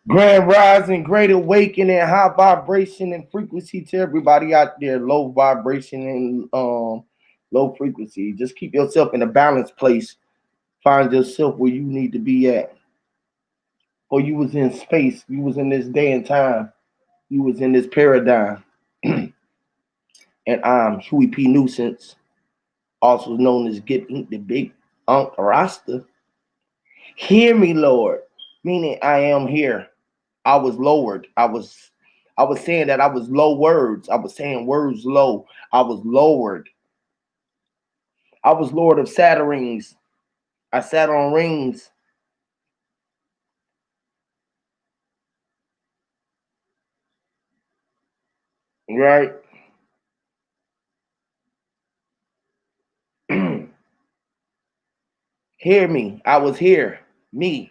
Grand rising, great awakening, high vibration and frequency to everybody out there. Low vibration and low frequency. Just keep yourself in a balanced place. Find yourself where you need to be at. Or you was in space. You was in this day and time. You was in this paradigm. And I'm Huey P. Nuisance, also known as Get Ink the Big Unk Rasta. Hear me, Lord. Meaning I am here. I was lowered. I was saying that I was low words. I was saying words low. I was lowered. I was Lord of Saturn's. I sat on rings. Right? Hear me. I was here. Me.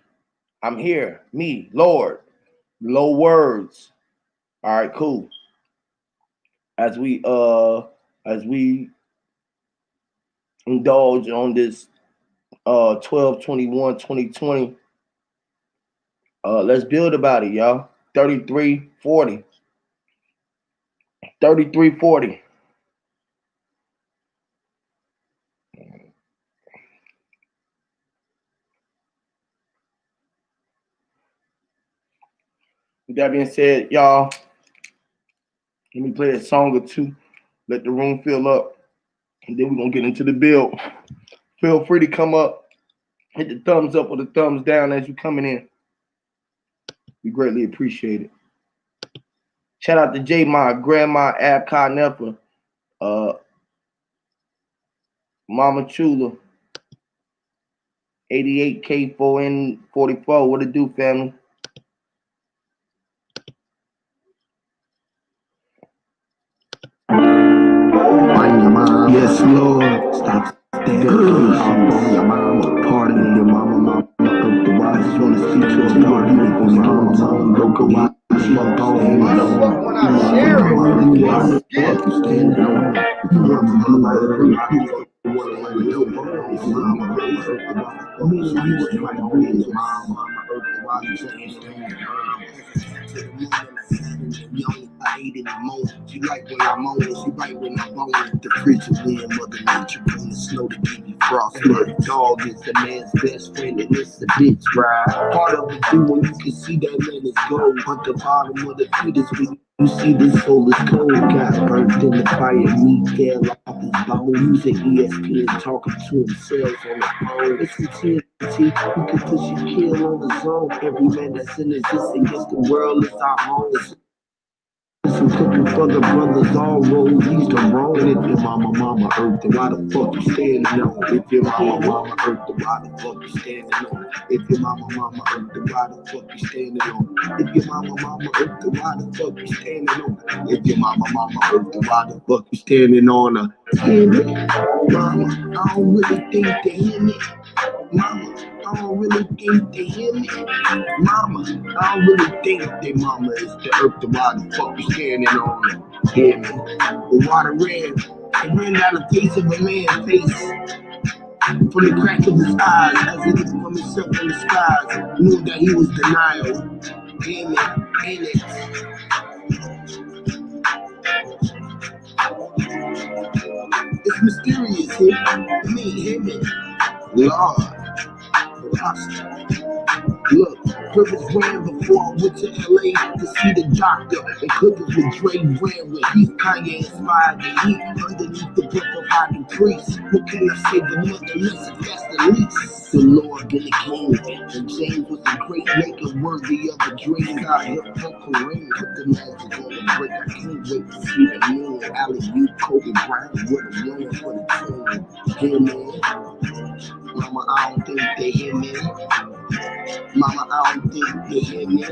I'm here. Me. Lord. Low words. All right, cool. As we indulge on this 12/21/2020, let's build about it, y'all. 3340. 3340. With that being said, y'all, let me play a song or two. Let the room fill up. And then we're gonna get into the build. Feel free to come up, hit the thumbs up or the thumbs down as you coming in. We greatly appreciate it. Shout out to J Ma, Grandma Abkai Nefa, uh, Mama Chula, 88K4N44. What it do, family? On your mom, yes Lord. Stop standing off on your mama. Party with your mama up the watch. Just wanna see you a party with your mama. Broke a watch, smoke on. Why the fuck when I share it? You standing on. You want to like everybody. It's mama, me and you was like, oh, it's mama, earth the watch, we only I ate in the moment. She like when I'm on it, she right when I'm on it. The fridge of wind, mother nature bring the snow to give you frost. My dog is a man's best friend and it's a bitch ride. Part of it too when you can see that man is gold. But the bottom of the feet is when you see this soul is cold. Got burnt in the fire, meat fell off his bone. Using ESPN talking to himself on the phone. It's TNT, you can push your kill on the zone. Every man that's in existence against the world is our home. Some cooking for the brothers, all roads leads to Rome. If your mama earth, then why the fuck you standing on it? If your mama earth, then why the fuck you standing on it? If your mama earth, then why the fuck you standing on it? If your mama earth, then why the fuck you standing on it? If your mama earth, then why the fuck you standing on her? Hear me, mama, I don't really think they hear me. Mama, I don't really think they hear me. Mama, I don't really think they mama is the earth, the why the fuck you standing on it. Hear me? The water ran, it ran down the face of a man's face. From the crack of his eyes, as he looked from himself in the skies, knew that he was denial. Hear me? Ain't it? It's mysterious, hear me, hear me. Lord, lost. Look, Clippers ran before I went to LA to see the doctor. And Clippers with Dre ran with Heath Kanye inspired the heat underneath the breath of hiding priests. What can I say but nonetheless if that's the least? The Lord been the king, and James was a great maker worthy of a dream. God helped Uncle Kareem put the magic on the break. I can't wait to see the moon. Alley, you, Kobe Bryant, with a run for the team. Hear me? Mama, I don't think they hear me. Mama, I don't think they hear me.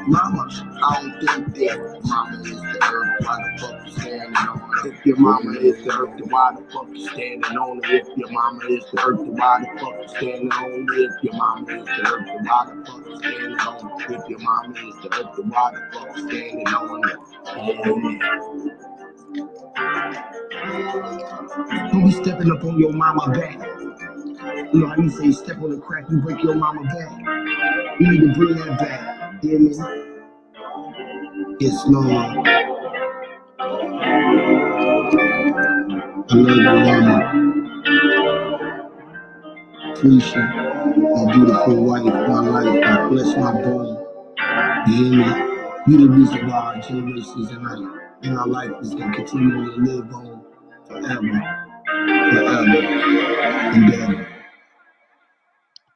Mama, I don't think that mama is the earth, why the fuck you standing on it? If your mama is the earth, then why the fuck you standing on it? If your mama is the earth, then why the fuck you standing on it? If your mama is the earth, then why the fuck you standing on it? If your mama is the earth, then why the fuck you standing on it? Don't be stepping up on your mama back. You know how you say step on the crack, you break your mama back. You need to bring that back. Hear me? Yes, Lord. I love you, Mama. Felicia, my beautiful wife, my life, my flesh, my bone. You hear me? You the reason why our generations in our life is gonna continue to live on forever, forever, and ever.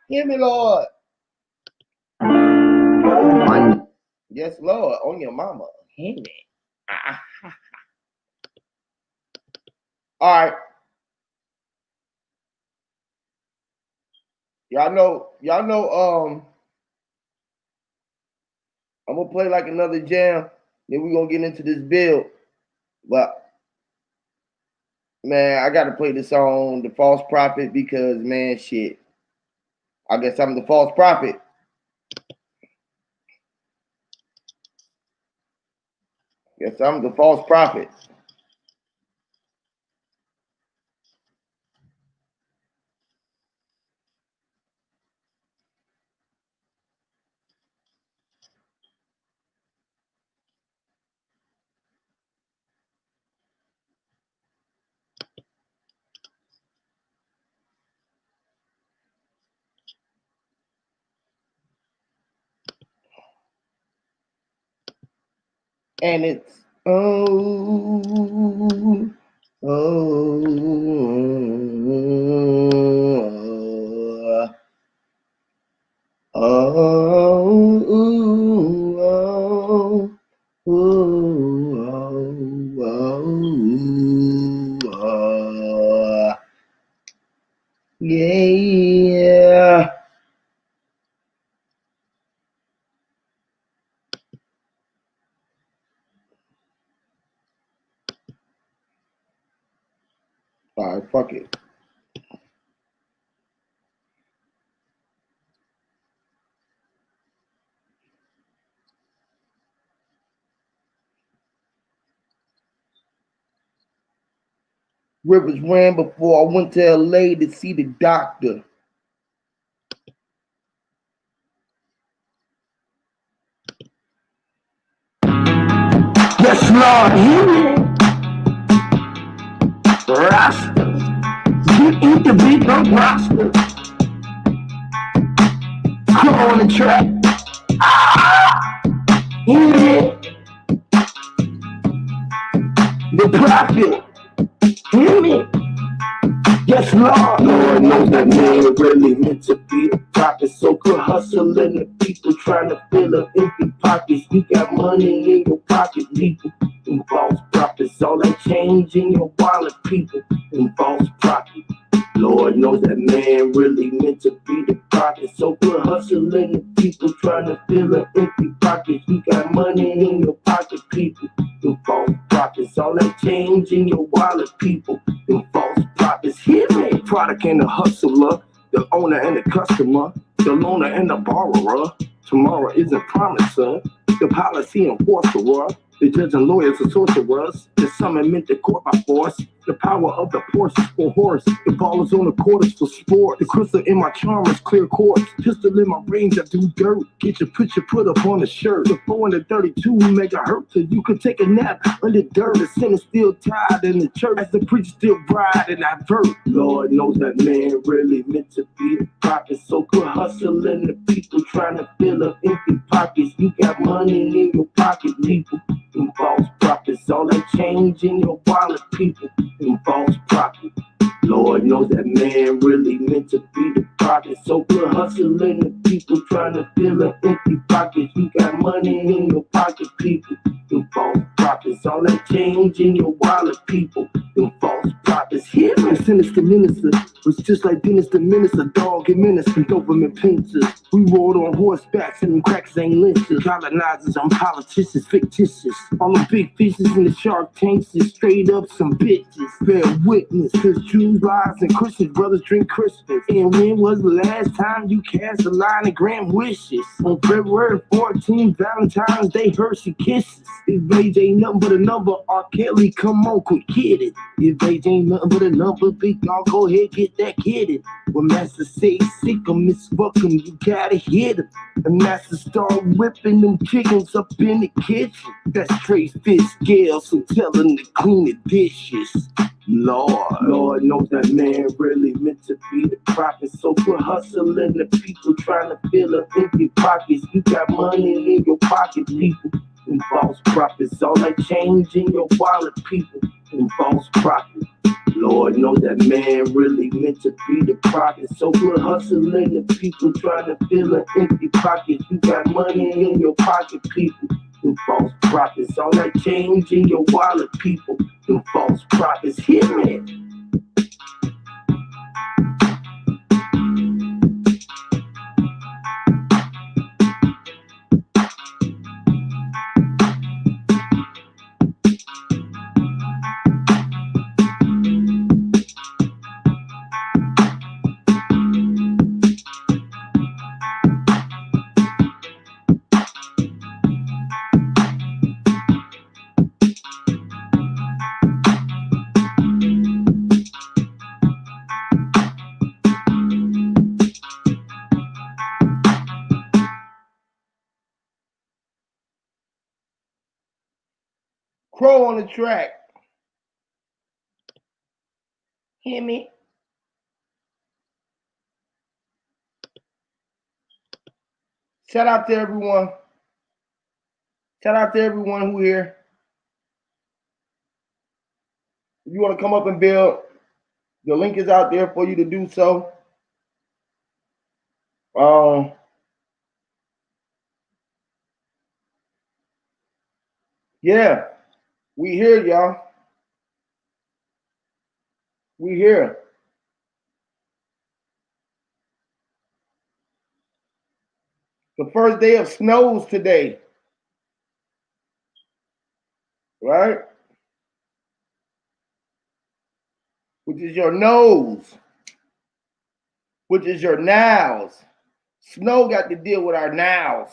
Hear me, Lord. On Yes, Lord. On your mama. Hear me. Ah. All right. Y'all know, I'm gonna play like another jam. Then we're gonna get into this build. But man, I gotta play the song The False Prophet because man shit. I guess I'm the false prophet. Yes, I'm the false prophet. And it's oh oh oh yeah. All right, fuck it. Rivers ran before I went to LA to see the doctor. Yes, Lord, hear me. Rasta. You eat the beat, don't prosper. I'm on the track. Hear me. The prophet. Hear me. Yes, Lord. Lord knows that man really meant to be the prophet. So good hustling the people trying to fill up empty pockets. You got money in your pocket, people. And false prophets. All that change in your wallet, people. And false prophets. Lord knows that man really meant to be the prophet. So good hustling the people trying to fill up empty pockets. You got money in your pocket, people. And false prophets. All that change in your wallet, people. And false prophets. Hear me. Product and the hustler, the owner and the customer, the loaner and the borrower. Tomorrow isn't promised, son. The policy enforcer, the judge and lawyers are sorcerers. The summon meant the court by force. The power of the Porsche is for horse. The ball is on the court is for sport. The crystal in my charm is clear quartz. Pistol in my range, I do dirt. Get your picture put up on the shirt. The 432 megahertz, so you could take a nap under dirt. The sinner still tied in the church as the preacher still ride and I vert. Lord knows that man really meant to be the prophet. So good hustling the people trying to fill up empty pockets. You got money in your pocket, people. And false prophets, all that change in your wallet, people. And false prophets. Lord knows that man really meant to be the prophet. So good hustling the people trying to fill up empty pockets. You got money in your pocket, people. And false prophets, all that change in your wallet, people. And false prophets. Hear me. Sinister minister was just like Dennis the Minister, dog and menace and Doberman pincers. We rode on horsebacks and them cracks ain't lynchers. Colonizers on politicians, fictitious. All the big fishes in the shark tanks is straight up some bitches. Bear witness, cause Jews, lies, and Christians, brothers drink Christmas. And when was the last time you cast a line of grand wishes? On February 14th, Valentine's Day, Hershey kisses. His age ain't nothing but a number. R. Kelly, come on, quick, get it. If age ain't nothing but a number, big dog, go ahead, get that kid. When Master say sick 'em, it's fuck 'em, you gotta hit 'em. And Master start whipping them chickens up in the kitchen. That's straight fish scale, so tell him to clean the dishes. Lord knows that man really meant to be the prophet. So quit hustling the people trying to fill up empty pockets. You got money in your pocket, people. And false prophets, all that change in your wallet, people. And false prophets. Lord knows that man really meant to be the prophet. So quit hustling the people trying to fill up empty pockets. You got money in your pocket, people. And false prophets, all that change in your wallet, people. And false prophets, hear me. Crow on the track. Hear me? Shout out to everyone. Shout out to everyone who here. If you want to come up and build, the link is out there for you to do so. Um, yeah, we here, y'all. We here. The first day of snows today, right? Which is your nose, which is your nows. Snow got to deal with our nows.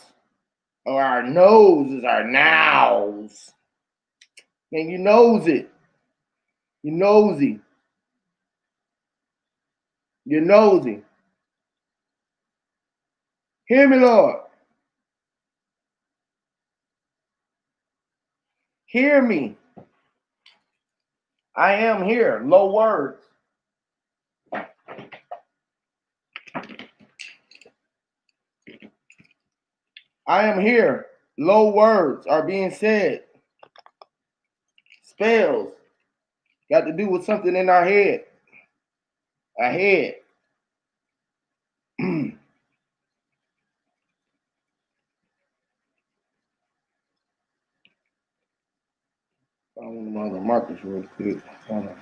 Or our nose is our nows. Man, you knows it. You nosy. You're nosy. Hear me, Lord. Hear me. I am here. Low words. I am here. Low words are being said. Spells got to do with something in our head. Our head. I want my other markers real quick. Hold on.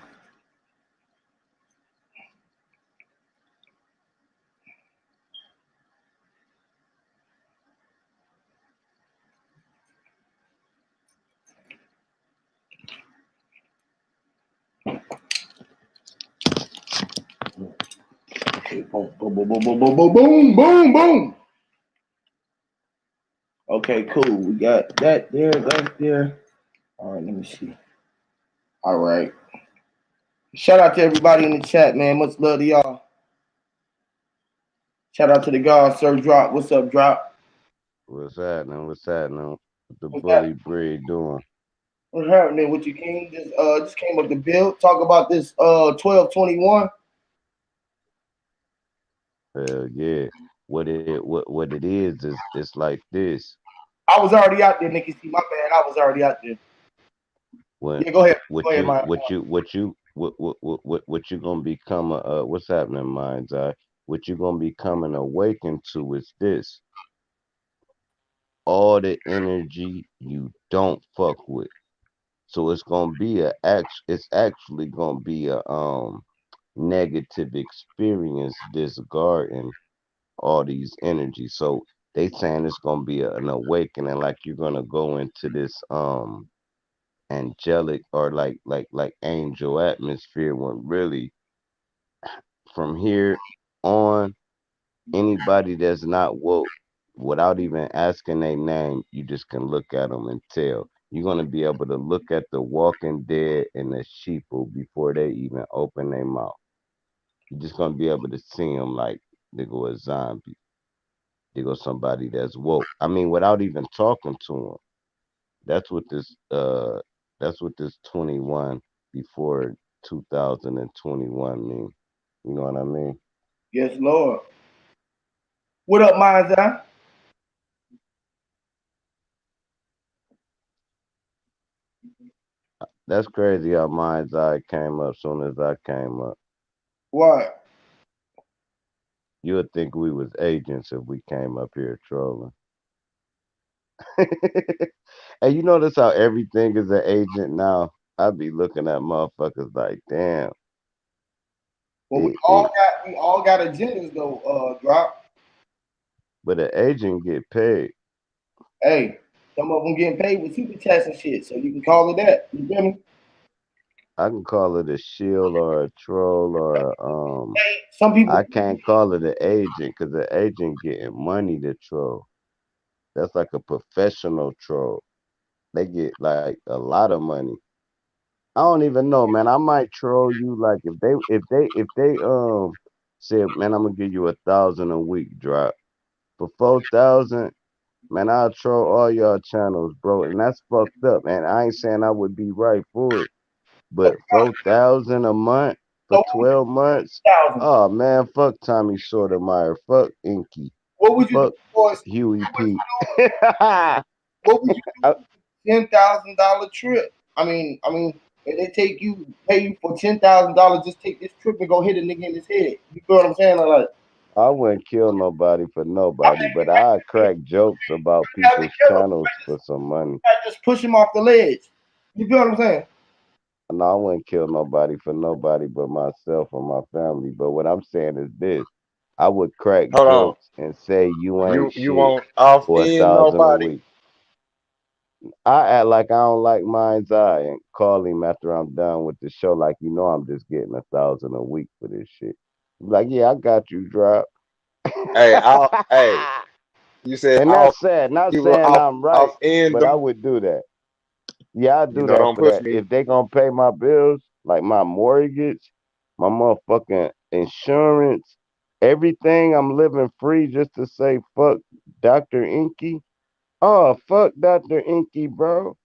Okay, boom, boom, boom, boom, boom, boom, boom, boom, boom, boom. Okay, cool. We got that there, that there. All right, let me see. All right. Shout out to everybody in the chat, man. Much love to y'all. Shout out to the God, Sir Drop. What's up, Drop? What's happening? What's happening? What the What's that? bully breed doing? What's happening with you, King? Just came up to build. Talk about this 1221. Hell yeah. What it is it's like this. I was already out there, Nikki. See, my bad. I was already out there. When Yeah, go ahead. Go what ahead, you my. what you what you what you gonna become what's happening, mind's eye? What you gonna becoming awakened to is this. All the energy you don't fuck with. So it's gonna be it's actually gonna be a negative experience discarding all these energies. So they saying it's gonna be an awakening, like you're gonna go into this angelic or like angel atmosphere when really from here on anybody that's not woke without even asking their name, you just can look at them and tell. You're gonna be able to look at the Walking Dead and the sheeple before they even open their mouth. You're just gonna be able to see them like they go a zombie. They go somebody that's woke. I mean, without even talking to them. That's what this that's what this 21 before 2021 mean. You know what I mean? Yes, Lord. What up, Mind's? That's crazy how mind's eye came up soon as I came up. What? You would think we was agents if we came up here trolling. And you notice how everything is an agent now? I be looking at motherfuckers like, damn, Well, it, it we all got agendas though. Drop. but an agent get paid. Hey, some of them getting paid with super chats and shit, so you can call it that. You feel me? I can call it a shield or a troll or Some people, I can't call it an agent because the agent getting money to troll. That's like a professional troll. They get like a lot of money. I don't even know, man. I might troll you like if they said, man, I'm gonna give you 1,000 a week drop for 4,000. Man, I'll troll all y'all channels, bro, and that's fucked up, man. I ain't saying I would be right for it, so, but 4,000 a month for so what would 12 months. you do for 1,000? Oh man, fuck Tommy Sotomayor, fuck Inky, What would you do fuck for? Huey P. What would you do for $10,000 trip? I mean, if they pay you for $10,000, just take this trip and go hit a nigga in his head. You feel what I'm saying? Like, I wouldn't kill nobody for I nobody, mean, but I crack jokes about you have to people's kill him. channels for some money. Just push him off the ledge. You feel what I'm saying? No, I wouldn't kill nobody for nobody but myself or my family. But what I'm saying is this: I would crack Hold on. jokes and say you ain't You shit won't off for a end thousand a nobody? week. I act like I don't like Mind's Eye and call him after I'm done with the show, like you know I'm just getting 1,000 a week for this shit. Like, yeah, I got you, drop. Hey, hey, you said And off. that's sad. Not You will saying I'm right, off end but I them. would do that. Yeah, I You do know, that don't for push that. me. If they gonna pay my bills, like my mortgage, my motherfucking insurance, everything, I'm living free just to say fuck Dr. Inky. Oh, fuck Dr. Inky, bro.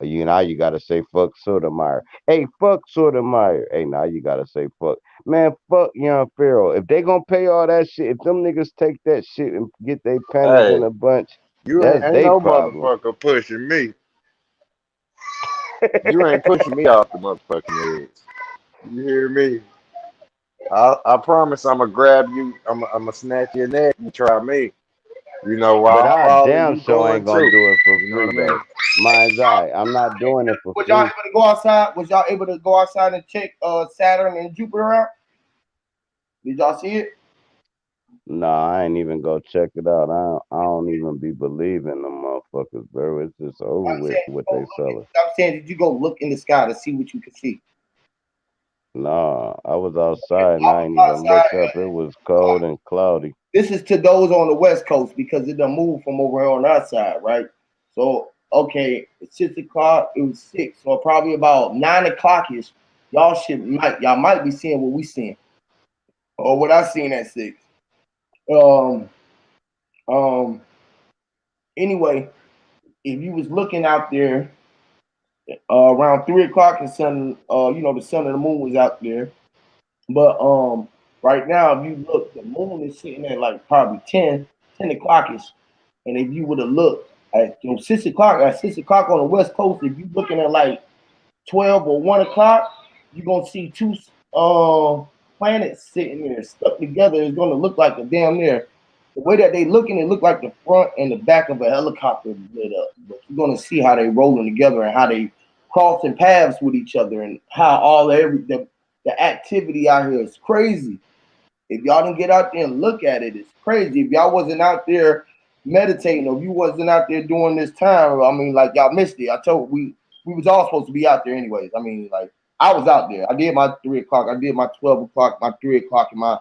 You now you gotta say fuck Sotomayor. Hey, fuck Sotomayor. Hey, now you gotta say fuck. Man, fuck Young Pharaoh. If they gonna pay all that shit, if them niggas take that shit and get their pennies in Hey, a bunch, you that's ain't their no problem. motherfucker pushing me. You ain't pushing me off the motherfucking edge. You hear me? I promise I'm gonna grab you. I'm gonna snatch your neck and try me. You know, But while I'm I falling, damn you sure going ain't gonna too. do it for You know free what I though. mean? Mine's eye. I'm not doing it for Was y'all free. able to go outside? Was y'all able to go outside and check Saturn and Jupiter out? Did y'all see it? Nah, I ain't even go check it out. I don't even be believing them motherfuckers, bro. It's just over I'm with saying, what they selling. I'm saying, did you go look in the sky to see what you could see? Nah, I was I outside and I ain't was even look outside. up. It was cold and cloudy. This is to those on the West Coast because it done moved from over here on our side, right? So, okay, it's 6 o'clock. It was 6, so probably about 9 o'clock ish. Y'all might be seeing what we seeing or what I seen at 6. Um, um. Anyway, if you was looking out there around 3 o'clock, and the sun and the moon was out there. But right now, if you look, the moon is sitting at like probably 10 o'clock ish. And if you would have looked at 6 o'clock on the West Coast, if you looking at like 12 or 1 o'clock, you're gonna see two planets sitting there stuck together. It's gonna look like a damn near the way that they looking, it look like the front and the back of a helicopter lit up. But you're gonna see how they rolling together and how they crossing paths with each other and how the activity out here is crazy. If y'all didn't get out there and look at it, it's crazy. If y'all wasn't out there meditating, or if you wasn't out there during this time, I mean, like y'all missed it. I told we was all supposed to be out there anyways. I mean, like I was out there. I did my 3 o'clock. I did my 12 o'clock, my 3 o'clock, and my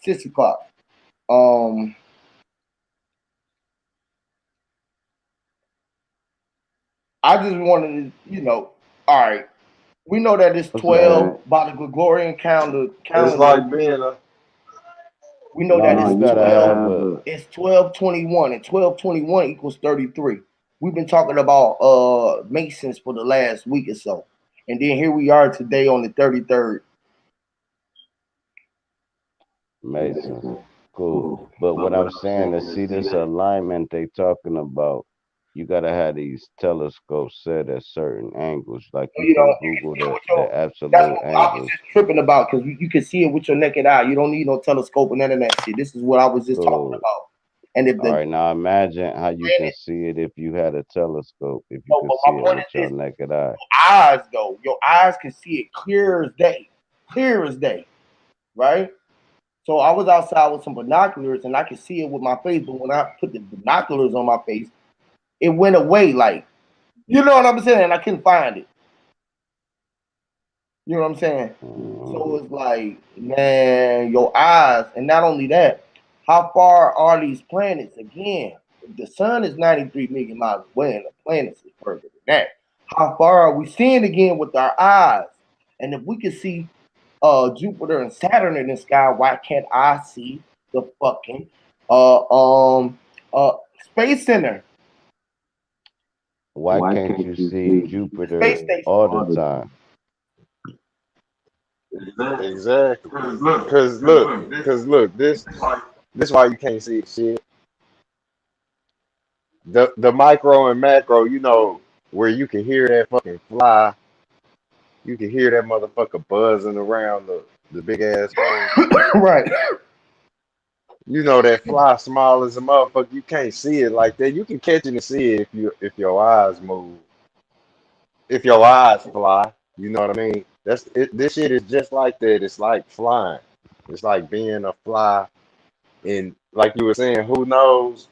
6 o'clock. Um, I just wanted to, all right. We know that it's What's that? 12 by the Gregorian It's calendar. like being a We know No, that you it's gotta 12. have a It's 1221, and 1221 equals 33. We've been talking about Masons for the last week or so, and then here we are today on the 33rd. Masons. Cool. But what I'm saying is, see this alignment they talking about. You gotta have these telescopes set at certain angles. Like you can You can Google see it the with your. That's absolute what I was angles. just tripping about because you can see it with your naked eye. You don't need no telescope and none of that shit. This is what I was just talking Cool. about. And if All the right, now imagine how you can planet, see it if you had a telescope, if you no, could but see my it point with is your this: naked eye. eyes though, your eyes can see it clear as day, right? So I was outside with some binoculars and I could see it with my face, but when I put the binoculars on my face, it went away. Like, you know what I'm saying? And I couldn't find it. You know what I'm saying? Mhm. So it's like, man, your eyes, and not only that, how far are these planets? Again, the sun is 93 million miles away, and the planets is further than that. How far are we seeing again with our eyes? And if we can see Jupiter and Saturn in the sky, why can't I see the fucking uh um uh space center, Why can't you see the space Jupiter station? all the time? exactly. Cause look, this why you can't see shit. The micro and macro, where you can hear that fucking fly, you can hear that motherfucker buzzing around the big ass hole. Right. You know that fly small as a motherfucker. You can't see it like that. You can catch it and see it if your eyes move. If your eyes fly, you know what I mean? That's it. This shit is just like that. It's like flying. It's like being a fly. And like you were saying, who knows?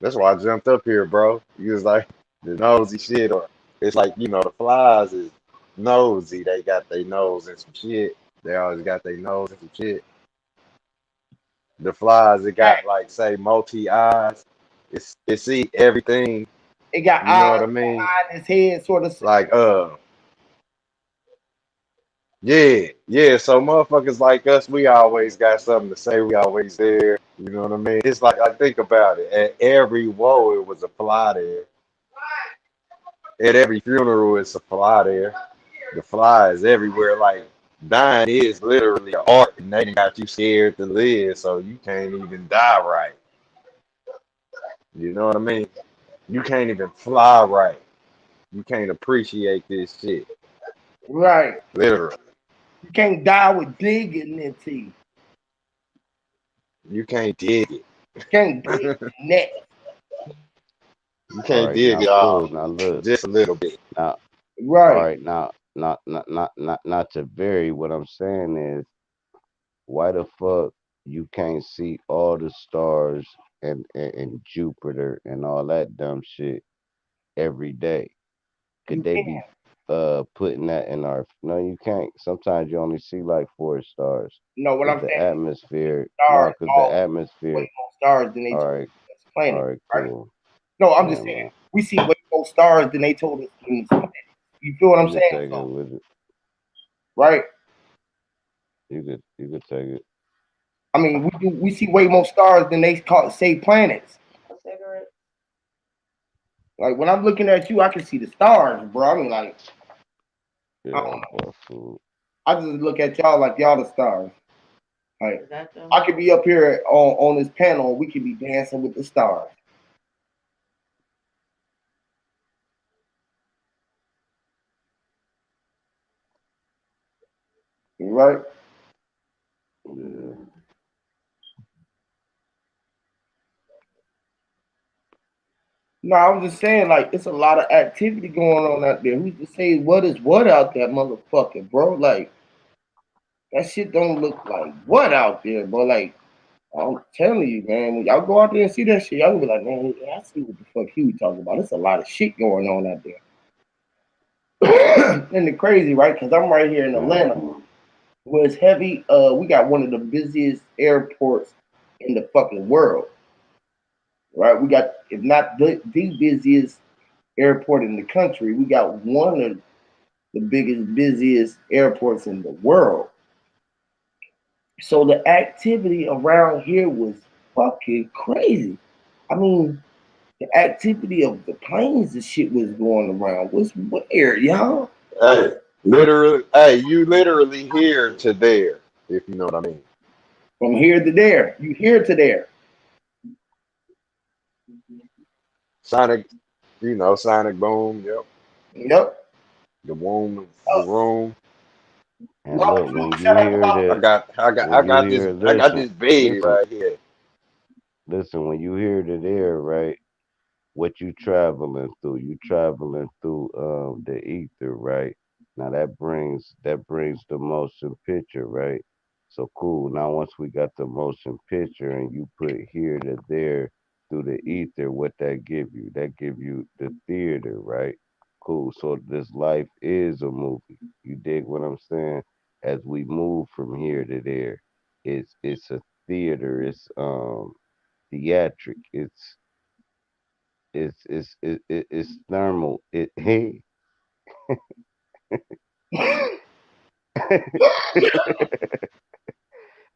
That's why I jumped up here, bro. You was like the nosy shit, or it's like the flies is nosy. They got their nose in some shit. They always got their nose in some shit. The flies, it Right. got like say multi eyes. It see everything. It got You know eyes what I mean? behind his head, sort of. Like yeah, yeah. So motherfuckers like us, we always got something to say. We always there. You know what I mean? It's like I think about it. At every woe, it was a fly there. At every funeral, it's a fly there. The fly is everywhere. Like dying is literally an art, and they done got you scared to live, so you can't even die right. You know what I mean? You can't even fly right. You can't appreciate this shit. Right. Literally. You can't die with dignity. You can't dig it. You can't dig the net. You All can't right, dig now it all. cool. Now look. Just a little bit. Now all Right. right, now not to vary. What I'm saying is, why the fuck you can't see all the stars and Jupiter and all that dumb shit every day? Could You they can. be putting that in our? No, you can't. Sometimes you only see like four stars No, what because I'm the saying is atmosphere. No, stars because the always way atmosphere. more stars than they All told right, us as planet, all right, right? cool. No, I'm just Yeah, saying man. we see way more stars than they told us in this planet. You feel what I'm You could saying? take it So, with it. right? You could take it. I mean, we see way more stars than they say planets. Like when I'm looking at you, I can see the stars, bro. I mean, like I Yeah, don't know. boy, food. I just look at y'all like y'all the stars. Like I could be up here on this panel, we could be dancing with the stars, right? Yeah. No, I was just saying, like, it's a lot of activity going on out there. Who's to say what is what out there, motherfucker, bro? Like, that shit don't look like what out there, bro. Like, I'm telling you, man, when y'all go out there and see that shit, y'all gonna be like, man, I see what the fuck he was talking about. There's a lot of shit going on out there. And the crazy, right? Because I'm right here in Man, Atlanta, where it's heavy. We got one of the busiest airports in the fucking world, right? We got, if not the busiest airport in the country. We got one of the biggest, busiest airports in the world. So the activity around here was fucking crazy. I mean, the activity of the planes and shit was going around was weird, y'all. Hey, literally, hey, you literally here to there, if you know what I mean. From here to there, you here to there. Sonic, Sonic Boom, yep. Yep. The womb, the room. And look, I when you got hear, I got listen, this baby listen, right here. listen, when you hear the there, right? What you traveling through? You traveling through the ether, right? Now that brings the motion picture, right? So cool. Now once we got the motion picture and you put here to there through the ether, what that give you? That give you the theater, right? Cool. So this life is a movie. You dig what I'm saying? As we move from here to there, it's a theater. It's theatric. It's thermal. It hey,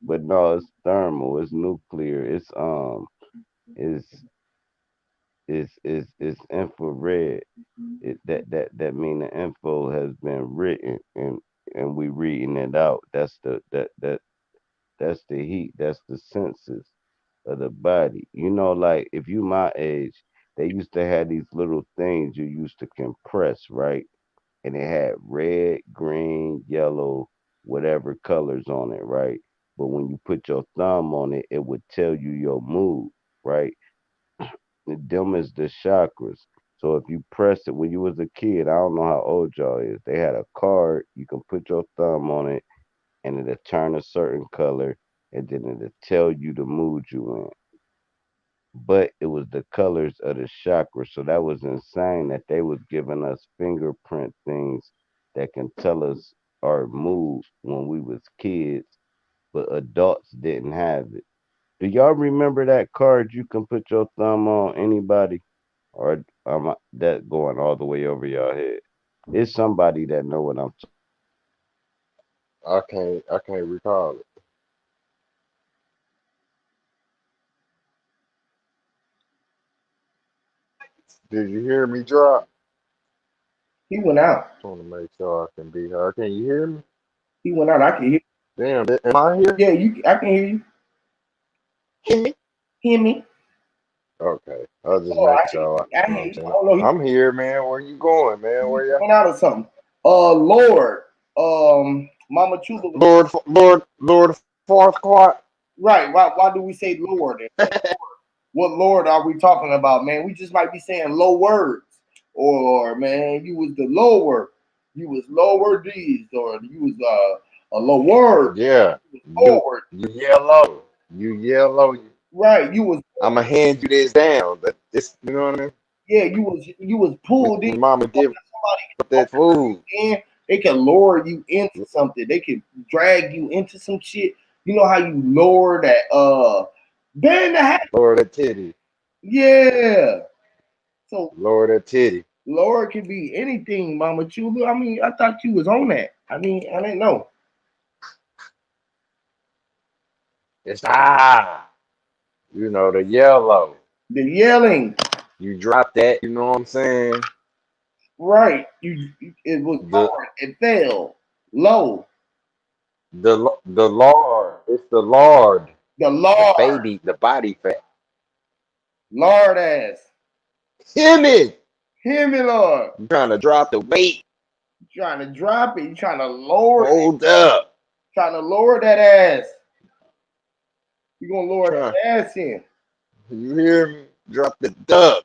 but no, it's thermal. It's nuclear. It's it's infrared. That mean the info has been written and we reading it out. That's the heat. That's the senses of the body. Like if you my age, they used to have these little things you used to compress, right? And it had red, green, yellow, whatever colors on it, right? But when you put your thumb on it, it would tell you your mood, right? Them is the chakras. So if you press it when you was a kid, I don't know how old y'all is. They had a card, you can put your thumb on it and it'll turn a certain color and then it'll tell you the mood you in. But it was the colors of the chakra. So that was insane that they was giving us fingerprint things that can tell us our mood when we was kids, but adults didn't have it. Do y'all remember that card you can put your thumb on anybody? Or that going all the way over your head? It's somebody that know what I'm I can't recall it. Did you hear me drop? He went out. Just want to make sure I can be heard. Can you hear me? He went out. I can hear. Damn, am I here? Yeah, you. I can hear you. Hear me? Hear me? Okay, I'll just Oh, make I hear sure. you. I You know what hear I'm you. I saying? don't know. I'm here, man. Where you going, man? He Where you? went out or something. Lord. Mama Chula was Lord, fourth quart. right. Why do we say Lord? What Lord are we talking about, man? We just might be saying low words, or man, you was the lower, you was lower D's, or you was a low word, Yeah, you forward, you yellow. You yellow. right? You was I'ma hand you this down. This, you know what I mean? yeah, you was pulled in. When mama give Somebody that food, in, they can lure you into something. They can drag you into some shit. You know how you lure that bend the hat. Lord that titty, Yeah. So Lord that titty. Lord can be anything, Mama Chula. I mean, I thought you was on that. I mean, I didn't know. It's you know the yellow. The yelling, You drop that, you know what I'm saying? right? It was The hard. It fell low. the Lord, it's the Lord, The the Lord, baby, the body fat. Lord ass. Hear me? Hear me, Lord. You trying to drop the weight? You trying to drop it. You trying to lower it. Hold up. Trying to lower that ass. You gonna lower Trying. that ass in. You hear me? Drop the duck.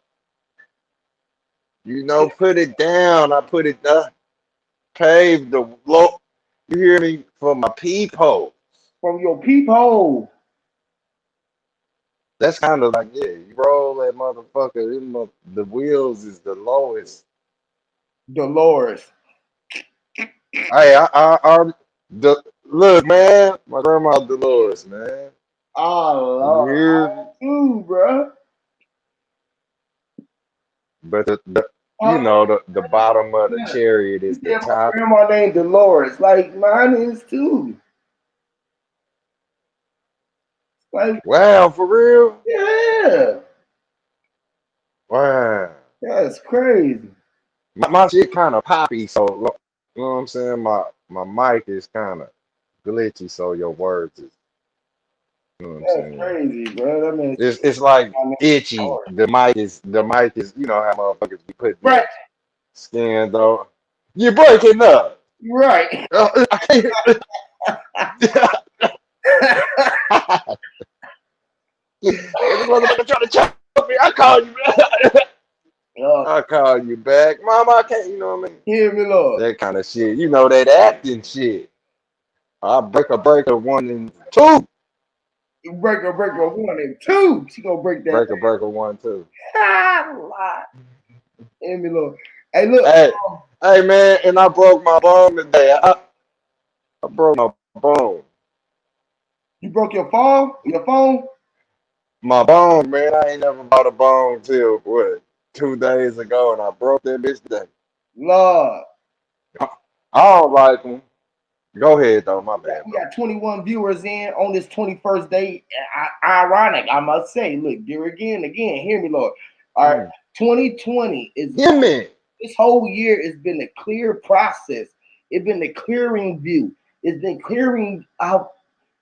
You know, put it down. I put it up. Pave the low. You hear me? For my peephole. From your peephole. That's kind of like, yeah, you roll that motherfucker. The wheels is the lowest. Dolores. Hey, the look, man. My grandma Dolores, man. Oh You Lord. hear me? Ooh, bruh. But You Uh, know, the bottom of the yeah. chariot He is the said my top. grandma named Dolores. Like mine is too. Like, Wow, for real? yeah. Wow. That's crazy. My shit kind of poppy, so you know what I'm saying? My mic is kind of glitchy, so your words is, you know what I'm That's saying? crazy, bro. That man said It's like my name is itchy. Dolores. The mic is you know how motherfuckers be putting Right. their skin though. You're breaking up. Right. I can't. This motherfucker trying to choke me. I call you. Oh, I call you back, mama. I can't. You know what I mean? hear me, Lord. That kind of shit. You know that acting shit. I break a 1 and 2. You break her 1 and 2. She gonna break that Break a 1 2. lie. Hear me, Lord. Hey, look. Hey, hey man, and I broke my bone today. I broke my bone. You broke your phone? Your phone? My bone, man. I ain't never bought a bone till what 2 days ago, and I broke that bitch today. Lord. I don't like them. Go ahead though, my Yeah, bad, we bro. got 21 viewers in on this 21st day. Ironic, I must say. Look, here again, hear me, Lord. All right, Mm. 2020 is Give me. this whole year has been a clear process. It's been a clearing view. It's been clearing up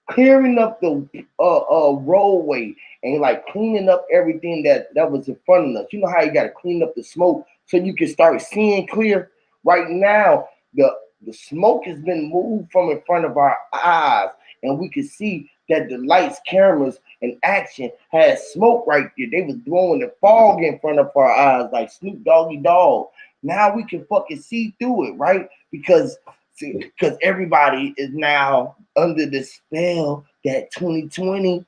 the roadway and like cleaning up everything that was in front of us. You know how you got to clean up the smoke so you can start seeing clear. Right now, the smoke has been moved from in front of our eyes, and we can see that the lights, cameras, and action had smoke right there. They was blowing the fog in front of our eyes like Snoop Doggy Dog. Now we can fucking see through it, right? Because everybody is now under the spell that 2020,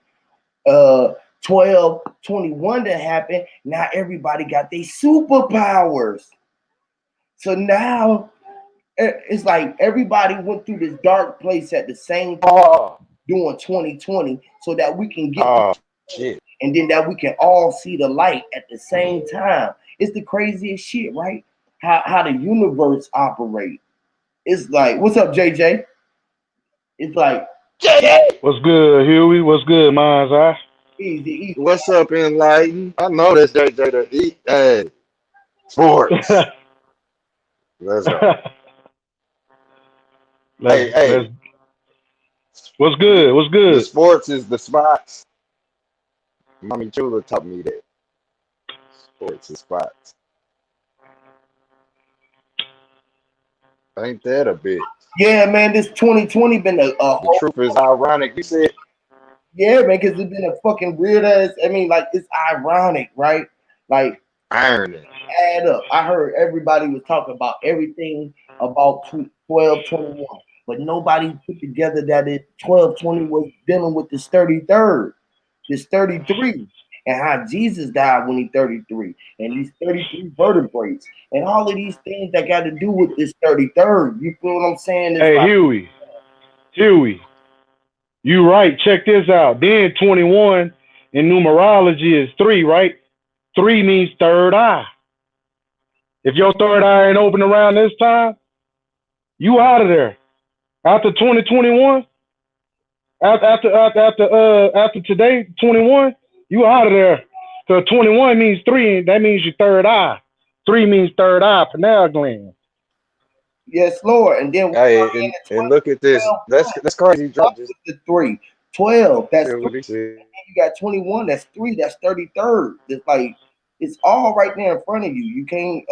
12, 21 that happened. Now everybody got their superpowers. So now it's like everybody went through this dark place at the same time Oh, during 2020 so that we can get oh shit. and then that we can all see the light at the same time. It's the craziest shit, right? How the universe operates. It's like, what's up, JJ? It's like What's good, Huey? What's good, Mind's Eye? easy, easy. What's up, Enlighten? I know that's JJ to eat. Hey, sports. Let's go. let's Hey, hey. let's. What's The, good? What's the good? sports is the spots. Mommy Chula taught me that. Sports is spots. Ain't that a bitch? Yeah, man, this 2020 been a The whole truth is ironic. You said yeah, man, because it's been a fucking weird ass. I mean, like it's ironic, right? Like irony. add up. I heard everybody was talking about everything about 1221, but nobody put together that it 1220 was dealing with this 33rd, this 33, and how Jesus died when he 33, and these 33 vertebrates, and all of these things that got to do with this 33rd. You feel what I'm saying? It's Hey, like, Huey, you right. Check this out. Then 21 in numerology is 3, right? 3 means third eye. If your third eye ain't open around this time, you out of there. After 2021, after today, 21, you out of there. So 21 means 3, and that means your third eye. 3 means third eye, pineal gland. yes, Lord. And then we Hey, bring in the and look at this. 12, That's crazy. up Drop just with the 3. 12, that's said what he said. you got 21, that's 3, that's 33rd. It's like it's all right there in front of you. You can't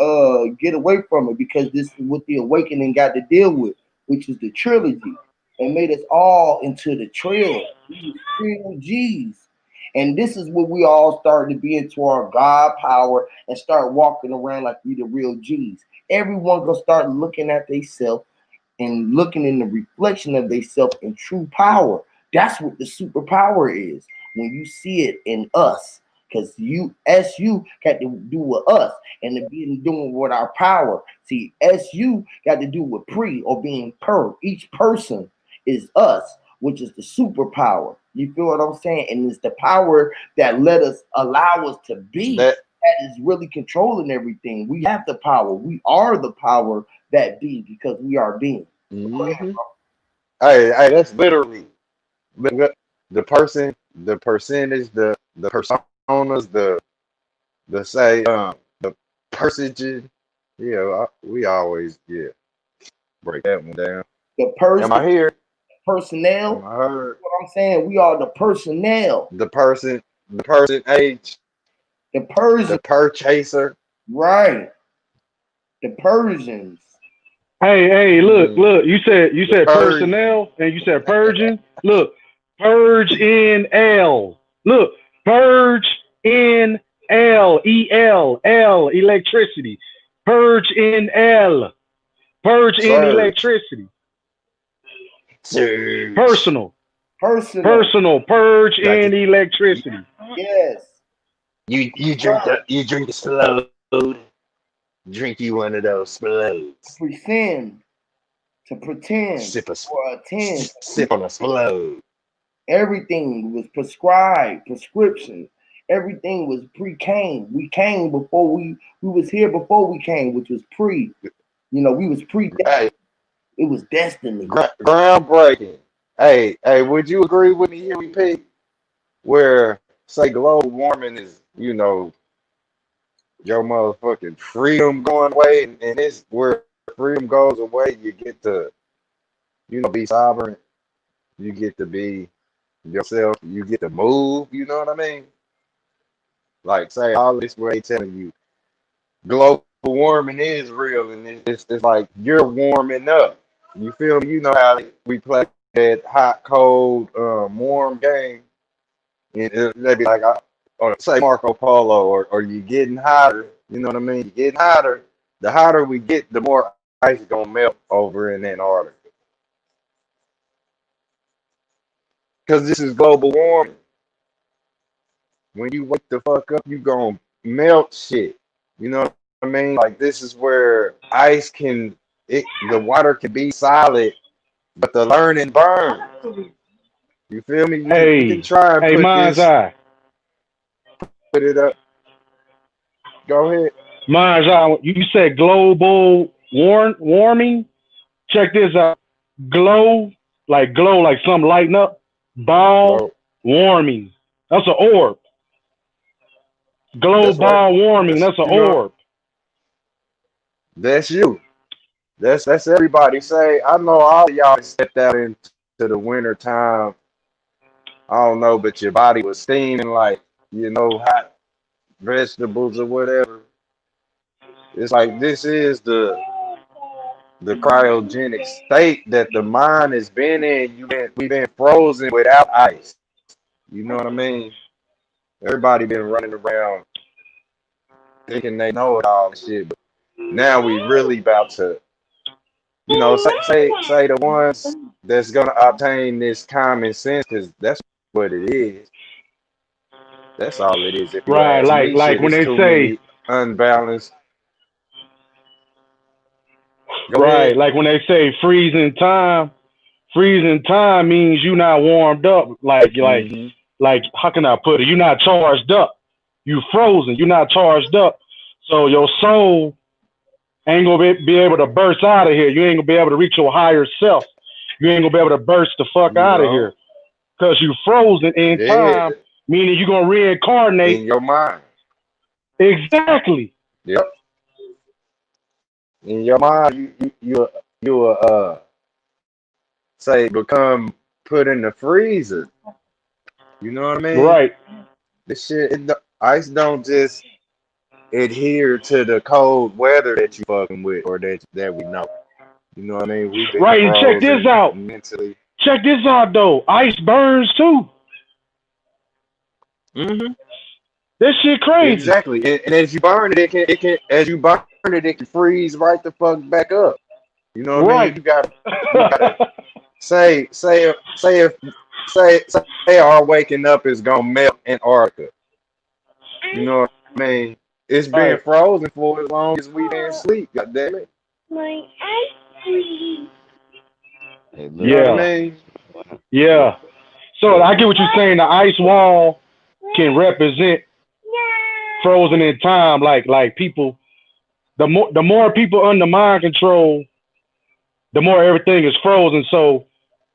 get away from it because this is what the awakening got to deal with, which is the trilogy, and made us all into the trail. These trill G's. And this is what we all started to be into our God power and start walking around like we the real G's. Everyone gonna start looking at themselves and looking in the reflection of themselves in true power. That's what the superpower is. When you see it in us, because SU got to do with us and to be doing with our power. See, SU got to do with pre or being per. Each person is us, which is the superpower. You feel what I'm saying? And it's the power that let us allow us to be That that is really controlling everything. We have the power. We are the power that be because we are being. Go ahead, Hmm. Hey, that's literally the person, the percentage, the personas, the say the percentage. Yeah, we always break that one down. The Am person, I here? Am personnel. I heard? What I'm saying, we are the personnel, The person age, the the Persian, purchaser. right? The Persians. Hey, look, Mm, look. You the said purge. personnel and you said purging. Look, purge in L. Look, purge in L electricity. Purge in L. Purge in Surge. electricity. Surge. Personal. Personal. Personal. Purge Like in electricity. Yes. you drink the slow. Drink you one of those slows. Pretend. To pretend Sip a or attend. sip on a slow. Everything was prescribed, prescription. Everything was pre-came. We came before we was here before we came, which was pre. We was pre. Hey, It was destiny. groundbreaking. Hey, would you agree with me here, Pete? Where say global warming is, your motherfucking freedom going away, and it's where freedom goes away, you get to, be sovereign. You get to be yourself. You get to move. You know what I mean? Like say all this way telling you global warming is real, and it's like you're warming up. You feel me? You know how we play that hot, cold, warm game, and they be like, or say Marco Polo, or you getting hotter. You know what I mean? You getting hotter. The hotter we get, the more ice gonna melt over in Antarctica. Because this is global warming. When you wake the fuck up, you gonna melt shit. You know what I mean? Like this is where the water can be solid, but the learning burn. You feel me? You can Hey, try and hey, mind's eye. put it up. Go ahead. Mind's eye. You said global warming. Check this out. Glow, like something lighting up. Ball Go. warming. That's an orb. That's right. Global warming. That's That's an orb. that's you. That's everybody. Say I know all of y'all stepped out into the winter time. I don't know, but your body was steaming like hot vegetables or whatever. It's like this is the cryogenic state that the mind has been in. We've been frozen without ice. You know what I mean? Everybody been running around thinking they know it all and shit, but now we really about to, say the ones that's gonna obtain this common sense, because that's what it is. That's all it is. If you Right. ask me, Like shit, when it's they too say many unbalanced. Go right. ahead. Like when they say freezing time. Freezing time means you not warmed up. Hmm. Like how can I put it? You're not charged up. You frozen. You're not charged up. So your soul ain't gonna be able to burst out of here. You ain't gonna be able to reach your higher self. You ain't gonna be able to burst the fuck You out of know, here because you frozen in yeah, time, meaning you're gonna reincarnate. in your mind. Exactly. Yep, in your mind, you say become put in the freezer. You know what I mean? Right. This shit, ice don't just adhere to the cold weather that you fucking with or that we know. You know what I mean? We've been Right. And check this frozen out. mentally. Check this out though. Ice burns too. Hmm. This shit crazy. Exactly. And as you burn it, as you burn it, it can freeze right the fuck back up. You know what I mean? Right. You gotta say our waking up is gonna melt Antarctica. You know what I mean? It's been Right. frozen for as long as we been asleep. God damn it. My ice cream. Hey, You know look, what I Yeah. mean? look, Yeah. So look. I get what you're saying. The ice wall can represent frozen in time. Like people, the more people under mind control, the more everything is frozen. So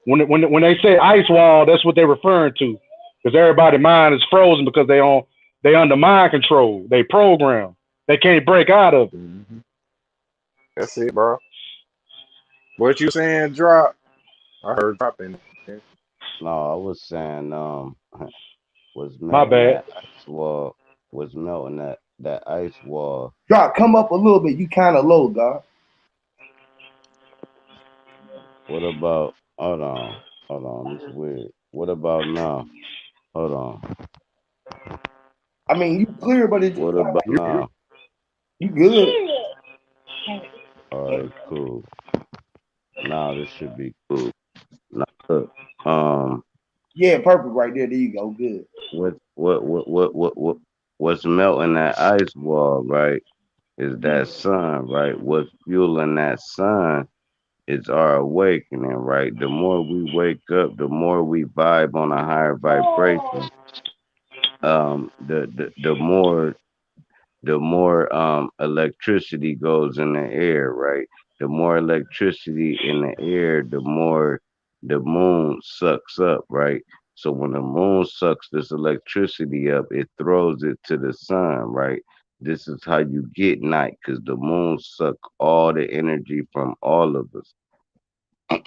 when they say ice wall, that's what they're referring to, because everybody's mind is frozen because they under mind control. They program. They can't break out of it. Hmm. That's it, bro. What you saying, drop? I heard drop in there. No, I was saying was My melting bad. that ice wall was melting that ice wall. Drop, come up a little bit. You kind of low, God. What about hold on, this weird. What about now? Hold on. I mean, you clear, but it just What sound about like You good? now? you good. All right, cool. Now this should be cool. Now look, um, Yeah, perfect right there. There you go. Good. what's melting that ice wall, right? Is that sun, right? What's fueling that sun is our awakening, right? The more we wake up, the more we vibe on a higher vibration. The more electricity goes in the air, right? The more electricity in the air, the more the moon sucks up, right? So when the moon sucks this electricity up, it throws it to the sun, right? This is how you get night because the moon suck all the energy from all of us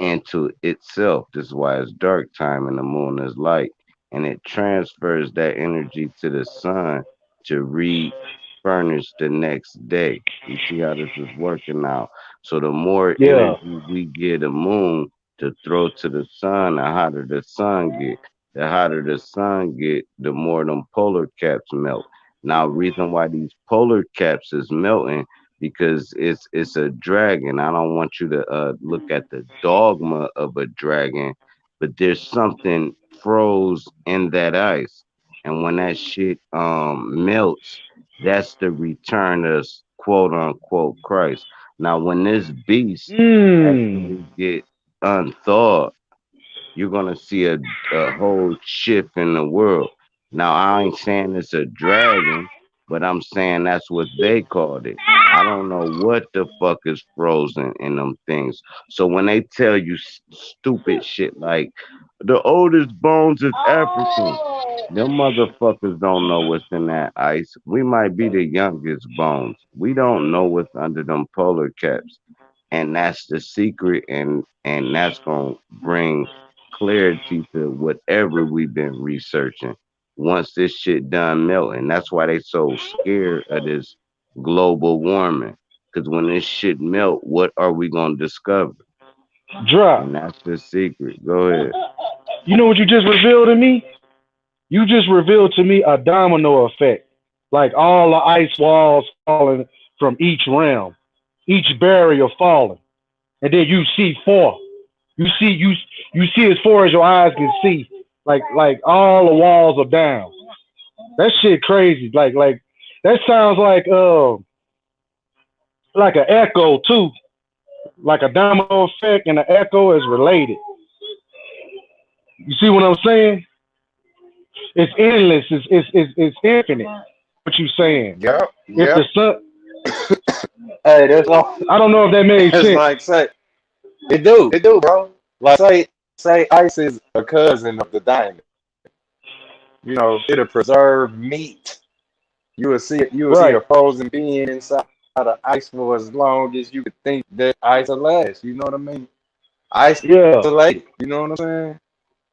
into itself. This is why it's dark time and the moon is light. And it transfers that energy to the sun to refurnish the next day. You see how this is working out. So the more Yeah. energy we give the moon to throw to the sun, the hotter the sun get. The hotter the sun get, the more them polar caps melt. Now, reason why these polar caps is melting because it's a dragon. I don't want you to look at the dogma of a dragon, but there's something froze in that ice, and when that shit melts, that's the return of quote unquote Christ. Now, when this beast Mm. actually get unthawed, you're gonna see a whole shift in the world. Now I ain't saying it's a dragon, but I'm saying that's what they called it. I don't know what the fuck is frozen in them things. So when they tell you stupid shit like the oldest bones is African, them motherfuckers don't know what's in that ice. We might be the youngest bones. We don't know what's under them polar caps. And that's the secret and that's gonna bring clarity to whatever we've been researching once this shit done melting. That's why they so scared of this global warming. Cause when this shit melt, what are we gonna discover? Drop. And that's the secret. Go ahead. You know what you just revealed to me? You just revealed to me a domino effect. Like all the ice walls falling from each realm, each barrier falling, and then you see four. You see as far as your eyes can see. Like all the walls are down. That shit crazy. Like that sounds like an echo too. Like a domino effect and an echo is related. You see what I'm saying? It's endless. It's infinite. What you saying? Yep, If the yep. sun, Hey, that's all. I don't know if that made It's sense. like say it do, bro. Like say ice is a cousin of the diamond. You know, it'll preserve meat. You will see Right? a frozen being inside of ice for as long as you could think that ice will last. You know what I mean? Ice Yeah. is late. You know what I'm saying?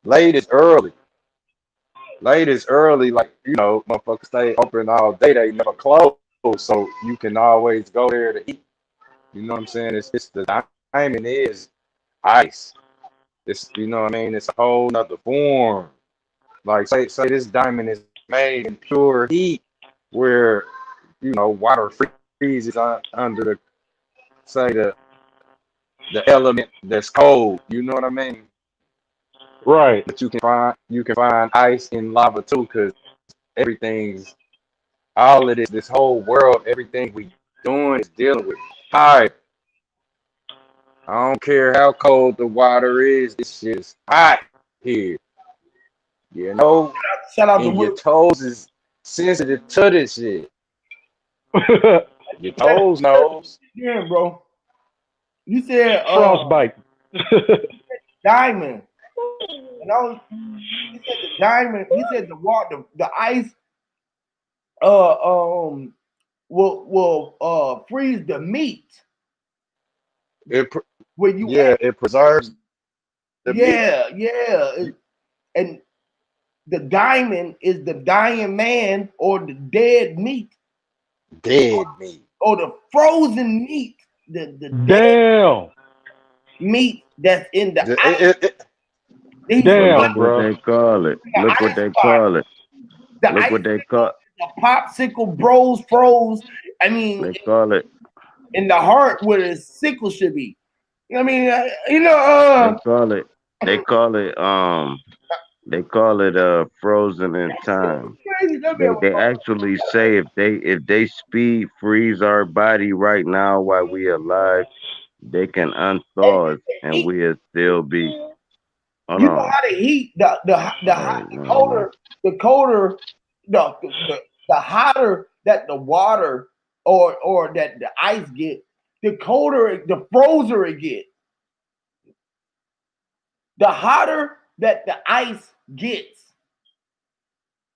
Late is early. Late is early. Like motherfuckers stay open all day. They never close, so you can always go there to eat. You know what I'm saying? It's the diamond is ice. It's what I mean. It's a whole nother form. Like say this diamond is made in pure heat, where water freezes under the element that's cold. You know what I mean? Right. But you can find ice in lava too, because everything's all of this whole world, everything we doing is dealing with fire. I don't care how cold the water is, this shit is hot here. You know, Shout out to and your Will. toes is sensitive to this shit. Your toes knows. Yeah, bro. You said Frostbite. diamond, and I was. He said the diamond. He said the water, the ice, um, will freeze the meat It when you yeah, it preserves the meat. yeah. And the diamond is the dying man or the dead meat Dead meat. or the frozen meat, the dead Damn. meat that's in the The- ice. it- He's But Damn, look frozen what bro. they call it. in the Look what ice they box. call it. The Look what they call. icicle, the popsicle bros froze. I mean, They call it. in the heart where the sickle should be. I mean, They call it. They call it. They call it frozen in time. crazy. That man They actually say if they speed freeze our body right now while we alive, they can unthaw us and heat. we'll still be. Hold You know on. how to heat the hot Wait, the man. colder the colder the hotter that the water or that the ice get, the colder the frozer it get. The hotter that the ice gets.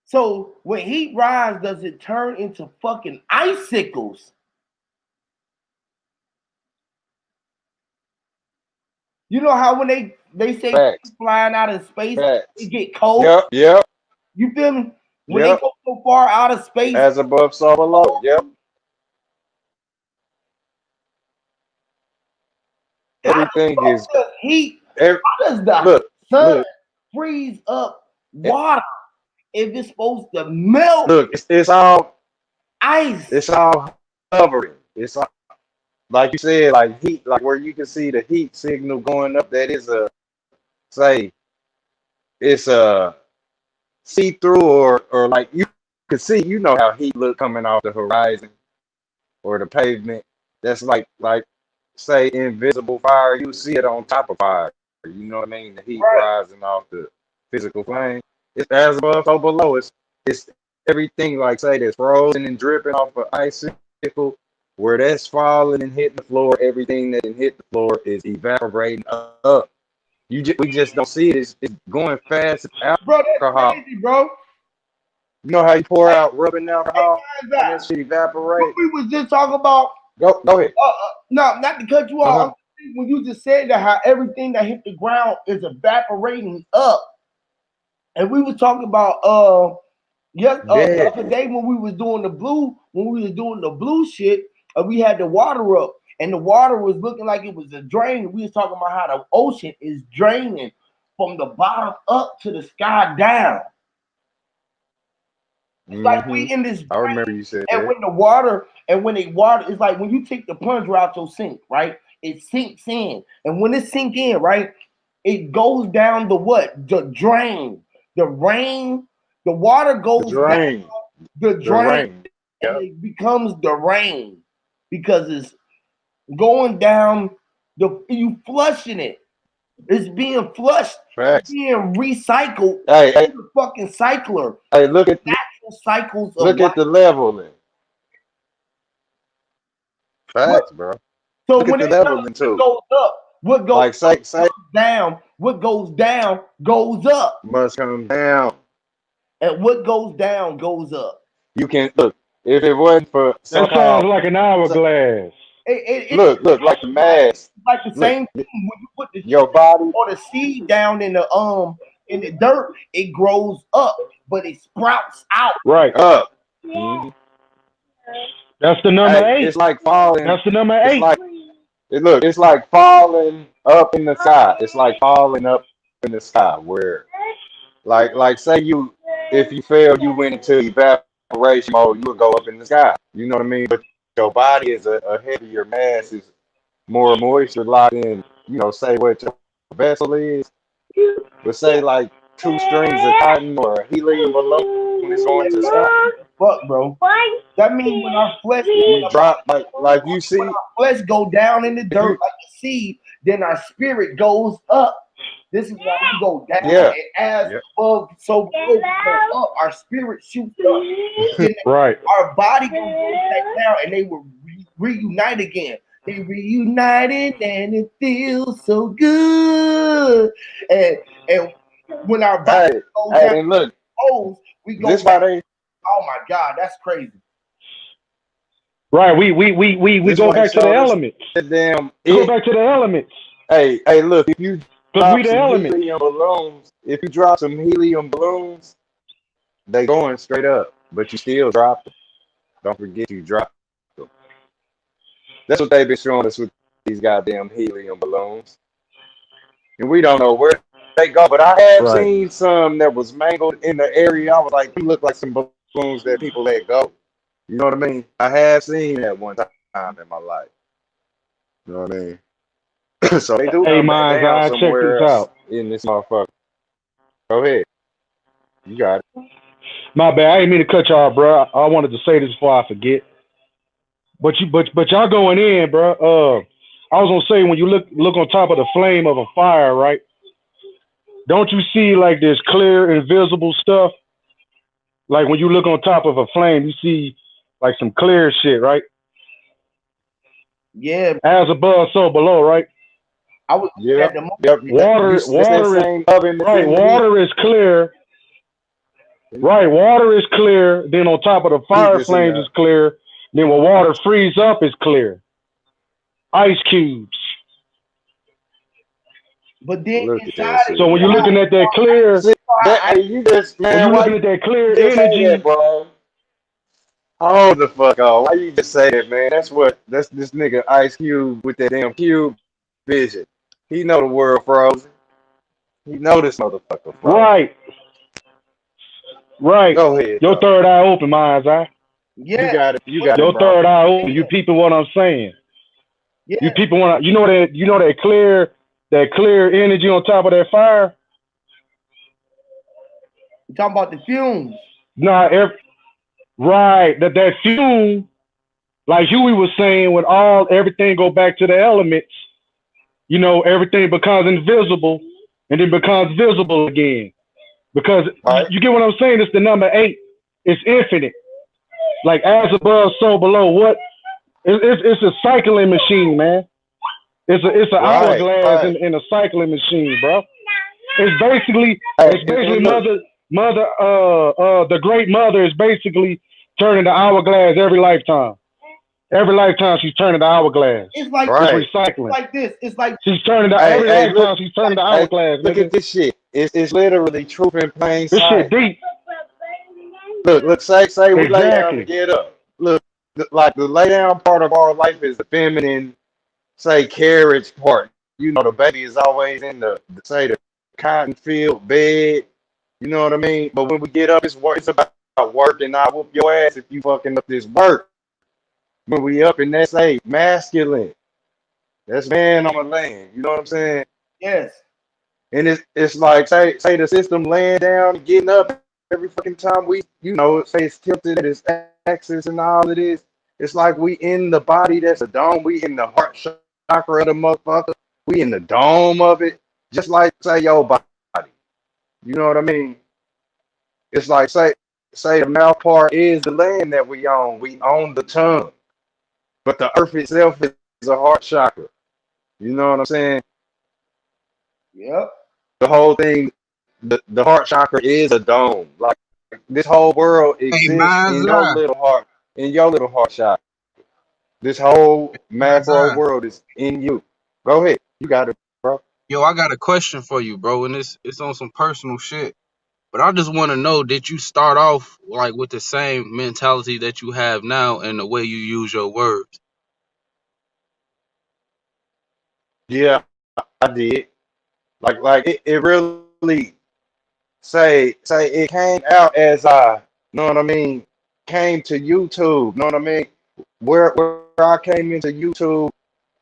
So when heat rise, does it turn into fucking icicles? You know how when they say Facts. flying out in space, it Facts. get cold. Yep. Yep. You feel me? When they Yep. go so far out of space, As above, so below. Yep. how the Everything fuck is. does heat? Every, How does the look. sun Look. freeze up eh, water if it's supposed to melt Look. It's all. ice? It's all hovering. It's all, like you said, like heat, like where you can see the heat signal going up. That is a say. It's a see through or like you can see. You know how heat look coming off the horizon or the pavement. That's like say invisible fire. You see it on top of fire. You know what I mean? The heat Right, rising off the physical flame. It's as above, so below. It's everything like say that's frozen and dripping off an icicle. Where that's falling and hitting the floor, everything that can hit the floor is evaporating up. We just don't see it. It's going fast as bro. That's alcohol. crazy, bro. You know how you pour Hey, out rubbing hey, alcohol guys, and that shit what evaporate? we was just talking about. Go ahead. No, not to cut you Uh off. huh. I'm saying when you just said that how everything that hit the ground is evaporating up, and we was talking about yes, the Yeah. other day when we was doing the blue, when we was doing the blue shit, we had the water up, and the water was looking like it was a drain. We was talking about how the ocean is draining from the bottom up to the sky down. It's like Hmm. we in this I remember drain, you said and that. when the water, and when it water, it's like when you take the plunger out your sink, right? It sinks in, and when it sink in, right, it goes down the what? The drain, the rain, the water The goes down drain. the The drain, rain. and Yep. it becomes the rain because it's going down. You flushing it. It's being flushed. It's Facts. being recycled Hey, through hey, the fucking cycler. hey, Natural cycles of look life. at the leveling. What? Facts, bro. So Look at when the it comes, leveling what too. goes up? What goes Like up say comes down. What goes down goes up, must come down. and what goes down goes up. You can look if it wasn't for That sounds somehow. like an So, hourglass. It's look like the mass. like the Look, same thing when you put the your shit body. or the seed down in the dirt. It grows up, but it sprouts out. Right. Up. Hmm. That's the number Hey, eight. it's like falling. That's the number It's eight. like it's like falling up in the sky. It's like falling up in the sky. Where like say you if you fail, you went into evaporation mode. You would go up in the sky. You know what I mean? But your body is a heavier mass. Is more moisture locked in. You know, say what your vessel is. But say like two strings of cotton or helium balloon when it's going to the sky. Fuck, bro. That means when our flesh, If you drop like you see, flesh go down in the if dirt you like a seed, then our spirit goes up. This is why we go down, Yeah. and as Yep. above, so below, we go up. Our spirit shoots up. Then Right. our body goes back down, and they will reunite again. They reunited, and it feels so good. And when our body Hey, goes down, hey, and look, we go this why back. they Oh my God, that's crazy. Right. We this go why they back to the showed us elements. that damn We go it. back to the elements. Hey, look, if you Because we drop the some elements. helium balloons, if you drop some helium balloons, they going straight up, but you still drop them. Don't forget you drop them. That's what they've been showing us with these goddamn helium balloons. And we don't know where they go. But I have Right. seen some that was mangled in the area. I was like, them look like some balloons that people let go. You know what I mean? I have seen that one time in my life. You know what I mean? So they do Hey, come back minds, down I check this somewhere else out. in this motherfucker. Go ahead. You got it. My bad. I didn't mean to cut y'all, bro. I wanted to say this before I forget. But y'all going in, bro. I was gonna say when you look on top of the flame of a fire, right? Don't you see like this clear, invisible stuff? Like when you look on top of a flame, you see like some clear shit, right? Yeah, As above, so below, right? I was looking at Yep. the movie. Yep. That's that Water is same oven that's right. in the heat. Water is clear. Right, water is clear. Then on top of the Heat fire that's in flames is there. clear. Then when water frees up, is clear. Ice cubes. But then Look at that inside shit, So when you're man. looking at that clear, See that? Hey, you just when man, you're why looking at that you clear just say that, energy, bro? Hold the fuck on. Why you just say that, man? That's this nigga Ice Cube with that damn cube vision. He know the world frozen. He know this motherfucker frozen. right, right. Go ahead Your though. third eye open, mind's eye. You yeah, got it. You what got it, Your bro. third eye I'm open. You saying. peeping what I'm saying. You Yeah, people want you know that clear energy on top of that fire. you talking about the fumes. Nah, right. That fume, like Huey was saying, when all everything go back to the elements, everything becomes invisible and then becomes visible again. Because Right? you get what I'm saying? It's the number eight. It's infinite. Like as above, so below. What? It's a cycling machine, man. It's an Right. hourglass Right. in a cycling machine, bro. It's basically Hey, it's and basically look. the great mother is basically turning the hourglass every lifetime. Every lifetime she's turning the hourglass. It's like It's Right. recycling. like this. It's like She's turning the Hey, every hey, look. lifetime she's turning the Hey, hourglass, look nigga. at this shit. It's literally truth in plain This shit sight. deep. Look. Say we lay down to Exactly. get up. Look, like the lay down part of our life is the feminine, say, carriage part. You know, the baby is always in say the cotton field bed. You know what I mean? But when we get up, it's about work, and I whoop your ass if you fucking up this work. When we up and that's a masculine. That's man on the land. You know what I'm saying? yes, And it's like say the system laying down and getting up every fucking time say it's tilted at its axis and all of this. It's like we in the body that's a dome. We in the heart chakra of the motherfucker. We in the dome of it. Just like say your body. You know what I mean? It's like say the mouth part is the land that we own. We own the tongue. But the earth itself is a heart chakra. You know what I'm saying? yep, The whole thing, the heart chakra is a dome. Like this whole world Hey, exists mine's in your eye. little heart, in your little heart chakra. This whole Mine's macro eye. world is in you. Go ahead, you got it, bro. Yo, I got a question for you, bro, and it's on some personal shit. But I just want to know, did you start off like with the same mentality that you have now and the way you use your words? Yeah, I did. Like it really say it came out as know what I mean, came to YouTube. Know what I mean? Where I came into YouTube,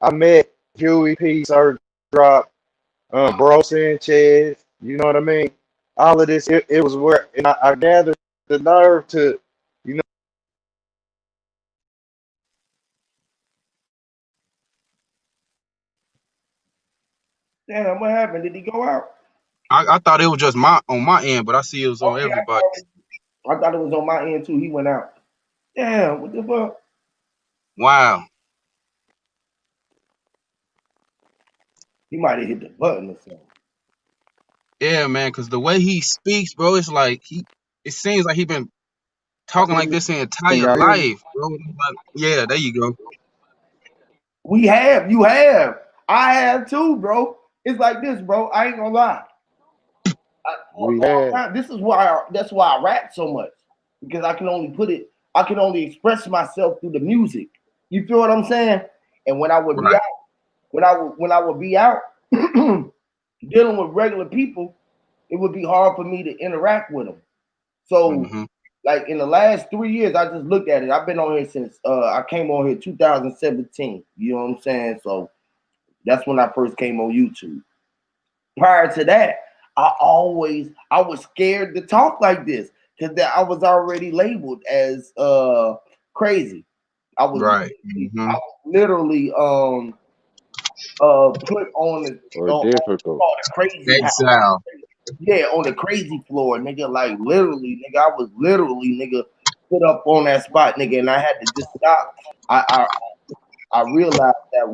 I met Huey P. Sir Drop, Bro Sanchez, you know what I mean? All of this, it was where, and I gathered the nerve to, you know, damn, what happened? Did he go out? I thought it was just my on my end, but I see it was on Okay, everybody. I thought it was on my end too. He went out. Damn, what the fuck? Wow. He might have hit the button or something. Yeah, man, because the way he speaks, bro, it's like it seems like he been talking like this his Can entire y'all hear me? life, bro. Like, yeah, there you go. We have, you have. I have too, bro. It's like this, bro. I ain't gonna lie. We had. This is why that's why I rap so much. Because I can only express myself through the music. You feel what I'm saying? And when I would be Right. out, when I would be out dealing with regular people, it would be hard for me to interact with them. So, Hmm. like in the last 3 years, I just looked at it. I've been on here since I came on here 2017. You know what I'm saying? So that's when I first came on YouTube. Prior to that, I was scared to talk like this because I was already labeled as crazy. I was Right. I Hmm. was literally put Or on difficult. the crazy house. Exile. Yeah, on the crazy floor, nigga. Like literally, nigga. I was literally, nigga, put up on that spot, nigga, and I had to just stop. I realized that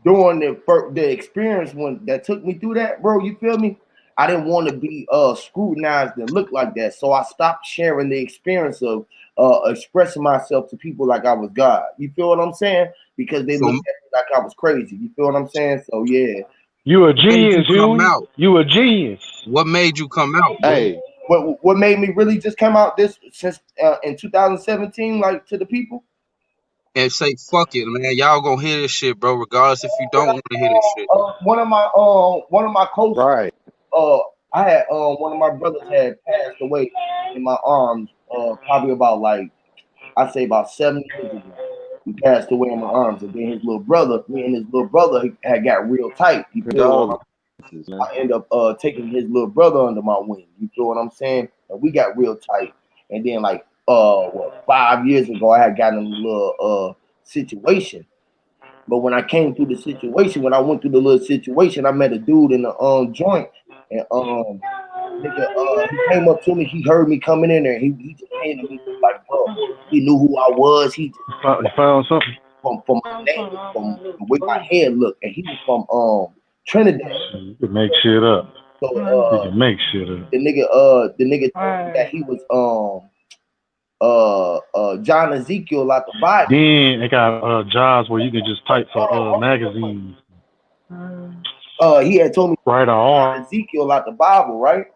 during the experience when that took me through that, bro. You feel me? I didn't want to be scrutinized and look like that, so I stopped sharing the experience of expressing myself to people like I was God. You feel what I'm saying? Because they So looked at me like I was crazy. You feel what I'm saying? So yeah. You a made you genius, come Huey. out? You a genius. What made you come out, bro? Hey, What made me really just come out this since in 2017, like to the people? And say fuck it, man. Y'all gonna hear this shit, bro. Regardless if you don't want to hear this shit. One of my close right. uh I had one of my brothers had passed away in my arms probably about like I say about 7 years ago. He passed away in my arms, and then his little brother, me and his little brother had got real tight. You feel what Condolences, man. I end up taking his little brother under my wing. You feel what I'm saying? And we got real tight. And then like 5 years ago, I had gotten in a little situation. But when I came through the situation, when I went through the little situation, I met a dude in the joint, and nigga, he came up to me. He heard me coming in there. He just came to me like, bro, he knew who I was. He just You found something? from my name, from the way my head looked, and he was from Trinidad. You can make shit up. So You can make shit up. the nigga told me that he was John Ezekiel out the Bible. Then they got jobs where you can just type for magazines. He had told me Write an John art. Ezekiel out the Bible, right?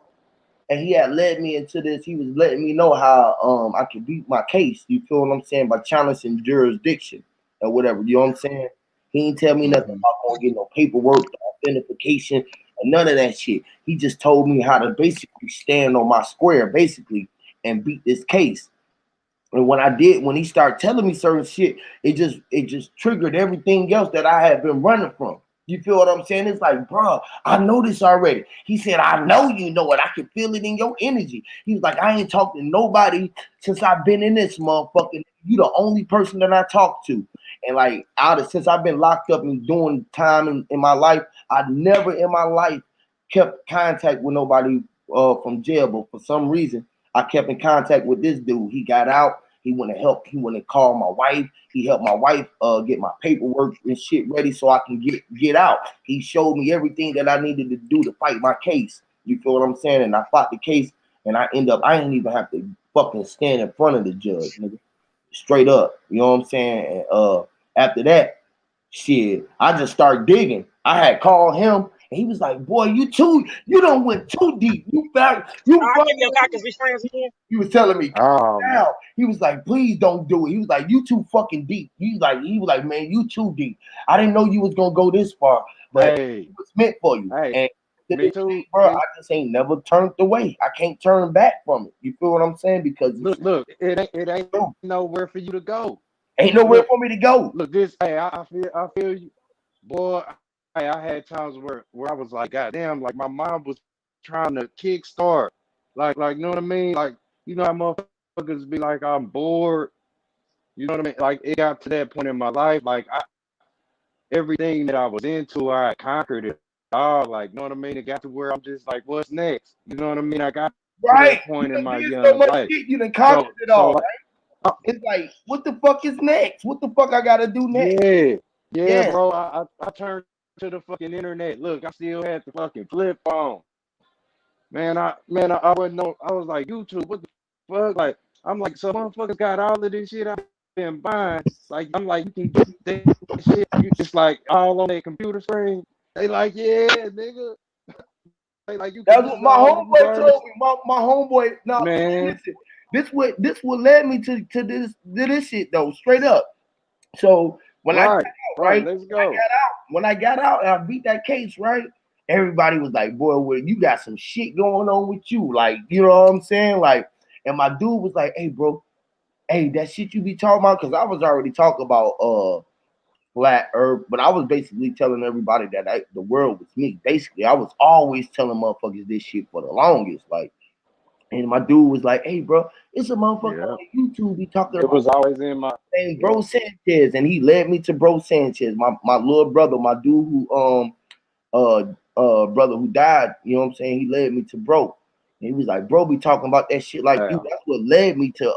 And he had led me into this. He was letting me know how I could beat my case. You feel what I'm saying? By challenging jurisdiction or whatever. You know what I'm saying? He didn't tell me nothing Mhm. about going to get no paperwork, authentication, or none of that shit. He just told me how to basically stand on my square, basically, and beat this case. And when I did, when he started telling me certain shit, it just triggered everything else that I had been running from. You feel what I'm saying? It's like, bro, I know this already. He said, I know you know it. I can feel it in your energy. He was like, I ain't talked to nobody since I've been in this motherfucking. You the only person that I talk to. And like since I've been locked up and doing time in my life, I never in my life kept contact with nobody from jail. But for some reason, I kept in contact with this dude. He got out. He went to help. He went to call my wife. He helped my wife get my paperwork and shit ready so I can get out. He showed me everything that I needed to do to fight my case. You feel what I'm saying? And I fought the case, and I didn't even have to fucking stand in front of the judge, nigga. Straight up. You know what I'm saying? And after that, shit, I just started digging. I had called him, and he was like, "Boy, you don't went too deep. You fucking." He was telling me, Oh "Now," man. he was like, "Please don't do it." He was like, "You too fucking deep." He was like, "Man, you too deep. I didn't know you was gonna go this far, but Hey, it was meant for you." hey, And to me this day, too. bro, I Me. just ain't never turned away. I can't turn back from it. You feel what I'm saying? Because it's Look. It ain't true. nowhere for you to go. Ain't nowhere Look, for me to go. look. This. Hey, I feel you, boy. Hey, I had times where I was like, God damn, like my mom was trying to kickstart, like you know what I mean? Like you know how motherfuckers be like, I'm bored. You know what I mean? Like it got to that point in my life, like everything that I was into, I conquered it oh, like, you know what I mean? It got to where I'm just like, what's next? You know what I mean? I got to Right. that You point in done my did so young much life. shit, you done conquered it So all. like, uh, It's like, what the fuck is next? What the fuck I gotta do next? yeah, yeah, Yes. bro. I turned to the fucking internet. Look, I still had the fucking flip phone. I wasn't know. I was like, YouTube, what the fuck? Like, I'm like, so motherfuckers got all of this shit I've been buying. Like, I'm like, you can get that shit. It's like all on their computer screen. They like, yeah, nigga. They like, you can That's what use my all these homeboy garments, told me. My homeboy. Now man. listen, this what led me to this shit though. Straight up. So when I got Right, out, right. right? Let's go. When I got out and I beat that case, right? Everybody was like, "Boy, well, you got some shit going on with you." Like, you know what I'm saying? Like, and my dude was like, "Hey, bro, hey, that shit you be talking about?" Because I was already talking about flat earth, but I was basically telling everybody that the world was me. Basically, I was always telling motherfuckers this shit for the longest. Like, and my dude was like, "Hey, bro, it's a motherfucker Yeah. on YouTube be talking It about was always in my, named yeah, Bro Sanchez," and he led me to Bro Sanchez, my little brother, my dude who uh brother who died. You know what I'm saying? He led me to Bro. And he was like, "Bro, be talking about that shit like you." yeah. That's what led me to.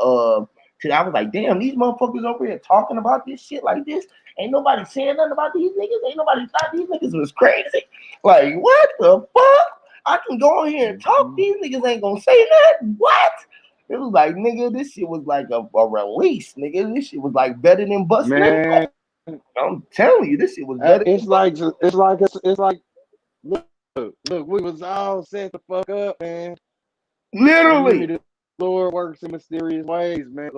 I was like, "Damn, these motherfuckers over here talking about this shit like this. Ain't nobody saying nothing about these niggas. Ain't nobody thought these niggas was crazy. Like, what the fuck? I can go in here and talk. Mhm. These niggas ain't gonna say that. What?" It was like, nigga, this shit was like a release, nigga. This shit was like better than busting it. Man, I'm telling you, this shit was better it's than like, busting. it's like, look, look, we was all set the fuck up, man. You hear me? Literally, The Lord works in mysterious ways, man.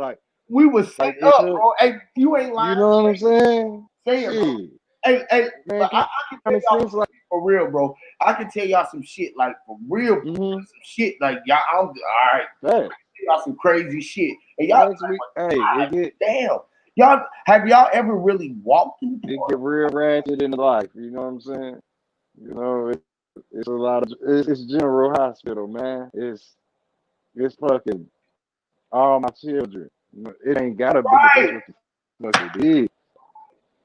we was set Like it's up, a, bro. Hey, you ain't you lying. know what I'm saying? Say it, bro. Shit, Hey, man, but I can tell common y'all sense, some like, shit for real, bro. I can tell y'all some shit, like mm-hmm. some shit, like y'all. All right, Hey, tell y'all some crazy shit, and y'all, next week, hey, damn, y'all have y'all ever really walked through it portal? get real ratchet in life. You know what I'm saying? You know, it's a lot of, it's General Hospital, man. It's fucking all my children. It ain't gotta be, but that's Right. what the fuck it is.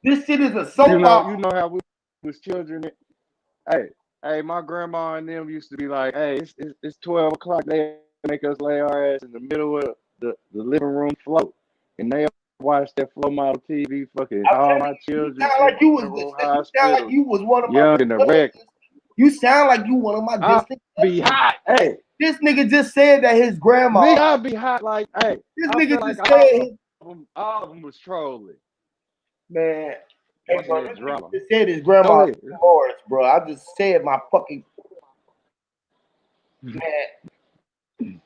This shit is a soap You opera. know how we was children. Hey, hey, my grandma and them used to be like, hey, it's 12 o'clock. They make us lay our ass in the middle of the living room floor, and they watch that flow model TV. Fucking I'm all telling my you, children sound in like you was General you sound like Hospital, you was one of my young and erect. cousins. You sound like you one of my I distant be cousins. hot. Hey, This nigga just said that his grandma. nigga, I be hot. Like, hey, This I feel nigga like just said his all of them was trolling, man. Hey, watching bro, that this nigga drama. just said his Go grandma ahead. Morris, bro. I just said my fucking man.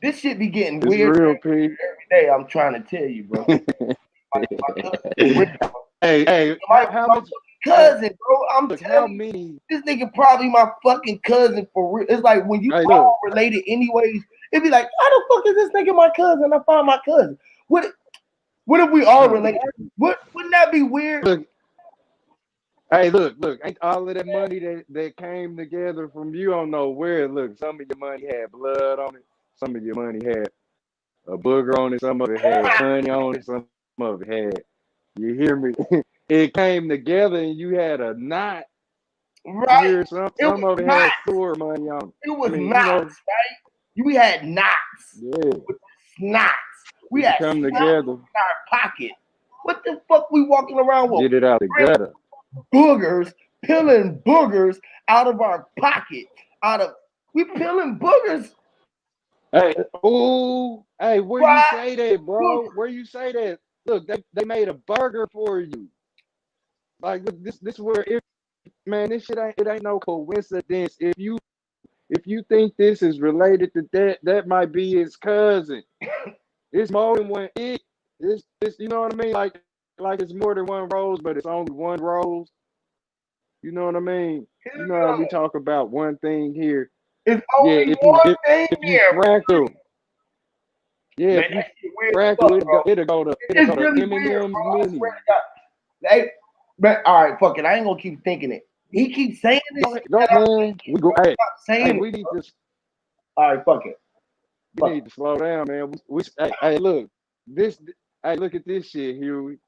This shit be getting It's weird real, P. every day. I'm trying to tell you, bro. My cousin for real. Hey, how My much? fucking Hey, cousin, bro. I'm look, how telling you, many? this nigga probably my fucking cousin for real. It's like when you Hey, look, all related anyways, it'd be like, how the fuck is this nigga my cousin? I found my cousin. What if we all related? Wouldn't that be weird? look. Hey, look. Ain't all of that money that came together from you don't know where? Look, some of your money had blood on it. Some of your money had a booger on it. Some of it had honey on it. Some of it had. You hear me? It came together and you had a knot. You Right. hear It some was of it not. had sewer money on it. It I was mean, knots, right? We had knots yeah, with snots. We it had come snots together, in our pocket. What the fuck we walking around with? get it out the gutter. Boogers, peeling boogers out of our pocket. Out of we peeling boogers. Hey, ooh, hey, where you Why? say that, bro? Boogers. Where you say that? Look, they made a burger for you. Like, look, this where man, this shit ain't no coincidence. If you think this is related to that, that might be his cousin. It's more than one it. It's you know what I mean? Like it's more than one rose, but it's only one rose. You know what I mean? You know how we talk about one thing here. It's Yeah, only one thing if you here. fractal, yeah, Man, if you that shit weird as fractal, fuck, bro. it'll It's go to really weird, M&M's bro. I swear mini. to God. Hey, man, all right, fuck it. I ain't gonna keep thinking it. He keeps saying this Go shit ahead, go that I'm man. thinking, We bro. go. Hey, Stop saying it. we need to All right, fuck it. Fuck it. slow down, man. Hey, look this. Hey, look at this shit, Huey.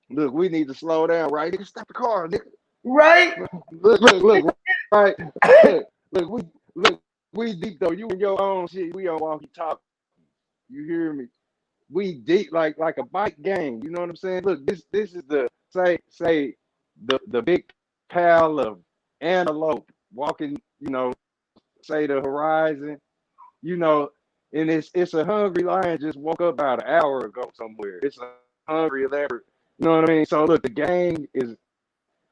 Look, we need to slow down, right? Nigga, stop the car, nigga. Right? Look. right? Look, we deep though. You and your own shit. We on walkie talkie. You hear me? We deep like a bike gang. You know what I'm saying? Look, this is the say the big pile of antelope walking. Say the horizon. You know, and it's a hungry lion just woke up about an hour ago somewhere. It's a hungry leopard. You know what I mean? So look, the gang is.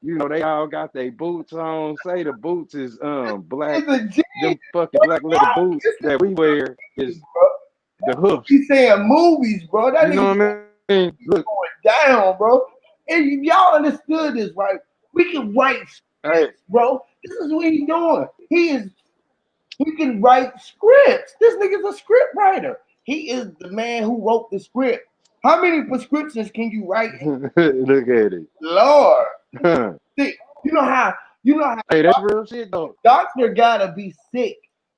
They all got their boots on. Say the boots is black. It's a G. Them fucking black leather boots that we wear is Bro. the hoofs. He's saying movies, bro. That You nigga know what I mean? Look, going down, bro. And if y'all understood this, right? We can write hey, scripts, bro. This is what he's doing. He can write scripts. This nigga's a script writer. He is the man who wrote the script. How many prescriptions can you write? look at it. Lord. Hey, See, you know how that's real shit though. doctor gotta be sick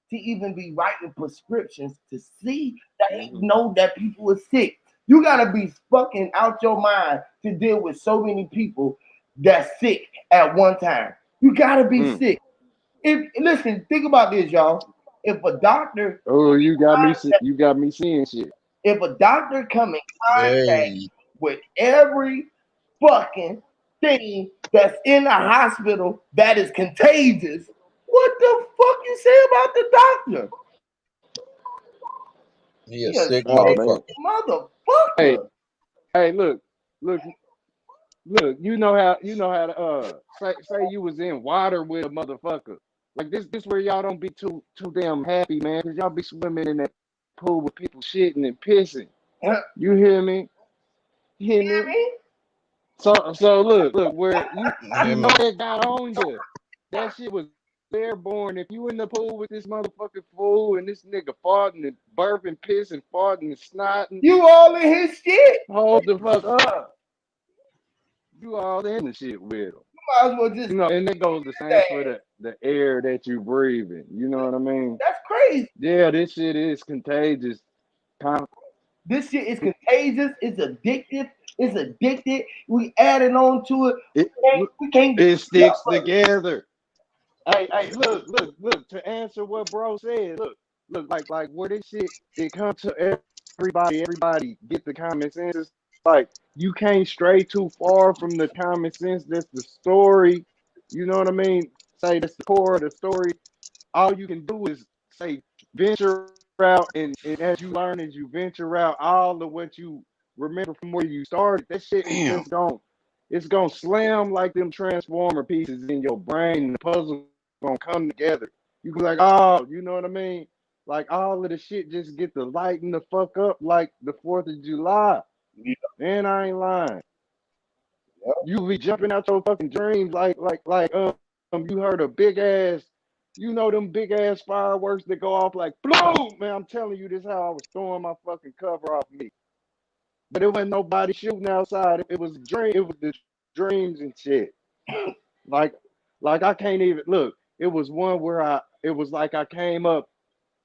to even be writing prescriptions to see that he Mhm. know that people are sick. You gotta be fucking out your mind to deal with so many people that's sick at one time. You gotta be Mm. sick. If listen, think about this, y'all. If a doctor, Oh, you got me seeing shit. if a doctor come in contact Hey, with every fucking thing that's in a hospital that is contagious, what the fuck you say about the doctor? he a He a sick Oh sick man. motherfucker. Hey, motherfucker. hey, look, look. You know how to say you was in water with a motherfucker. Like this where y'all don't be too damn happy, man, because y'all be swimming in that pool with people shitting and pissing. Huh? You hear me? You hear You hear me? me? So look, where You hear you know me? that got on you. That shit was airborne. If you in the pool with this motherfucking fool and this nigga farting and burping, pissing, farting and snotting, You all in his shit. hold the fuck up. You all in the shit with him. Might as well just And that goes the same that. for the air that you breathing. You know what I mean? That's crazy. Yeah, this shit is contagious. Con- This shit is contagious. It's addictive. It's addicted. We adding on to it. It We can't get it enough sticks of it. together. Hey, look. To answer what bro said, look, like where this shit it comes to everybody. Everybody get the common sense. It's like you can't stray too far from the common sense. That's the story. You know what I mean? Say that's the core of the story. All you can do is say venture out, and as you learn, as you venture out, all of what you remember from where you started, that shit is Damn. just it's gonna slam like them transformer pieces in your brain, and the puzzle gonna come together. You be like, oh, you know what I mean? Like all of the shit just get to lighten the fuck up like the 4th of July. Yeah, Man, I ain't lying. yeah. You be jumping out your fucking dreams like you heard a big ass, them big ass fireworks that go off like boom, man. I'm telling you, this is how I was throwing my fucking cover off me. But it wasn't nobody shooting outside. It was a dream. It was the dreams and shit. Like like I can't even look. It was one where it was like I came up,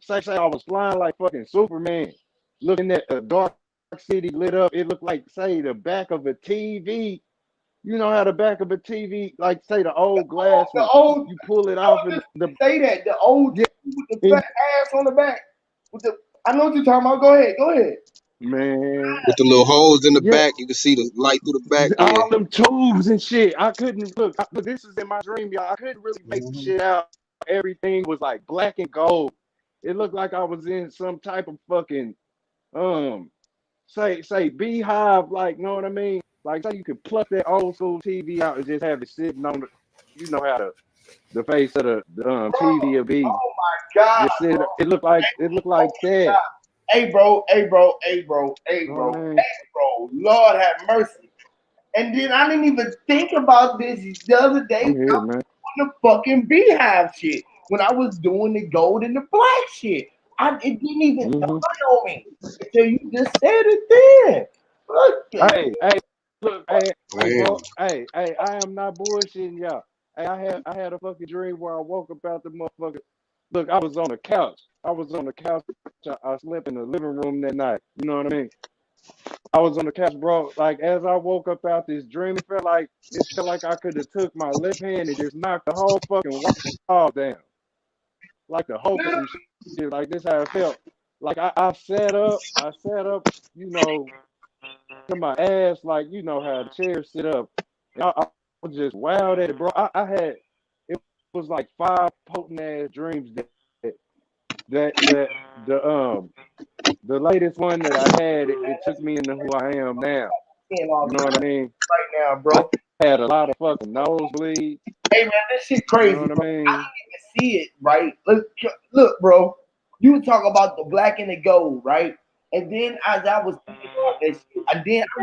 say I was flying like fucking Superman, looking at a dark city lit up. It looked like say the back of a TV. You know how the back of a TV, like say the old glass The one, old, you pull it I was off and just the say that the old yeah, TV with the fat and, ass on the back. With the, I know what you're talking about. Go ahead, go ahead. man, With the little holes in the yeah, back, you can see the light through the back. Yeah. all them tubes and shit. I couldn't look, but this is in my dream, y'all. I couldn't really make the Mhm. shit out. Everything was like black and gold. It looked like I was in some type of fucking um say beehive, like know what I mean? Like say you could pluck that old school TV out and just have it sitting on the, you know how the face of the TV will be. Oh my god, Just sit. It looked like that. hey bro, hey bro, hey bro, hey You know bro, what I mean? hey bro. Lord have mercy. And then I didn't even think about this the other day I'm when I here, was man. doing the fucking beehive shit. When I was doing the gold and the black shit. It didn't even dawn Hmm. on me until you just said it then. What the Hey, look, hey, Damn. bro. Hey, I am not bullshitting y'all. Hey, I had a fucking dream where I woke up out the motherfucker. Look, I was on the couch. I was on the couch. I slept in the living room that night. You know what I mean? I was on the couch, bro. Like as I woke up out this dream, it felt like I could have took my left hand and just knocked the whole fucking wall down, like the Hulk or some shit. Like this how it felt. Like I sat up, you know, to my ass, like you know how the chair sit up. And I was just wild at it, bro. I had it was like 5 potent ass dreams that the latest one that I had, it took me into who I am now. Seeing all You this know what I mean? right now, I bro. had a lot of fucking nosebleeds. Hey man, this shit You know crazy, what I bro. I mean? didn't even see it, right? Look, bro. You talk about the black and the gold, right? And then as I was thinking about that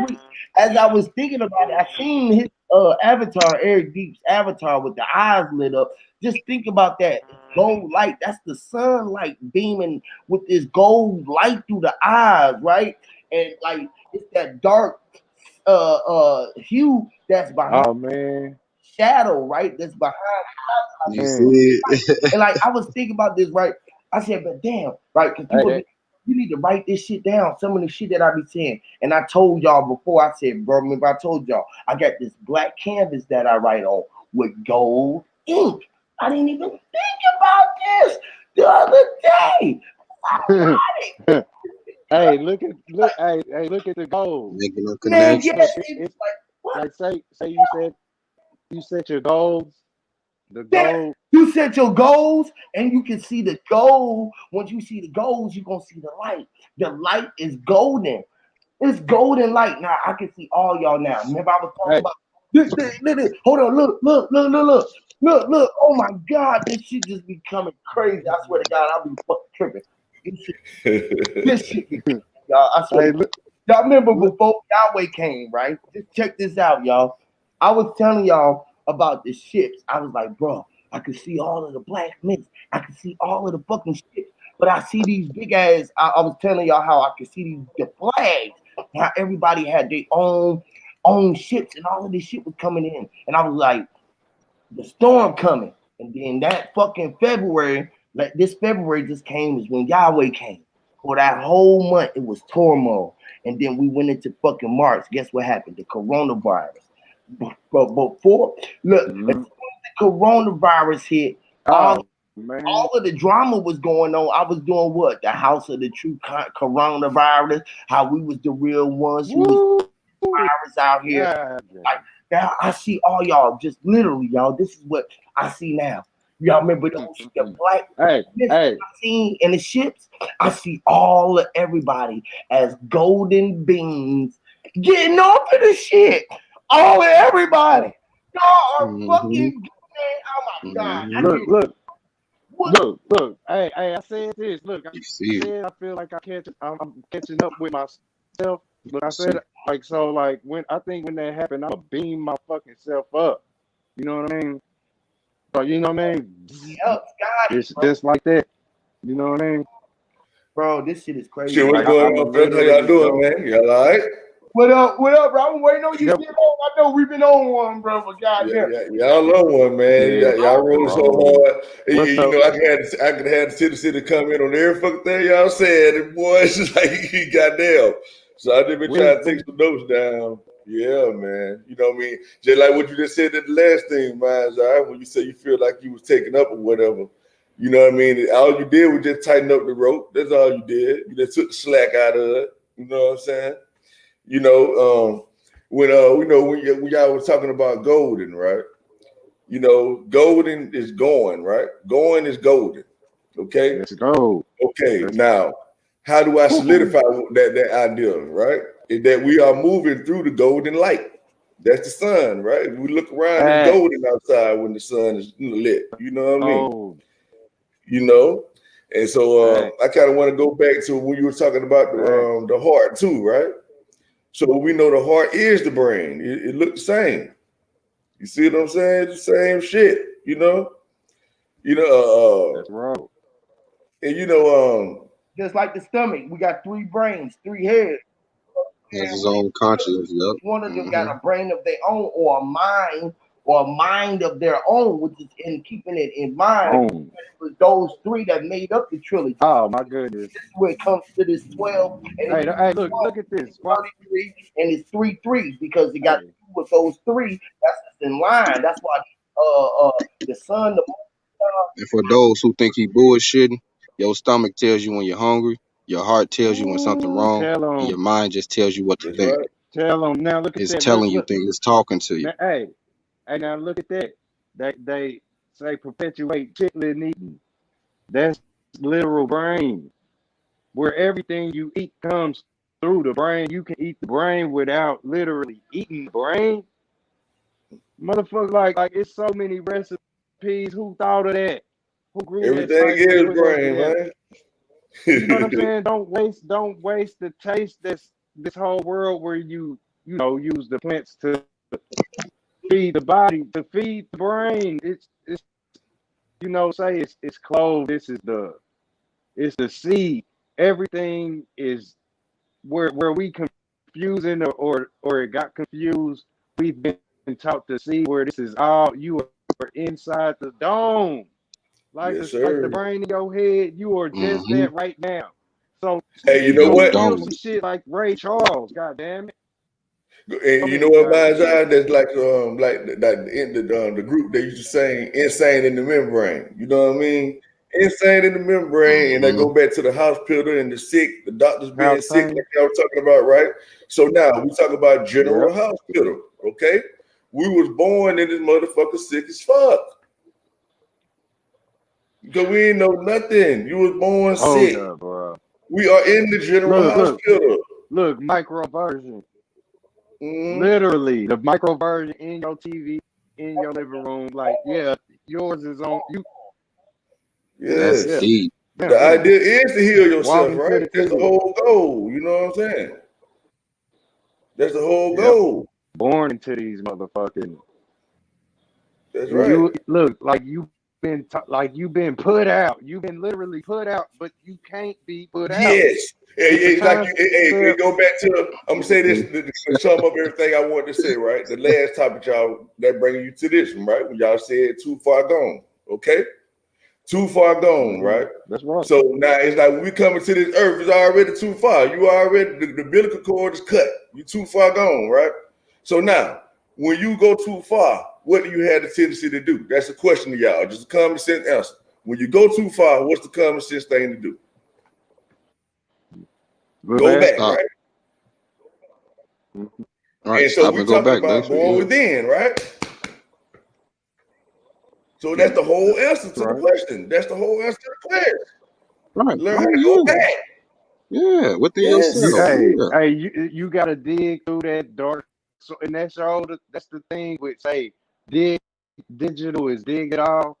shit, as I was thinking about it, I seen his avatar, Eric Deep's avatar with the eyes lit up. Just think about that. It's gold light. That's the sunlight beaming with this gold light through the eyes, right? And like it's that dark hue that's behind Oh man, shadow, right? That's behind. You man. see it? And like I was thinking about this, right? I said, but damn, right? Because Hey, people, that, you need to write this shit down. Some of the shit that I be saying. And I told y'all before, I said, bro, remember I told y'all, I got this black canvas that I write on with gold ink. I didn't even think about this the other day. hey, look at the goals. Making them Man, connections. Look, yes, it, it's like what? like say you set your goals. The Yeah, goal, you set your goals and you can see the goal. Once you see the goals, you're gonna see the light. The light is golden. It's golden light. Now I can see all y'all now. Remember, I was talking hey, about this. Hold on, look. Oh my god, this shit just becoming crazy. I swear to God, I'll be fucking tripping. This shit, this shit be crazy, y'all. I swear to hey, God. look, Y'all remember look. before Yahweh came, right? Just check this out, y'all. I was telling y'all about the ships. I was like, bro, I could see all of the black men. I could see all of the fucking ships. But I see these big ass. I was telling y'all how I could see the flags. How everybody had their own ships, and all of this shit was coming in. And I was like, the storm coming. And then that fucking February, like this February just came is when Yahweh came. For that whole month, it was turmoil. And then we went into fucking March. Guess what happened? The coronavirus. But before, look, as Mhm. soon as the coronavirus hit, all Oh man, all of the drama was going on. I was doing what? The House of the True Coronavirus. How we was the real ones who was woo, virus out here. god Like damn. now, I see all y'all. Just literally, y'all. This is what I see now. Y'all remember those the Mm-mm. black Hey, myths hey, I seen in the ships? I see all of everybody as golden beings getting off of the shit. All of everybody. Y'all are Mm-hmm. fucking. Man, oh my god! I Mm-hmm. look, did look, what? look. Hey, I said this. Look, I You said see I it. feel like I'm catching up with myself. Look, I You said see. like so, like when that happened, I'm gonna beam my fucking self up. You know what I mean? So you know what I mean? Else got it, It's bro. just like that. You know what I mean? Bro, this shit is Shit, crazy. what's Like going I'm on, fellas? How y'all literally doing, go. man? Y'all all right? What up? What up, bro? I'm waiting on you to Yep. get on. I know we've been on one, bro, but Yeah, goddamn. yeah, y'all love one, man. Yeah, Y'all rolling so bro. hard. What's You up? know, I could have the city come in on every fucking thing y'all said, and boy, it's just like goddamn. So I just been trying to take Wisdom. some notes down. Yeah, man. You know what I mean? Just like what you just said at the last thing, man. All right, when you say you feel like you was taken up or whatever. You know what I mean? All you did was just tighten up the rope. That's all you did. You just took the slack out of it. You know what I'm saying? You know, when y'all was talking about golden, right? You know, golden is going, right? Going is golden. Okay. Let's go. Okay. Let's. Now, how do I Woo-hoo. solidify that idea, right? Is that we are moving through the golden light. That's the sun, right? We look around, it's Hey, golden outside when the sun is lit. You know what I mean? oh, You know? And so hey, I kind of want to go back to when you were talking about hey. the heart too, right? So we know the heart is the brain. It looks the same. You see what I'm saying? It's the same shit, you know? You know, Let's roll. and you know, Just like the stomach, we got three brains, three heads. Has And his we own conscience. Yep. each one of them got Mm-hmm. a brain of their own or a mind or a mind of their own, which is in keeping it in mind. Boom. It was those three that made up the trilogy. Oh my goodness. This is where it comes to this 12, and it Hey, used to hey, be look 12, at this. it's 33, and it's 3 3 because it got to Hey, do with those three. That's just in line. That's why the sun, the And for those who think he bullshitting, your stomach tells you when you're hungry, your heart tells you when something ooh, wrong, and your mind just tells you what to That's think. right. tell them now. Look at It's that. Look, telling you look. things, it's talking to you. Now, hey, now look at that. They say perpetuate chitlin eating. That's literal brain, where everything you eat comes through the brain. You can eat the brain without literally eating the brain. Motherfucker, like it's so many recipes. Who thought of that? Who grew that Everything spice and is put that brain, together? man. You know what I'm saying? Don't waste the taste that's this whole world where you use the plants to feed the body, to feed the brain. It's say it's clove. This is it's the seed. Everything is where we confusing or it got confused. We've been taught to see where this is all you are inside the dome. Yes, Like the sir. brain in your head, you are just Mm-hmm. that right now. So Hey, you know Your what? feel dome. some shit like Ray Charles. God damn it. Go And you ahead, know you what got it. mine's are? That's like that in the group they used to sing "Insane in the Membrane." You know what I mean? Insane in the membrane, and they Mm-hmm. go back to the hospital and the sick, the doctors being House sick, like pain. y'all were talking about, right? So now we talk about Yep. General Hospital, okay? We was born in this motherfucker sick as fuck because we ain't know nothing. You was born Hold sick. up, bro. We are in the General Look, look, Hospital. look, micro version. Mhm. Literally, the micro version in your TV, in your living room. Like, yeah, yours is on you. Yeah, That's yeah. Yes. deep. The Damn, yeah. idea is to heal Walk yourself, into right? the That's the TV. whole goal. You know what I'm saying? That's the whole Yep. goal. Born into these motherfucking. That's And right. you look like like you've been put out. You've been literally put out, but you can't be put out. Yes. It's a It's like it concept. go back to I'm gonna say this to sum up everything I wanted to say, right? The last topic, y'all, that bring you to this one, right? When y'all said too far gone. Okay? Too far gone, right? That's right. So now it's like when we coming to this earth, it's already too far. You already the umbilical cord is cut. You too far gone, right? So now, when you go too far, what do you have the tendency to do? That's a question to y'all. Just a common sense answer. When you go too far, what's the common sense thing to do? Go Go back. back, Stop. right? Mhm. All right, And so stop we're and go talking back, about basically. born Yeah. within, right? So that's the whole answer That's to the right. question. That's the whole answer to the question. Right. Learn how Oh to go yeah. back. Yeah. Within You yourself. Yes. Yeah. you gotta dig through that dark. So and that's the thing with say dig digital is dig it all.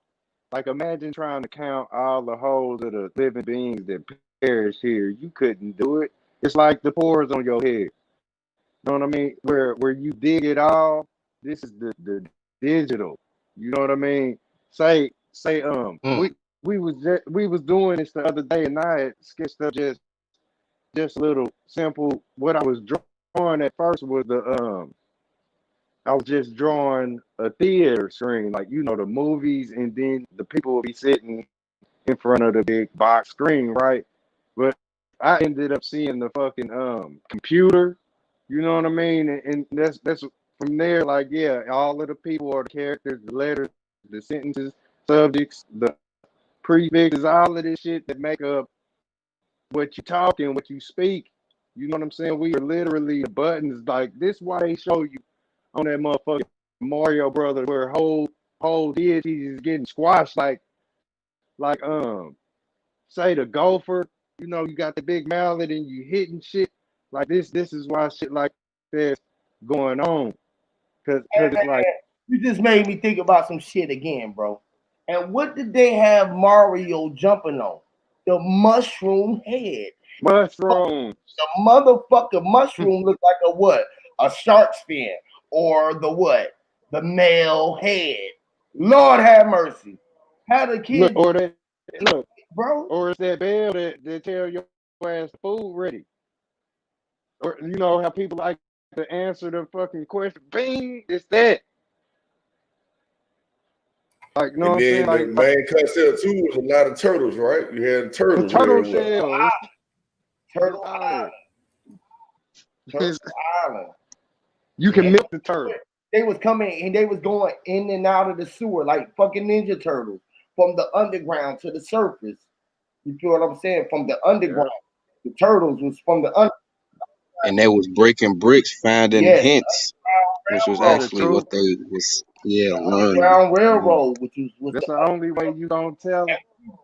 Like imagine trying to count all the holes of the living beings that perish here. You couldn't do it. It's like the pores on your head. You know what I mean? Where you dig it all. This is the digital. You know what I mean? Say Mm. we was doing this the other day and I had sketched up just a little simple. What I was drawing at first was I was just drawing a theater screen, like the movies, and then the people will be sitting in front of the big box screen, right? But I ended up seeing the fucking computer, you know what I mean? And that's from there, like yeah, all of the people are the characters, the letters, the sentences, subjects, the prefixes, all of this shit that make up what you talk and what you speak. You know what I'm saying? We are literally the buttons. Like this, why they show you on that motherfucking Mario Brothers, where whole deities is getting squashed. Like say the golfer. You got the big mallet and you hitting shit like this. This is why shit like this going on. Cause it's like You just made me think about some shit again, bro. And what did they have Mario jumping on? The mushroom head. mushrooms. The motherfucking mushroom looked like a what? A shark's fin or the what? The male head. Lord have mercy. How the Look, kids, or that look, bro? or it's that bell that tell your ass the food ready. Or how people like to answer the fucking question. Bing, it's that. Like, you know And what I'm saying? then the Like main concept too was a lot of turtles, right? You had the turtles turtle everywhere. shell. It's Turtle all Island. that. Turtle Island. You And can milk the turtle. they was coming and they was going in and out of the sewer like fucking Ninja Turtles from the underground to the surface. You feel what I'm saying? From the Yeah. underground, the turtles was from the underground. And they was breaking bricks, finding Yes, hints, which was Tell railroad, the actually what truth. they was learning. Underground Railroad, which was That's the the only way you gonna tell it.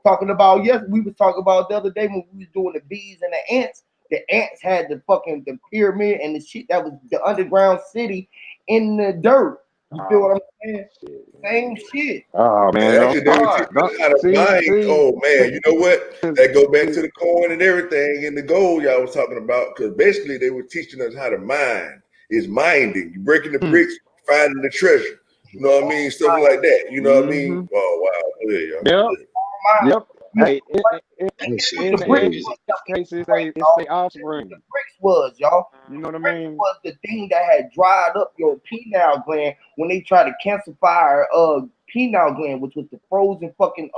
talking about. Yes, we was talking about the other day when we was doing the bees and the ants. The ants had the fucking the pyramid and the shit that was the underground city in the dirt. You feel Oh what I'm saying? shit. Same shit. Oh And man, don't actually, they were start. teaching Don't us how to mine. see. Oh man, you know what? That go back See, to the coin and everything and the gold y'all was talking about. Because basically, they were teaching us how to mine. Is minding. You breaking the bricks, finding the treasure. You know what I mean? Stuff like that. You know what I mm-hmm. mean? Oh wow, go ahead, y'all. Yep. Go ahead. Yep. You Hey, That shit the in bricks in crazy. was this case, it's y'all. they offspring. The bricks was, y'all. You know what I Bricks mean? was the thing that had dried up your pineal gland when they tried to calcify pineal gland, which was the frozen fucking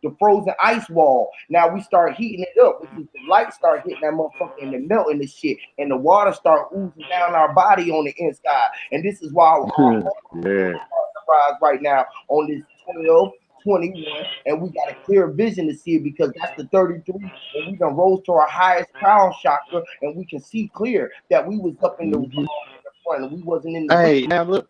the frozen ice wall. Now we start heating it up, which is the light start hitting that motherfucker and the melting the shit, and the water start oozing down our body on the inside. And this is why our Yeah. surprised right now on this 12, 21, and we got a clear vision to see it because that's the 33, and we done rose to our highest crown chakra, and we can see clear that we was up in the Mm-hmm. front, and we wasn't in the middle, Hey, now look.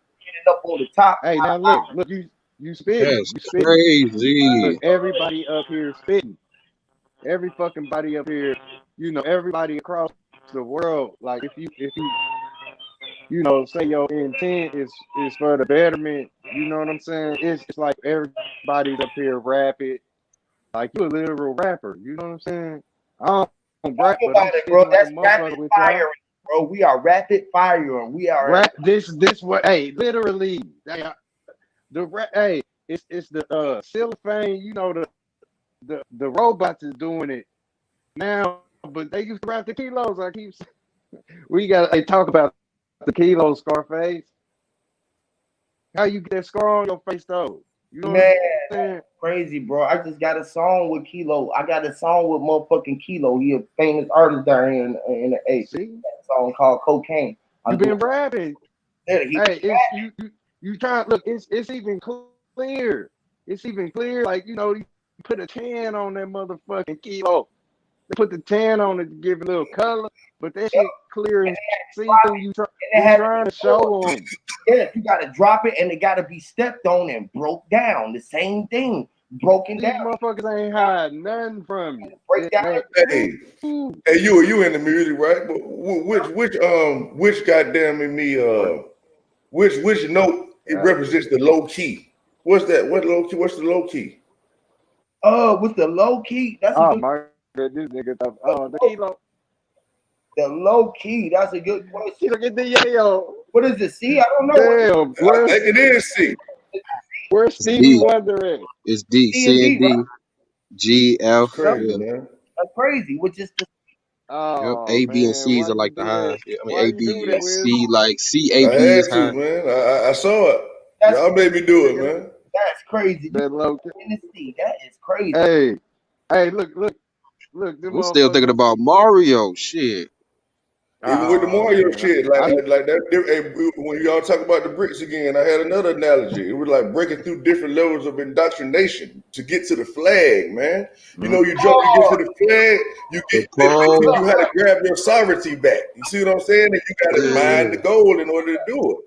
up on the top. Hey, now look. Look, you spitting. That's You spitting. Look, crazy. everybody up here spitting. Every fucking body up here. You know, everybody across the world. Like if you say your intent is for the betterment. You know what I'm saying? It's like everybody's up here rapping. Like you a literal rapper. You know what I'm saying? I don't rap, Talk but I'm about it, bro. spitting like a That's rapid motherfucker with y'all. firing, bro. We are rapid firing. We are Rap this what? Hey, literally. The rap. Hey, it's the cellophane. You know the robots is doing it now, but they used to rap the kilos. I keep we got to talk about the kilo Scarface. How you get that scar on your face though? You know what I'm man. saying? Crazy, bro. I just got a song with Kilo. I got a song with motherfucking Kilo. He a famous artist down here in the A. See, Song called Cocaine. you I'm doing been rapping. it. He Hey, it's you trying look. It's even clear. It's even clear. Like you put a tan on that motherfucking kilo. They put the tan on it to give it a little color, but that shit clear and see through. and it You had trying to show them. yeah, you gotta drop it and it gotta be stepped on and broke down. The same thing. Broken down. These motherfuckers ain't hiding nothing from you. Break down Hey, hey, you in the music, right? But which goddamn in me which note it represents the low key? What's that? What low key? What's the low key? with the low key, that's a Oh good my god, this nigga the kilo. the low key, that's a good question. Look at the yayo. What is it? C? I don't know. Damn, I think it is C. where's It's Stevie D. Wonder at? It's D. C and C and D, right? D. G It's F. Yep, crazy, Yeah. man. that's crazy. Which is the Yep. Oh A, B, and man, C's why are you like the do high. that? Yeah, I mean, Why A, you do B, that, and Wiz? C, like C, A, I B had is to, high. man. I saw it. that's Y'all made me do it, man. that's crazy. You That low in the C, that is crazy. Hey, look, them I'm still thinking motherfuckers. about Mario. Shit. Even with the Oh Mario man, shit, like that. When y'all talk about the bricks again, I had another analogy. It was like breaking through different levels of indoctrination to get to the flag, man. You know, you get to the flag, The they teach pole. you how to grab your sovereignty back. You see what I'm saying? And you got to mine Yeah. the gold in order to do it.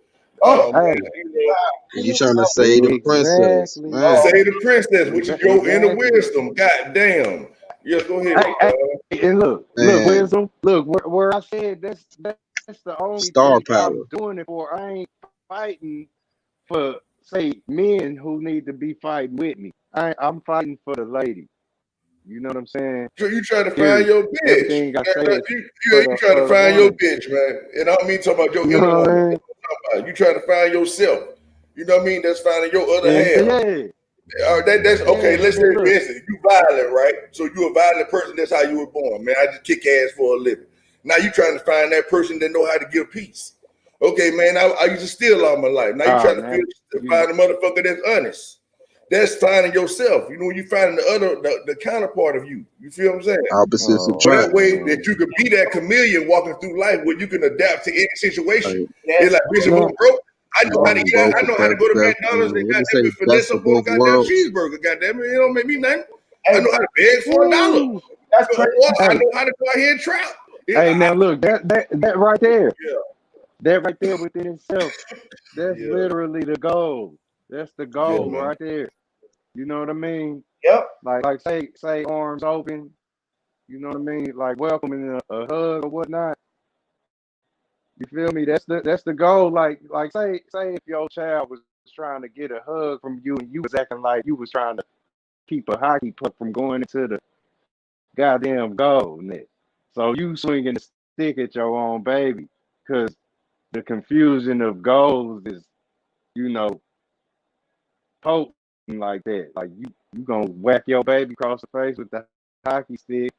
Oh, Man, hey, you And you trying to say the princess, exactly, know, man. say the princess, which is your inner exactly. wisdom. God damn. Yeah, go ahead. Hey, and look, Man, wisdom. Look, where I said that's the only star thing power. I'm doing it for. I ain't fighting for say men who need to be fighting with me. I'm fighting for the lady. You know what I'm saying? So you try to find Period. your bitch. Everything I say is You try to for the find your woman. bitch, man. And I don't mean talking about your You inner know what woman. I mean? You try to find yourself. You know what I mean? That's finding your other And half. yeah, That's okay. Let's say, and for look, instance, you violent, right? So you a violent person. That's how you were born, man. I just kick ass for a living. Now you trying to find that person that know how to give peace. Okay, man. I used to steal all my life. Now you oh trying to man, find a motherfucker that's honest. that's finding yourself. You know, when you finding the counterpart of you. You feel what I'm saying? Opposites So that attract. way that you could be that chameleon walking through life where you can adapt to any situation. Like, It's like, bitch, if no, I'm broke, I know how to eat out. broke I know how to go to McDonald's and what they goddamn say, it, finesse best of up on a both goddamn worlds. cheeseburger. Goddamn it, it don't make me nothing. I Hey, know how to beg for $1. Ooh. that's crazy. Or I Hey, know how to go out here and trap. hey, now look, that right there, Yeah, that right there within itself, that's yeah, literally the goal. That's the yeah, goal man. right there. You know what I mean? Yep. Like say arms open. You know what I mean? Like welcoming a hug or whatnot. You feel me? That's the goal. Like say if your child was trying to get a hug from you and you was acting like you was trying to keep a hockey puck from going into the goddamn goal net. So you swinging the stick at your own baby because the confusion of goals is, you know, potent like that. Like you gonna whack your baby across the face with the hockey stick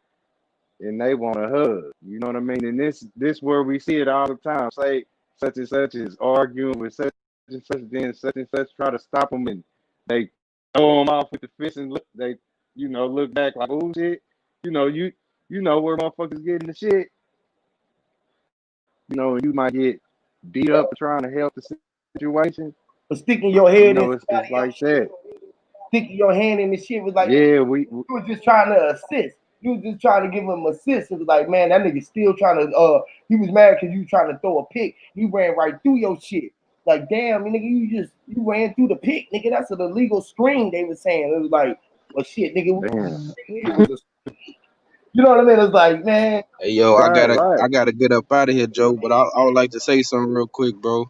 and they want a hug. You know what I mean? And this where we see it all the time. Say such and such is arguing with such and such, then such and such try to stop them, and they throw them off with the fist and look. They look back like, oh shit. You know where motherfuckers getting the shit. You know, and you might get beat up for trying to help the situation. But sticking your You head in know, it's somebody like else's that. sticking your hand in the shit was like, Yeah, you was just trying to assist. You was just trying to give him assist. It was like, man, that nigga still trying to. He was mad because you trying to throw a pick. He ran right through your shit. Like, damn, nigga, you ran through the pick, nigga. That's an illegal screen. They were saying it was like, well, shit, nigga. damn. It was you know what I mean? It's like, man, hey, yo, Right, I right. gotta get up out of here, Joe. But I would like to say something real quick, bro.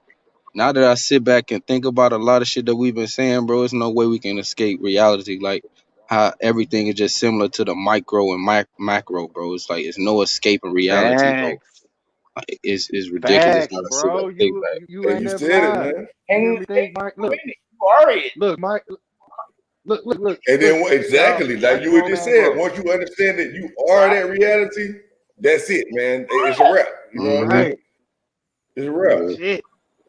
Now that I sit back and think about a lot of shit that we've been saying, bro, there's no way we can escape reality. Like how everything is just similar to the micro and macro, bro. It's like it's no escaping reality, bro. Facts. Like, it's ridiculous Facts, how I sit back bro. and think You back. you, you Hey, ain't you never said it, lied. man. You hear ain't me think, Mike? Look, you are it. look, Mike. And Look, then y'all. exactly like you were Micro, just said, macro. once you understand that you are Right. that reality, that's it, man. It's a wrap. You know what I Mm-hmm. mean? Right. It's a wrap. Yeah. Shit.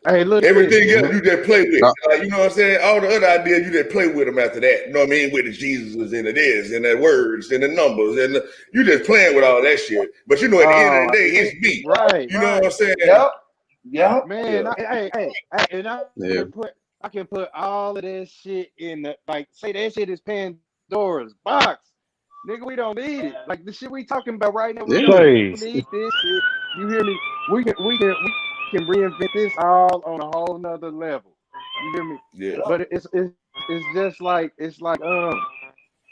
Hey, look at this. Everything else you just play with. No, Like, you know what I'm saying? All the other ideas you just play with them after that. You know what I mean? With the Jesus and the this and the words and the numbers and you just playing with all that shit. But you know, at the end of Oh, the day, it's me. right, You know what I'm right. saying? Yep. Yep. Man, Yeah. and yeah. I can put all of that shit in the like. Say that shit is Pandora's box, nigga. We don't need it. Like the shit we talking about right now, we Yeah. don't need need this this shit. You hear me? We can reinvent this all on a whole nother level. You hear me? Yes. But it's just like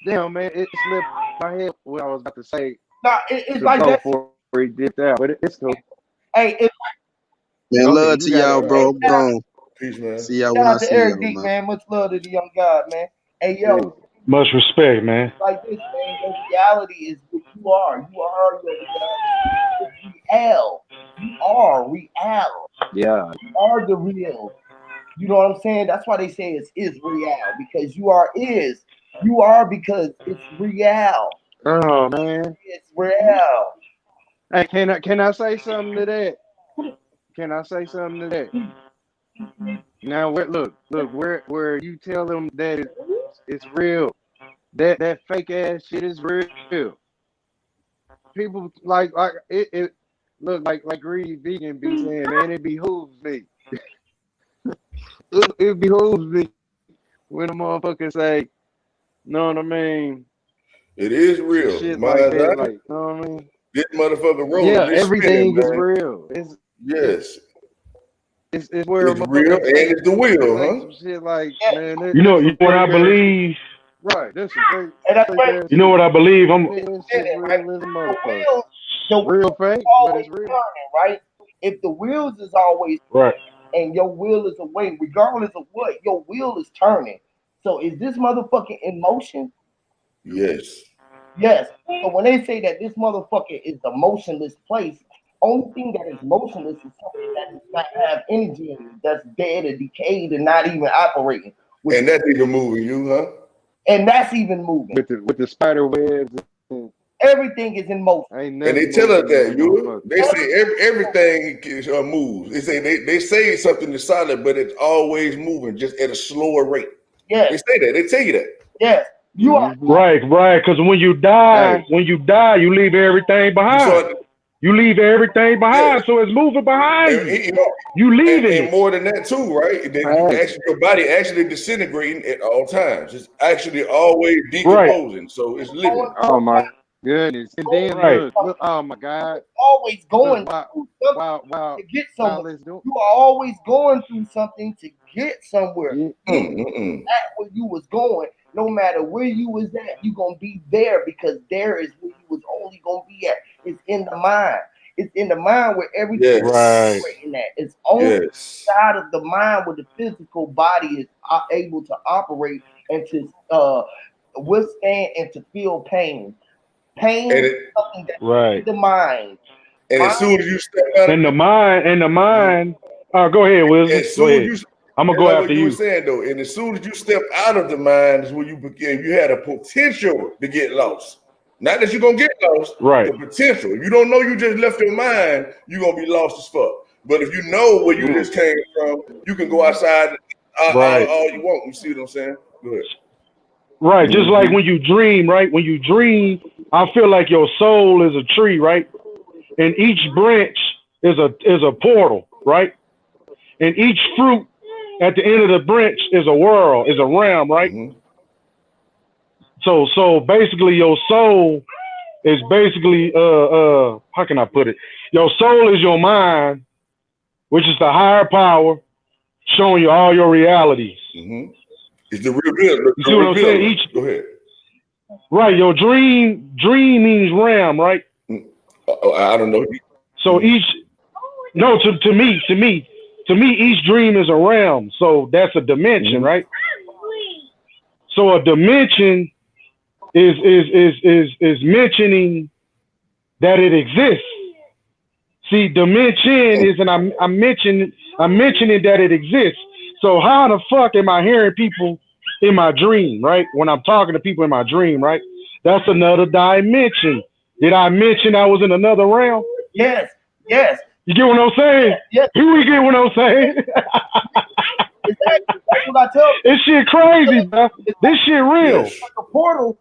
damn man, it slipped my head what I was about to say Nah, it's like that. before he did that. But it's cool. Hey, Man, Go ahead, love you to got it, y'all, bro. hey, bro. I'm gone. Peace, man. See y'all shout when I out to see Eric y'all, Dick, man. man. Much love to the young God, man. Hey, yo, Peace. Much respect, man. like this, man. Your reality is what you are. You are your reality. It's real. You are real. Yeah. You are the real. You know what I'm saying? That's why they say it's is real because you are is. You are because it's real. Oh man. It's real. Hey, can I say something to that? Can I say something to that? Now, where you tell them that it's real. That fake ass shit is real. People it look like greedy vegan be saying, man, it behooves me. It behooves me when a motherfucker say, know what I mean? It is Some real. shit like Mine's that, out. like, know what I mean? This motherfucker rolling, Yeah, this spinning, everything is man. real. Yes. It's where a It's real motherfucker and it's the wheel, say huh? some shit like, Yeah. man, that's you some know what I fake ass shit. believe? Right, that's some And that's fake right. ass You know shit. what I believe? It's That shit spinning, right? real as a The motherfucker. wheels, the wheels Real fake, but always it's real. turning, right? If the wheels is always Right. and your wheel is away, regardless of what, your wheel is turning. So is this motherfucker in motion? Yes. Yes. So when they say that this motherfucker is the motionless place, only thing that is motionless is something that does not have energy in it, that's dead or decayed and not even operating. Which And that's even moving you, huh? and that's even moving. With the spider webs, and Everything is in motion. ain't And they nothing tell us moving in that that you. motherfucker. They say everything moves. They say they say something is solid, but it's always moving, just at a slower rate. Yes, They say that. They tell you that. yes. You are Mm-hmm. Right. Because Hey, when you die, you leave everything You saw behind. it. You leave everything Yeah. behind, so it's moving behind And, you. you know, You leaving and it. more than that too, right? That you facts. actually your body actually disintegrating at all times. It's actually always Right. decomposing, so it's going living. Oh my goodness. And going then Right. look, oh my God. always Look, going through something to get somewhere. while it's doing, You are always going through something to get somewhere. yeah, You Mm-mm. at where you was going, no matter where you was at, you gonna be there because there is where you was only gonna be at. It's in the mind. It's in the mind where everything is Right. Yes. operating at. It's only Yes. side of the mind where the physical body is able to operate and to withstand and to feel pain. Pain And is it, something that's in Right. the mind. and as Mind soon as you step out of And the mind. Go ahead, Wisdom. as Go soon as ahead. you I'm gonna and go like what after you were you. saying though, and as soon as you step out of the mind is when you begin you had a potential to get lost. Not that you're gonna get lost, Right. the potential. If you don't know you just left your mind, you're gonna be lost as fuck. But if you know where you mm, just came from, you can go outside Right. all you want. You see what I'm saying? Go ahead. Right. Just like mm-hmm. when you dream, right? When you dream, I feel like your soul is a tree, right? And each branch is a portal, right? And each fruit at the end of the branch is a world, is a realm, right? Mm-hmm. So basically your soul is basically how can I put it? Your soul is your mind, which is the higher power showing you all your realities. Mm-hmm. It's the revealer. You The see what I'm saying? revealer. Go ahead. Right, your dream means realm, right? Mm. I don't know. So Mhm. each no to me each dream is a realm. So that's a dimension, Mm-hmm. right? So a dimension is mentioning that it exists. See, dimension is, and I'm mentioning that it exists. So how the fuck am I hearing people in my dream, right? When I'm talking to people in my dream, right? That's another dimension. Did I mention I was in another realm? yes, yes, You get what I'm saying? yes. Here we get what I'm saying. Exactly. That's what I tell This shit crazy, people. bro. It's This shit real. Yes. like a portal.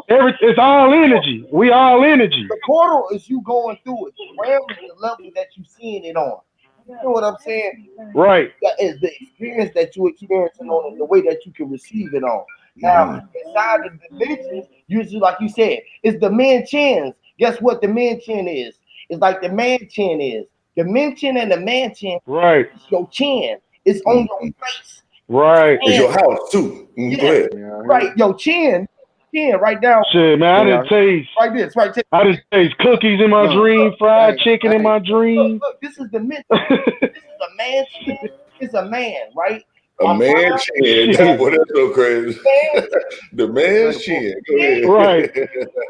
It's all energy. We all energy. The portal is you going through it. The realm is the level that you seeing it on. You know what I'm saying? Right. That is the experience that you experiencing on and the way that you can receive it on. Now, Mm-hmm. inside the dimensions, usually like you said, it's the mansions. Guess what the mansion is? It's like the mansion is. The mention and the mansion Right. is your chin. It's on your Mm-hmm. face. Right. It's And your house too. Mhm. Go yes, ahead. Can y'all hear me? right, your chin right down, Shit, man. Can y'all? right this, right there. I didn't taste cookies in my No. dream, fried Hey, chicken in hey, my Look, dream. look, this is the mention. This is a mansion. It's a man, right? A A man mind, chin. Shit. Boy, that's so crazy. man, The it's man's like a poor. chin. Go Right.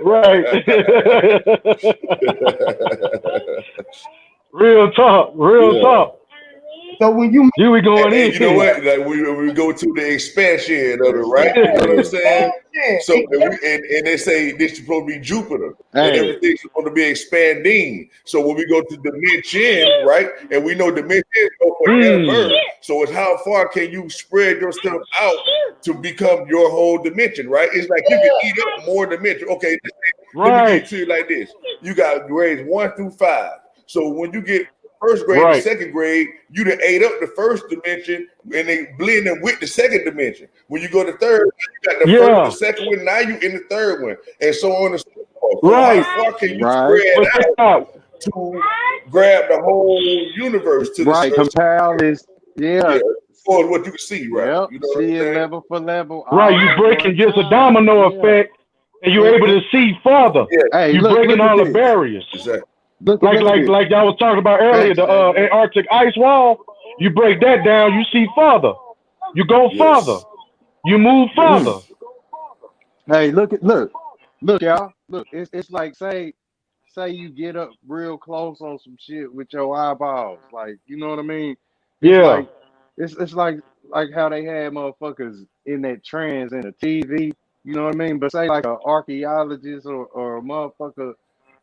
Right. ahead. Real talk. Real Yeah. talk. so when you Here we going And you know in. what? Like we go to the expansion of it, Yes, right? sir. You know what I'm Yeah. saying? mansion, So and they say this is supposed to be Jupiter, and Hey. everything's supposed to be expanding. So when we go to dimension, right, and we know dimensions go Mm. forever. So it's how far can you spread yourself out to become your whole dimension, right? It's like you can eat up more dimension. Okay, let me give Right. it to you like this: you got grades 1 through 5. So when you get first grade to Right. second grade, you done ate up the first dimension and they blend them with the second dimension. When you go to third, you got the first, the Yeah. second one, now you in the third one, and so on and so forth. So how Right. far can you Right. spread But check out it out. to grab the whole universe to the Right. Compile is yeah, yeah. as far as what you can see, right? Yep. You know what See it I'm saying? level for level Right. all You at breaking one just a time. domino Yeah. effect, and you're able And to see further. Yeah, hey, You look breaking at all the this. barriers. exactly. Look Like at like this. like y'all was talking about earlier, Facts, the Jay. Antarctic ice wall. You break that down, you see further. You go further. Yes, You move yes. further. Mm. Hey, look, y'all. Look, it's like say you get up real close on some shit with your eyeballs, like you know what I mean. It's Yeah. like it's like how they had motherfuckers in that trans in the TV. You know what I mean? But say like an archaeologist or a motherfucker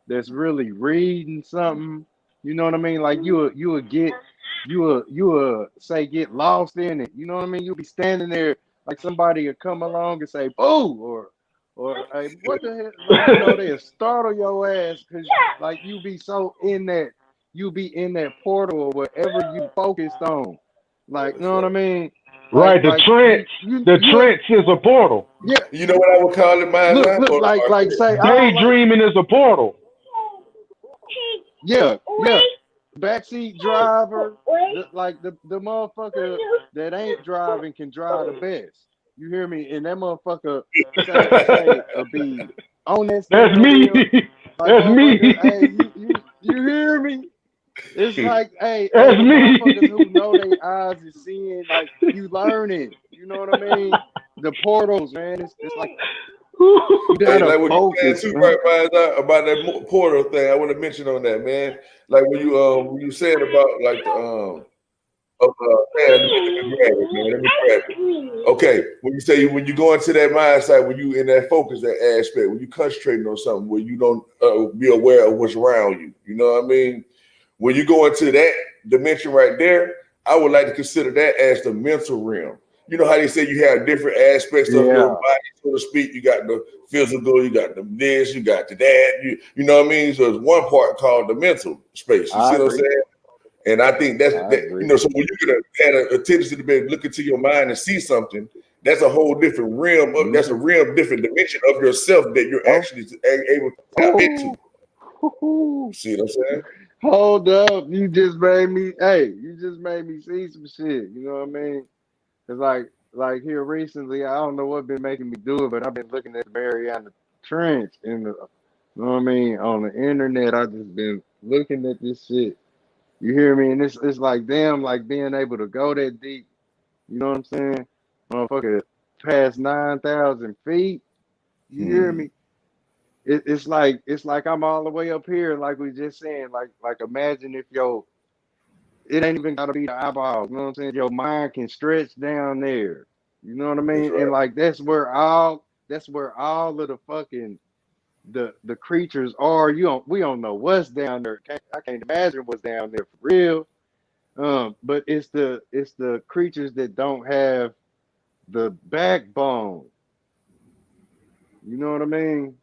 that's really reading something. You know what I mean? Like you will say get lost in it. You know what I mean? You'll be standing there like somebody would come along and say boo or hey, what the hell, like you know they'll startle your ass because like you be in that portal or whatever you focused on, like you That's know what I right. mean, Right, the like trench. The you trench is a portal. yeah, You know what I would call it, mind's eye? look like say I don't like Daydreaming is a portal. yeah backseat driver, the motherfucker that ain't driving can drive the best. You hear me? And that motherfucker say be on that That's steering me. wheel, like That's motherfucker. me. Hey, you hear me? It's like That's the motherfuckers who me. know their eyes is seeing, like you learning. You know what I mean? The portals, man. It's like you Hey, gotta like what you saying focus, too, man. right, mind's eye, about that portal thing. I want to mention on that, man. Like when you saying about like the man, let me grab it, man. Let me grab it. Okay, when you say when you go into that mindset, when you in that focus, that aspect, when you concentrating on something, where you don't be aware of what's around you. You know what I mean? When you go into that dimension right there, I would like to consider that as the mental realm. You know how they say you have different aspects of your Yeah, body, so to speak. You got the physical, you got the this, you got the that. You know what I mean? So it's one part called the mental space. You I see what I'm agree. saying? And I think that's I that. You agree. know, so when you get a tendency to be able to look into your mind and see something, that's a whole different realm. That's a Hmm. real different dimension of yourself that you're Oh, actually able to tap into. oh. See what I'm saying? Hold up, you just made me see some shit. You know what I mean? Cause like here recently, I don't know what been making me do it, but I've been looking at the Mariana Trench in the, you know what I mean, on the internet. I just been looking at this shit. You hear me? And it's like damn, like being able to go that deep. You know what I'm saying? Motherfucker, past 9,000 feet. You hear Hmm. me? It's like I'm all the way up here, like we just saying, like imagine if it ain't even gotta be the eyeballs, you know what I'm saying? Your mind can stretch down there. You know what I That's mean? And right. like that's where all of the fucking the creatures are. We don't know what's down there. I can't imagine what's down there for real. But it's the creatures that don't have the backbone. You know what I mean?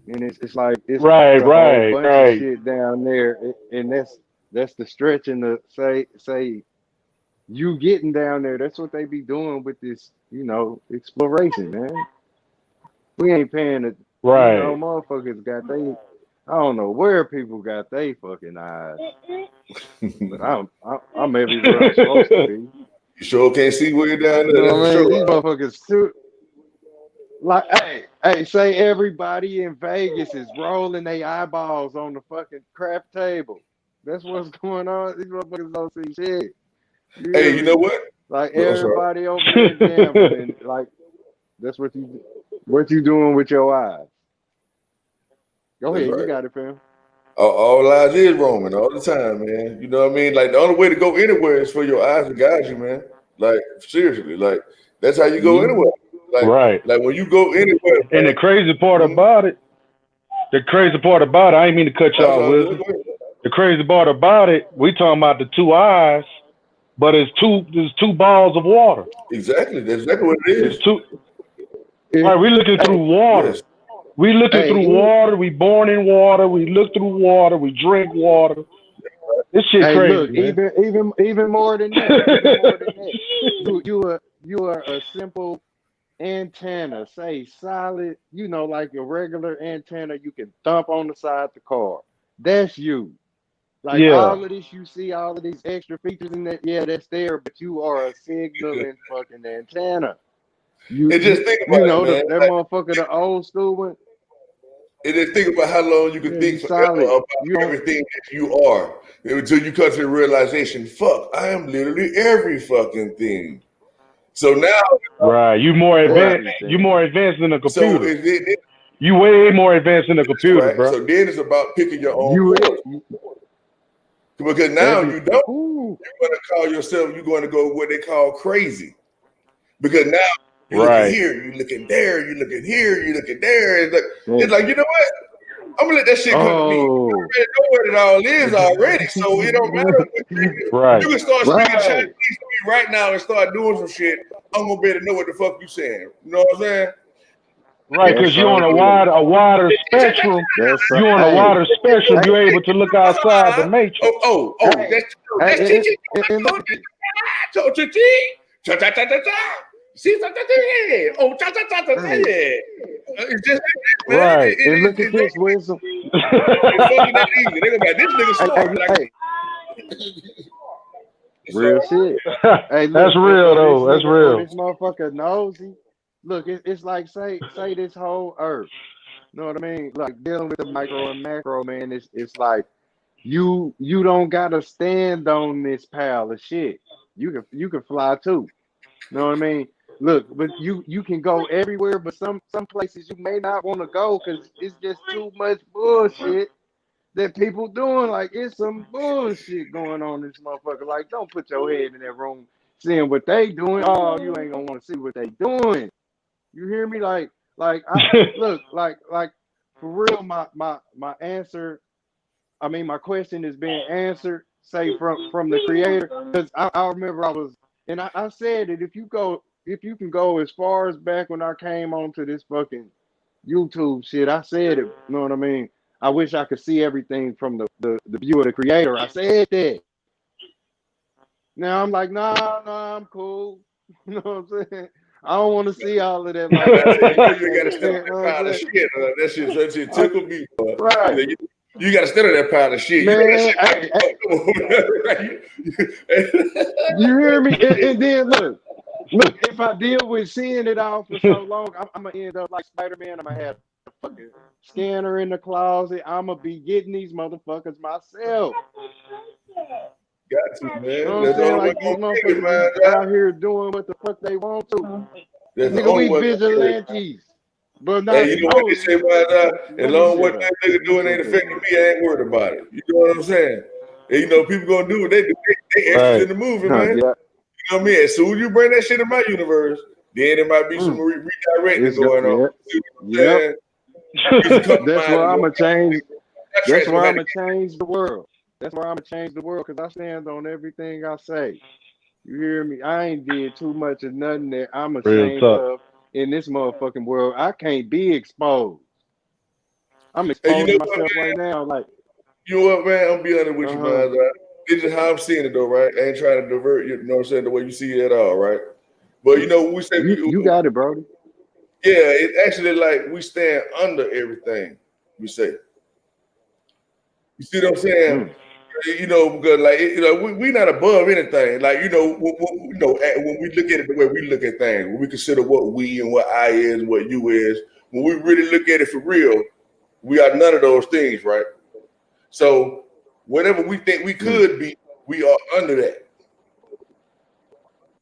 And it's like Right, it's a whole right, bunch of right. shit down there, and that's the stretch and the say you getting down there. That's what they be doing with this, exploration, man. We ain't paying it, Right. motherfuckers got they. I don't know where people got they fucking eyes, but I'm everywhere I'm supposed to be. You sure can't see way down You there. know That's for what I mean? These sure. motherfuckers too. Like, say everybody in Vegas is rolling their eyeballs on the fucking crap table. That's what's going on. These motherfuckers don't see shit. You hear Hey, you know me? what? Like No, I'm sorry. everybody over there gambling. Like that's what you doing with your eyes. Go That's ahead, you right. got it, fam. All eyes is roaming all the time, man. You know what I mean? Like the only way to go anywhere is for your eyes to guide you, man. Like seriously, like that's how you go Hmm. anywhere. Like Right. like when you go anywhere, And the man. crazy part Hmm? about it, I ain't mean to cut That's y'all all good. wisdom. Go ahead. The crazy part about it, we talking about the two eyes, but there's two balls of water. Exactly. That's exactly what it It's is. two. It, Right, we looking hey, through water. Yes. We looking through hey, water. We born in water. We look through water. We drink water. This shit hey, crazy, look, man. even more than that, even more than that. You are a simple antenna, say solid, like a regular antenna you can thump on the side of the car. That's you. Like Yeah. all of this, you see all of these extra features in that. Yeah, that's there, but you are a signaling fucking antenna. You And just you think you about it, know man. that Like, motherfucker, the old school one. and then think about how long you could Yeah, you think forever solid. about You don't. everything that you are until you come to the realization, fuck, I am literally every fucking thing. So now, Right. You more advanced. You Everything. more advanced than a so computer. You way more advanced than a computer, right. bro. So then it's about picking your own You course it. because now Every. you don't. Ooh. You're going to call yourself. You're going to go what they call crazy because now you're looking Right. here, you're looking there, you're looking here, you're looking there. It's Shit. like you know what? I'm gonna let that shit come to me. Oh. I already know what it all is already, so it don't matter. What, Right. you can start speaking Right. Chinese to me right now and start doing some shit, I'm gonna be able to know what the fuck you saying. You know what I'm saying? Right, That's because you're so on true. a wider spectrum. That's so, You're on a hey, wider spectrum. hey, You're able to look outside the matrix. hey, That's hey, teaching. and look at this. See, oh, Hey, it's just man. Right. and look at this wisdom. It's fucking that easy. They gonna be like, this nigga smart. Like, Hey, real so shit. Hey, That's look, real though. That's or real. this motherfucker nosy. Look, it's like say this whole earth. You know what I mean? Like dealing with the micro and macro, man. It's like you don't gotta stand on this pile of shit. You can fly too. You know what I mean? Look, but you can go everywhere, but some places you may not want to go because it's just too much bullshit that people doing. Like it's some bullshit going on in this motherfucker. Like don't put your head in that room seeing what they doing. Oh, you ain't gonna want to see what they doing. You hear me? Like I look like for real. My answer. I mean, my question is being answered. Say from the creator, because I remember I said that if you can go as far as back when I came onto this fucking YouTube shit, I said it. You know what I mean? I wish I could see everything from the view of the creator. I said that. Now I'm like, nah, I'm cool. You know what I'm saying? I don't want to see all of that. I Like, said, you know, you you gotta step on know that what I'm pile of saying? shit. That shit I, tickled me, boy. right, You gotta stand on that pile of shit. You know that man. shit. Hey, Come on. you hear me? And then look. If I deal with seeing it all for so long, I'm gonna end up like Spider-Man. I'm gonna have a fucking scanner in the closet. I'm gonna be getting these motherfuckers myself. Got to, You know man. what I'm That's the saying? only way Like these gonna make it, motherfuckers is man. out here doing what the fuck they want to. That's the Nigga, only we way gonna make it. vigilantes. But Hey, not you know what they no. say, man? As Let me long as what shut that up. nigga You doing shut ain't the affecting me, I ain't worried about it. You know what I'm saying? And you know, people gonna do what they do. They extras in Right. the movie, Huh, man. yeah. You know what I mean? As soon as you bring that shit in my universe, then there might be some Mm. redirecting It's go. going on. Yeah. You know what I'm Yep. saying? Be some That's compromise where and I'm go. gonna change. That That's trash where gonna I'm have to gonna change the world. That's where I'm gonna change the world because I stand on everything I say. You hear me? I ain't did too much of nothing that I'm Real ashamed talk. of in this motherfucking world. I can't be exposed. I'm And you exposing know what, myself right now. Like, you know what, man? I'm be honest with you, uh-huh. man. This is how I'm seeing it, though, right? I ain't trying to divert you. You know what I'm saying? The way you see it at all, right? But you know, we say You got it, Brody. yeah, it's actually like we stand under everything we say. You see what I'm saying? Mm, You know, because like you know, we not above anything. Like you know, when we look at it the way we look at things, when we consider what we and what I is, and what you is, when we really look at it for real, we are none of those things, right? So whatever we think we mm, could be, we are under that.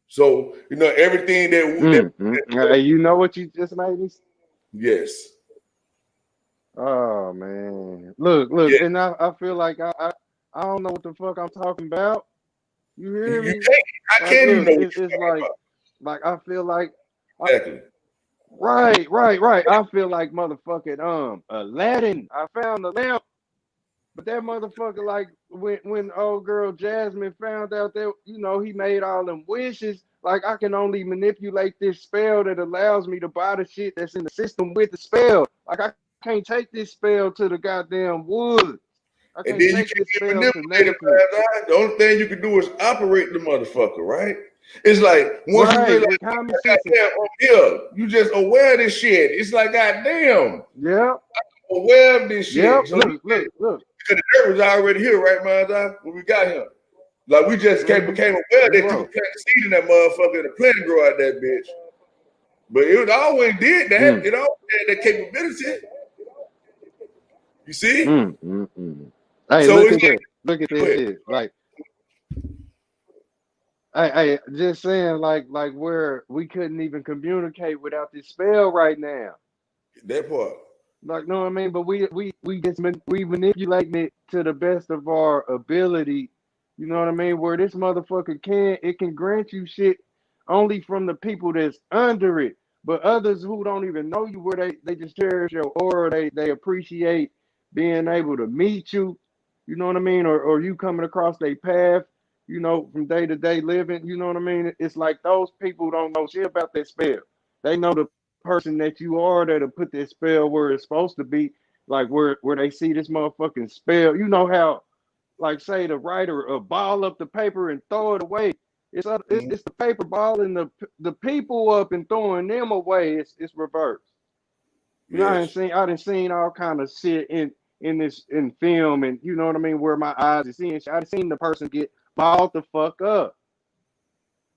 So you know, everything Hey, you know what you just made me? yes, Oh man, look, yeah, and I feel like I don't know what the fuck I'm talking about. You hear you me? can't. How Like, can you look, know what it's you're like I feel like I, talking about? Exactly. right. I feel like motherfucking Aladdin. I found the lamp, but that motherfucker like when old girl Jasmine found out that he made all them wishes. Like I can only manipulate this spell that allows me to buy the shit that's in the system with the spell. Like I can't take this spell to the goddamn woods. I And can't then you take can't this get spell to manipulated nature. by that. The only thing you can do is operate the motherfucker, right? It's like once you Right, realize, with common sense. goddamn, I'm here, you just aware of this shit. It's like, goddamn, Yep, aware of this yep. shit. So you get, Look. because the dirt was already here, right, man? When we got him. Like we just Mm-hmm. became aware That's that you right. could plant the seed in that motherfucker and the plant grow out that bitch. But it always did that. Mm, It always had that capability. You see? mm. Hey, So look it's at this. Look at like, go this. ahead. This. Like, I just saying, like where we couldn't even communicate without this spell right now. That part. Like, know what I mean? But we just we manipulating it to the best of our ability. You know what I mean? Where this motherfucker can grant you shit only from the people that's under it. But others who don't even know you, where they just cherish your aura, they appreciate being able to meet you. You know what I mean? Or you coming across their path. from day to day living. You know what I mean? It's like those people don't know shit about that spell. They know the person that you are that'll put that spell where it's supposed to be, like where they see this motherfucking spell. You know how, like, say the writer ball up the paper and throw it away. Mhm. It's the paper balling the people up and throwing them away. It's reversed. Yes. I done seen all kind of shit in film, and you know what I mean, where my eyes is seeing shit. I done seen the person get balled the fuck up.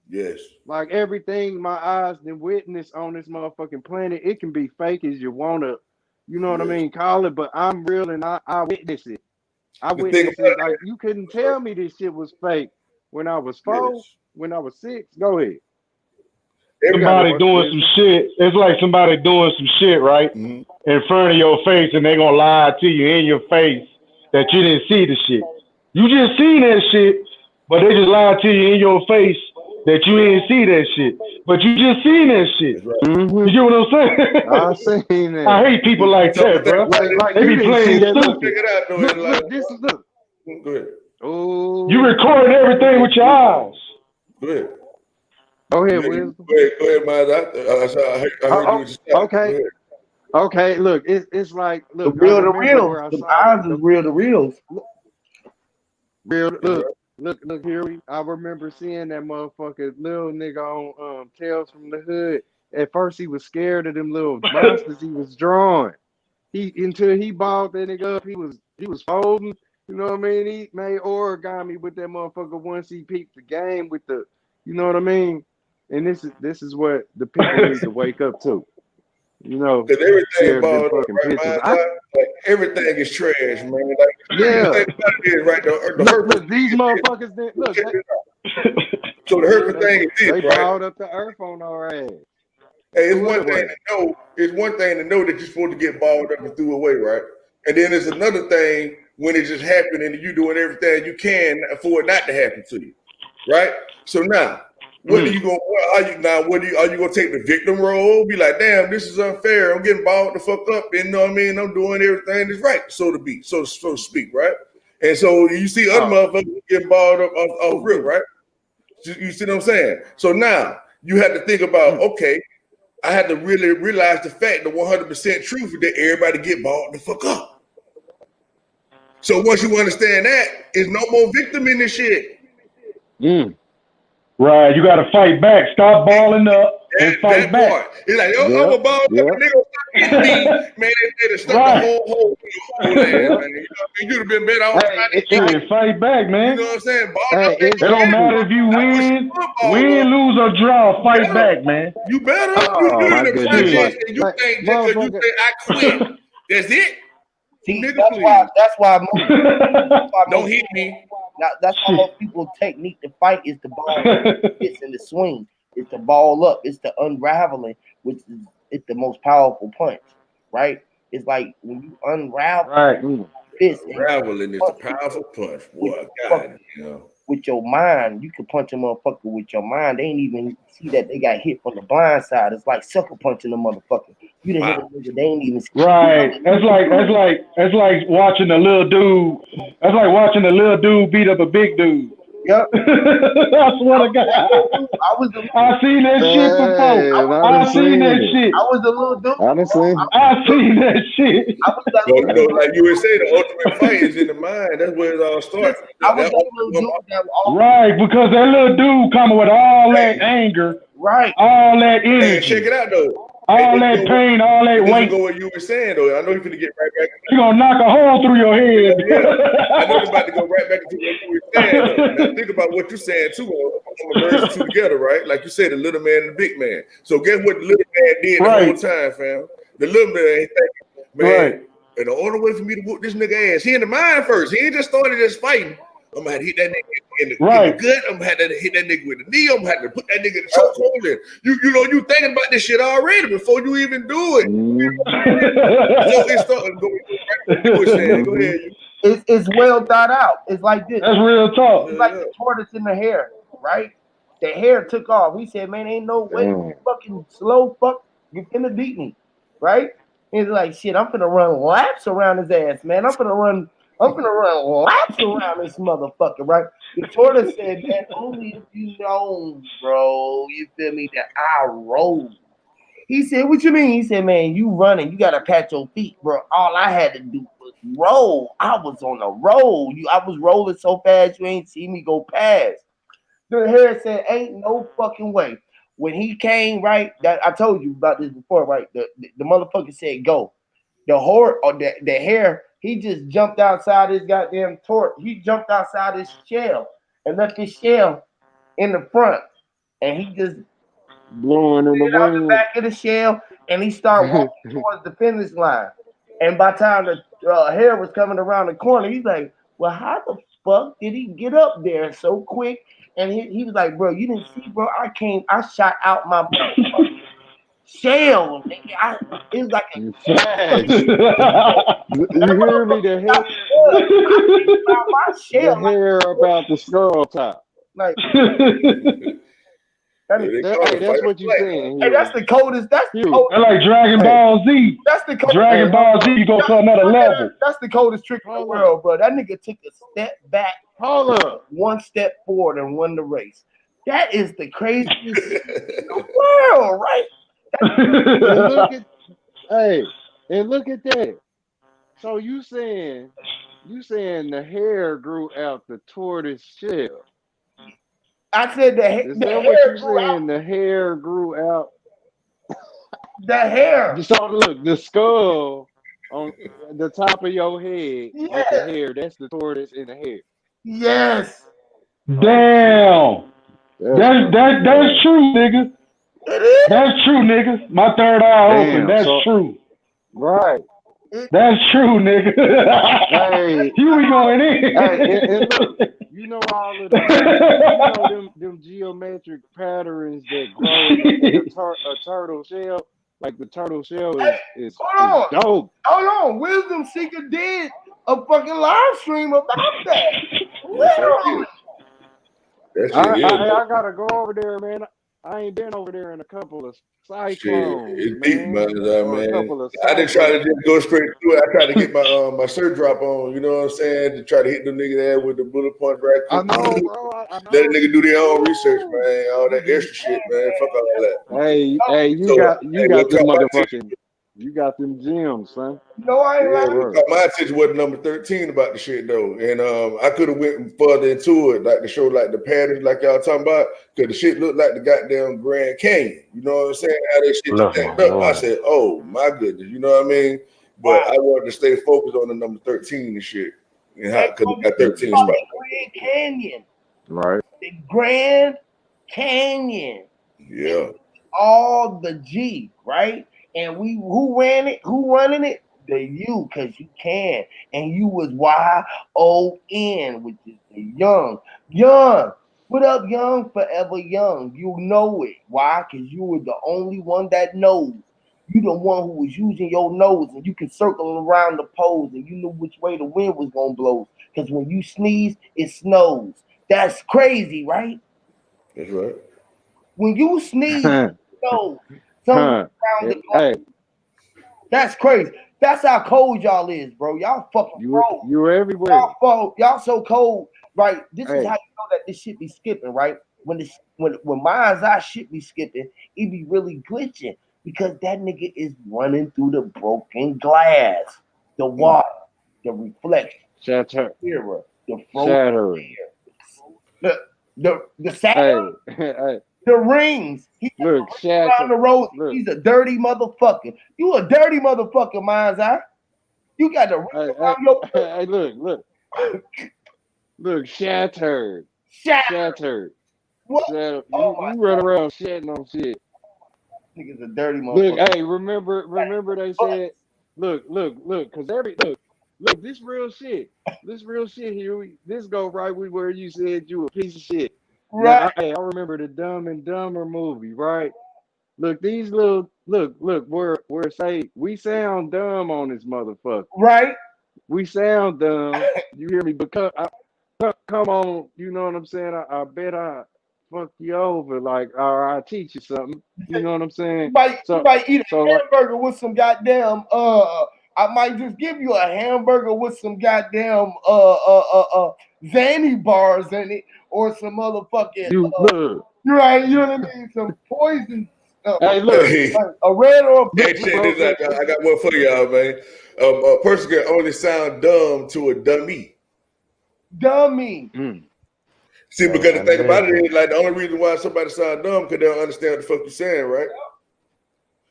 Yes. Like everything my eyes done witness on this motherfucking planet, it can be fake as you wanna, you know what I Yes. mean, call it, but I'm real and I witness it. I The thing witness it about like you couldn't tell me this shit was fake when I was it, 4, yes. when I was 6. Go ahead. You Every got it, it, what Wisdom. doing some shit. It's like somebody doing some shit, right? Mhm. In front of your face, and they gonna lie to you in your face that you didn't see the shit. You just seen that shit, but they just lied to you in your face that you didn't see that shit. But you just seen that shit. That's right. You get what I'm saying? I seen that. I hate people like So the that, thing bro. about it, Like they be playing check stupid. it out though, and like, Look, this is look. go ahead. Oh, you recording everything with your eyes. Go ahead. Go ahead, Go Wisdom. ahead, Miles. I heard you with your stop. Go Okay. ahead. Okay, look, it's like, The look, I real, the remember reals. where I The saw eyes is real, the reals. real. That's right. Look here. I remember seeing that motherfucker little nigga on Tales from the Hood. At first, he was scared of them little monsters he was drawing. He until he balled that nigga up, he was folding. You know what I mean? He made origami with that motherfucker once he peeped the game with the, you know what I mean? And this is what the people need to wake up to. You know, Because everything scared of them balled up, fucking right, pictures. Miles? Like everything is trash, man. Like the Yeah. thing about it is, right? The hurtful Look, these thing is motherfuckers did this. look, Check this out. So the hurtful thing is they this, right? balled up the earth on our ass. Hey, it's Threw it one thing away. to know. It's one thing to know that you're supposed to get balled up and threw away, right? And then there's another thing when it just happened and you doing everything you can for it not to happen to you, right? So now, what are you going? What are you now? What are you going to take the victim role? Be like, damn, this is unfair. I'm getting balled the fuck up. You know what I mean? I'm doing everything that's right, so to be, so to speak, right? And so you see other Oh, motherfuckers getting balled up off rip, ooh, right? You see what I'm saying? So now you have to think about, okay, I had to really realize the fact, the 100% truth that everybody get balled the fuck up. So once you understand that, there's no more victim in this shit. mm. Right, you got to fight back. Stop balling up and That fight back. part. It's like, yo, I'm Yep, a ball up yep. and they gonna stop hitting me, man. They stuck the Right. whole hole in your whole ass, Yep. man. You know what I mean? You'd have been better off Hey, trying to kick it. shit, fight back, You man. know what I'm saying? Ball up Hey, ain't it gonna don't get you. matter if you I wish you win, football up. lose or draw. You Fight better. back, man. You better. Oh You my in the goodness, process like, and you think just because you motherfucker. say I quit, that's it? See, Nigga, please. that's why Don't most hit me. that's why most people's technique to fight is the ball up, it's in the swing, it's the ball up, it's the unraveling, which is it's the most powerful punch, right? It's like when you unravel Right. fist and you Unraveling is a punch powerful punch, with boy. fuck God, you know. with your mind, you can punch a motherfucker with your mind. They ain't even see that they got hit from the blind side. It's like sucker punching a motherfucker. You done hit a Wow. nigga, they ain't even see. Right. That's like watching a little dude. That's like watching a little dude beat up a big dude. Yep. I swear to God. I was the I seen that shit before. Man, I done I seen that seen it. shit. I was the little dude, I done bro. seen. I seen that shit. I was that Well, little you know, dude. like you would say, the ultimate fight is in the mind. That's where it all starts. Listen, I was That that little dude that was Right, because that little dude coming with all that hey, anger, right. all that hey, check energy, it out though. Hey, all that pain, all that this will weight. go what you were saying though. I know you're gonna get right back. He gonna knock a hole through your head. Yeah. I know you're about to go right back into what you were saying though. Now think about what you're saying too. I'm gonna merge the two together, right? Like you said, the little man and the big man. So guess what the little man did the whole Right, time, fam? The little man ain't thinking, right, man, and the only way for me to whoop this nigga ass, he in the mind first. He ain't just started just fighting. I'm gonna have to hit that nigga in the right, gut. I'm gonna have to hit that nigga with the knee. I'm gonna have to put that nigga in the chokehold. And you know, you thinking about this shit already before you even do it. So it started going right. You were saying, go ahead. It's well thought out. It's like this. That's real talk. It's like the tortoise in the hare, right? The hare took off. He said, "Man, ain't no way, you fucking slow fuck, you finna beat me, right?" He's like, "Shit, I'm finna run laps around his ass, man. I'm finna run I'm gonna run laps around this motherfucker, right? The tortoise said, man, only if you know, bro. You feel me? That I roll. He said, what you mean? He said, man, you running, you gotta pat your feet, bro. All I had to do was roll. I was on a roll. I was rolling so fast you ain't see me go past. The hare said, ain't no fucking way. When he came, right, that I told you about this before, right? The motherfucker said go. The horse or the hare, he just jumped outside his goddamn torch. He jumped outside his shell and left his shell in the front. And he just Blowing in the out the wind. back of the shell and he started walking towards the finish line. And by the time the hare was coming around the corner, he's like, well, how the fuck did he get up there so quick? And he was like, bro, you didn't see, bro. I shot out my shell. Nigga. It was like Facts. You that hear me? motherfucker shot blood. I came out my The shell hair about the skull top. like that Yeah, nigga. they That, call hey, it fight that's or what you flight. saying, Hey, that's Huey. the coldest. That's the Huey. coldest. That's like Dragon Hey, Ball Z. That's the coldest. hey, Dragon hold Ball Z, up. you go That's, to another look at that. level. That's the coldest trick in the Hold up. world, bro. That nigga took a step back, Hold up. one step forward, and won the race. That is the craziest shit in the world, right? And look at hey, and look at that. So you saying the hair grew out the tortoise shell. I said Is the that what hair you grew out. saying? The hair grew out. The hair. So look, the skull on the top of your head with the Yes. hair, that's the tortoise in the hair. Yes. Oh shit. Damn. That's That's crazy. true, nigga. It is. That's true, nigga. My third eye open. Damn. That's So true. right. It, That's true, nigga. Hey, Here we going hey, and look, in. you know all of you know them geometric patterns that grow in a turtle shell. Like the turtle shell hey, is hold on. dope. Hold on. Wisdom Seeker did a fucking live stream about that. Yes, I Literally. did. That shit is I dope. gotta go over there, man. I ain't been over there in a couple of Shit, cyclones, it's deep, man. man, or a Man, couple of I didn't try to cyclones. just go straight through it. I tried to get my shirt drop on. You know what I'm saying? To try to hit the nigga there with the bullet point right I quick. know, bro. I Let a know nigga you. do their own research, Woo, man. All you that be. extra shit, man. Fuck all that. Hey, Oh, So, you hey, got what them caught my motherfucking, you got them gems, son. no, I ain't Yeah, lying. what Word. caught my attention was number 13 about the shit though. And I could have went further into it, like to show like the patterns like y'all talking about, because the shit looked like the goddamn Grand Canyon. You know what I'm saying? How that shit Look, my stacked up. I boy. said, oh my goodness, you know what I mean? But Wow. I wanted to stay focused on the number 13 and shit. And And how because don't that forget 13 about spot. the Grand Canyon. Right. The Grand Canyon. Yeah. All the G, right? And we who ran it? Who running it? The you, cause you can. And you was YON, which is the young. Young. What up, young? Forever young. You know it. Why? Cause you were the only one that knows. You the one who was using your nose and you can circle around the poles and you knew which way the wind was gonna blow. Cause when you sneeze, it snows. That's crazy, right? That's right. When you sneeze, Huh. it snows somewhere Huh. around the globe. Hey, That's crazy. That's how cold y'all is, bro. Y'all fucking froze. you everywhere. Y'all so cold, right? This is how Hey, you know that this shit be skipping, right? When my eye shit be skipping, it be really glitching because that nigga is running through the broken glass, the Mm. water, the reflection, shatter, mirror, the frozen shattering. air, the Hey, Saturn, hey, the rings. He got the look, rings around shatter. the rose. Look, He's a dirty motherfucker. You a dirty motherfucker, mind's eye. You got the ring hey, hey, around your hey, look, shattered, shatter. shattered, What? shattered. Oh You my run around shitting on shit. nigga's a dirty Look, motherfucker. hey, remember they But said, look, cause look, this real shit here. This go right with where you said you a piece of shit. right, Now, I remember the Dumb and Dumber movie, right? Look, these little look, we're say we sound dumb on this motherfucker. right. We sound dumb. You hear me? Because come on, you know what I'm saying? I bet I fuck you over, like, or I teach you something. You know what I'm saying? You might So eat so a like hamburger with some goddamn I might just give you a hamburger with some goddamn Zanny bars in it, or some motherfucking You look. right, you know what I mean, some poison stuff, Hey, look. Hey, like a red or a Look, hey, pink check bro. this out, man. I got one for y'all, man. A person can only sound dumb to a dummy. dummy. See, because the And thing about it listen, is, like, the only reason why somebody sound dumb because they don't understand what the fuck you're saying, right?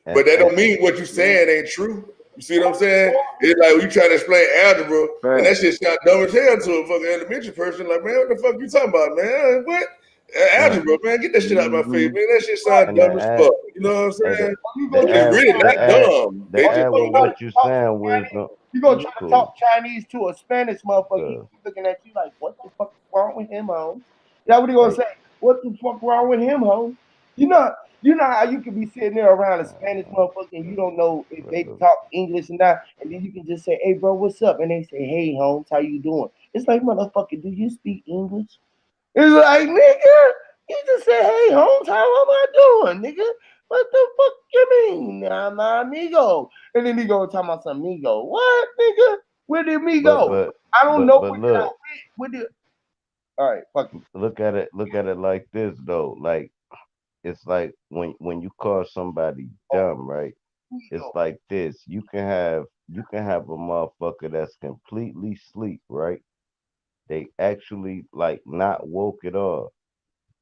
and, But that and don't mean what you're saying ain't true. You see what I'm saying? It's like when you try to explain algebra, and that Fact. shit sound dumb as hell to a fucking elementary person. Like, man, what the fuck you talking about, man? What? and Algebra, man, get that shit out of my face, man. That shit sound and the dumb as ad, fuck. You know what I'm hey, saying? You the go But it's try ad, to really talk, not dumb. the They or just you ad go with don't know. try what to you talk saying, Spanish. wisdom. You go try to talk Cool. Chinese to a Spanish motherfucker. He Uh, looking at you like, what the fuck is wrong with him, home? Yeah, what he gonna hey, say? What the fuck wrong with him, home? You know, you know how you could be sitting there around a Spanish motherfucker and you don't know if they brother. talk English or not, and then you can just say, "Hey, bro, what's up?" And they say, "Hey, Holmes, how you doing?" It's like, motherfucker, do you speak English? It's like, nigga, you just say, "Hey, Holmes, how am I doing, nigga?" What the fuck you mean? Nah, my amigo. And then he go talking about some amigo. What, nigga? Where did me But go? but I don't know. but Where did I look, went? Where did? All right, fuck it. look at it like this though. Like it's like when you call somebody Oh, dumb, right? It's amigo. like this. You can have a motherfucker that's completely sleep, right? They actually like not woke at all,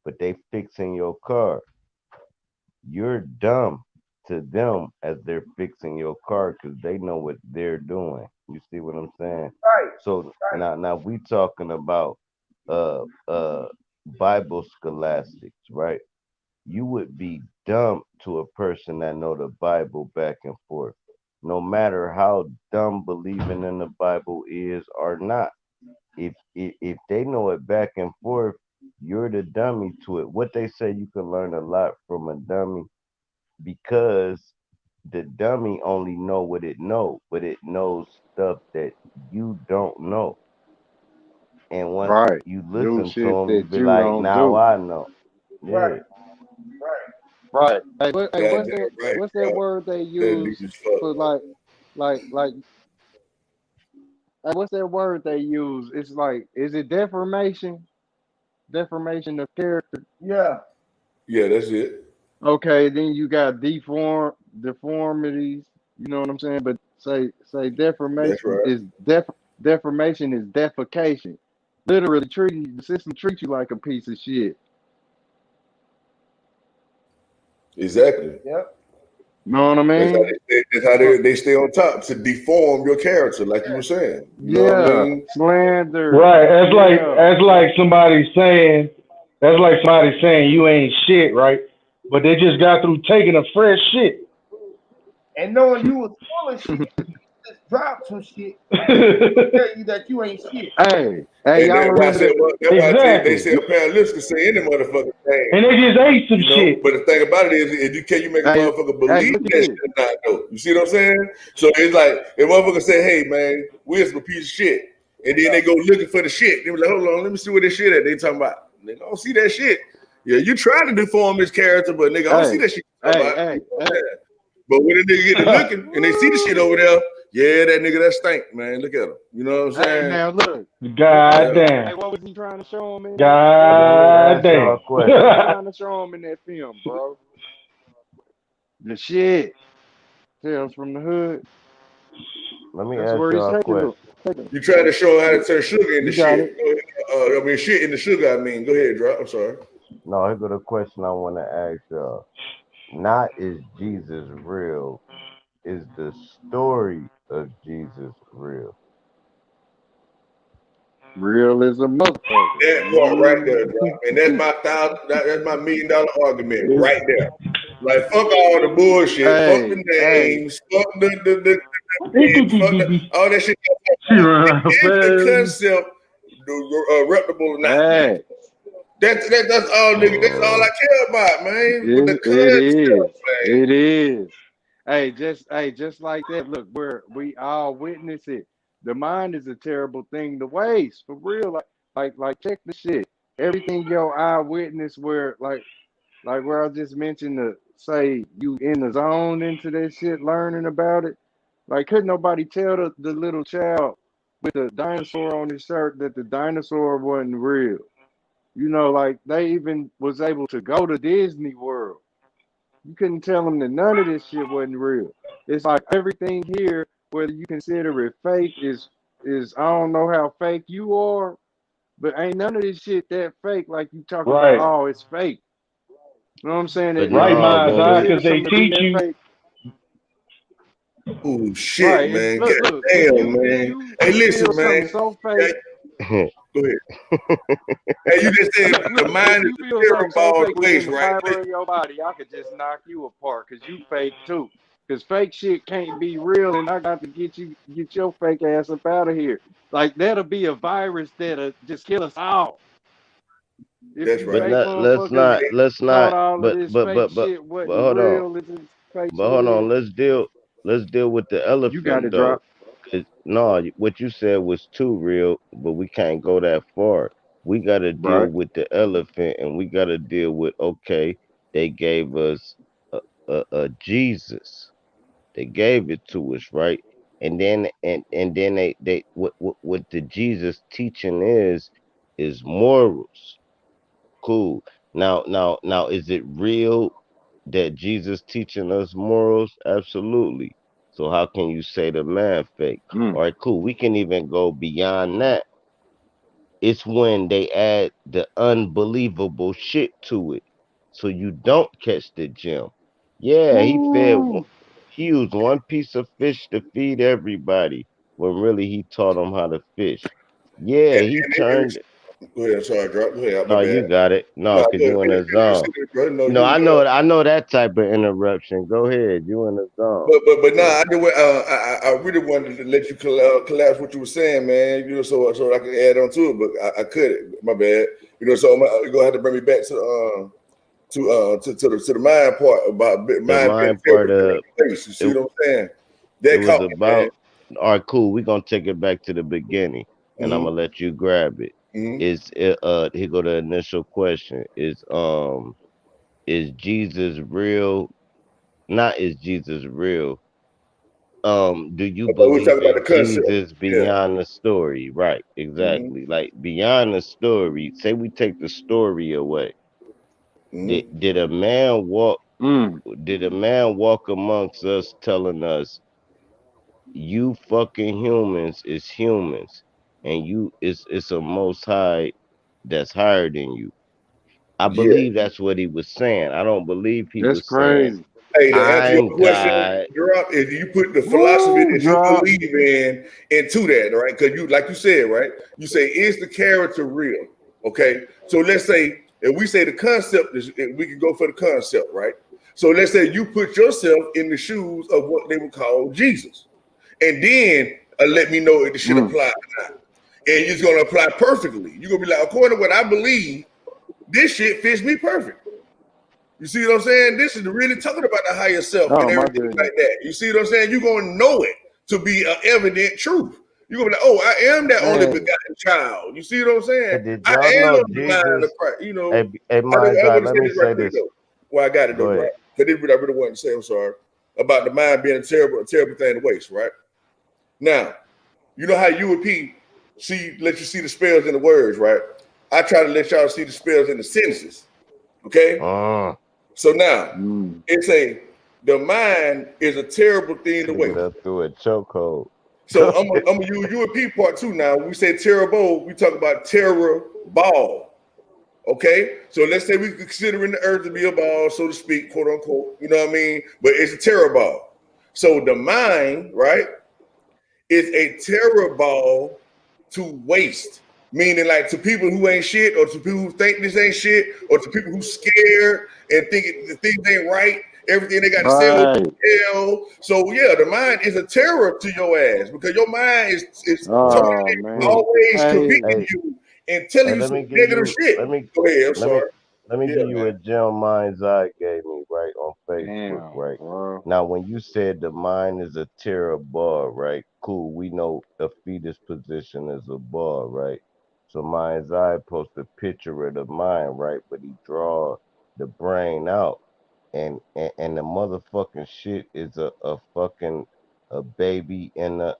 but they fixing your car. You're dumb to them as they're fixing your car because they know what they're doing. You see what I'm saying? Right, So right. now we talking about uh uh Bible scholastics, right? You would be dumb to a person that know the Bible back and forth, no matter how dumb believing in the Bible is or not. If they know it back and forth, you're the dummy to it. What they say, you can learn a lot from a dummy because the dummy only know what it know, but it knows stuff that you don't know. And once Right. you Do listen to shit them, you that be you like, don't now do. I know. Right, Yeah. right. Right. Hey, Goddamn right, what's that bro. word they That deep use as fuck. for like hey, what's that word they use? It's like, is it deformation? Deformation of character. Yeah, Yeah, that's it. Okay, then you got deformities. You know what I'm saying? But say That's deformation right. is deformation is defecation. Literally treating the system treats you like a piece of shit. Exactly. yeah. Know what I That's how mean? that's how So they stay on top to deform your character, like you were saying. You know what I yeah, mean? slander. Yeah, Yeah, Yeah. yeah. And Yeah. that's like somebody saying you ain't shit, right? But they just got through taking a fresh shit. And knowing you was full of shit, just drop some shit to tell you that you ain't shit. Hey, And y'all remember that? that's why they Exactly. say a pair of lips can say any motherfucking thing. And they just ate some You know, shit. but the thing about it is you can you make a Hey, motherfucker hey, believe look at that this. shit or not though. You see what I'm saying? So it's like if motherfucker say, hey man, we're some piece of shit. And then Yeah, they go looking for the shit. They be like, hold on, let me see where this shit at. They talking about, nigga, I don't see that shit. Yeah, you trying to deform his character, but nigga, I don't see Hey, that shit you talking hey, about. You hey, know what I'm hey. saying? But when the nigga get to looking and they see the shit over there, yeah, that nigga that stink, man. Look at him. You know what I'm Hey, saying? now look. Yeah. God Hey, damn. what was he trying to show him in that? Let me God ask y'all damn. a What was question. he trying to show him in that film, bro? The shit. Tales from the Hood. Let me That's ask where he's y'all a taking them. question. Taking them. You trying to show how to turn sugar into You got shit. it. Go ahead. I mean, shit into sugar. I mean, go ahead, drop. I'm sorry. No, here go the question I want to ask y'all. Not is Jesus real? Is the story of Jesus real? Real as a motherfucker. That part right there, You drop. And that's my that's my $1 million argument it's, right there. Like fuck all the bullshit, fuck the hey, names, fuck the fuck all that shit. She run out of Is the fast. concept reputable or not, man? hey. That's all, nigga. That's all I care about, man. With the It concept, is. man. It is. Just like that. Look, we all witness it. The mind is a terrible thing to waste, for real. Like, check the shit. Everything your eye witness, where like where I just mentioned, to say you in the zone into that shit, learning about it. Like, couldn't nobody tell the little child with the dinosaur on his shirt that the dinosaur wasn't real? You know, like they even was able to go to Disney World. You couldn't tell them that none of this shit wasn't real. It's like everything here, whether you consider it fake, is I don't know how fake you are, but ain't none of this shit that fake. Like you talking about, Right. oh, it's fake. You know what I'm saying? But If Right, no, minds but eye, when because they Oh teach you. shit, Right. man. If God look, damn, if man. you Hey, feel listen, something man. so Yeah, fake, go ahead. Hey, you just said the look, if mind is you a feel terror something so ball fake to within waste, the right? fiber of your body, I could just knock you apart because you fake too. Because fake shit can't be real, and I got to get your fake ass up out of here. Like that'll be a virus that'll just kill us all. If That's you but right. fake not motherfuckers let's thought not all of but this but fake but but shit but wasn't hold on. real, it's just fake But hold shit. on, let's deal with the You got elephant it, though. drop. Cause no, what you said was too real, but we can't go that far. We gotta deal Right. with the elephant and we gotta deal with okay, they gave us a Jesus. They gave it to us, right? And then they what the Jesus teaching is morals. Cool. Now is it real that Jesus teaching us morals? Absolutely. So how can you say the man fake? Mm. All right, cool. We can even go beyond that. It's when they add the unbelievable shit to it. So you don't catch the gem. Yeah, Woo. he used one piece of fish to feed everybody when really he taught them how to fish. Yeah, And, he and turned. go ahead. I'm sorry, drop. Go ahead. My No, bad. you got it. No, No, cause go ahead. you in Finish, the finish your zone. sentence, bro. No, No, you go. I know that type of interruption. Go ahead. You in the zone. But nah, Go I, do, I really wanted to let you collapse what you were saying, man. You know, so I can add on to it, but I couldn't. My bad. You know, so you're gonna have to bring me back to the mind part about the mind being mind part terrible of place. You see it. what I'm saying? It That was caught me, man. about. All right, cool. We're gonna take it back to the beginning, and I'm Mm-hmm. gonna let you grab it. Mm-hmm. Is it, here go the initial question. Is Jesus real? Not is Jesus real? Do you Okay, we're talking believe about the in concept. Jesus Yeah. beyond the story? Right, Mm-hmm. exactly. Like beyond the story. Say we take the story away. Did Mm-hmm. did a man walk? Mm. Did a man walk amongst us, telling us, "You fucking humans is humans, and you it's a most high that's higher than you." I Yeah. believe that's what he was saying. I don't believe he That's was saying, crazy. Hey, to answer your "I'm question, God." drop if you put the philosophy Woo. that you Drop. believe in into that, right? Because you, like you said, right? You say, is the character real? Okay, so let's say if we say the concept is, we can go for the concept, right? So let's say you put yourself in the shoes of what they would call Jesus, and then let me know if the shit Mm. apply or not. And it's gonna apply perfectly. You're gonna be like, according to what I believe, this shit fits me perfect. You see what I'm saying? This is really talking about the higher self and Oh my everything goodness. like that. You see what I'm saying? You're gonna know it to be an evident truth. You're gonna be like, oh, I am that only Hey. begotten child. You see what I'm saying? Hey, did I y'all am know the mind of Jesus? Christ. You know, Hey, Mind's I Eye, want to let say me this right say quick this. though. Well, I got it though, Go right? ahead. Because I really wanted to say, I'm sorry, about the mind being a terrible thing to waste, right? Now, you know how you and P let you see the spells in the words, right? I try to let y'all see the spells in the sentences. Okay? Mm, So now Mm. it's the mind is a terrible thing to nigga waste. done threw a chokehold. So I'm gonna use you and P part two now. When we say terrible, we talk about terror ball. Okay, so let's say we considering the earth to be a ball, so to speak, quote unquote. You know what I mean? But it's a terror ball. So the mind, right, is a terror ball to waste. Meaning, like to people who ain't shit, or to people who think this ain't shit, or to people who scared and think the things ain't right. Everything they got to say over Right. hell. So yeah, the mind is a terror to your ass because your mind is totally Well, Oh man. cool. always Hey. convicting Hey, you and telling hey, you let some me give negative you shit. Go ahead. I'm let me sorry. let me Yeah, give you man. a gem Mind's Eye gave me right on Facebook, Damn, right? bro. Now when you said the mind is a terror bar, right? Cool. We know a fetus position is a bar, right? So Mind's Eye post a picture of the mind, right? But he draw the brain out. And the motherfucking shit is a fucking a baby in the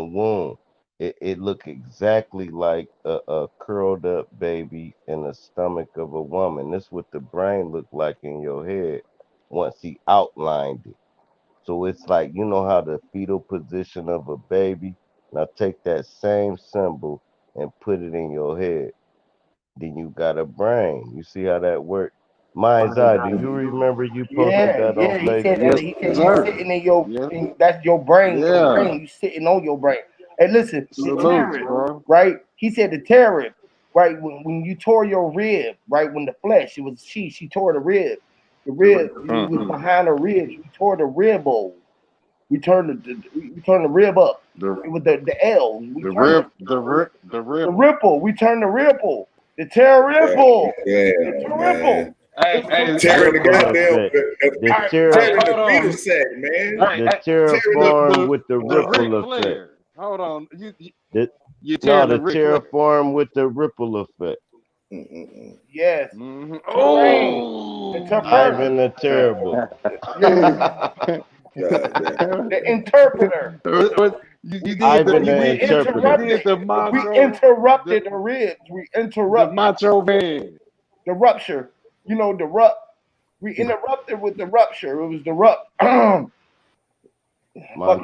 womb. It look exactly like a curled up baby in the stomach of a woman. This what the brain looked like in your head once he outlined it. So it's like you know how the fetal position of a baby. Now take that same symbol and put it in your head. Then you got a brain. You see how that works? Mind's eye. Do you remember you posted Yeah, that on yeah. He said that. Facebook? Yes, He said you sir. sitting in your. Yeah, That's your brain. Your yeah. brain. You sitting on your brain. And listen, the Salutes, terrorist, bro. right? He said the terrorist, right? When you tore your rib, right? When the flesh, it was she tore the rib. The rib, you Mm. was behind her ribs. We tore the rib hole. We turned the rib up. The It was the L. We the turned rip the rip the the ripple. ripple. We turned the ripple. The tear ripple. The Damn, ripple. man. Hey, It's hey, terrific. hey, Tearing the Ripple hey, goddamn, effect. The All right, hey, tearing terra the hold fetal on. sack, man. Hey, the hey, Tearing the, terraform with the the Ric ripple effect. Flair. Hold on. The, You no, tearing the the Ric Flair. terraform with the ripple effect. mm-mm-mm. yes. Hmm. Terrain. Oh. Interpreter. Ivan the Terrible. Yes. God damn. The interpreter. You did Ivan We, the we Interpreter. interrupted. the We macho interrupted the the ribs. We the interrupted macho man. the rupture. You know the rupt. We interrupted with the rupture. It was the rupt. But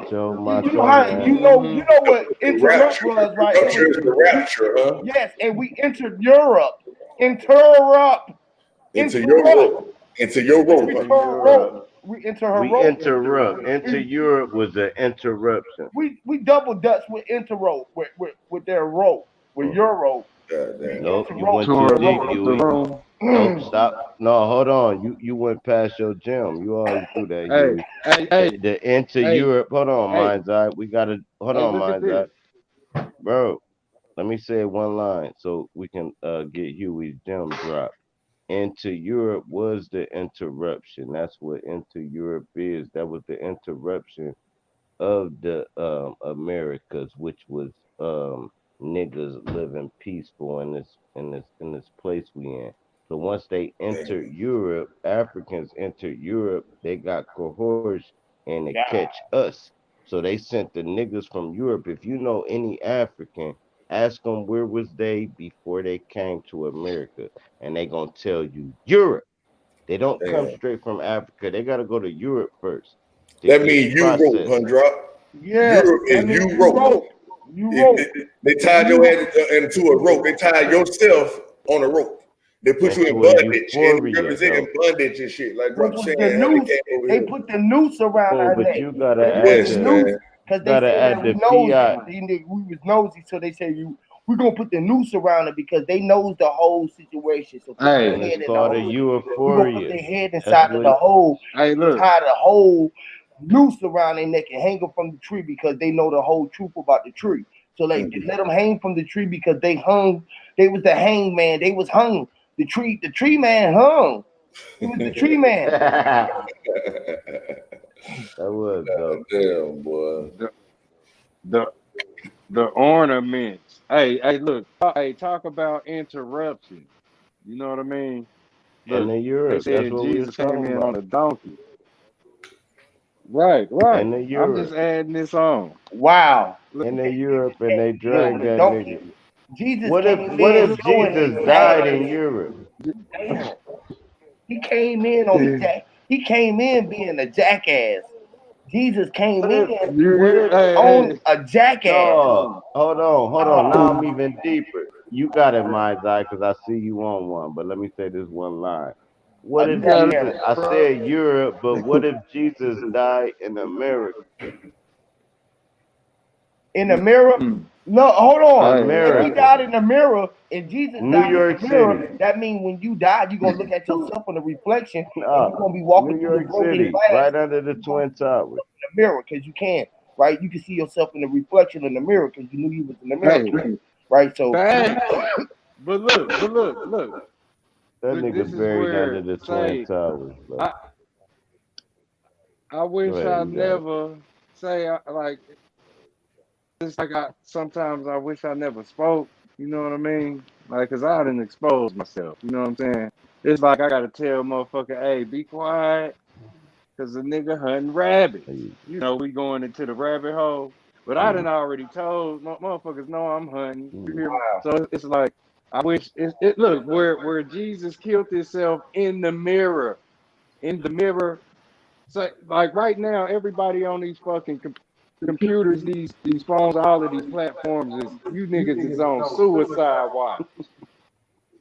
you know Macho how man. you Hmm. know what The interrupt rapture. was, The right? It was rupture is the we rapture, huh? yes, and we entered Europe. Interrupt. Into your Interrupt. rope. Into your rope, We Into huh? turn Europe. rope. We enter her We rope. interrupt. Into We Europe was an interruption. we double dutch with interrope with their rope with Mm. your rope. God We damn. Nope, you interrope went with too the Tore deep, the Huey. room. Nope, rope. stop. No, hold on. You went past your gym. You always do that, Hey, Huey. hey, hey, The into hey, Europe. Hold on, hey, mind's eye. We gotta hold hey, on, look at mind's eye. this. Bro, let me say one line so we can get Huey's gem drop. Into Europe was the interruption. That's what into Europe is. That was the interruption of the Americas, which was niggas living peaceful in this place we in. So once they entered Damn. Europe, Africans entered Europe, they got coerced and to Yeah. catch us. So they sent the niggas from Europe. If you know any African, ask them where was they before they came to America, and they gonna tell you Europe. They don't come Damn. straight from Africa. They gotta go to Europe first to That get means you rope, huh, processed. drop? Yes, Europe that is means you you rope. rope. You rope. They tied your You ass into a rope. They tied yourself on a rope. They put you in Into a bondage and euphoria representing though. bondage and shit. Like which drop was saying the how they noose. came over They here. put the noose around Oh, our but neck. you gotta They put add the Yes, the noose man. because they gotta said add that we the nosy. fiat. We was nosy, so they said we're gonna put the noose around it because they knows the whole situation. So put their And Hey, it's head in the called a hole. We're gonna put euphoria. their head That's inside of what the hole hey, and look. tie the whole noose around their neck and hang them from the tree because they know the whole truth about the tree. So like they let them hang from the tree because they hung. They was the hangman. They was hung. The tree man hung. He was the tree man. that was dope. Damn, boy. The the the ornaments. Hey, look. Hey, talk about interruption. You know what I mean? And Look, the they Europe. That's said what we was Jesus came talking in on about. a donkey. Right, right. And the I'm just Europe. adding this on. Wow. Look, And the Europe and they Yeah, dragged the that donkey. nigga. Jesus What if came what in if showing Jesus his died in ass. Europe? Damn. He came in on the jack. He came in being a jackass. Jesus came What if in what if on hey, a jackass. no, hold on. Now I'm Oh, even deeper. You got it, my eye, because I see you on one. But let me say this one line. What a if you got Jesus? jackass. I bro. said Europe, but what if Jesus died in America? In the mirror. Mm. No, hold on. Hey, If he America, died in the mirror and Jesus New died in York the City. mirror, that means when you die, you're gonna look at yourself in the reflection and you're No, gonna be New walking through the York broken City, glass. right under the You're gonna Twin Towers. see the mirror because you can, right? You can see yourself in the reflection in the mirror because you knew you was in the mirror, hey, right? So facts. But look. That Look, nigga this is buried under where the Twin say Towers, bro. I I Go wish ahead, I you got it. never say like it's like I sometimes I wish I never spoke. You know what I mean? Like, cause I didn't expose myself. You know what I'm saying? It's like I gotta tell motherfucker, hey, be quiet. because the nigga hunting rabbits. Hey, You know, we going into the rabbit hole. But I mm, done already told motherfuckers know I'm hunting. You mm, hear me? Wow. So it's like I wish it look where Jesus killed himself in the mirror. In the mirror. So like right now, everybody on these fucking computers, these phones, all of these platforms is you niggas is on suicide watch.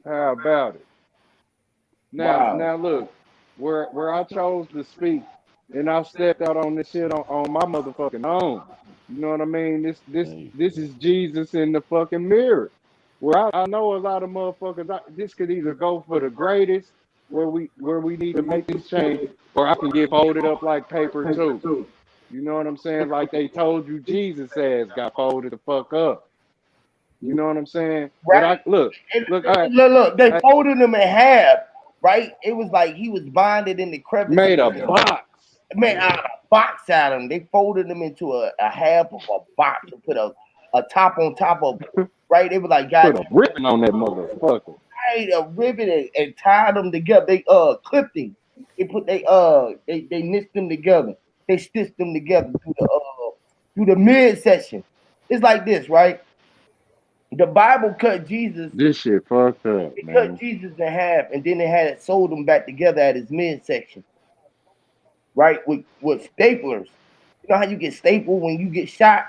How about it? Wow. Now look, where I chose to speak and I stepped out on this shit on my motherfucking own. You know what I mean? hey, This is Jesus in the fucking mirror. Where I know a lot of motherfuckers. This could either go for the greatest, where we need to make this change, or I can get folded up like paper too. You know what I'm saying? Like they told you, Jesus ass got folded the fuck up. You know what I'm saying? But Right? I look, I Look, they folded him in half, right? It was like he was bonded in the crevices made a of the box, man out a box at him. They folded him into a half of a box and put a top on top of it. Right? They were like, God, put a ribbon on that motherfucker. tied a ribbon and tied them together. They clipped him. They put they knit them together. They stitched them together through the midsection. It's like this, right? The Bible cut Jesus. This shit fucked up, It cut man. Jesus in half, and then they had it sewed them back together at his midsection, right? With staplers. You know how you get stapled when you get shot?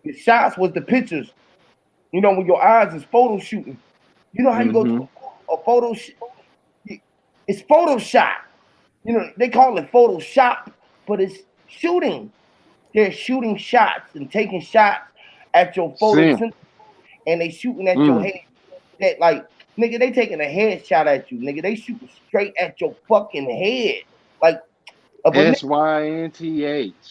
The shots was the pictures. You know when your eyes is photo shooting. You know how you go to Mm-hmm. a photo. It's Photoshop. You know they call it Photoshop, but it's shooting. They're shooting shots and taking shots at your Sin. photosynthesis, and they shooting at your Mm. head. That like nigga, they taking a headshot at you, nigga. They shooting straight at your fucking head. Like of a nigga, SYNTH.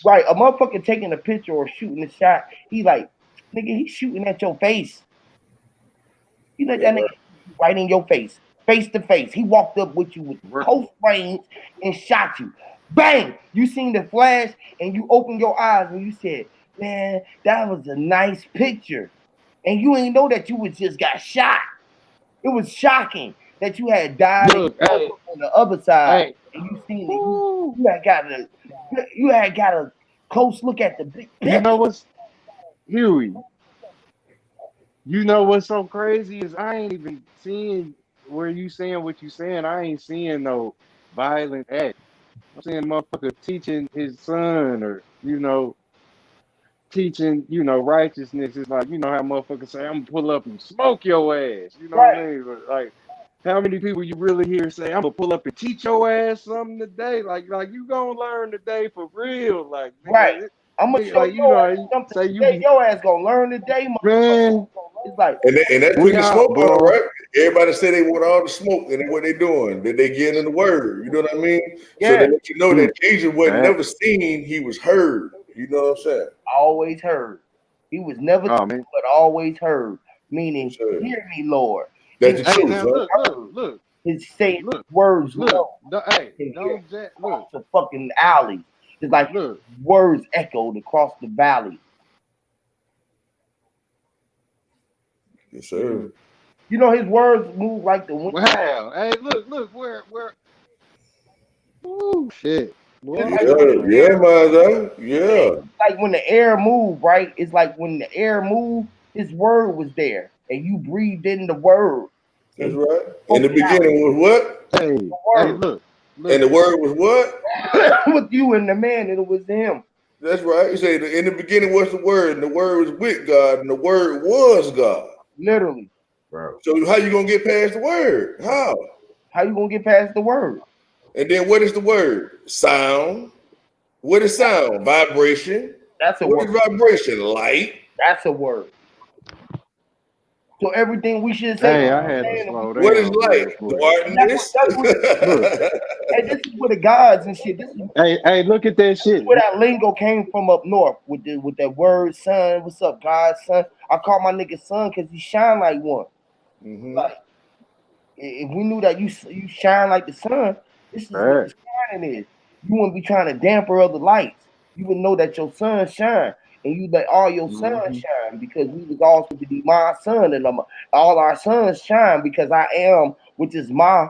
right, a motherfucker taking a picture or shooting a shot, he like, nigga, he's shooting at your face. You let That's that nigga right. right in your face to face. He walked up with you with close range and shot you. Bang! You seen the flash and you opened your eyes and you said, man, that was a nice picture. And you ain't know that you was just got shot. It was shocking that you had died and Look, hey, on the other side hey. and you seen it. Woo. You had got a close look at the big You know picture. what's Huey? You know what's so crazy is I ain't even seeing where you saying what you saying. I ain't seeing no violent act. I'm seeing motherfucker teaching his son or teaching, righteousness is like, how motherfuckers say, I'm gonna pull up and smoke your ass. You know what Right, I mean? But like, how many people you really hear say, I'm gonna pull up and teach your ass something today? Like you gonna learn today for real. Like, right. I'm gonna nigga, show like, your ass something say you today. be, Your ass gonna learn today, motherfucker. man, It's like, And that's we putting the out, smoke on, boy. right? Everybody say they want all the smoke, and then what they doing? That they getting in the word. You know what I mean? So they yeah, let you know Mm, that Jesus wasn't that, never seen; he was heard. You know what I'm saying? always heard. He was never oh seen, man. but always heard. Yes, Meaning, sir. hear me, Lord. He That's was the Hey, truth, now huh? his saying look, words look, low. hey, You can hear don't Jack, across the fucking alley. It's like look. words echoed across the valley. Yes, sir. You know, his words move like the wind. Wow. Hey, look, where, oh, shit. It's Boy, I'm like telling Yeah, you, man. yeah, man. Yeah. like when the air moved, right? It's like when the air moved, his word was there, and you breathed in the word, and That's he right. In spoke the it out. beginning was what? Hey, The hey, word And look. the word was what? with you and the man, and it was him, That's right. You say in the beginning was the word, and the word was with God, and the word was God. literally. bro. So how you gonna get past the word? How? How you gonna get past the word? And then what is the word? Sound. What is sound? Vibration. That's a What word. is vibration? Light. That's a word. So everything we should say, Hey, I had to slow What is down light? real quick. Darkness. that's what. Look, Hey, this is where the gods and shit. hey, look at that shit. Where that lingo came from up north with that word, son. What's up, God's son? I call my nigga son because he shine like one. Hmm. Like if we knew that you shine like the sun, this is what Hey, the shining is. You wouldn't be trying to damper other lights. You would know that your sun shine, and you let all your sun mm-hmm. shine because we was all supposed to be my son, and all our sons shine because I am, which is ma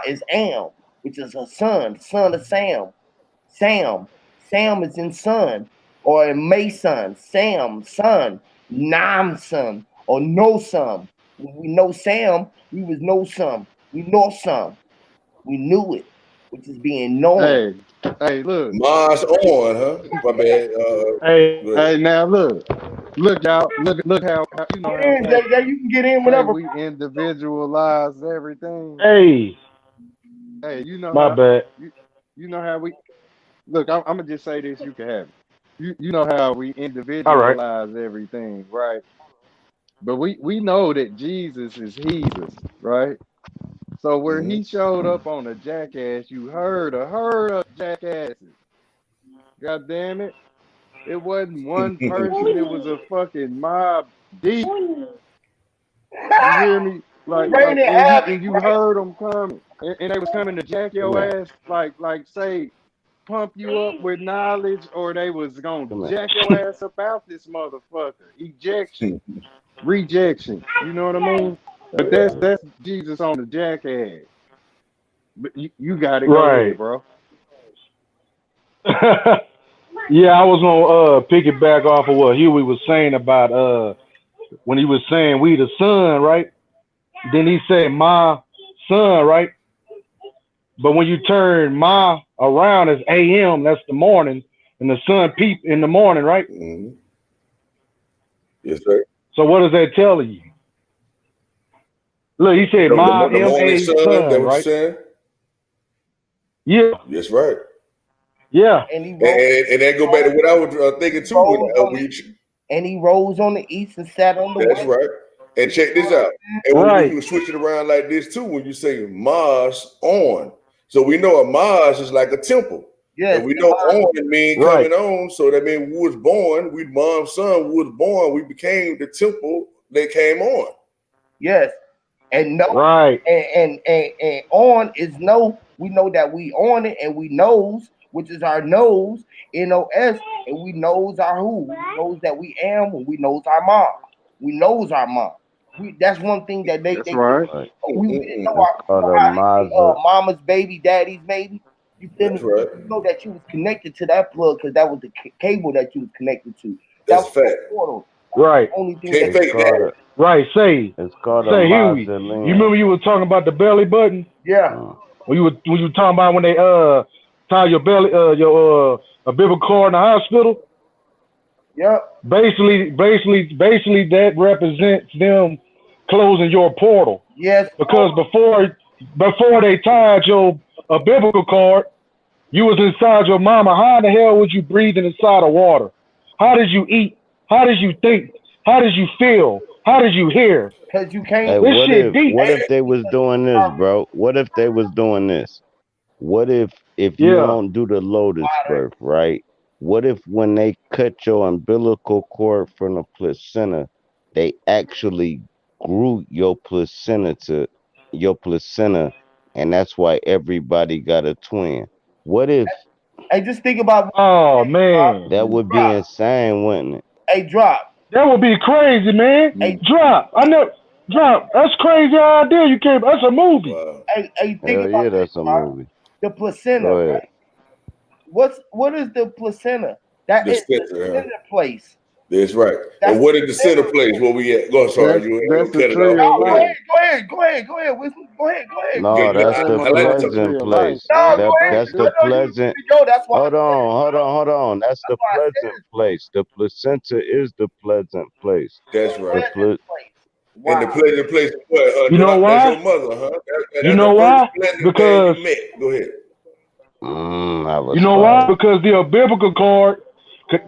is am, which is a son, son of Sam. Sam. Sam is in son or in Mason. Sam, son, Nam son or no son. When we know Sam, we was know some. We know some. We knew it, which is being known. Hey, hey, look. Mars on, huh? My bad. Hey, Go ahead. Hey, now look, y'all, look how you know Get how we in, say, JJ. You can get in hey, whenever. we individualize everything. hey, Hey, my bad. you you know how we look. I'm gonna just say this. You can have it. You know how we All right. individualize everything, right? But we know that Jesus is Jesus, right? So where Hmm. he showed up on a jackass, you heard a herd of jackasses. God damn it. It wasn't one person, it was a fucking mob deep. You hear me? Like, Raining havoc, and you right? heard them coming, and they was coming to jack Come your here. ass, like say, pump you up with knowledge, or they was gonna Come here. jack your ass up out this motherfucker. Ejection, rejection. You know what I mean? But that's Jesus on the jackass. But you got it. Go ahead, Right. bro. Yeah, I was gonna piggyback off of what Huey was saying about when he was saying we the son, right? Then he said my son, right? But when you turn my around as AM, that's the morning, and the sun peep in the morning, right? Hmm. Yes, sir. So what does that tell you? Look, he said my The morning MA sun, that son, what you right? saying? Yeah, That's right. yeah, And he rose, And that go back to what I was thinking he too. When rose on the we, and he rose on the east and sat on the that's west. right. And check this out. And when right, you switch it around like this too, when you say Mars on, so we know a Mars is like a temple. And Yes, we know on mean right, coming on, so that means we was born, we mom's son was born, we became the temple that came on. yes. And no, right, and on is no. We know that we on it, and we knows, which is our nose, NOS, and we knows our who. We knows that we am, and we knows our mom. We knows our mom. We that's one thing that That's they right. Right. we didn't know That's our, you called know a how they say Maza. mama's baby, daddy's baby. You feel That's me? right. You know that you was connected to that plug because that was the cable that you was connected to. That That's a was your fact. portal. That was right, the only thing that Can't It's fake called a that. right. Say Huey. You mausoleum. remember you were talking about the belly button yeah, Mm. when you were talking about when they tie your belly your a biblical cord in the hospital. yeah, Basically, that represents them closing your portal yes, because before they tied your a biblical cord, you was inside your mama. How in the hell was you breathing inside of water? How did you eat? How did you think? How did you feel? How did you hear? because you Hey, can't. This shit deep. what if they was doing this, bro? What if they was doing this? What if you Yeah. don't do the lotus birth, right? What if when they cut your umbilical cord from the placenta, they actually grew your placenta, and that's why everybody got a twin? What if Hey, just think about Oh man, that would be drop. insane, wouldn't it? Hey, drop. that would be crazy, man. Hey, You Drop. I know. Drop. That's crazy idea. You came. That's a movie. Wow. hey, think hell about yeah, this, that's a right? movie. The placenta, Go ahead. right? What is the placenta? That The is the center, huh? center place. That's right. That's And the what is the center center place? place. Where we at? Go, sorry, you That's ain't the gonna cut it off. tree No, of Go ahead. life. go ahead, Wilson. Go ahead. No, Good. that's That the I like to motherfucking talk. tree pleasant of life place. No, stand go for ahead. That's fruit. the I know you want pleasant. me to go. That's why I Hold said it, on, hold bro. on, hold on. That's That's the why I said pleasant it, bro. place. The placenta is the pleasant place. That's The right. The pleasant ple- place. And the Wow. pleasant place is what? You know Drop. That's why? your mother, huh? You That's know the first why? pleasant man Because you met. Go ahead. that you was know why? fire. Because the umbilical cord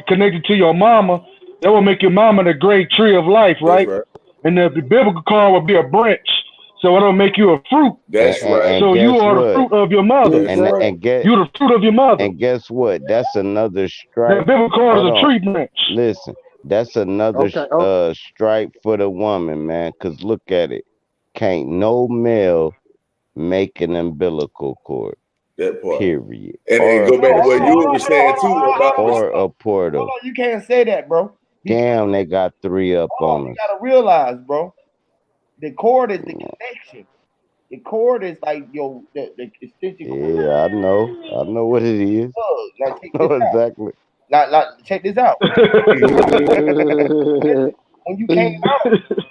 connected to your mama, that will make your mama the great tree of life, That's right? right. And the biblical cord will be a branch, so it'll make you a fruit. That's right. And So you guess are the what? fruit of your mother. That's And right. and get You're the fruit of your mother. and guess what? That's another That stripe. biblical cord is Hold a on. tree branch. Listen. That's another Okay. Oh, stripe for the woman, man. Cause look at it. Can't no male make an umbilical cord. That part. Period. And Or a go back to what placenta. you were saying too about the. Or a portal. You can't say that, bro. Because Damn, they got three up hold on, on you us. gotta realize, bro. The cord is the connection. The cord is like the extension cord. Yeah, I know what it is. Plug. Now check I this know out. exactly. Now check this out. Listen, when you came out,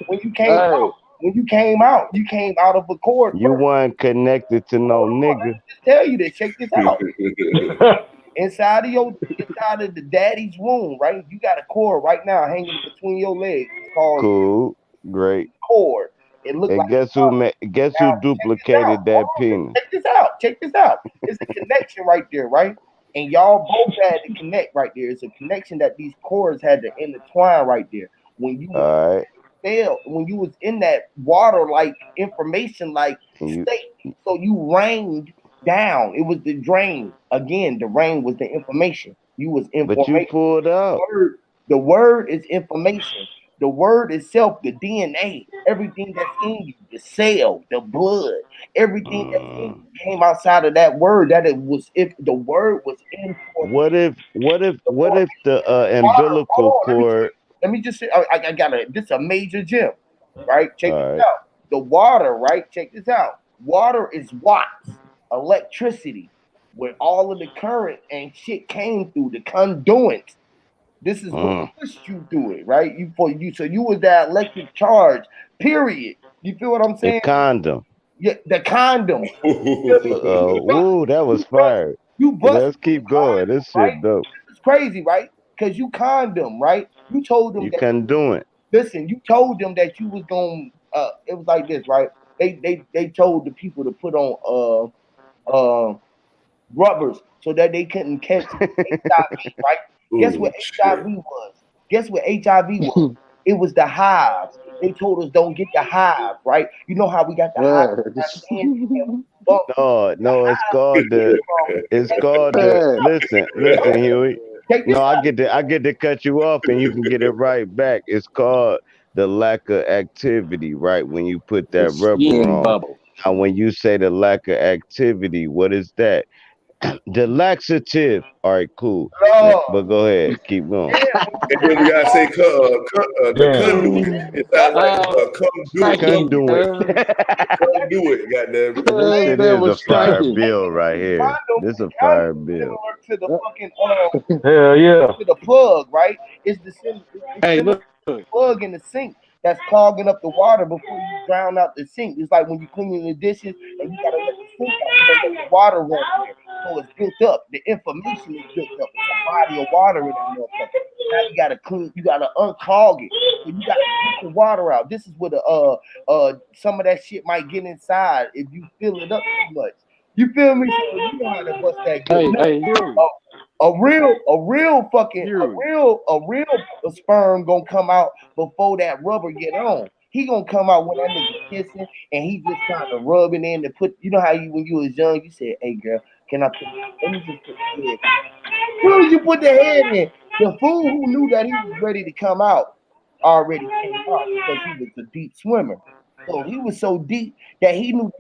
when you came Hey, out, when you came out of a cord You first. weren't connected to Hold no on, let nigga. me just tell you this. Check this out. Inside of the daddy's womb, right? You got a cord right now hanging between your legs. It's called Cool, great. cord. It looked And like a tongue. guess Now who check this out. duplicated Hold that on, penis? check this out. Check this out. It's a connection right there, right? And y'all both had to connect right there. It's a connection that these cords had to intertwine right there. When you was All right, when you was in that water like information like and you, state, so you rained down. It was the drain. Again, the rain was the information. You was but you information. pulled out. The word is information. The word itself, the DNA, everything that's in you, the cell, the blood, everything that's in Mm. you came outside of that word. That it was if the word was in formation. The What water, if the water. umbilical Hold on, cord? let me just say, I got a this is a major gem, right? All Check this right. out. The water, right? Check this out. Water is watts, electricity, where all of the current and shit came through the conduit. This is what Mm. pushed you through it, right? So you was that electric charge, period. You feel what I'm The saying? condom. Yeah, the condom. You feel me? Woo, that You was bust, fire. you busted Let's through keep going. condom, This right? shit dope. This is crazy, right? Because you condom, right? You told them You that can do it. listen, you told them that you was going it was like this, right? They told the people to put on rubbers so that they couldn't catch HIV, right? Guess Oh what shit. HIV was? Guess what HIV was? It was the hives. They told us don't get the hive, right? You know how we got the hive in our skin and we bump No, the no, hive from it's hey, called check the this hey, out. listen, Huey. Check No, this out. I get to cut you off and you can get it right back. It's called the lack of activity, right? When you put the that rubber skin on. bubble. Now when you say the lack of activity, what is that? The laxative. All right, cool. Lord. But go ahead, keep going. Yeah, when you And then we gotta say the Damn. conduit. It sounds that's like Oh, conduit. Can striking, do it. cuz. Conduit, goddamn it. This hey, shit That is was a fire striking. bill right the here. condom, This the a condom fire is bill. similar to the Uh, fucking Hell yeah. to the plug, right? It's Hey, similar look. to the plug in the sink that's clogging up the water before you drown out the sink. It's like when you cleaning the dishes and you gotta let the sink out, you don't let the water run there. So it's built up. The information is built up. It's a body of water in that motherfucker. Now you gotta clean, you gotta unclog it. So you gotta get the water out. This is where the some of that shit might get inside if you fill it up too much. You feel me? So you know how to bust that good Hey, nut. hey, Huey, Huey. A real sperm gonna come out before that rubber get on. He gonna come out when that nigga kissing and he just kind of rubbing in to put. You know how you when you was young, you said, "Hey girl, can I put? Let me just put the head." As soon as you put the head in, the fool who knew that he was ready to come out already came out because he was a deep swimmer. So he was so deep that he knew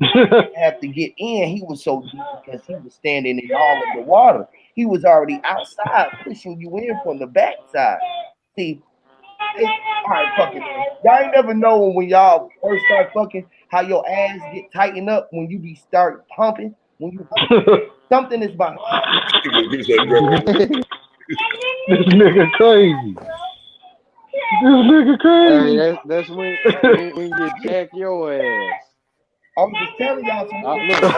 have to get in. He was so deep because he was standing in all of the water. He was already outside pushing you in from the backside. See, all right, fucking man. Y'all ain't never know when y'all first start fucking how your ass get tightened up when you be start pumping. When you hump, something is behind. Give us that reference. This nigga crazy. This nigga Hey, crazy. that's when you jack your ass. I was just telling y'all some more. Look,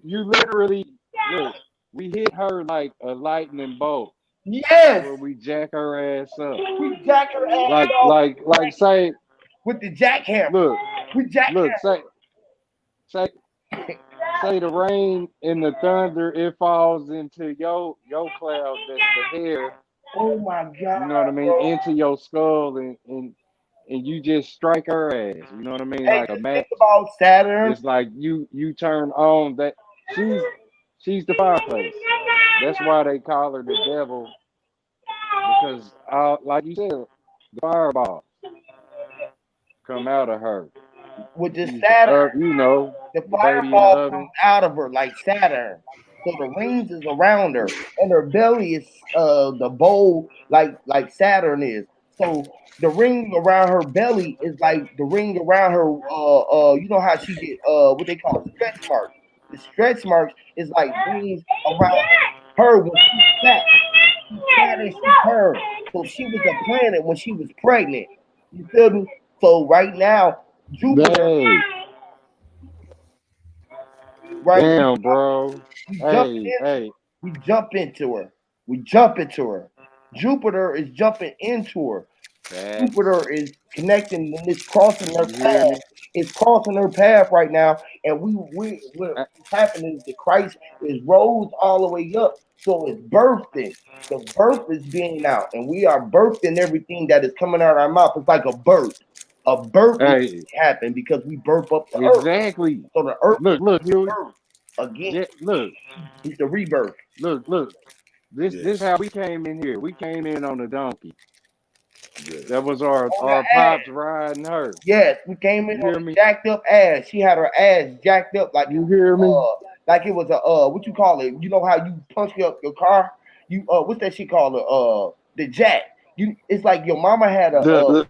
you literally look. We hit her like a lightning bolt Yes, where we jack her ass up. we jack her ass Like off like like say with the jackhammer. look We look jackhammer. say say the rain and the thunder it falls into your cloud that's the hair. Oh my You know what I god, mean? bro. Into your skull and you just strike her ass. You know what I mean? Hey, Like a just think match. about Saturn. It's like you turn on that she's the fireplace. That's why they call her the devil because like you said, the fireball come out of her. With the She's the Saturn, the the baby in the fireball comes oven. out of her like Saturn. So the rings is around her, and her belly is the bowl like Saturn is. So the ring around her belly is like the ring around her. You know how she get what they call stretch marks. The stretch marks is like rings around her when she sat. She sat and she turned. So she was a planet when she was pregnant. You feel me? So right now, Jupiter, Hey, right? damn, bro. We jumping Hey, into hey, her. We jump into her. We jump into her. Jupiter is jumping into her. facts. Jupiter is connecting and it's crossing her You hear path. me? It's crossing her path right now, and we what's Uh, happening is the Christ is rose all the way up, so it's birthing. The birth is being out, and we are birthing everything that is coming out of our mouth. It's like a birth. A birth is Hey, happening because we birth up the earth. exactly. So the earth Look, Huey. birth again. Look, It's the rebirth. look. This Yes. how we came in here. We came in on a donkey. That Yes. was On the our ass. pops riding her. Yes, we came in You on hear a me? jacked up ass. She had her ass jacked up You hear me? like it was a what you call it? You know how you punch up your car? You what's that shit called? The jack. You it's like your mama had a The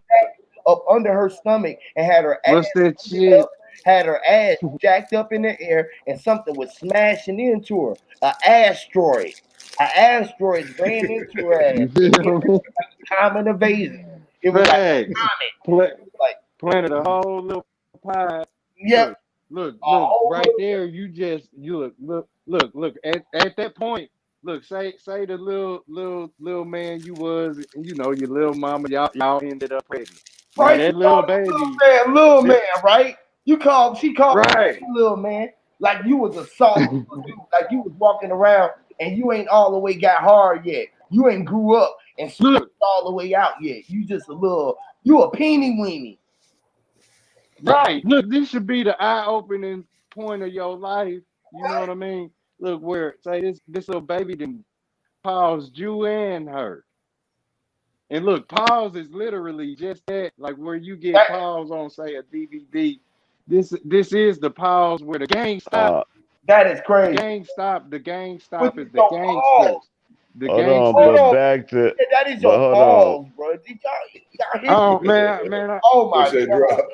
up under her stomach and had her ass what's that pointed up, shit? had her ass jacked up in the air, and something was smashing into her. An asteroid. An asteroid ran into her ass. You It hit feel her me? like common invasion. It was like Facts. comet. Pla- Like, planted a whole little pie. yep, a Look, whole right little there. You look. At that point, look. Say the little man you was. You know your little mama. Y'all ended up pregnant. Now right. You that little called baby. little That, man, right? She called right. you little man, like you was a soft little dude, like you was walking around and you ain't all the way got hard yet. You ain't grew up and stretched Look. all the way out yet. You just a little, you a peeny weeny. Right. Look. This should be the eye-opening point of your life. You know what I mean? Look where say this little baby didn't paused you and her. And look, pause is literally just that, like where you get That, pause on, say, a DVD. This is the pause where the gang stop. Uh, that is The crazy. gang stop. The gang But stop is the your pause, gangsters. The hold on, hold gangsters. but on, back to, that is but your hold on. pause, bro. Did y'all hear? Oh man, Oh They my said god, drop.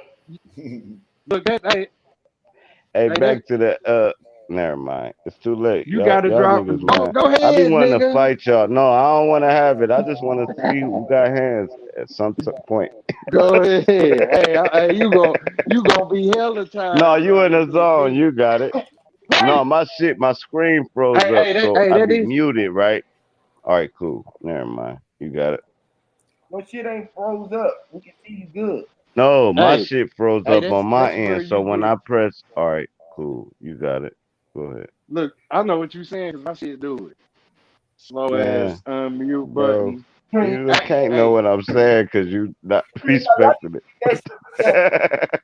look that Hey, that back to the never mind. It's too late. you gotta Y'all drop. niggas mad. Go I be ahead, wanting to nigga. fight y'all. No, I don't want to have it. I just want to see who got hands at some point. Go ahead. Hey, you gonna be hella No, tired you about in it, the cause zone. nigga. You got it. No, Right. my screen froze up, so I That be is. muted, right? All right, cool. Never mind. You got it. no shit ain't froze up. We can see you good. No, my Hey, shit froze up on my that's where end. So you when get. I press, all right, cool. You got it. Go ahead, Look, I know what you're saying because my shit do it. Slow ass man, unmute bro. button. You ain't, You can't know Hey, what I'm saying because you not you ain't got respecting that shit together. it.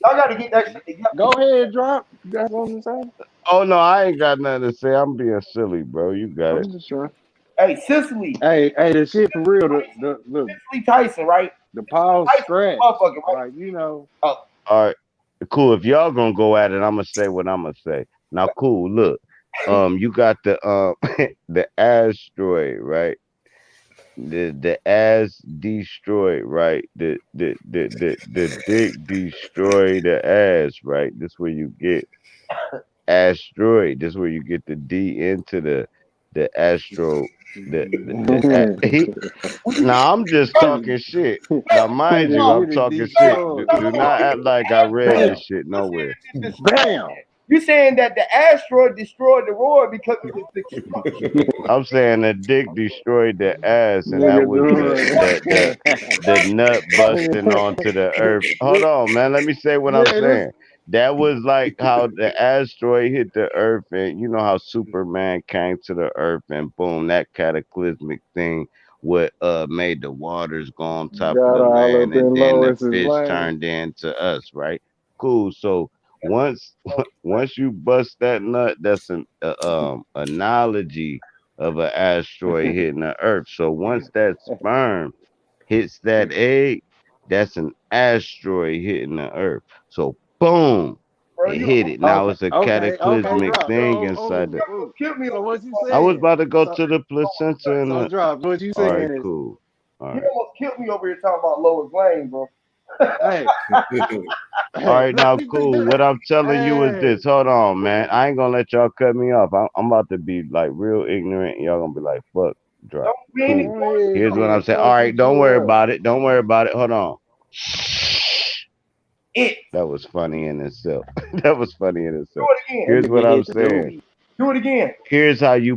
Y'all got to get that shit together. go ahead, drop. You got something to say? Oh no, I ain't got nothing to say. I'm being silly, bro. You got it. I'm just trying. Hey, Cicely, Hey, the shit for real. Tyson, The look, Cicely Tyson, right? the pause Tyson, scratched. motherfucker, right? Like you know. Oh, All right, cool. If y'all gonna go at it, I'm gonna say what I'm gonna say. Now, cool. Look, you got the the asteroid, right? The ass destroyed, right? The dick destroy the ass, right? This where you get asteroid. This where you get the D into the astro. He. when you get Now I'm just oh, talking shit. Now, mind you, no, I'm Get it talking shit. destroyed. no, Do no, no. not act like I The read asteroid, this Bam, shit you're saying nowhere. it's destroyed. bam. You're saying that the asteroid destroyed the world because of its destruction. I'm saying the dick destroyed the ass, and that Nigga was the nut busting onto the earth. Hold doing. on, man. Let me say what I'm Yeah, saying. That was like how the asteroid hit the earth, and you know how Superman came to the earth, and boom, that cataclysmic thing what made the waters go on top of got the all land, up and in then the Lois's fish lane. turned into us, right? Cool. So once once you bust that nut, that's an analogy of an asteroid hitting the earth. So once that sperm hits that egg, that's an asteroid hitting the earth. So boom, Bro, it you hit it. Now Okay, it's a okay, cataclysmic drop. thing Oh, inside the. oh. kill me So on this what you part. I was saying? about to go So to the placenta and so the. drop. What you All right, saying is cool. All You right. almost killed me over here talking about Lois Lane, bro. Hey, All hey, right, let now me cool. do What that. I'm telling you is Hey, this. Hold on, man. I ain't gonna let y'all cut me off. I'm about to be like real ignorant. Y'all gonna be like, fuck, drop. Don't be any Cool. go ahead Here's what I'm then. saying. All Cuss right, some don't shit worry up. about it. Don't worry about it. Hold on. it. That was funny in itself. That was funny in Do itself. it again. That Here's what nigga I'm hit the saying. doogie. Do it again. Here's how you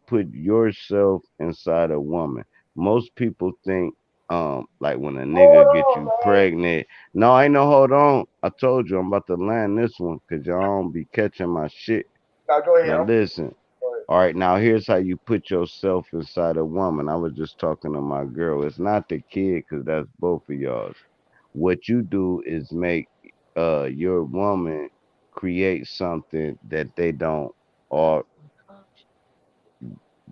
put yourself inside a woman. Most people think like when a nigga Hold get on, you man. pregnant. No, I know, hold on. I told you I'm about to land this one because y'all don't be catching my shit. Now go ahead. Now listen. Go ahead. All right, now here's how you put yourself inside a woman. I was just talking to my girl. It's not the kid because that's both of y'all's. What you do is make your woman create something or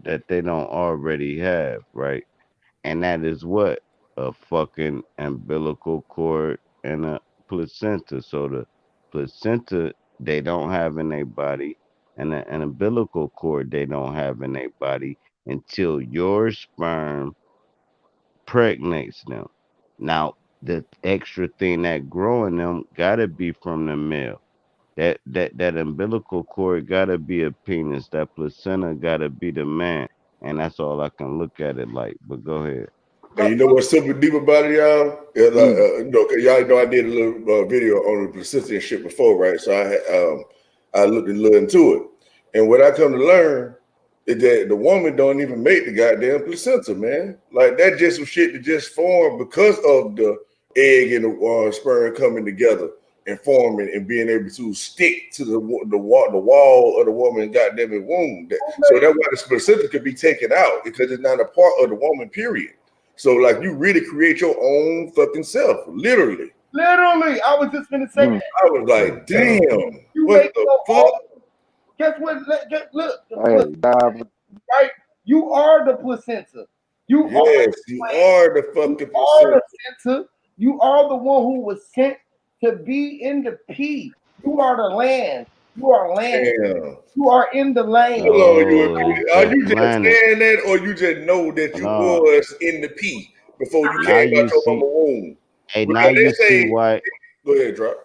that they don't already have, right? And that is what? A fucking umbilical cord and a placenta. So the placenta they don't have in their body, and an umbilical cord they don't have in their body until your sperm pregnates them. Now, the extra thing that growing them gotta be from the male. That umbilical cord gotta be a penis. That placenta gotta be the man. And that's all I can look at it like. But go ahead. And you know what's super deep about it, y'all? Yeah, like, you know, 'cause y'all know I did a little video on the placenta and shit before, right? So I looked a little into it, and what I come to learn is that the woman don't even make the goddamn placenta, man. Like that's just some shit that just formed because of the egg and the sperm coming together and forming and being able to stick to the wall of the woman's goddamn womb. So that's why the placenta could be taken out because it's not a part of the woman. Period. So like you really create your own fucking self, literally. Literally, I was just gonna say Mm. that. I was like, damn, You what make the your fuck? own. Guess what? Look, Hey, dive. right? You are the placenta. You are Yes, you are the you fucking are placenta. the center. You are the one who was sent to be in the P. You are the land. You are landed. Damn. You are in the lane. Hold on, No, it's are the you just planet. saying that, or you just know that you No, was in the P before you now came you out your mama see. womb? Hey, But now like you they see say, why. go ahead, drop.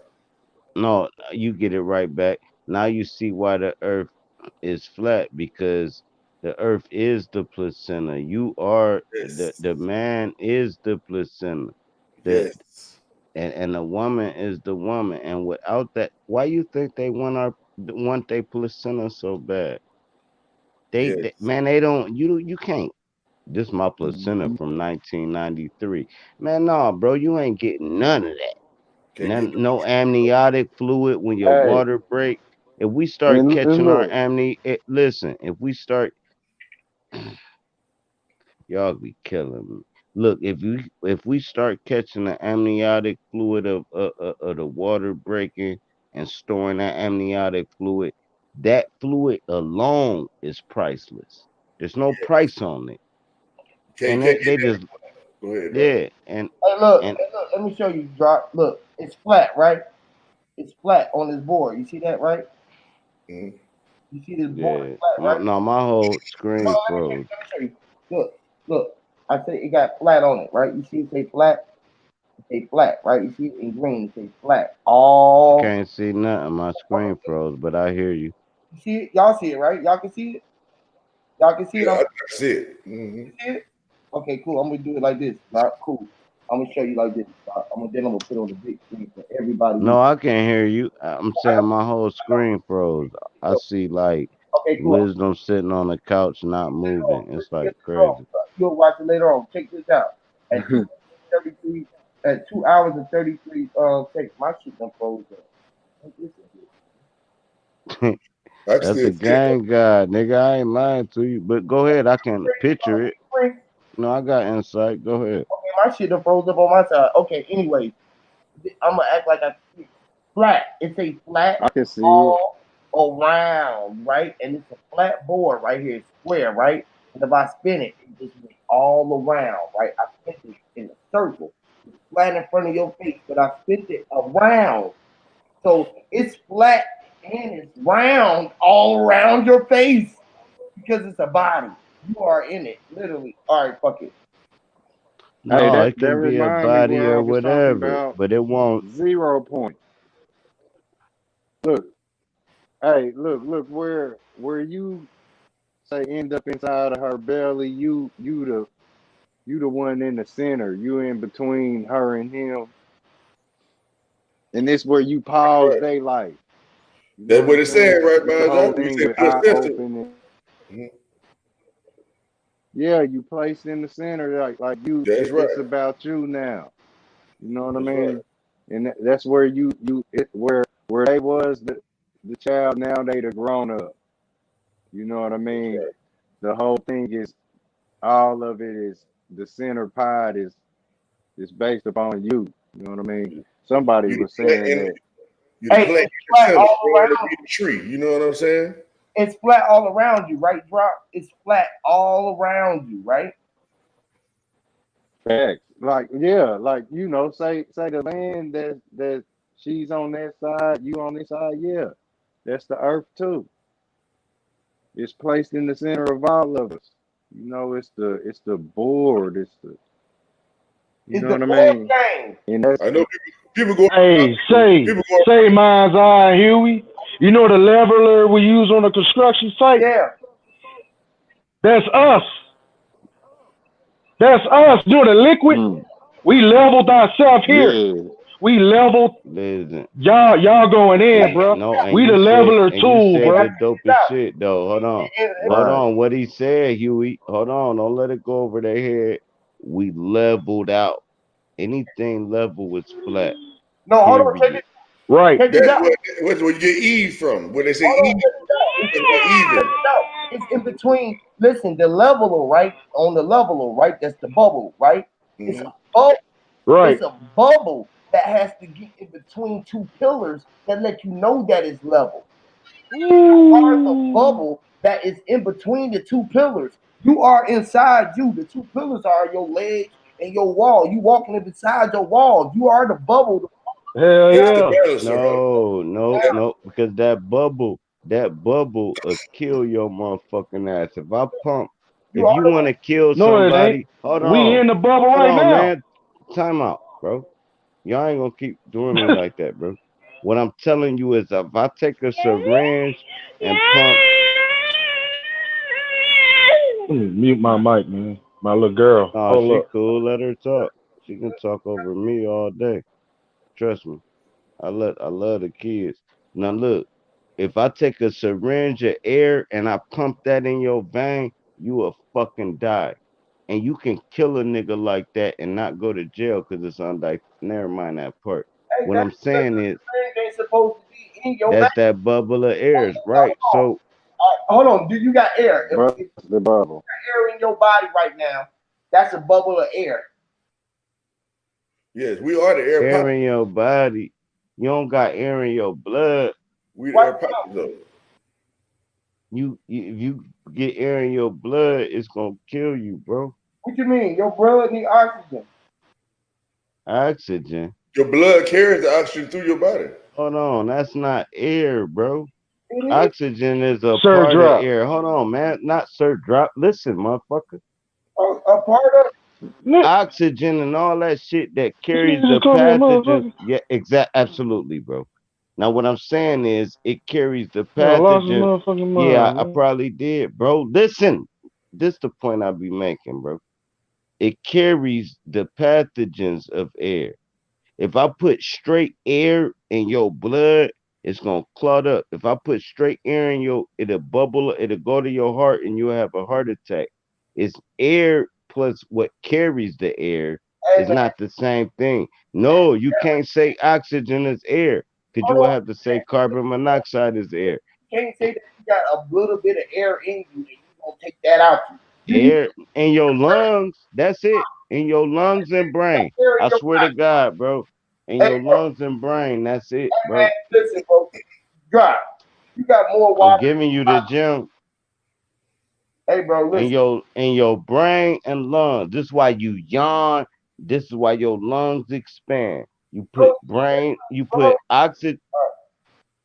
No, you get it right back. Now you see why the Earth is flat because the Earth is the placenta. You are Yes, the man is the placenta. The yes, and the woman is the woman. And without that, why you think they want their placenta so bad? They yes. man, they don't. You can't. This my placenta from 1993. Man, nah, bro, you ain't getting none of that. Can't get the No amniotic fluid when your Hey, water break. If we start and catching our look, listen, if we start, y'all be killing me. Look, if we start catching the amniotic fluid of the water breaking and storing that amniotic fluid, that fluid alone is priceless. There's no price on it, and can't get they that. just Go ahead, dog. yeah, and Hey, look, let me show you. Drop. Look, it's flat, right? It's flat on this board. You see that, right? Mhm. You see this board is yeah. flat, right? No, my whole No, screen froze. let me show you. Look, look. I say it got flat on it, right? You see it say flat? It say flat, right? You see it in green, it say flat. I All can't see nothing. My screen froze, but I hear you. you see it? Y'all see it, right? Y'all can see it? Y'all can see it Yeah, on that's it. Hmm. you see it? Okay, cool. I'm gonna do it like this. Right? Cool. I'm gonna show you like this. Right? I'm gonna put it on the big screen for everybody who No, I can't hear you. I'm saying my whole screen froze. I see like okay, cool. wisdom sitting on the couch, not moving. It's like Get this wrong. crazy. You'll watch it later on. Check this out. At 2:33, at 2 hours and 33 seconds, my shit done froze up. Ain't this a bitch? I can That's still a see it. gang guy, nigga. I ain't lying to you. But go ahead. I can picture it. Okay, No, I got insight. Go ahead. my shit done froze up on my side. Okay, anyway, I'm gonna act like I see it. Flat. It's a flat I can see it. all around, right? And it's a flat board right here, it's square, right? And if I spin it, it just went all around, right? I spent it in a circle. It's flat in front of your face, but I spent it around. So it's flat and it's round all around your face because it's a body. You are in it, literally. All right, fuck it. Hey, No, it that can be a remind me body where I or was talking whatever, about but it won't. 0 point. Look, hey, look where you say end up inside of her belly. You the one in the center. You in between her and him, and this where you pause Right. daylight. You know That's what what I'm it's saying, saying? right, It's the man, whole John? You thing say with eye placenta. open and Mhm. yeah, you placed in the center like you. That's right. It's about you now. You know what I That's right. mean? And that's where where they was the child. Now they the grown up. You know what I That's mean? right. The whole thing is all of it is the center pod is based upon you. You know what I mean? Somebody You the was plant saying in that. you the Hey, plant it's in the flat center, all growing to around. be a tree. You know what I'm saying? It's flat all around you, right? Drop. It's flat all around you, right? Facts. Like, yeah, like say the land that she's on that side, you on this side, yeah. That's the earth too. It's placed in the center of all of us. You know, it's the board, it's the you It's know the what I board mean? game. And that's I know people go Hey, people go say mine's eye, Huey. You know the leveler we use on the construction site? Yeah. That's us. That's us doing the liquid. mm, We leveled ourselves here. yeah. We leveled Listen, y'all going in, Hey, bro. no, We the leveler you tool, said the bro. check this dopest out. shit though. Hold Right. on. What he said, Huey. Hold on, don't let it go over their head. We leveled out. Anything level was flat. No, hold on. Period. Right. Check this that's out. what's where you get ease from. When they say Hold on. ease, Check this out. it's about Check even. this out. It's in between. Listen, the leveler, right? On the leveler, right? That's the bubble, right? It's Hmm. a bubble. Right. It's a bubble that has to get in between two pillars that let you know that it's level. Are the Ooh. bubble that is in between the two pillars. You are inside you. The two pillars are your legs and your wall. You walking in beside your wall. You are the bubble. Hell That's the yeah. balancer, huh? No, no, That, no, because that bubble will kill your motherfucking ass. You If are you the want to kill No, it ain't. somebody, We in the bubble hold right on, now. man. Time out, bro. Y'all ain't gonna keep doing me like that, bro. What I'm telling you is if I take a syringe and pump, Let me mute my mic, man. My little girl. nah, Hold she up. cool, let her talk. She can talk over me all day. Trust me. I love the kids. Now look, if I take a syringe of air and I pump that in your vein, you will fucking die. And you can kill a nigga like that and not go to jail because it's undiced. Never mind that part. hey, What that's I'm because saying is the thing ain't supposed to be in your vein. that's that bubble of airs, right? Hold So hold on. Do you got air? If Bust the bubble. air in your body right now, that's a bubble of air. yes, we are the air air pocket. in your body, you don't got air in your blood. We the Right air pocket now. though. If you get air in your blood, it's gonna kill you, bro. What you mean? Your blood need oxygen. Oxygen. Your blood carries the oxygen through your body. Hold on, that's not air, bro. It is Oxygen is a Sir part of drop. air. Hold on, man. Not sir drop. Listen, motherfucker. a part of. Nick, Oxygen and all that shit that this carries nigga the just called me a pathogens. motherfucker. Yeah, absolutely, bro. Now what I'm saying is it carries the Yeah, I lost his pathogen. motherfucking Yeah, mind, I man. probably did, bro. Listen, this the point I be making, bro. It carries the pathogens of air. If I put straight air in your blood, it's gonna clot up. If I put straight air in it'll bubble, it'll go to your heart and you'll have a heart attack. It's air plus what carries the air Hey is man, not the same thing. No, you can't say oxygen is air, because you hold will on. have to say carbon monoxide is air. You can't say that you got a little bit of air in you and you gonna take that out. You need Air in your lungs, that's it. In your lungs and brain. air in I your swear to God, bro. In hey your bro, lungs and brain, that's it, hey man, bro. listen, bro. Drive. You got more I'm water. giving you the gym Hey bro, listen. in your brain and lungs. This is why you yawn. This is why your lungs expand. You Bro, put brain, you bro, put oxygen.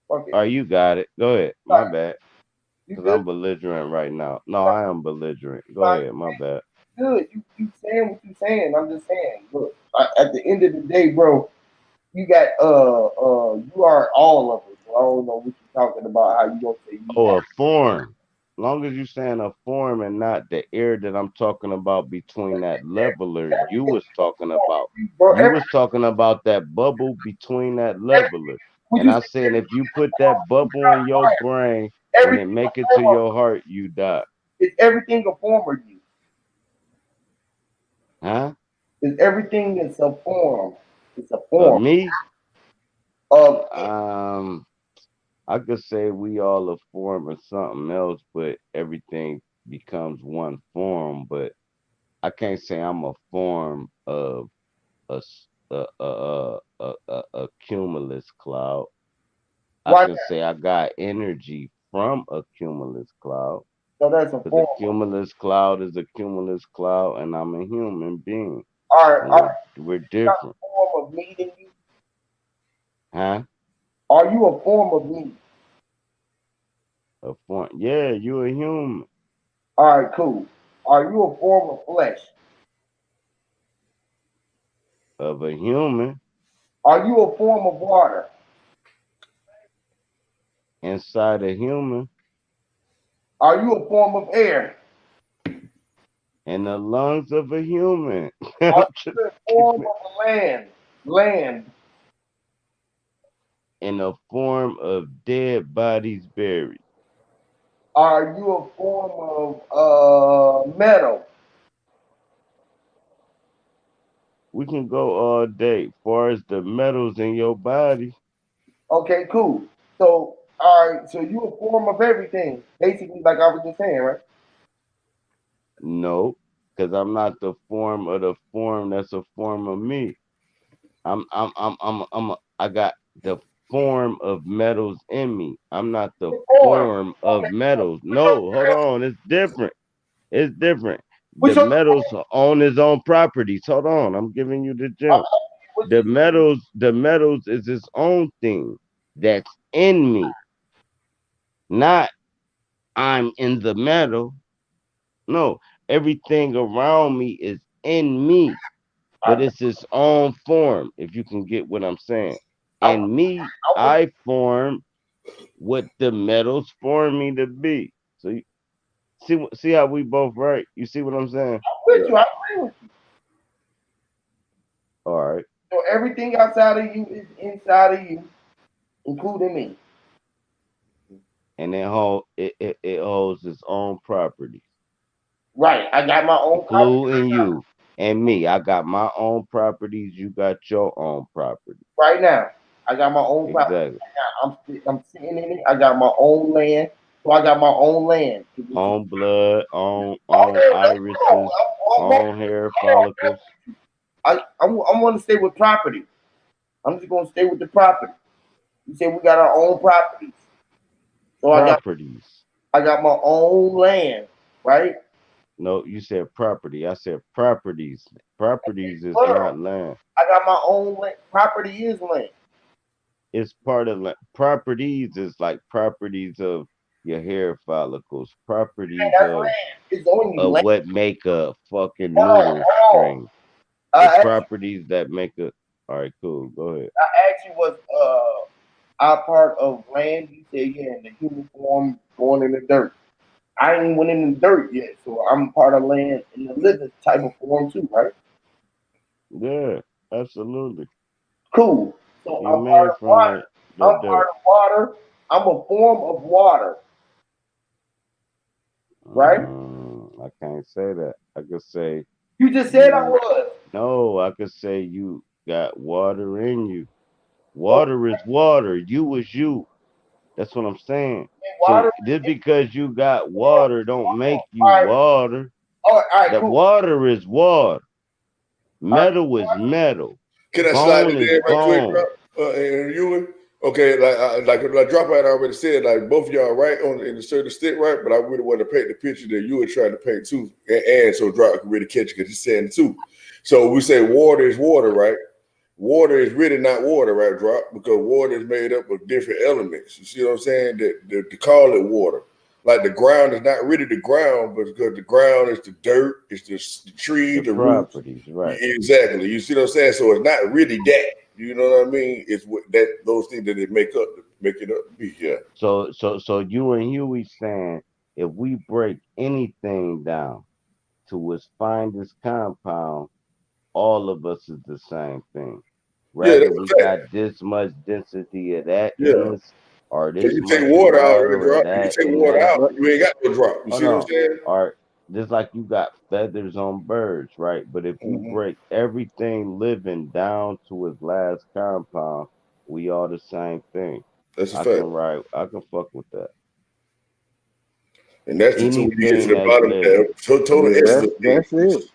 fuck it. Oh, you got it. Go ahead. My bad. You Cause good? I'm belligerent right now. No, I am belligerent. Go ahead. My bad. good. You saying what you saying. I'm just saying. Look, at the end of the day, bro, you got you are all of it. So I don't know what you're talking about. How you gonna say you Oh, are? a form. Long as you saying a form and not the air that I'm talking about between that leveler you was talking about. Bro, You was talking about that bubble between that leveler. would And you I say said if you put that bubble in your brain and it everything make it a to form of? your heart, you die. Is everything a form of you? Huh? Is everything is a form? It's a Of form me? of Um, I could say we all a form of something else, but everything becomes one form. But I can't say I'm a form of a cumulus cloud. I why? can say I got energy from a cumulus cloud So that's a because a form. cumulus cloud is a cumulus cloud, and I'm a human being, Are and are we're you not different, a form of me than you? huh? Are you a form of me? A form, yeah, you a human All right, cool. Are you a form of flesh? of a human Are you a form of water? inside a human Are you a form of air? in the lungs of a human. I'm Are just you a form keeping of land? Land. in a form of dead bodies buried. Are you a form of metal? We can go all day. Far as the metals in your body, Okay, cool. So, all right, so you a form of everything, basically, like I was just saying, right? no, because I'm not the form of the form that's a form of me. I got the form of metals in me. I'm not the Form. form of Okay, cool. metals. No, hold on, it's different. It's different. The What's your metals own its own properties. Hold on, I'm giving you the uh, gem. what's The his, metals is its own thing that's in me, not I'm in the metal. No, everything around me is in me, but I, it's its own form, if you can get what I'm saying. I, And me, I was I form what the metals form me to be. So you see how we both right? You see what I'm saying? with Yeah. you. I agree with you. All right. So everything outside of you is inside of you, including me. And it holds its own properties, Right. I got my own property including you and me. I got my own properties. You got your own property. right now. I got my own property. Exactly. I'm sitting in it. I got my own land. So I got my own land. Own blood, own Okay, hold irises, own hair on. follicles, I want to stay with property. I'm just gonna stay with the property. You say we got our own properties. So properties. I got my own land, right? No, you said property. I said properties. Properties is Plural. not land. I got my own land. Property is land. It's part of land. Properties is like properties of your hair follicles. And Properties that's land. It's only of land. what make a fucking Hold on, noodle hold on. string. The I asked you, properties that make a. All right, cool. Go ahead. was our part of land. You said yeah, in the human form, going in the dirt. I ain't even went in the dirt yet, so I'm part of land in the living type of form too, right? Yeah, absolutely. Cool. So You I'm part made of from water. the I'm part dirt. of water. I'm a form of water, right? I can't say that. I could say You just said I you. was. No, I could say you got water in you. Okay, Water is water. You is you. That's what I'm saying. So water. just because you got water don't make you All right. water. All right, That cool. water is water. All right. Metal is metal. Can I slide Bone it is in right quick, bone. and you? Okay, like Dropout already said, like both of y'all right on in a certain stick, right? But I really want to paint the picture that you were trying to paint too, and so Drop can really catch it because he's saying it too. So we say water is water, right? Water is really not water, right, Drop? Because water is made up of different elements. You see what I'm saying? That to call it water. like the ground is not really the ground, but because the ground is the dirt, it's the tree, The the roots. properties, right? Exactly. You see what I'm saying? So it's not really that. You know what I mean? It's what that those things that it make it up to be. Yeah. So you and Huey saying if we break anything down to its finest compound, all of us is the same thing. Yeah, Rather that's we a fact. got this much density of that in Yeah. us, or Cause this you take much water out of the water of drop, you that take in water that. out, But you ain't got no drop. You Oh see what I'm no. saying? Or just like you got feathers on birds, right? But if we Hmm. break everything living down to its last compound, we are the same thing. That's a fact. I can fuck with that. And that's until we get to Anything the that's bottom of living. that total yeah, essence of that's it. things.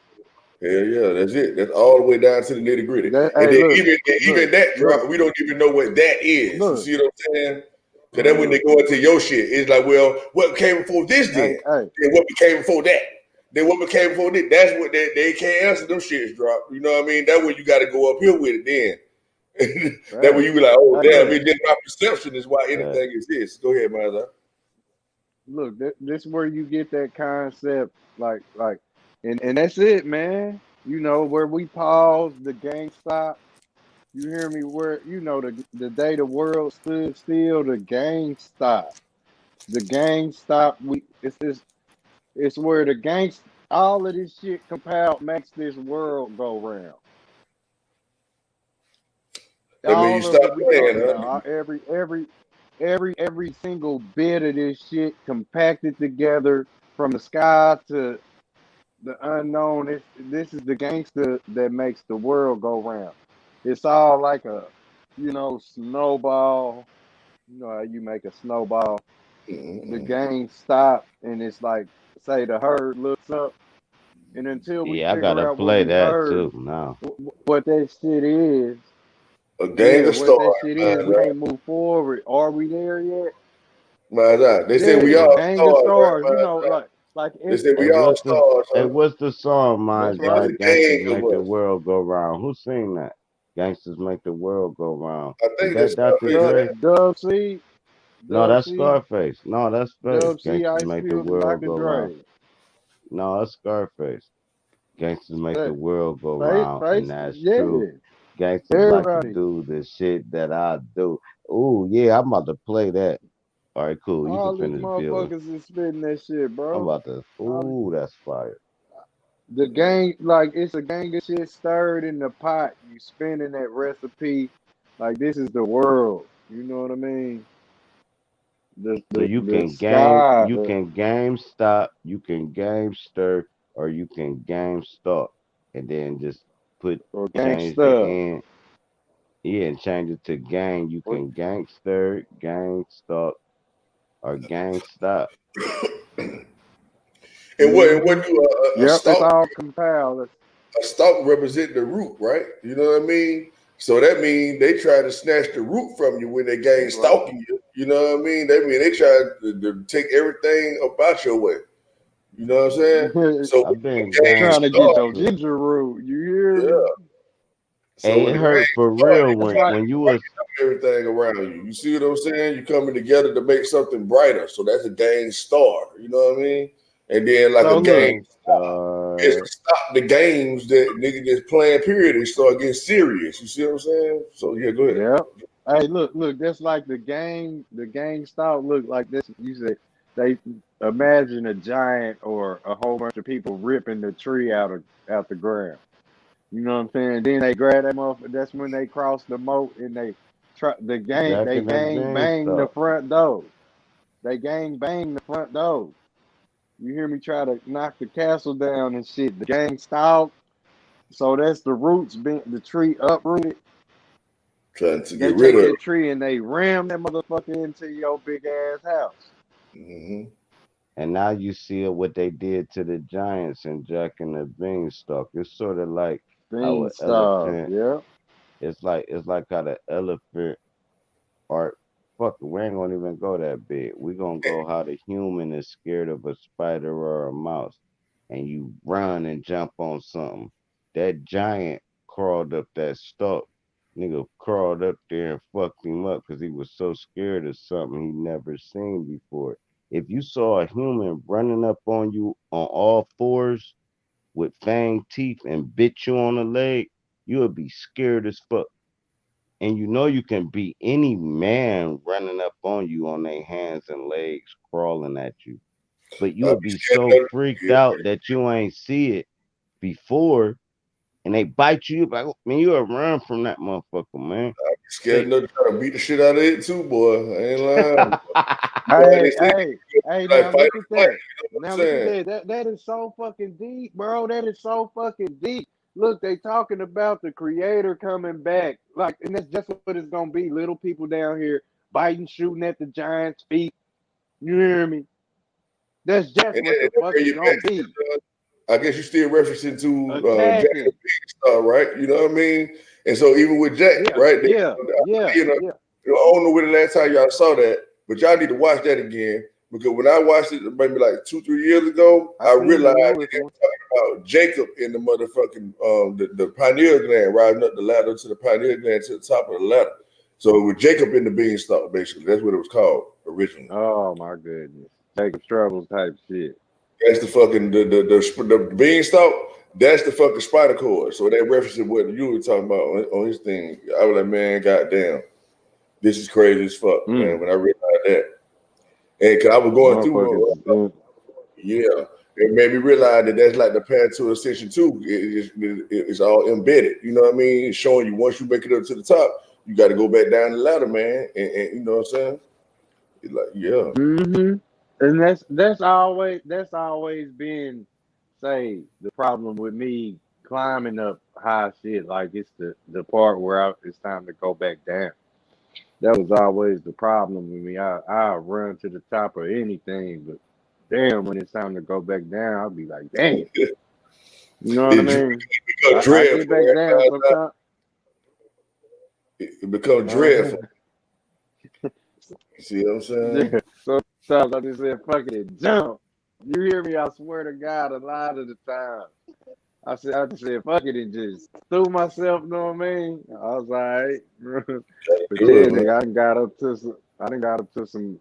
Hell yeah, that's it. That's all the way down to the nitty gritty. That And hey, then look, even look, that look, drop, we don't even know what that is. You look. see what I'm saying? Because then when they Mm, go into your shit, it's like, well, what came before this hey, then? hey, Then what became before that? Then what became before this? That's what they can't answer them shits drop. You know what I mean? That's when you got to go up here with it then. That when hey, you be like, oh hey, damn, look, it's just my perception is why Uh, anything exists. Go ahead, man. look. This where you get that concept, like, and that's it, man. You know where we pause, the gang stop. You hear me? Where the day the world stood still, the gang stopped. The gang stopped. It's where the gangs, all of this shit compiled makes this world go round. That means you All of stop it we playing, talking huh? about, every single bit of this shit compacted together from the sky to the unknown. This is the gangster that makes the world go round. It's all like a, snowball. You know how you make a snowball. The Mm-hmm. gang stop, and it's like, say the herd looks up, and until we yeah, I figure gotta out what play we that heard, too now. what that shit is, A gang yeah, of what that stars, shit is, man. we can't move forward. Are we there yet? They say Yeah, we a What all gang of stars, right, stars. man? Like They it's say hey we all what's the stars, hey huh? what's the song that's my It's right. a gangsters gang of make the us. world go round? Who sing that? Gangsters make the world go round. I Is think that that's Dr. Scarface. Dub, Dre? Dub C, No, Dub that's C, Scarface. No, that's Face. Dub C, Gangsters Ice make the Cube, and world Dr. go round. Dre. No, that's Scarface. Gangsters make the That world go face, round, and face, that's true. yeah. Gangsters like to Everybody, do the shit that I do. Ooh, yeah, I'm about to play that. All right, cool. You can all these finish building. motherfuckers is spitting that shit, I'm bro. about to. All these, Ooh, that's fire. the gang, like it's a gang of shit stirred in the pot. You spinning that recipe, like this is the world. You know what I mean? The So the the sky, you can game stop, you can game stir, or you can game stop, and then just put or change the gangsta. end. Yeah, and change it to gang. You Or, can gangster, gang stop, or gang stop. And what mm-hmm. do Yep, it's all compiled. a stalk represent the root, right? You know what I mean? So that means they try to snatch the root from you when they gang That's right. stalking you. You know what I mean? That mean they try to take everything about your way. You know what I'm saying? So when I've been you gang Trying gang to get your stalk, stalking. ginger root. You hear me? yeah. So Hey, when it the hurt gang for start, real That's you right. when you was brighten up everything around you. You see what I'm saying? You coming together to make something brighter. So that's a gang star. You know what I mean? And then like a So gang look, gang stop is star. to stop the games that nigga just playing. Period. And start getting serious. You see what I'm saying? So yeah, go ahead. yep. Hey, look. That's like the game. The game style. Look like this. You say they imagine a giant or a whole bunch of people ripping the tree out the ground. You know what I'm saying? Then they grab that motherfucker. That's when they cross the moat and they try the gang. Jack They and the gang bang the beanstalk. front door. They gang bang the front door. You hear me? Try to knock the castle down and shit. The gang stalk. So that's the roots being the tree uprooted. Trying to They get rid take of that tree and they ram that motherfucker into your big ass house. it. Hmm. And now you see what they did to the giants and Jack and the beanstalk. It's sort of like how an Beanstalk, elephant. yeah. It's like how the elephant or fuck it, we ain't gonna even go that big. We gonna go how the human is scared of a spider or a mouse, and you run and jump on something. That giant crawled up that stalk. Nigga crawled up there and fucked him up because he was so scared of something he never seen before. If you saw a human running up on you on all fours with fang teeth and bit you on the leg, you would be scared as fuck. And you know you can beat any man running up on you on their hands and legs crawling at you. But you I'll would be be scared so of freaked yeah, out that you ain't see it before and they bite you, like, man, you would run from that motherfucker, man. scared They enough to try to beat the shit out of it too, boy. I ain't lying. You know, like they Hey, say, hey, hey, like now fight look or at flight. that. You know what I'm Now look at saying? that. That is so fucking deep, bro. That is so fucking deep. Look, they talking about the creator coming back. Like, and that's just what it's gonna be. Little people down here biting, shooting at the giant's feet. You hear me? That's just And what then the that fuck bring it's you back gonna to be. I guess you still referencing to Jack and Attacking. the Beanstalk, right? You know what I mean? And so even with Jack, Yeah, right? yeah, yeah, You know, yeah. I don't know when the last time y'all saw that, but y'all need to watch that again because when I watched it maybe like 2-3 years ago, I I seen the realized newest it one. was talking about Jacob in the motherfucking the pineal gland, rising up the ladder to the pineal gland to the top of the ladder. So with Jacob in the Beanstalk, basically, that's what it was called originally. Oh my goodness. Jacob Struggles type shit. That's the fucking the beanstalk. That's the fucking spider cord. So that references what you were talking about on his thing. I was like, man, goddamn, this is crazy as fuck, man. Mm. When I realized that, and cause I was going through, Motherfuckers. yeah, it made me realize that that's like the path to ascension too. It's all embedded. You know what I mean? It's showing you once you make it up to the top, you got to go back down the ladder, man. And you know what I'm saying? It's like, yeah, Hmm. And that's always been, say, the problem with me climbing up high shit. Like it's the part where it's time to go back down. That was always the problem with me. I run to the top of anything, but damn, when it's time to go back down, I'll be like, damn. You know what I it mean? becomes I get dreadful, back down right? sometimes. It becomes dreadful. Uh-huh. You see what I'm saying? Yeah. Sometimes I just said, fuck it, and jump. You hear me? I swear to God, a lot of the time. I just said, fuck it, and just threw myself, you know what I mean? I was like, but Do yeah, it, man. nigga, I done got up to some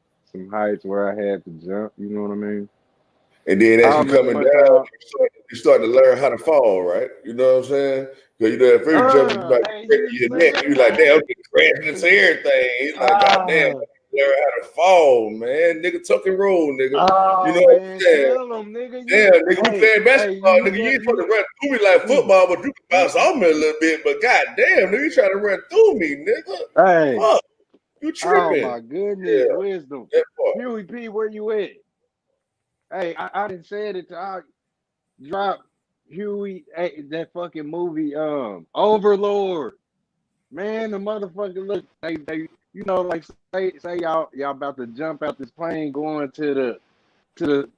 heights where I had to jump, you know what I mean? And then as I you remember coming one down, time, you start to learn how to fall, right? You know what I'm saying? Because you know at first jumping, you might hey, break you your say neck. that, You like, damn, I'm just crashing into everything. It's like, goddamn, ah, learn how to fall, man. Nigga, tuck and roll, nigga. You oh know what I'm man, saying? tell them, nigga, Damn, nigga, we playing you basketball, hit nigga. You that, ain't supposed you, to run through me like mm, football, but you can mm, bounce off me a little bit. But goddamn, nigga, you trying to run through me, nigga. hey, Fuck, you oh tripping. my goodness, Yeah, wisdom. that part. Huey P, where you at? Hey, I didn't say it to I drop Huey, hey, that fucking movie, Overlord. Man, the motherfucker look, like say y'all about to jump out this plane going to the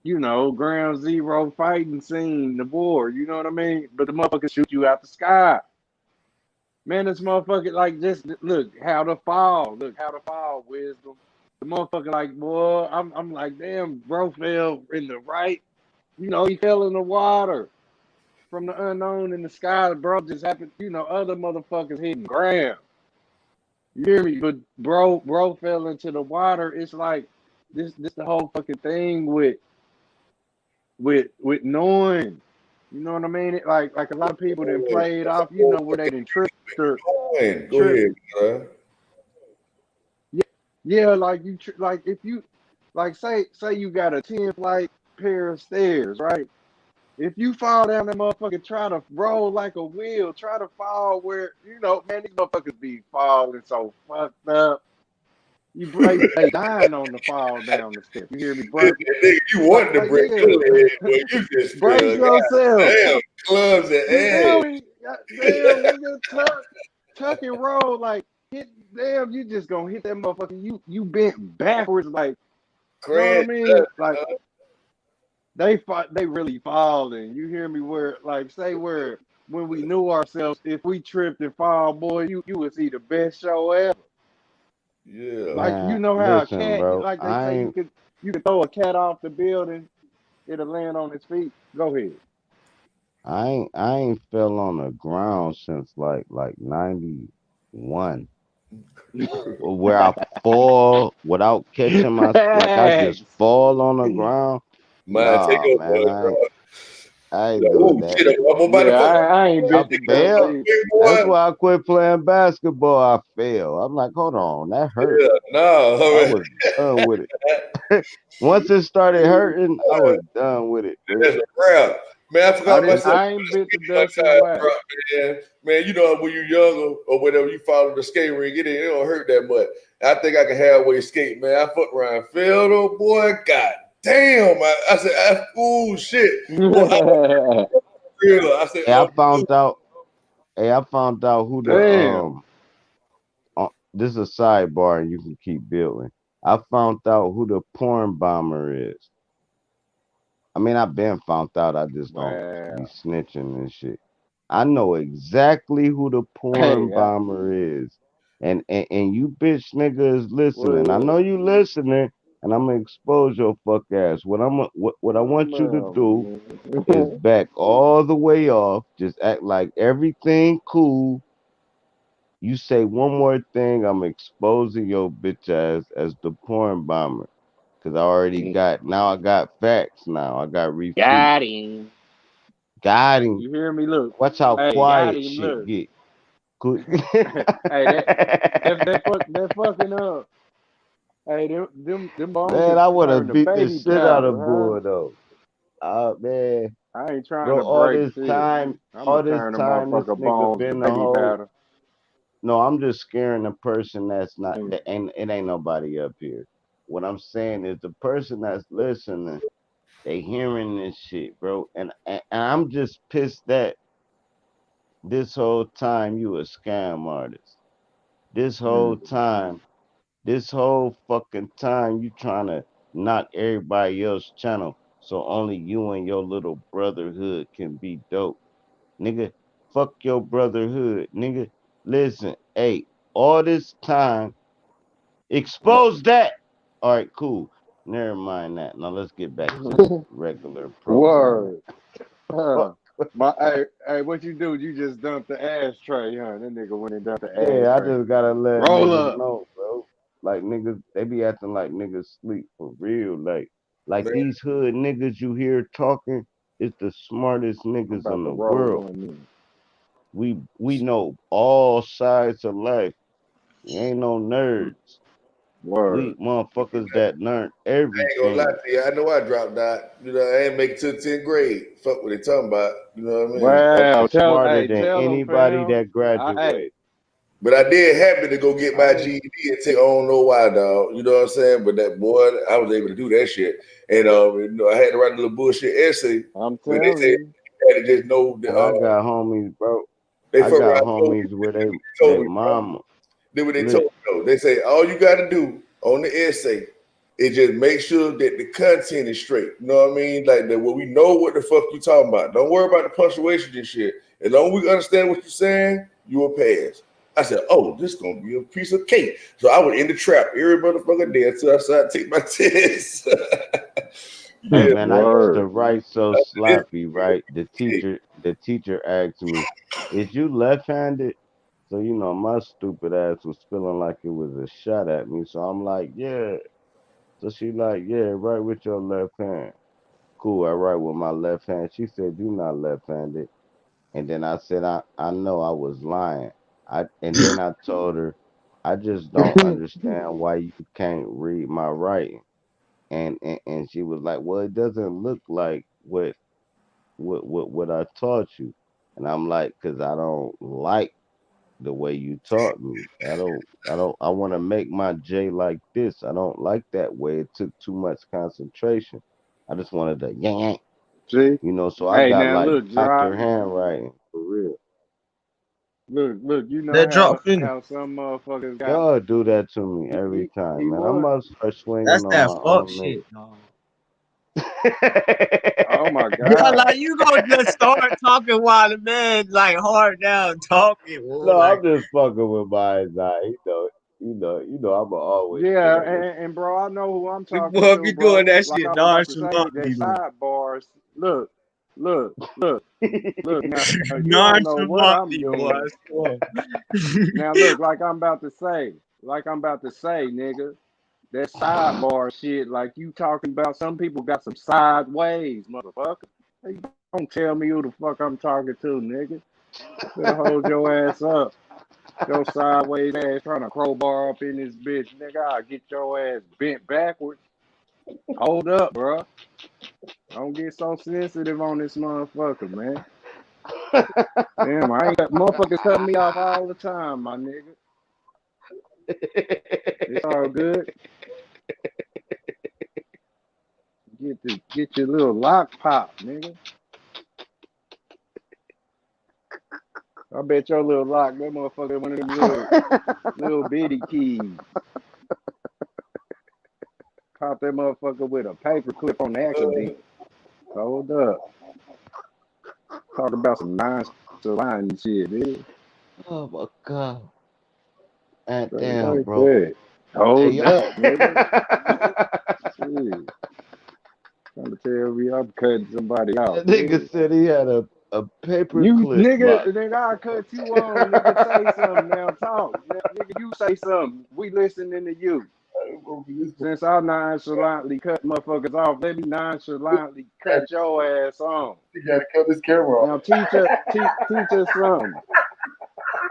ground zero fighting scene, the war, you know what I mean? But the motherfucker shoot you out the sky. Man, this motherfucker like just look how to fall, wisdom. The motherfucker like, boy, I'm like, damn, bro fell in the right, he fell in the water from the unknown in the sky, bro. Just happened, other motherfuckers hitting ground. You hear me? But bro fell into the water. It's like this the whole fucking thing with knowing. You know what I mean? It, like a lot of people didn't Man, play it that's a off. whole Where they fucking didn't tricked point. Go trip. ahead, man. Yeah, yeah. Like like if you like say you got a 10 flight pair of stairs, right? If you fall down that motherfucker, try to roll like a wheel, try to fall where man, these motherfuckers be falling so fucked up. You break, they dying on the fall down the step. You hear me, bro? Nigga, you wanted to Like break yeah, your leg, but you just brace fell. yourself. Goddamn, clubs and You ass. feel me? Damn, nigga, tuck and roll. Like hit, damn, you just gonna hit that motherfucker. You bent backwards, like you know what I Crash. mean? Like they really falling. You hear me? Where like say where when we knew ourselves, if we tripped and fall, boy, you would see the best show ever. Yeah. Like you Man, know how a listen, cat, bro. like they say, you could throw a cat off the building, it'll land on its feet. Go ahead. I ain't fell on the ground since like 91. where I fall without catching my like I just Facts. fall on the ground. Man, take Nah, up, man, I ain't oh doing that. shit, I'm about to Yeah, fuck. I ain't I bit the dust failed. either. That's Boy. why I quit playing basketball. I failed. I'm like, hold on, that hurt. Yeah, no, I I mean, was done with it. Once it started hurting, I was done with it, that's man. a wrap. Man, I forgot myself I ain't bit the one dust in time, wax. bro, man. Man, you know when you're younger or whenever you follow the skate ring, it don't hurt that much. I think I can halfway skate, man. I fucked around, fell though, boy. God damn, I said, oh shit, boy. I was real. I said, Hey, I found out. Hey, I found out who the Damn. This is a sidebar, and you can keep building. I found out who the porn bomber is. I mean, I've been found out. I just don't be Wow. snitching and shit. I know exactly who the porn Hey, bomber is. And you bitch nigga is listening. I well, know you listening, and I'm gonna expose your fuck ass. What I want you to do is man. back all the way off. Just act like everything cool. You say one more thing, I'm exposing your bitch ass as the porn bomber. Cause I got facts now. I got receipts. Got him. Got him. You hear me? Look. Watch how Hey, got quiet him. shit Look. get. Cool. Hey, that fucking up. Hey, them bones Man, could I would turn have to beat the baby shit out powder, of huh? Bull though. Man, I ain't trying bro, to break shit. I'm gonna all this turn the time, this motherfucker nigga bones to been a baby hoe. powder. No, I'm just scaring the person that's not. Hey, That ain't it ain't nobody up here. What I'm saying is the person that's listening, they hearing this shit, bro, and I'm just pissed that this whole time you a scam artist. This whole mm. time, this whole fucking time you trying to knock everybody else's channel so only you and your little brotherhood can be dope. Nigga, fuck your brotherhood. Nigga, listen, hey, all this time, expose that. All right, cool. Never mind that. Now let's get back to the regular programming. Word. Huh. Hey, what you do? You just dumped the ashtray, huh? That nigga went and dumped the Yeah, I ashtray. just gotta let Roll niggas up. know, bro. Like niggas, they be acting like niggas sleep for real. Like man, these hood niggas you hear talking is the smartest I'm niggas about in to the roll world. one in. We know all sides of life. We ain't no nerds. We Word. motherfuckers that learn ain't gonna lie everything. to you. I know I dropped out. You know, I ain't make it to the 10th grade. Fuck what they talking about. You know what I mean? Wow. And smarter Hey, than tell them, anybody fam. that Hey, graduated. But I did happen to go get I my ain't. GED and take. I don't know why, dog. You know what I'm saying? But that boy, I was able to do that shit. And you know, I had to write a little bullshit essay I'm where they telling said you. you had to just know that And I got homies, bro. they I fuck got around and told homies where they told me, bro. mama. Then what they told Look, me though, they say all you got to do on the essay is just make sure that the content is straight. You know what I mean? Like that, where we know what the fuck you talking about. Don't worry about the punctuation and shit. As long as we understand what you're saying, you will pass. I said, oh, this gonna be a piece of cake. So I was in the trap every motherfucking day until I started to take my test. hey Yeah, man, I used to Word. write so it's sloppy, right? The teacher asked me, "Is you left-handed?" So you know, my stupid ass was feeling like it was a shot at me. So I'm like, "Yeah." So she like, "Yeah, write with your left hand." Cool, I write with my left hand. She said, "You not left-handed." And then I said, I know I was lying. And then I told her, I just don't understand why you can't read my writing. And she was like, well, it doesn't look like what I taught you. And I'm like, because I don't like the way you taught me. I want to make my J like this. I don't like that way. It took too much concentration. I just wanted to yank, See? so I Hey, got now like look, doctor drop. handwriting for real. Look. You know Let drop finish. how some motherfuckers got. Y'all do that to me every He time, man. I what? must start swinging That's on that my fuck own shit, dog. Oh nigga. my Yeah, God. like you gonna just start talking while the man like hard down talking, or No, like I'm just fucking with my anxiety. I'ma always feel Yeah, like this. and bro, I know who I'm the talking boy to, be doing bro. that Like shit I was about to say, nonchalantly, they man. sidebars. look. Now you don't know what I'm Nonchalantly, doing. boys. Come on. Now look, like I'm about to say, nigga. That sidebar shit, like you talking about, some people got some sideways, motherfucker. Hey, you don't tell me who the fuck I'm talking to, nigga. Better hold your ass up. Your sideways ass trying to crowbar up in this bitch, nigga. I'll get your ass bent backwards. Hold up, bro. Don't get so sensitive on this motherfucker, man. Damn, I ain't got motherfuckers cut me off all the time, my nigga. It's all good. Get your little lock pop, nigga. I bet your little lock, that motherfucker, one of them little bitty keys. Pop that motherfucker with a paper clip on the accident. Hold up. Talk about some nonchalant shit, dude. Oh my god. God Straight damn, like bro. that. Hey, Hold yo. up, nigga. Shit. Trying to tell me I'm cutting somebody That out, nigga nigga. said he had a paper You clip lock. nigga, I cut you on, nigga. Say something now. Talk. Nigga, you say something. We listening to you. Since I nonchalantly cut motherfuckers off, let me nonchalantly cut your ass on. You gotta cut this camera off. Now teach us something.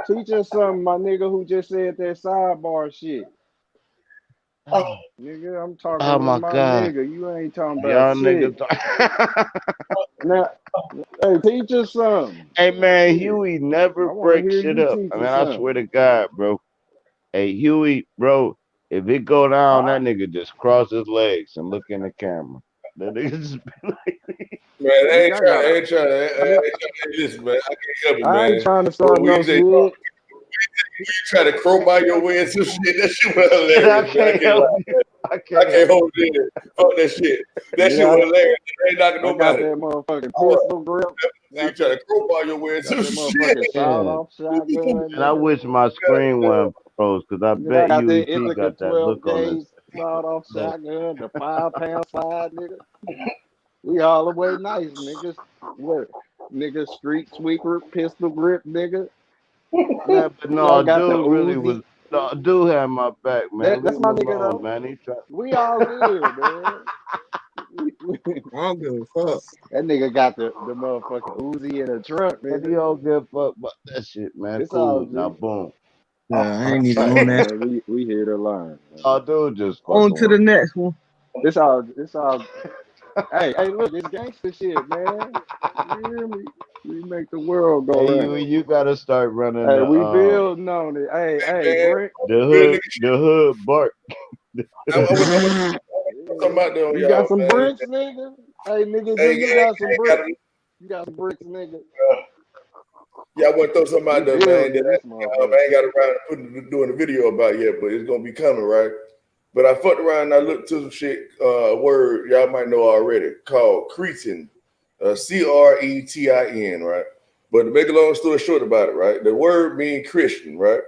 Teach us something, my nigga who just said that sidebar shit. Oh, Nigga, I'm talking oh to my my god. nigga. You ain't talking about Y'all shit. niggas talk- Now, hey, teach us something. Hey man, Shit. Huey never I want to breaks hear shit you up. teach I mean, us I swear something. to God, bro. Hey Huey, bro, if it go down, Huh? that nigga just cross his legs and look in the camera. That nigga just Man, I ain't Nigga, trying. I ain't trying. Listen, man. I can't help it, I ain't man. trying to But start when no you say shit. you try to crowbar your way into shit, that shit was I hilarious, man. I can't can't help lie. you. I I can't can't help hold it in. Fuck that shit. That shit was Nigga, hilarious. I ain't knocking I got nobody. that motherfucking All right. pistol grip. You Got try that, to crowbar your way got into that shit. motherfucking sawed yeah. off shotgun, And I nigga. wish my screen wasn't froze because I Nigga, I bet got Huey that P Ithaca got that 12 look on gauge his sawed off look. shotgun, the 5 pound slide, nigga. We all the way nice, niggas. What? Nigga, street sweeper, pistol grip, nigga. Man, but Y'all no, got the dude really was Uzi. no dude had my back, man. That's Leave him my nigga alone, though. man. He tried. We all good, man. I don't give a fuck. That nigga got the motherfucking Uzi in the trunk, And he nigga. don't give a fuck about that shit, man. It's all Cool. Now G. boom. Yeah, I ain't even Hey on that. man, we here to learn, Oh man. dude just On fucking to with the me. next one. It's all hey, look, it's gangster shit, man. You hear me? We make the world go Hey round. you gotta start running Hey, we building on it. Hey, Man, Brent. real nigga shit. the hood bark. I Yeah. talking about that on You got y'all, some man. bricks, nigga? Hey, nigga, do Ain't, you ain't, got some ain't bricks? gotta, You got some bricks, nigga? yeah, I want to throw something We out there, man, building that this I motherfucker. ain't got around to doing a video about yet, but it's gonna be coming, right? But I fucked around and I looked to some shit, word y'all might know already, called Cretin, Cretin, right? But to make a long story short about it, right? The word means Christian, right?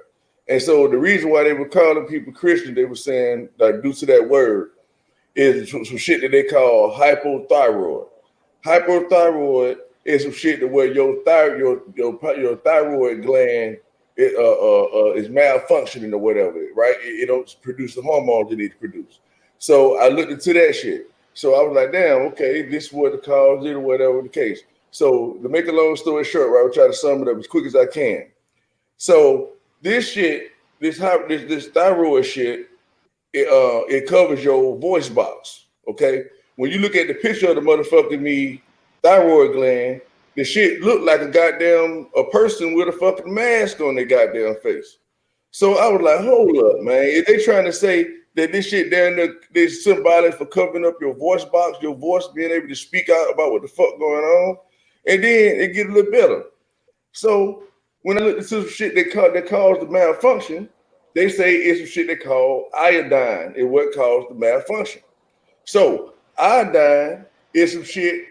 And so the reason why they were calling people Christian, they were saying, like, due to that word, is some shit that they call hypothyroid. Hypothyroid is some shit that where your thyroid gland is malfunctioning or whatever, right? It don't produce the hormones it needs to produce. So I looked into that shit. So I was like, damn, okay, this is what the cause is or whatever the case. So to make a long story short, right, I'll try to sum it up as quick as I can. So this shit, this thyroid shit, it covers your voice box. Okay, when you look at the picture of the motherfucking me thyroid gland, the shit look like a person with a fucking mask on their goddamn face. So I was like, hold up, man. If they trying to say that this shit down there is symbolic for covering up your voice box, your voice being able to speak out about what the fuck going on, and then it get a little better. So when I looked into some shit that caused the malfunction, they say it's some shit they call iodine is what caused the malfunction. So iodine is some shit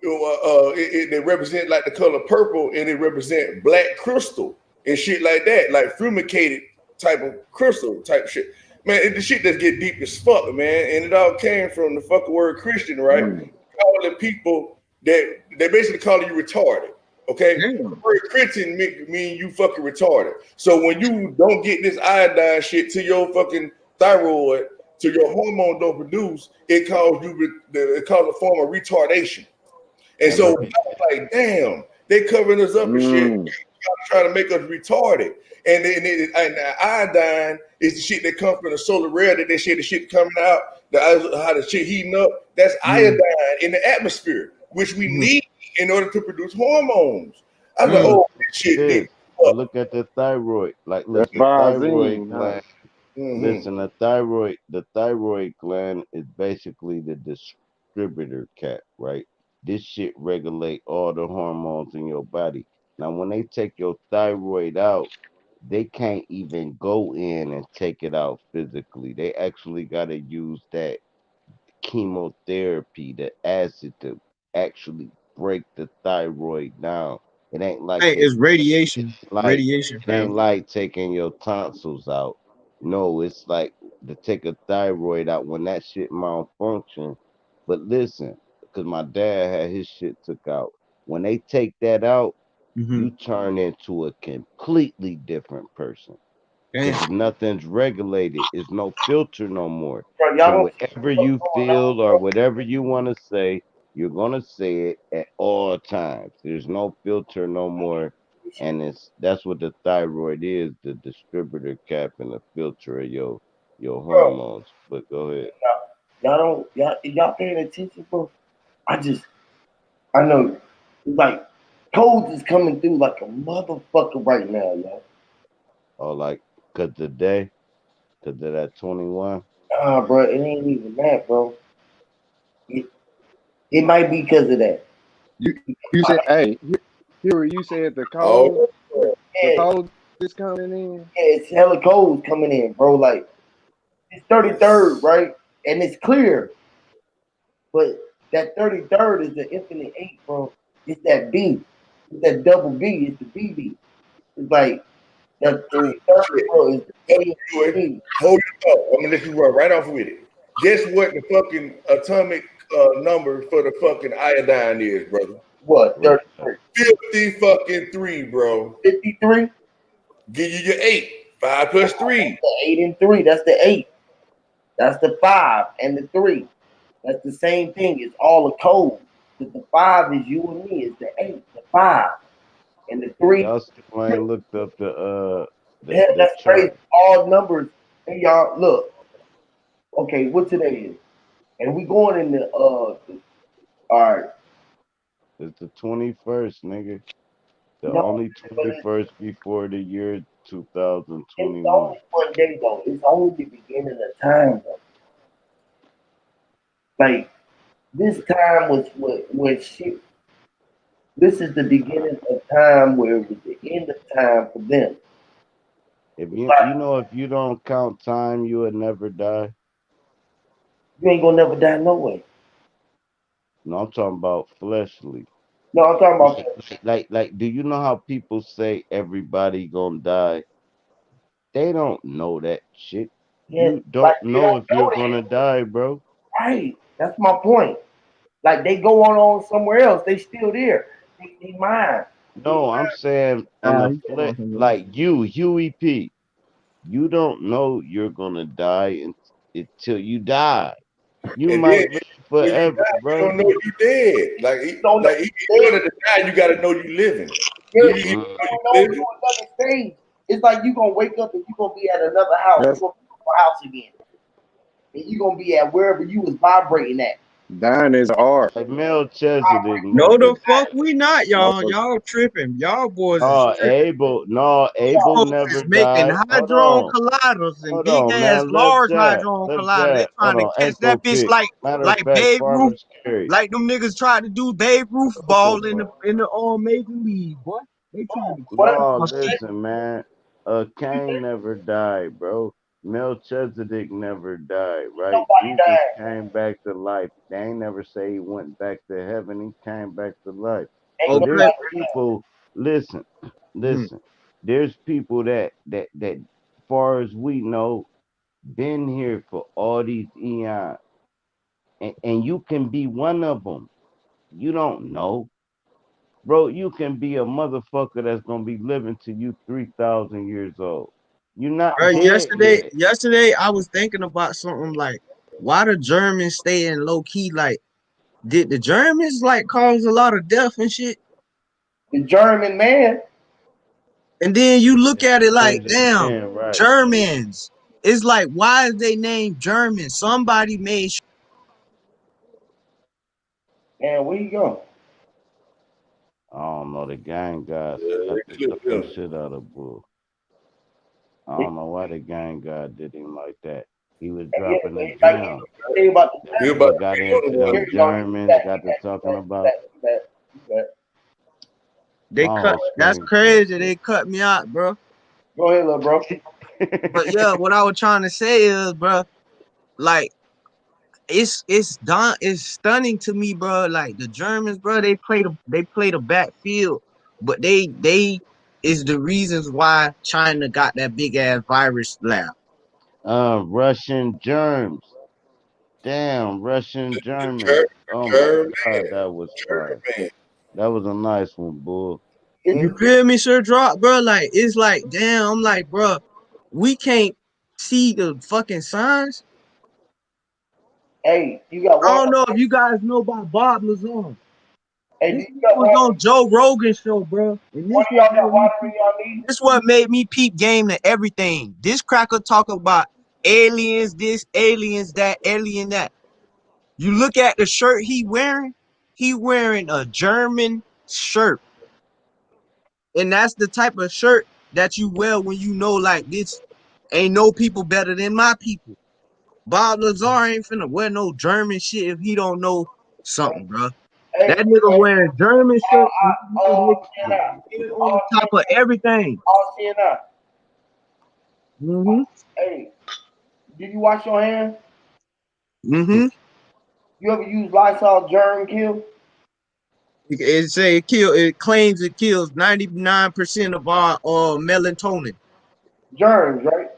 they represent like the color purple and it represent black crystal and shit like that, like fumigated type of crystal type shit. Man, the shit that get deep as fuck, man. And it all came from the fucking word Christian, right? Mm. Calling people they basically calling you retarded. Okay, the Damn. word printing mean you fucking retarded. So when you don't get this iodine shit to your fucking thyroid, to your hormone don't produce, it causes a form of retardation. And And so I let me was like, damn, they covering us up and shit, Mm. trying to make us retarded. And the iodine is the shit that comes from the solar rare, that they say the shit coming out, how the shit heating up. That's Mm, iodine in the atmosphere, which we mm, need in order to produce hormones. I was like, mm. look oh, at this shit this. nigga. But look at the thyroid. Like, look, That's the thyroid Visine, huh? gland. Mm-hmm. Listen, the thyroid gland is basically the distributor cap, right? This shit regulate all the hormones in your body. Now, when they take your thyroid out, they can't even go in and take it out physically. They actually got to use that chemotherapy, the acid to actually break the thyroid down. It ain't like Hey, they it's radiation. like Radiation, it ain't fam. like taking your tonsils out. No, it's like to take a thyroid out when that shit malfunction. But listen, because my dad had his shit took out. When they take that out, Mm-hmm. you turn into a completely different person Damn. because nothing's regulated. It's no filter no more. Bro, So y'all don't see whatever what's you going on, feel or bro. whatever you want to say, you're gonna say it at all times. There's no filter no more, and that's what the thyroid is, the distributor cap and the filter of your Bro, hormones. But go ahead. y'all don't y'all paying attention, bro. I know like codes is coming through like a motherfucker right now, y'all. Or like, cause today, cause of that 21. Ah, bro, it ain't even that, bro. It, it might be because of that. You said, hey, Huey, you said Oh, the Yeah, cold is coming in. yeah, it's hella codes coming in, bro. Like it's 33rd, right? And it's clear, but that 33rd is the infinite eight, bro. It's that B. It's that double B. It's the BB. It's like that oh 33rd, shit. bro, is Hold the it, B. hold it up. I'm gonna let you run right off with it. Guess what the fucking atomic number for the fucking iodine is, brother? What, What's that? 33? 50 fucking 3, bro. 53? Give you your 8. 5 plus 3. The 8 and 3. That's the 8. That's the 5 and the 3. That's the same thing. It's all a code. Because the 5 is you and me. It's the 8, the 5. And the 3, Y'all still ain't looked up hell, the that's crazy. chart. All numbers. Hey, y'all, look. Okay, what today is? And we going in the, all right. It's the 21st, nigga. The No, only but 21st before the year it's 2021. only one day, though. It's only the beginning of time, though. Like, this time was when shit. This is the beginning of time where it was the end of time for them. If It's you like know if you don't count time, you would never die. you ain't gonna never die no way. No, I'm talking about fleshly. No, I'm talking about Like, do you know how people say everybody gonna die? They don't know that shit. yes, You like don't they know don't if you're know that. gonna die, bro. Right. That's my point. Like they go on somewhere else. They still there. They mind. They No, I'm saying in Ah, the he talking flesh, about something else. like you, Huey P. You don't know you're gonna die until you die. You And then might live when you forever, die, you bro. don't know you dead. don't know In you order to die, you gotta know you living. dead. You, Yeah, you you Mm. know don't you know living. you another stage. It's like you gonna wake up and you gonna be at another house. You That's gonna be at your house again. And you gonna be at wherever you was vibrating at. dying is art. Like Melchizedek No, never the fuck died. we not, y'all. Motherfucker. Y'all tripping. Y'all boys is No, tripping. Abel Folks is never making died. hadron colliders and Hold big on, ass man. large hadron Left colliders. They jab. Hold trying to on, catch April that bitch pick. Matter of like fact, Babe Ruth, farmers carry. like them niggas tried to do Babe Ruth ball in the major league, boy. They trying to What? kill No, us. listen, man. Cain never died, bro. Melchizedek never died, right? Nobody Jesus died. came back to life. They ain't never say he went back to heaven. He came back to life. Ain't So there's Okay. nobody people. Listen, Mhm. listen. There's people that, far as we know, been here for all these eons, and you can be one of them. You don't know. Bro, you can be a motherfucker that's gonna be living to you 3,000 years old. You're not dead yet. Yesterday I was thinking about something like, why the Germans staying low key? Like, did the Germans like cause a lot of death and shit? The German man. And then you look It's at it like, Genghis damn, Khan, right? Germans. It's like, why is they named German? Somebody made And where you go? I don't know. The gang guys Yeah, got they the clipped fucking him. shit out of Bull. I Hey, don't know why the gang guy did him like that. He was yeah, dropping the like gems. tell you about the He That was about boy to got be on into him on them it. here, y'all. Germans, got to talking about. they My cut. whole That's screen crazy. fucked up. They cut me out, bro. Go ahead, little bro. But yeah, what I was trying to say is, bro, like it's stunning to me, bro. Like the Germans, bro, they play the backfield, but they is the reasons why China got that big ass virus lab. Russian germs. Damn, Russian The Germans. German, Oh my German God, man, that was fire. German man. That was a nice one, Bull. You feel me, Sir Drop, bro? Like it's like, damn, I'm like, bro, we can't see the fucking signs. Hey, you got I water. don't know if you guys know about Bob Lazar. Hey, do This you nigga got was water? on Joe Rogan show, bro. And One this of what y'all got made me water in peep, y'all need? this what made me peep game to everything. This cracker talk about aliens, this, aliens, that, alien, that. You look at the shirt he wearing a German shirt. And that's the type of shirt that you wear when you know like this ain't no people better than my people. Bob Lazar ain't finna wear no German shit if he don't know something, bro. Hey, That nigga hey, wearing German shirt and he know they CNI. still on top of everything. All CNI. Mm-hmm. Hey, did you wash your hands? Mm-hmm. You ever use Lysol germ kill? It say it claims it kills 99% of our melatonin. Germs, right?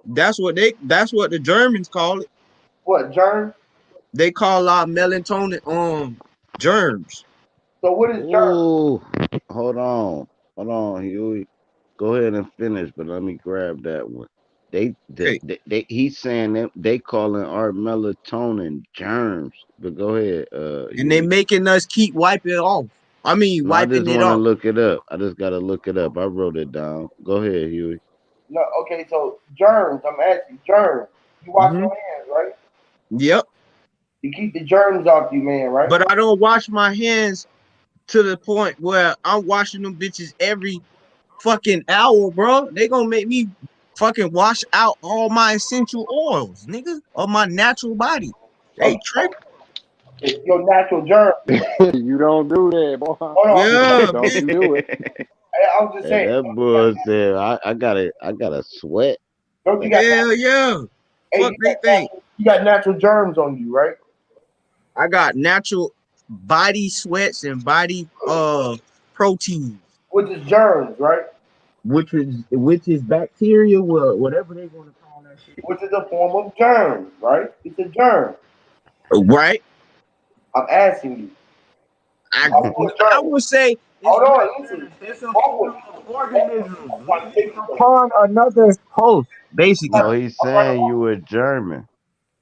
That's what the Germans call it. What, germs? They call our melatonin germs. So what is germ? Oh, hold on. Hold on, Huey. Go ahead and finish, but let me grab that one. Okay. He's saying that they calling our melatonin germs. But go ahead, And they Huey. making us keep wiping it off. I mean No, I wiping just it want to off. look it up. I just gotta look it up. I wrote it down. Go ahead, Huey. No, okay, so germs, I'm asking germs. You wash Mm-hmm. your hands, right? Yep. You keep the germs off you, man, right? But I don't wash my hands to the point where I'm washing them bitches every fucking hour, bro. They gonna make me fucking wash out all my essential oils, nigga, of my natural body. I'm, They tripping. it's your natural germs. You don't do that, boy. Hold on, Yeah, Don't bitch. you do it. I was just And saying, that boy said, I gotta sweat. don't you got, Hell yeah. hey, Fuck they think. you got natural germs on you, right? I got natural body sweats and body proteins, Which is germs, right? which is bacteria, whatever they want to call that shit. Which is a form of germ, right? It's a germ. Right? I'm asking you. I Are you a I germ? would say it's Hold not on, listen. germs. It's a Walk with form me. of Walk with me. organism I'm trying to living take you there. upon another host, basically. No, he's I'm trying to saying walk. you were German.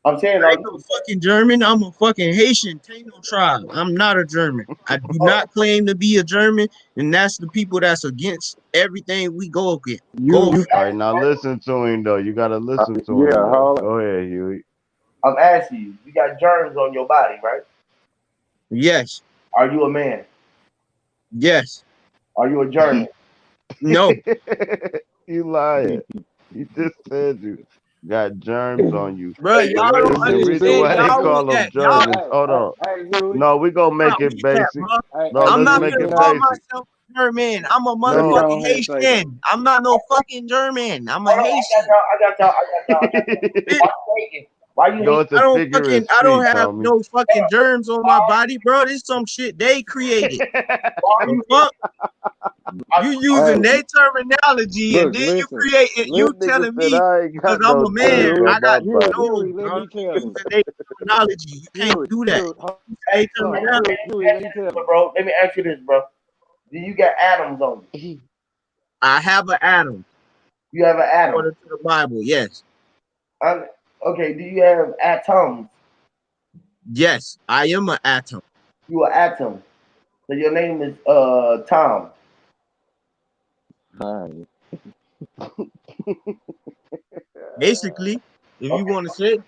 I'm saying, I are ain't no fucking German. I'm a fucking Haitian. Ain't no tribe. I'm not a German. I do oh, not claim to be a German, and that's the people that's against everything we go against. Go. You All right, now listen to him though. You gotta listen to him yeah, though. hold on. Go ahead, Huey. I'm asking you. You got germs on your body, right? Yes. Are you a man? Yes. Are you a German? No. You lying. You just said you got germs on you. Bro, Hey, y'all The, don't the See, reason see, understand. why they Y'all see. call with them that. Y'all Germans, hold on. Hey, Huey. No, we gonna make not it with that, basic. bro. No, I'm let's not make Huey, finna it can I call basic. myself a German. I'm a let me No. motherfucking go ahead and say this? Haitian. I'm not no fucking German. I'm a Hold on, Haitian. I got y'all. Why you hating? Why you No, hating? it's a figure of I don't speech, have homie. no Hold fucking on. germs on my body, bro. This some shit they created. Why are The you fuck? I, You using Hey, their terminology and look, then you listen. create it. That You Listen, nigga telling said me I ain't because got I'm no a man, terms Huey, on I got my Huey, no, Bible. Huey, let bro. me You tell him. using their terminology. You can't Huey, do that. Huey, hold You say let me on. terminology. Huey, ask let me you tell this, him. bro. Let me ask you this, bro. Do you got atoms on you? I have an atom You have an atom. according to the Bible. Yes, I'm, okay. Do you have atoms? yes, I am an atom. You are atom. So your name is Tom. All right. Basically, if you Okay. want to say,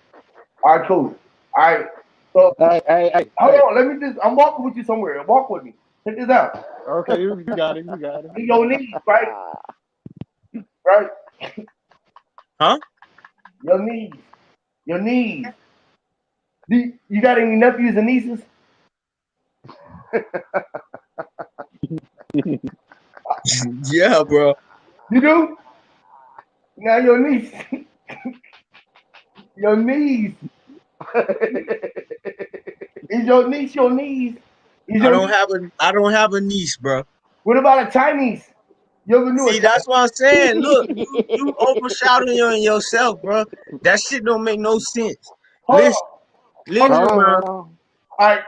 All right, cool. All right. So hold Hey. on. Let me just. I'm walking with you somewhere. Walk with me. Check this out. Okay, you got it. You got it. In your knees, right? Right. huh? Your knees. Your knees. You got any nephews and nieces? Yeah, bro. You do? Now your niece. Your knees. Is your niece your knees? Is your niece? I don't have a niece, bro. What about a Chinese? You ever knew a See, Chinese? that's what I'm saying. Look, you overshadowing yourself, bro. That shit don't make no sense. Hold Listen, on. Hold listen, on. Hold bro. on, hold on. All right.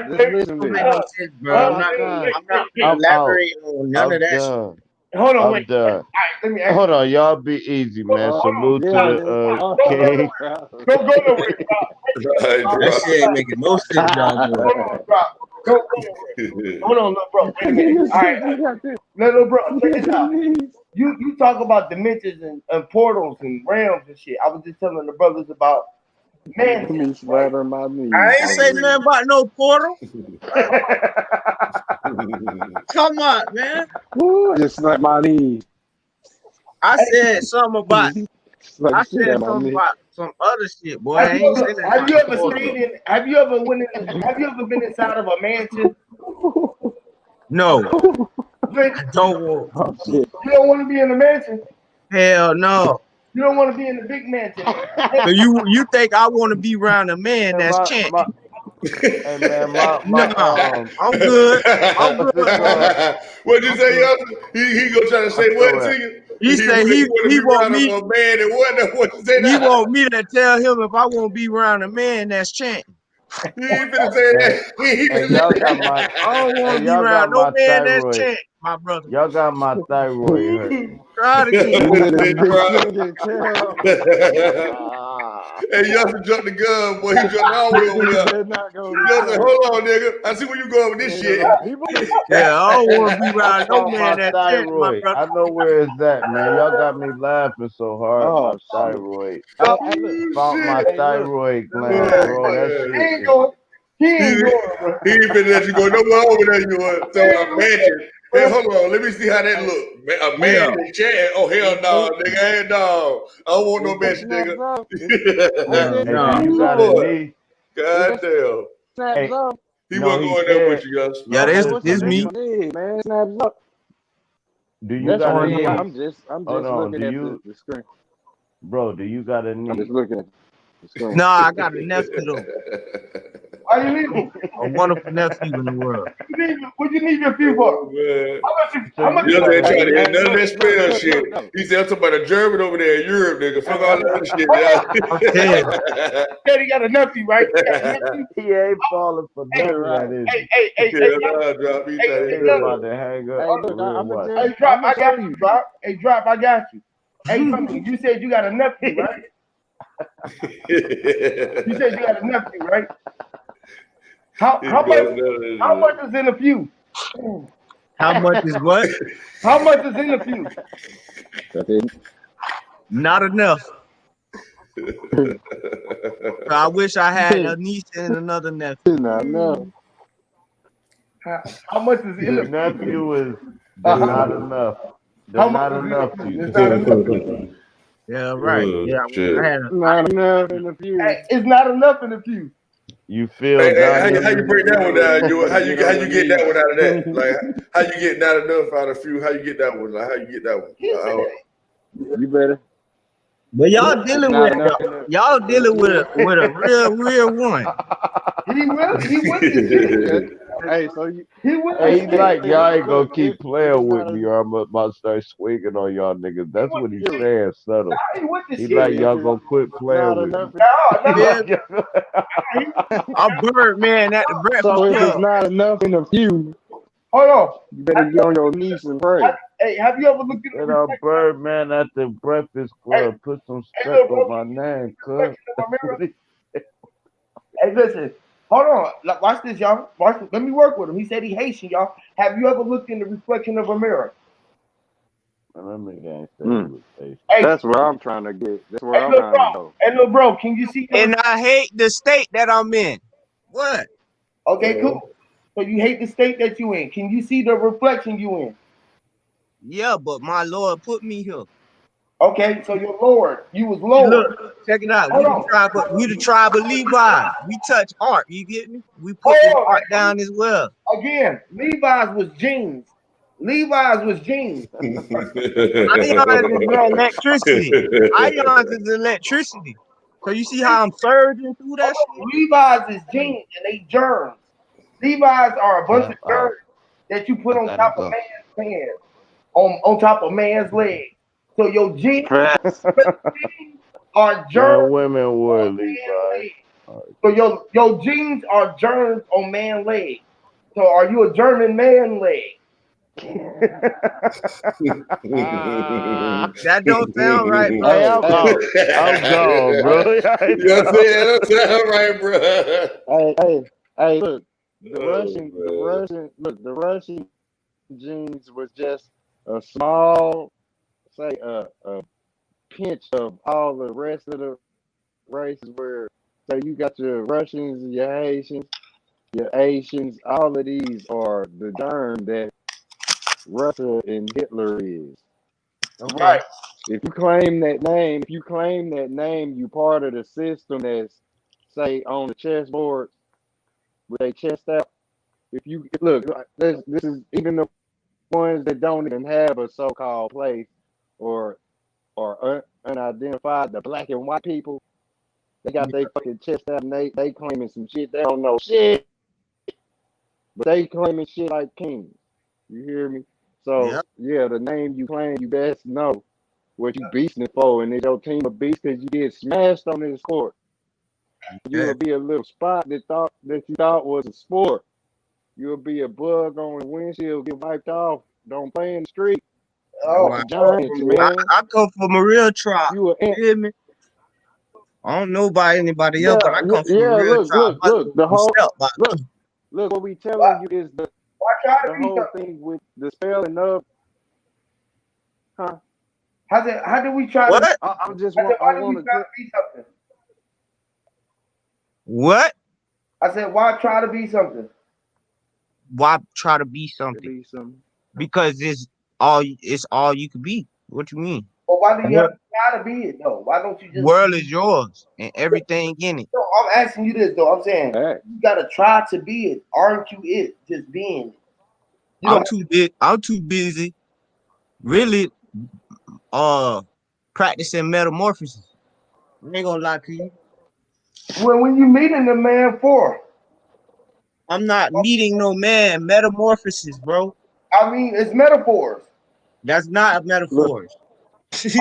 Just listen Don't to make me. no Hold sense, bro. on. I'm done. I'm not Wait. I'm out. elaborating on none of I'm that shit. done. Hold on. Wait. I'm done. All right. Let me ask you. Hold on, y'all be easy, man. Oh, Hold on. Salute to yeah, Stop. the nigga. Stop. Don't go king. nowhere. Don't go nowhere. Stop. I Stop. That drop. shit ain't making no sense, y'all doing. Hold on. Stop. Don't go nowhere. Hold on, little bro. Wait a minute. Nigga All right. said you got this. Little bro, check this out. Knees. You talk about dimensions and portals and realms and shit. I was just telling the brothers about Let mansions, me right? slatter my knees. I ain't say nothing about no portal. Come on, man. Woo, I just slapped my knees. I Hey, said something about Slap I the shit said out of my something knee. about some other shit, boy. I ain't say nothing have about you no ever portal. stayed in? Have you ever went in? Have you ever been inside of a mansion? No, You, ain't, I don't want. Oh shit. you don't want to be in the mansion. Hell no. You don't want to be in the big mansion. Hey, So you think I want to be around a man And that's my chanting? hey man, my Nah, I'm good. I'm what's it good, bro. called? What'd you I'm say, good. y'all? He gonna try to I say what throw to it. you? He say He want to he be want around me a man and what you say he that? want me to tell him if I want to be around a man that's chanting. He ain't finna say Hey, that. He ain't hey, finna say y'all got my that. I don't want hey, to be y'all got around no my man that's thyroid. chanting, my brother. Y'all got my thyroid hurting. Try it again. You hear this They big drop. singing tell Hey, y'all should jump the gun, boy. He jumped all the way over nigga there. better not go to Y'all say, church. hold on, nigga. I see where you going with this shit. He Yeah, I don't want to be I around no found man my that's chanting, my thyroid. brother. I know where it's at, man. Y'all got me laughing so hard. My Oh shit. thyroid. Hey, look. Oh, Found my shit. Hey, look. thyroid Look, gland, Oh, bro. That he shit man. ain't is. going. He He, ain't going, bro. he ain't finna let you go nowhere over there. You want He so ain't a mansion. Hey, going, hold on. Let me see how that hey, look. A Yeah. mansion chat. Oh, hell no, nigga. Hell no. I don't want no if it mansion, snaps nigga. off, I Yeah, said Hey, do no. you Ooh, got a boy. knee? if God it damn. snaps Hey, off, He no, wasn't he going there with said. you, guys. Yeah, No, hey, this what's listen. this up? Do That's me. my you knee, man. Snaps up. got That's a my On knee. knee? in. I'm Hold just on. looking at the screen. Bro? Do you got a I'm just knee? looking at the screen. Nah, I got a nephew though. why you leaving? A wonderful nephew in the world. What you need your few for? Oh, man. So How much you You you know, got they a trying Hey, to knee? hear hey, none of look, that look, spell look, shit. look, look. He said, I'm talking about a German over there in Europe, nigga. Fuck Hey, all I'm that shit. I'm telling you. said he got a nephew, right? He got a nephew. He ain't falling for Hey, none of right. that, is he? Yeah, nah, drop. He hey, trying That to hey, hear nigga young, that. about to hang up Hey, for look, real. Watch. hey, drop, I'm gonna I show got you, you. drop. Hey, drop, I got you. Hey, young, you said you got a nephew, right? You said you got a nephew, right? How He how much busting out of how that much is in a pew? How much is what? How much is in the pew? That's it. Not enough. So I wish I had a niece and another nephew. Not enough. How much is in The the pew? nephew is the Uh-huh. not enough. The How much not is in the enough pew? you. It's not enough. shit. Yeah, right. Oh, Yeah, I wish shit. I had a. Not enough in the pew. Hey, it's not enough in the pew. You feel Hey, Donnie? how you break that one You down? You gotta get how on you your get that knees. one out of that? Like how you get not enough out of few? How you get that one? Like how you get that one? He said You better. But y'all It's dealing not with enough y'all in the dealing pew. with a real one. he will. He with this shit. It's Hey, so you, He with the Hey, hey, he stick. hey, like hey, y'all ain't gonna look, keep if playing it's with not me, a or I'm about to start swinging on y'all niggas. He That's with what the he's Huey, stick. saying, subtle. Nah, he with the He shit. like Huey, if y'all it's gonna quit playing not with enough, me. Nah, He nah, Yeah, like y'all. he with the shit. I'm Birdman at the so Breakfast if it's Club. not enough in a few, Hold on. you better Have get you on ever, your knees and pray. have you ever looked at the Said I'm reflection of Birdman at the Breakfast hey, Club. Put some hey respect little on bro, my can you look at name, the cuz. reflection of a That's mirror? what he Hey, listen. Hold on. Like, watch this, y'all. Watch this. Let me work with him. He said he Haitian, y'all. Have you ever looked in the reflection of a mirror? Man, that nigga ain't say he Mm, was Asian. Hey, that's where I'm trying to get. That's hey, where I'm little trying bro. to go. Hey, little bro, can you see the And I hate the state that I'm in. What? Okay, cool. So you hate the state that you in. Can you see the reflection you in? Yeah, but my Lord put me here. Okay, so you're lowered. You was See, look, lowered. check it out. Hold on. We the tribe of Levi. We touch art. You get me? We put this Hold art down as well. on. Again, Levi's was jeans. Levi's was jeans. Ions is electricity. Ions is electricity. So you see how I'm surging through Hold that shit? on. Levi's is jeans and they germs. Levi's are a bunch Yeah, of germs that you put I on gotta top of go. man's pants, on top of man's legs. So your jeans Facts. are Man, germs women on wear man's Levi's. legs. So your jeans are germs on man legs. So are you a German man leg? That don't sound right, bro. Hey, Hey, I'm hey, out. I'm gone, bro. hey, I You gotta say that. That's not right, bro. hey, look, Oh man. the Russian genes was just a small, say, a pinch of all the rest of the races. Where, so you got your Russians, your Haitians, your Asians. All of these are the germ that Russia and Hitler is. Right. Okay. If you claim that name, you part of the system that's, say, on the chessboard with a chest out. If you look, this is even the ones that don't even have a so-called place or unidentified, the black and white people, they got their fucking chest out and they claiming some shit they don't know shit, but they claiming shit like kings. You hear me? Yeah. So yeah, the name you claim, you best know what you beasting for, and it's your team of beasts because you get smashed on this court. You Yeah. will be a little spot that you thought was a sport. You'll be a bug on the windshield, get wiped off. Don't play in the street. Oh, Like Wow. the Giants, I, man. I come from a real tribe. You a You hear me? I don't know about anybody else, but yeah, I come from a yeah. real Look, tribe. look, My look. The was whole stepped by. look. What we why, telling you is why try to the be whole something? thing with the spelling of, huh? How did we try to be? What? I just I said, want I why did we want to try tell. to be something? What? I said, why try to be something? Why try to be It something? be some. Because it's all you could be. What you mean? But why do you have What to try to be it though? Why don't you just world is yours and everything in it? no, I'm asking you this though. I'm saying Hey, you gotta try to be it. Aren't you it? Just being it. You don't I'm too busy really practicing metamorphosis. I ain't gonna lie to you. when you meeting the man for. I'm not meeting no man. Metamorphosis, bro. I mean, it's metaphors. That's not look, metaphors. I it's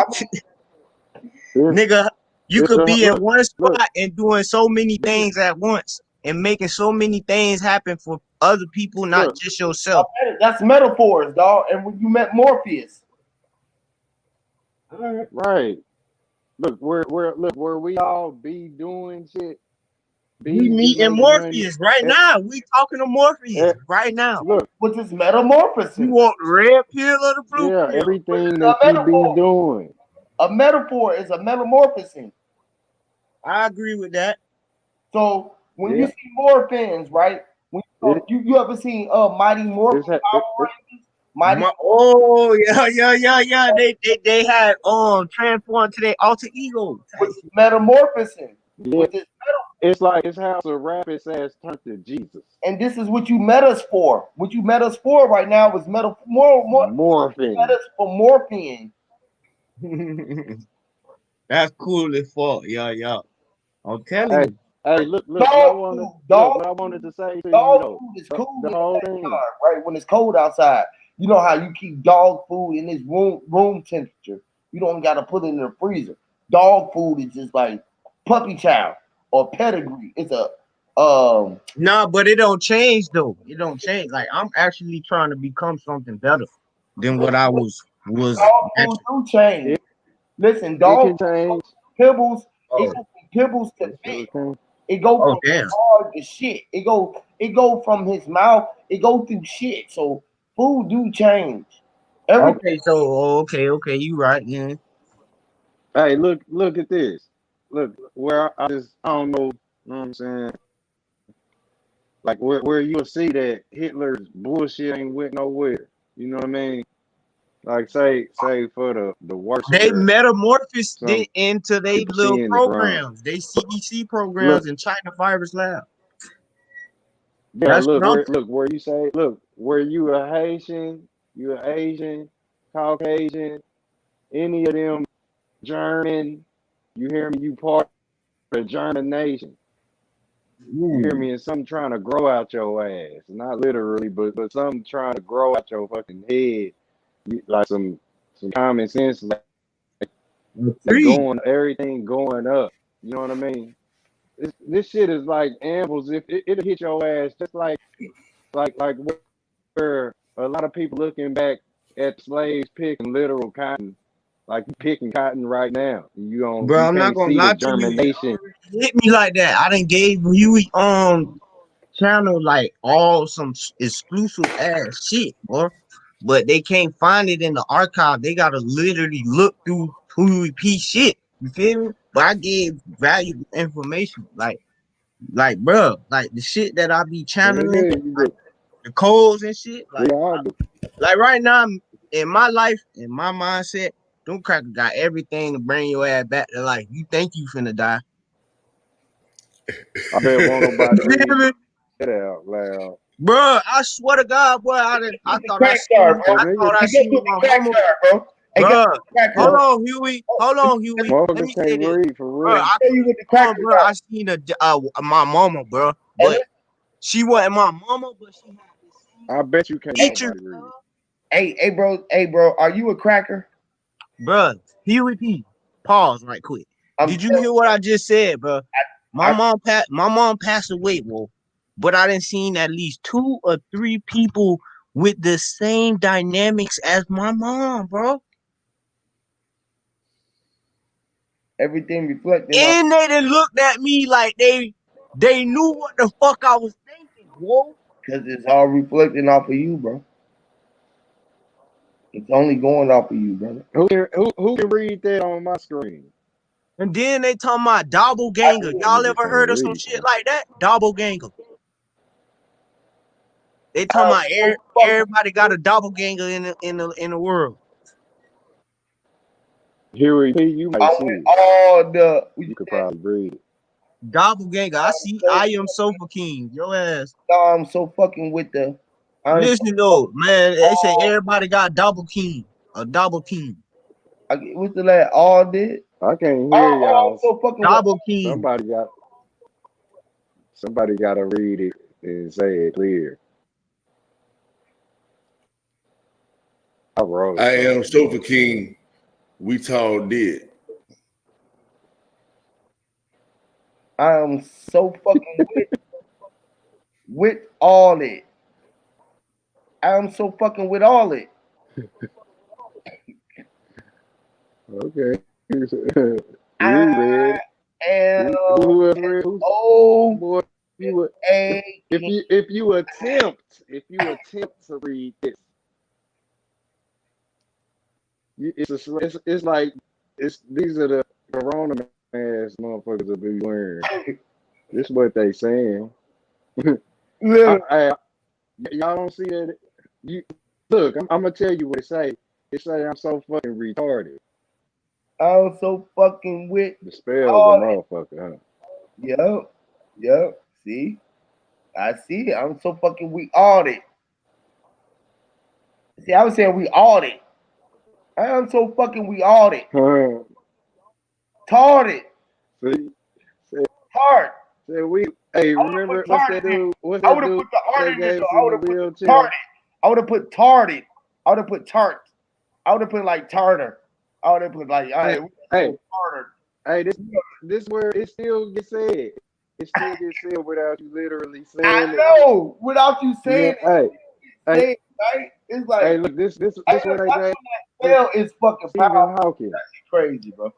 Nigga, you it's could a be in look, one look. spot and doing so many This things at once and making so many things happen for other people, not look just yourself. that's metaphors, dog. And when you met Morpheus, Alright. right. Look where we all be doing shit. We Be meeting making money. Morpheus right Eh, now. We talking to Morpheus eh, right now. look, which is metamorphosis, You want the red pill or the blue yeah, pill? which everything is that a you be metaphor. doing. A metaphor is a metamorphosing. I agree with that. So when you Yeah, see morphins, right? When it you ever seen Mighty Morphin it's ha- Power Rangers? Mighty Oh yeah. They had transformed to their alter ego which type is shit. metamorphosing, yeah, which is it's like it's how the rapid ass turned to Jesus. and this is what you met us for. What you met us for right now is more you met Morphing. us for morphine. That's cool as fuck, yeah. I'm telling Hey, you. Hey, look, Dog food, what dog I wanted food, to say to you dog though, food is cool the in the whole thing. backyard, right? When it's cold outside, you know how you keep dog food in this room temperature. You don't gotta put it in the freezer. Dog food is just like puppy chow or pedigree. It's a Nah, but it don't change though. It don't change. Like I'm actually trying to become something better than what I was dog food actually. do change. It Listen, it dog can change. pibbles, it Oh, go from pibbles to It fit. sure can. It go oh from damn. hard to shit. It go from his mouth. It go through shit. So food do change. Everything. Okay, so okay, you right, yeah. Hey, look at this. Look, where I don't know, you know what I'm saying? Like where you'll see that Hitler's bullshit ain't went nowhere. You know what I mean? Like say for the worst They where metamorphosed some it into they people little seeing it wrong. programs, they CDC programs Look, in China virus lab. yeah, That's what I'm look where you say, look, where you a Haitian, you a Asian, Caucasian, any of them German, you hear me, you part of the German nation. You hear saying. me? And something trying to grow out your ass. Not literally, but something trying to grow out your fucking head. Like some common sense, like Free. going everything going up. You know what I mean? This shit is like ambles. If it'll hit your ass just like where a lot of people looking back at slaves picking literal cotton, like you picking cotton right now. Bro, You I'm not can't gonna see the lie to you. It germination. already hit me like that. I done gave Huey channel like all some exclusive ass shit, bro. But they can't find it in the archive. They gotta literally look through Huey P shit. You feel me? But I gave valuable information. Bro, like the shit that I be Yeah, channeling, you like do. the codes and shit. We all do. Like right now, in my life, in my mindset, them crackers got everything to bring your ass back to life. You think you finna die. I bet won't nobody You read feel me? that out loud. Bro, I swear to God, boy, I With the thought I crack star, seen, bro. Cause I thought niggas, I Hey, guess seen what the my crack mama, star, bro? Hey, guess bro. what the crack Hold star? on, Huey. Oh, Hold let me on, Huey. Let me motherfuckers say can't this, read for bro. real. I tell could you have what the crack sworn, bro. star. I seen my mama, bro, Hey, but she wasn't my mama, but she had the same I bet you can't features, nobody read. hey, bro. Are you a cracker? bro. Huey P. Pause right quick. I'm Did you telling hear what I just said, bro? you. My mom passed away, bro. But I didn't seen at least 2 or 3 people with the same dynamics as my mom, bro. Everything reflecting off And they done looked at me like they knew what the fuck I was thinking, bro. because it's all reflecting off of you, bro. It's only going off of you, brother. Who can read that on my screen? And then they talking about I doppelganger. did. Y'all Niggas ever can't heard of some read, shit man. like that? Doppelganger. They talking I'm about so fucking everybody got a doppelganger in the world. Huey P, you might I'm see with it. all the we You could said probably read it. Doppelganger. I I'm see. so I am Sofa King. Your ass. I'm so fucking with the I'm so Listen though, fucking man. They say all everybody got double king. A double king. what's the last all did? I can't hear I'm y'all. so fucking with Double king. Somebody got somebody got to read it and say it clear. I wrote I am something, Sofa but King. We tall dead. I am so fucking with all it. I am so fucking with all it. okay. I Read, read it. am Who else read? Who's O boy? You would A King. if you attempt to read this, it's like it's these are the corona mask motherfuckers will be wearing. This is what they saying. Look, I y'all don't see that. You look. I'm gonna tell you what it say. It say I'm so fucking retarded. I'm so fucking with The spell's a all it. motherfucker, huh? Yep. See? I see it. I'm so fucking we all it. See, I was saying we all it. I am so fucking we all it. Huh. Tarded. See, see, Tart. Said we. Hey, I would have remember put what's that tarded in. dude? What's I that would have dude put the art they in there gave though. us I in would the have put wheelchair? tarded. I would have put tarded. I would have put tart. I would have put like tartar. I would have put like, all Hey, right, we hey, got tartar. hey, this where it still gets said. It still gets said without you literally I saying it. know. Without you You know, saying hey, it, hey, say it, right? It's hey, like look, I this know where they that's gave when that spell is fucking Stephen powerful. Hawking. That shit crazy, bro.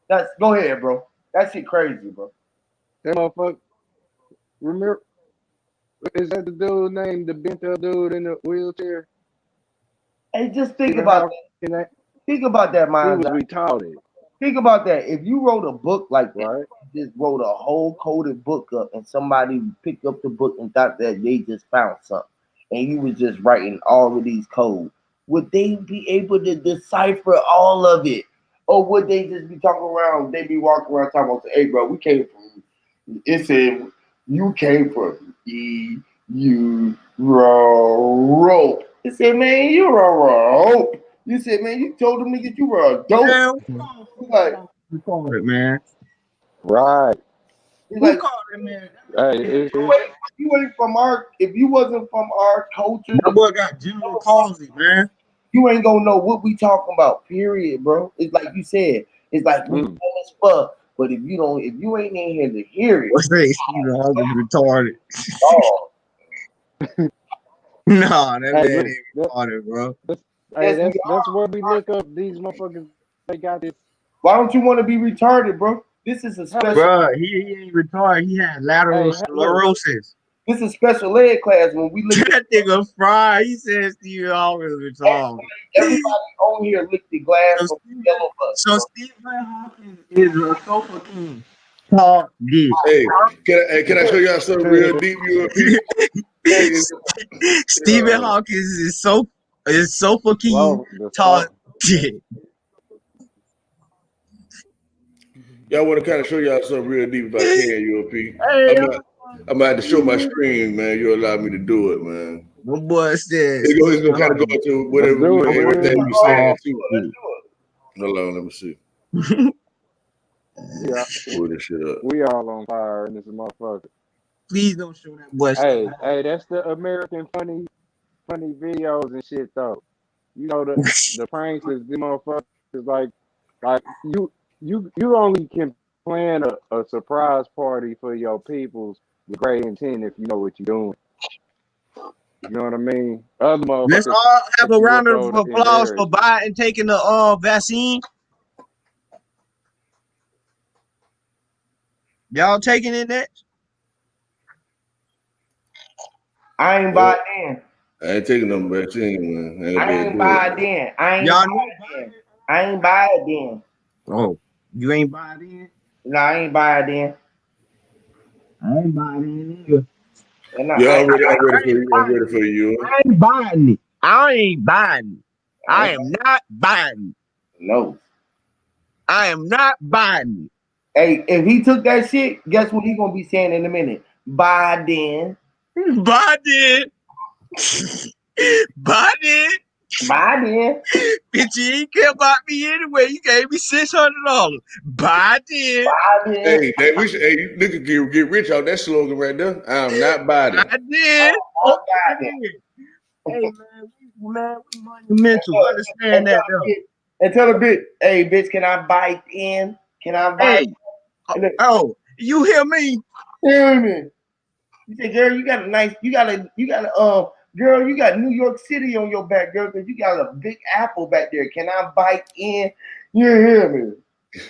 That's go ahead, bro. That shit crazy, bro. That motherfucker. Remember, is that the dude named the bent up dude in the wheelchair? Hey, just think Stephen about Hawking. that. Think about that, He mind. was retarded, Think about that. If you wrote a book like that, right? just wrote a whole coded book up, and somebody picked up the book and thought that they just found something, and you was just writing all of these codes, would they be able to decipher all of it, or would they just be talking around? They be walking around talking about, "Hey, bro, we came from." It said you came from rope. It said, "Man, you're a rope." You said, "Man, you told them niggas you were a dope." Man, He's like, retarded, man. Right. he's Who like, called it, man? Hey, you ain't from our. If you wasn't from our culture, That boy got general palsy, man. you ain't gonna know what we talking about. Period, bro. It's like you said. It's like we mm, dumb as fuck. But if you ain't in here to hear it, What's that? Stephen Hawking retarded. oh, Nah, that man hey, look, ain't retarded, bro. that's, hey, yes, we that's are. where we look up these motherfuckers. They got this. Why don't you want to be retarded, bro? This is a Hell, special. Bro, he ain't retarded. He had lateral look, sclerosis. This is special ed class when we look at That nigga fried. He said Stephen Hawking was retarded. everybody on here licked the glass So from Stephen, the yellow bus, so bro. Stephen Hawking is a sofa king. Talk dick. Hey, can I show y'all something real deep, UMP? Hey, Stephen Hawking is sofa king. slow, the Talk slow. dick. y'all want to kind of show y'all something real deep if I can, UMP. Hey, I'm about to show my screen, man. You allow me to do it, man. my boy said He's Stephen gonna kind of go Hawking. into Let's do it, everything Will. we saying Talk too. dick. Hold on, let me see. Yeah, Pull this shit up. we all on fire in this motherfucker. Please don't show that boy Stephen Hey, hey, that's the American funny videos and shit though. You know the pranksters, the motherfuckers like you only can plan a surprise party for your peoples with great intent if you know what you're doing. You know what I mean? Other Let's motherfuckers all have set a you up round of though to applause for embarrass you. Biden taking the vaccine. Y'all taking it next? I ain't Yeah, buy in. I ain't taking no vaccine, man. I ain't gonna I be able to ain't do buy it. it in. I ain't Y'all buy know it in. Biden? I ain't buy it in. Oh, you ain't buying in? No, I ain't buy it in. I ain't buying in either. And Yeah, I I'm ready I for ain't you. I'm buying ready for you. I ain't buying it. I ain't buying it. I ain't am not buying it. no. I am not buying Hey, if he took that shit, guess what he gonna be saying in a minute? Biden. it. Biden. Biden. Biden. Bitch, you ain't care about me anyway. You gave me $600. Biden. Biden. Hey, you nigga get rich out that slogan right there. I'm not Biden. Biden. Oh, Biden. Okay. Hey man, we monumental. And Understand tell that the though. bitch, and tell the bitch, hey bitch, can I bite in? Can I bite? Hey, And look, oh, you hear me? hear me? You say, girl, you got a, girl, you got New York City on your back, girl, because you got a big apple back there. Can I bite in? You hear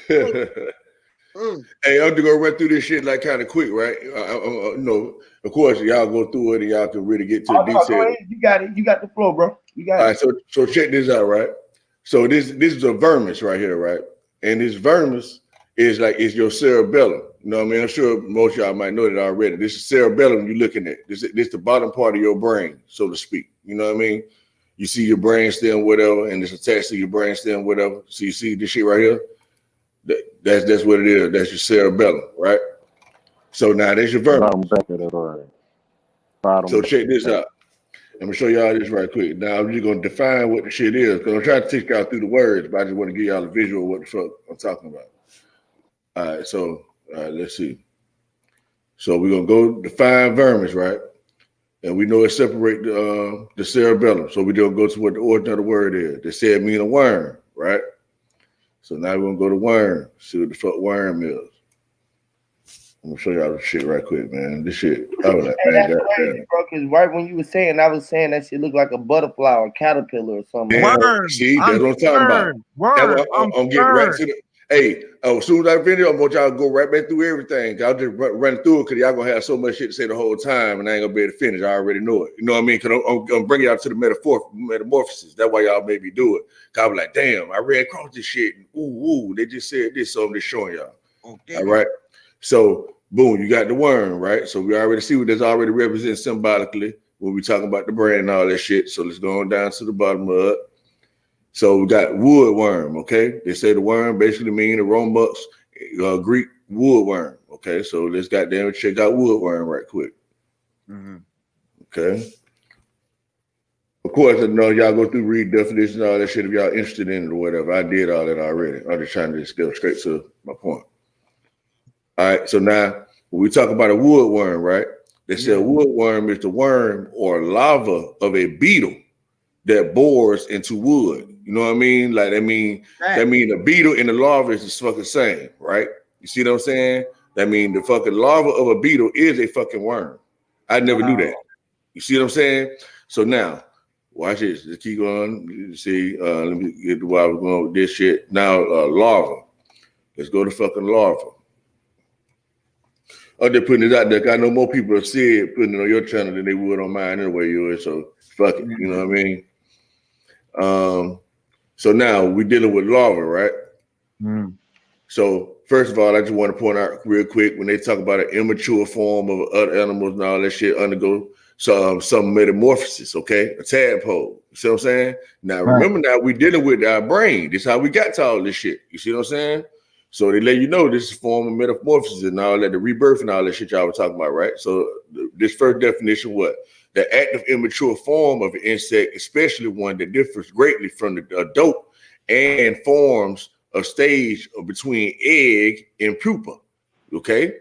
me? Mm. Hey, I'm just gonna run through this shit like kind of quick, right? Of course, y'all go through it and y'all can really get to the Oh no, go details. ahead. You got it. You got the flow, bro. You got All it. right, so check this out, right? So this is a vermis right here, right? And this vermis is your cerebellum. You know what I mean? I'm sure most of y'all might know that already. This is cerebellum you're looking at. This the bottom part of your brain, so to speak. You know what I mean? You see your brain stem, whatever, and it's attached to your brain stem, whatever. So you see this shit right here? That's what it is. That's your cerebellum, right? So now there's your vermis. Bottom back of the line. So Bottom check this back. out. I'm gonna show y'all this right quick. Now I'm just gonna define what the shit is because I'm trying to take y'all through the words, but I just want to give y'all a visual of what the fuck I'm talking about. All right, so let's see. So we're gonna go define vermis, right? And we know it separate the cerebellum. So we don't go to what the origin of the word is. They say it mean a worm, right? So now we're gonna go to worm, see what the fuck worm is. I'm gonna show y'all the shit right quick, man. This shit, I was like, Hey, man, that's crazy, bro. Because right when you were saying, I was saying that shit looked like a butterfly or caterpillar or something like man, that. Worm. see, that's I'm what I'm talking about. scared. That's Worm. what I'm I'm getting right scared. to the. Hey, as soon as I finish, I'm gonna y'all go right back through everything. I'll just run through it because y'all gonna have so much shit to say the whole time, and I ain't gonna be able to finish. I already know it. You know what I mean? Because I'm gonna bring y'all to the metamorphosis. That's why y'all made me do it. Cause I was like, damn, I read across this shit. And ooh, they just said this, so I'm just showing y'all. Okay. All right. So boom, you got the worm, right? So we already see what this already represents symbolically when we talking about the brain and all that shit. So let's go on down to the bottom of it. So we got woodworm, okay? They say the worm basically mean the Romux, Greek woodworm, okay? So let's goddamn check out woodworm right quick, okay? Of course, I know y'all go through read definitions and all that shit if y'all interested in it or whatever. I did all that already. I'm just trying to just go straight to my point. All right, so now when we talk about a woodworm, right? They say a woodworm is the worm or larva of a beetle that bores into wood. You know what I mean? Like that mean the beetle and the larva is the fucking same, right? You see what I'm saying? That mean the fucking larva of a beetle is a fucking worm. I never knew that. You see what I'm saying? So now, watch this. Just keep going. You see, let me get to where I was going with this shit. Now, larva. Let's go to fucking larva. I'm just putting it out there. I know more people have said putting it on your channel than they would on mine anyway, yours. So fuck it. You know what I mean? So now we're dealing with larva, right? So first of all, I just want to point out real quick when they talk about an immature form of other animals and all that shit undergo some metamorphosis, okay? A tadpole. You see what I'm saying? Now remember now we're dealing with our brain. This is how we got to all this shit. You see what I'm saying? So they let you know this is a form of metamorphosis and all that, the rebirth and all that shit y'all were talking about, right? So this first definition, what? The active immature form of an insect, especially one that differs greatly from the adult and forms a stage between egg and pupa. Okay,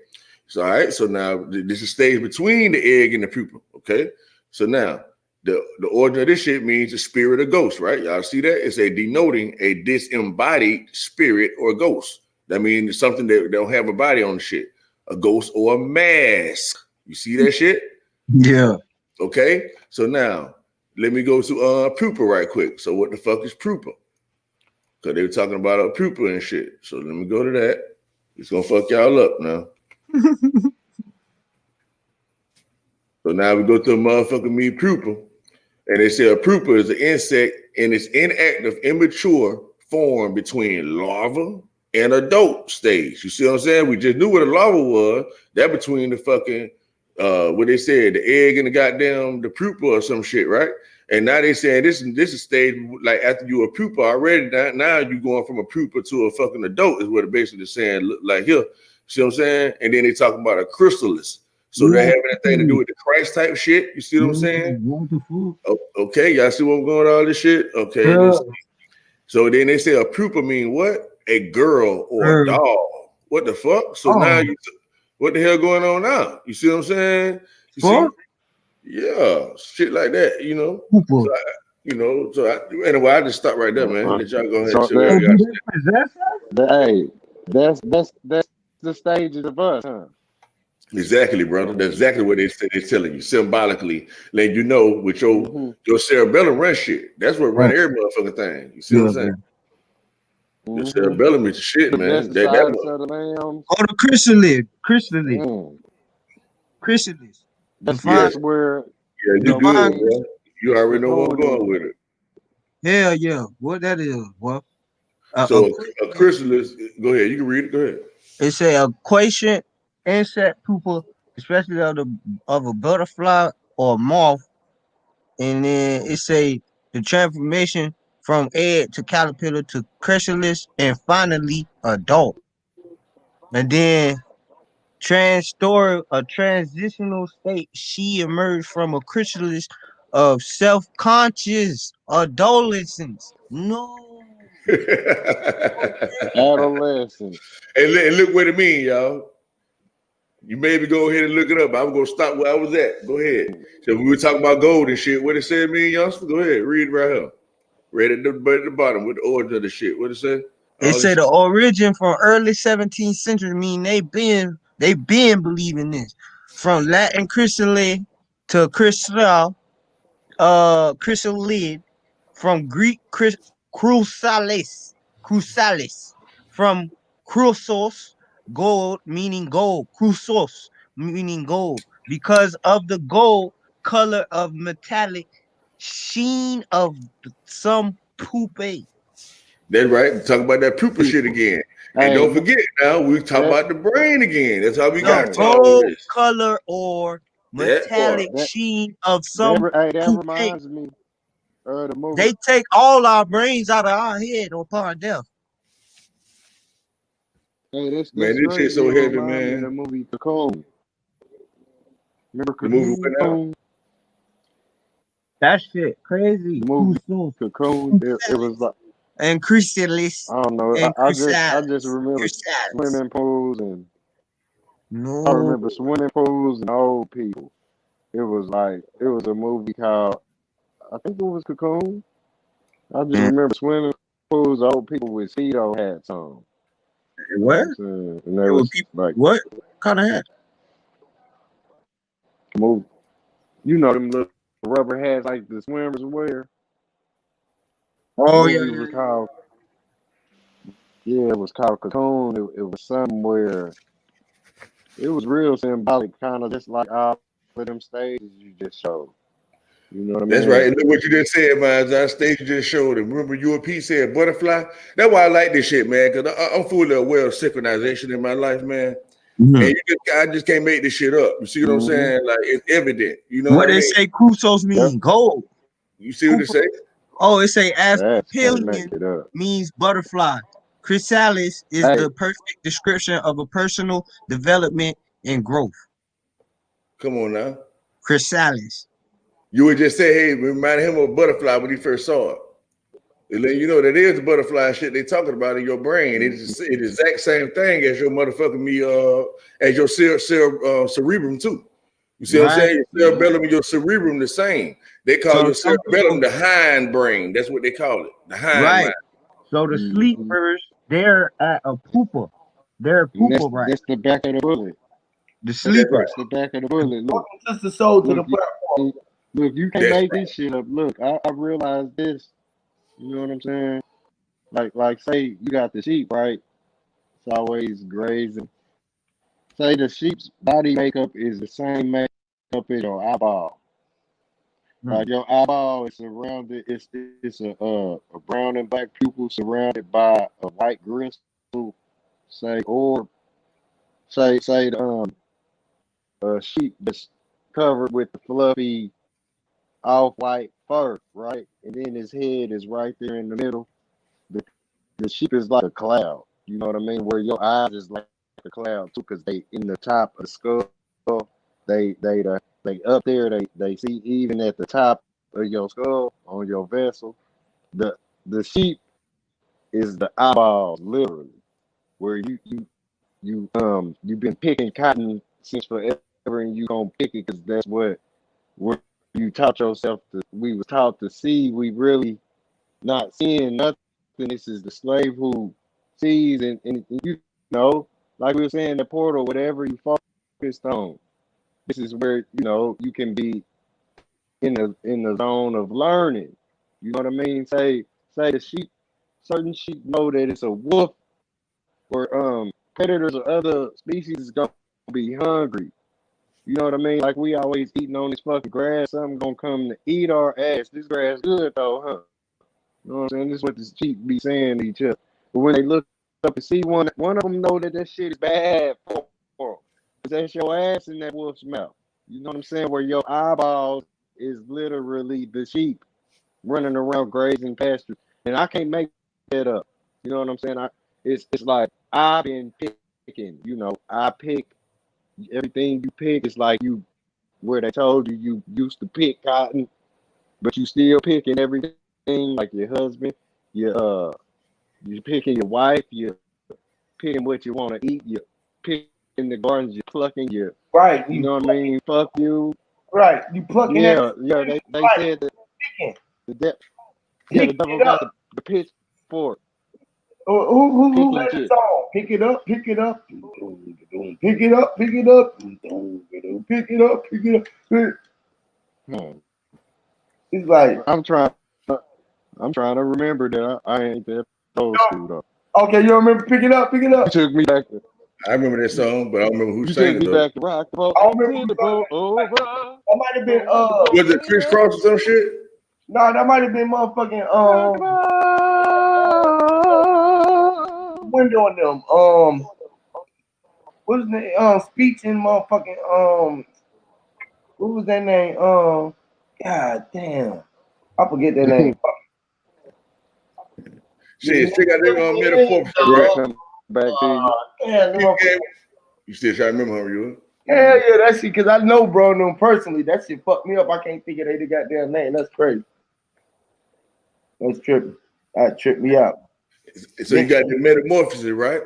so all right. So now this is stage between the egg and the pupa. Okay, so now the origin of this shit means the spirit or ghost, right? Y'all see that? It's a denoting a disembodied spirit or ghost. That means it's something that don't have a body on the shit, a ghost or a mask. You see that shit? Yeah. Okay, so now let me go to pupa right quick. So what the fuck is pupa? Because they were talking about a pupa and shit. So let me go to that. It's gonna fuck y'all up now. So now we go to a motherfucking me pupa. And they say a pupa is an insect in its inactive, immature form between larva and adult stage. You see what I'm saying? We just knew what a larva was. That between the fucking what they said, the egg and the goddamn the pupa or some shit, right? And now they saying this is stage like after you a pupa already. Now you going from a pupa to a fucking adult is what it basically is saying. Look like here, see what I'm saying? And then they talking about a chrysalis. So they have anything to do with the Christ type shit. You see what I'm saying? Okay, y'all see where I'm going with all this shit? Okay. So then they say a pupa mean what? A girl or a doll. What the fuck? So now what the hell going on now? You see what I'm saying? You see? Yeah, shit like that, you know. Anyway, I just stop right there, man. Let y'all go ahead and So see what y'all got. hey, that's the stages of us, huh? Exactly, brother. That's exactly what they're telling you, symbolically, letting you know with your cerebellum run shit. That's what run every motherfucking thing. You see what I'm saying? Your cerebellum is the shit, That's man. the That size of the lambs. Oh, the chrysalis. Mm. Chrysalis. Define. That's where you your good, Define. brain bro. You already know where I'm going concording. with it. Hell yeah. What that is? Well, So a chrysalis, go ahead. You can read it. Go ahead. it say a quotient insect pupa, especially of a butterfly or moth, and then it say the transformation from egg to caterpillar to chrysalis and finally adult. And then a transitional state, she emerged from a chrysalis of self-conscious adolescence. No. Okay. Adolescence. And look what it mean, y'all. You maybe go ahead and look it up. I'm gonna stop where I was at. Go ahead. So we were talking about gold and shit. What it said, me and youngster? Go ahead, read it right here. Right at the bottom with the origin of the shit. What it said? They All this say shit. the origin from early 17th century mean they been believing this. From Latin chrysale to chrysalid, from Greek crusalis, from chrysos, gold meaning gold, chrysos meaning gold, because of the gold color of metallic sheen of some pupae. That's right. Talk about that pupil shit again. And Hey, don't forget now, we talk that about the brain again. That's how we The got hey to all gold this. color or That part. metallic that sheen of that some that pupae. reminds me of the movie. They take all our brains out of our head upon death. Hey, that Man, this shit straight so just heavy, remind me of the man. movie Cocoon. Remember The movie went out. Cocoon? That shit crazy. The movie Crucial. Cocoon. It was like And chrysalis. I don't know. And I just chrysalis. remember Chrysalis. swimming pools and I No. remember swimming pools and old people. It was a movie called I think it was Cocoon. I just Mm. remember swimming pools, old people with Speedo hats on. You know what What? I'm saying? And they It was was people. like What kind of hat? move. You know them little rubber hats like the swimmers wear. The Oh yeah, movie yeah, was yeah. called yeah, it was called Cocoon. It was somewhere. It was real symbolic, kind of just like all of them stages you just showed. You know what I That's right. mean? And look what you just said, man. Our stage just showed it. Remember, you and P said butterfly. That's why I like this shit, man. Because I'm fully aware of synchronization in my life, man. And Mhm. I just can't make this shit up. You see what I'm Mm-hmm. saying? Like it's evident. You know what What I they mean? say Crusoe's Yep. mean? Gold. You see what it Crusoe. say? Oh, it say That can't make Aspillion it up. means butterfly. Chrysalis is Hey, the perfect description of a personal development and growth. Come on now. Chrysalis. You would just say, hey, remind him of a butterfly when he first saw it. It let you know that is the butterfly shit they talking about in your brain. It's the exact same thing as your motherfucking as your cerebrum too. You see what I'm Right. saying? Your cerebellum and your cerebrum the same. They call So your some cerebellum people, the hind brain. That's what they call it, the hind right. mind. So the mm-hmm. sleepers, they're at a pooper. They're And pooper, right? that's the back of the bullet. The That's right. sleepers. That's the back of the bullet. Look, Welcome, Sister Soul, to the look, platform. look. You can't That's make right. this shit up. Look, I realized this. You know what I'm saying? Like, say you got the sheep, right? It's always grazing. Say the sheep's body makeup is the same makeup as your eyeball. Hmm. Like your eyeball is surrounded. It's a brown and black pupil surrounded by a white gristle. Say or say a sheep that's covered with the fluffy off-white fur, right? And then his head is right there in the middle. The, the sheep is like a cloud. You know what I mean? Where your eyes is like a cloud too, because they in the top of the skull. They up there. They see even at the top of your skull on your vessel. The the sheep is the eyeballs, literally, where you've been picking cotton since forever, and you gonna pick it because that's what you taught yourself to. We was taught to see. We really not seeing nothing. This is the slave who sees, and you know, like we were saying, the portal, whatever you focused on. This is where you can be in the zone of learning. You know what I mean? Say the sheep, certain sheep know that it's a wolf or predators or other species is gonna be hungry. You know what I mean? Like we always eating on this fucking grass. Something gonna come to eat our ass. This grass good though, huh? You know what I'm saying? This is what the sheep be saying to each other. But when they look up and see one of them know that shit is bad for them. Cause that's your ass in that wolf's mouth. You know what I'm saying? Where your eyeballs is literally the sheep running around grazing pastures. And I can't make that up. You know what I'm saying? It's like I've been picking. I pick everything you pick. It's like you where they told you used to pick cotton, but you still picking everything like your husband, you picking your wife, you picking what you want to eat, you picking in the garden just plucking you. Right. You know what I mean? Fuck you. Right. You plucking that Yeah, yeah. They right, said that picking, the de- yeah, the picking devil it got up. the pitchfork, Who picking had the shit. song? Pick it up, pick it up, pick it up, pick it up, pick it up, pick it up. Hmm. It's like, I'm trying to remember that I ain't that old school though. okay, you remember pick it up, pick it You up. took me back to I remember that song, but I don't remember who you sang took it me though. back to rock the boat I don't remember until who the sung boat that. over. That might have been Don't let the boat Was it Chris in. Cross or some shit? no, that might have been motherfucking Rock the boat. window on them. What's the name? Speech and motherfucking what was that name? God damn, I forget that name. Shit, check out them metamorphosis, Did right? it come back to you? Damn, them He motherfuckers. gave- You still trying to remember how you were? Hell yeah, that shit, cause I know bro them personally. That shit fucked me up. I can't think of their goddamn name. That's crazy. That's tripping. That tripped me out. So you got the metamorphosis, right?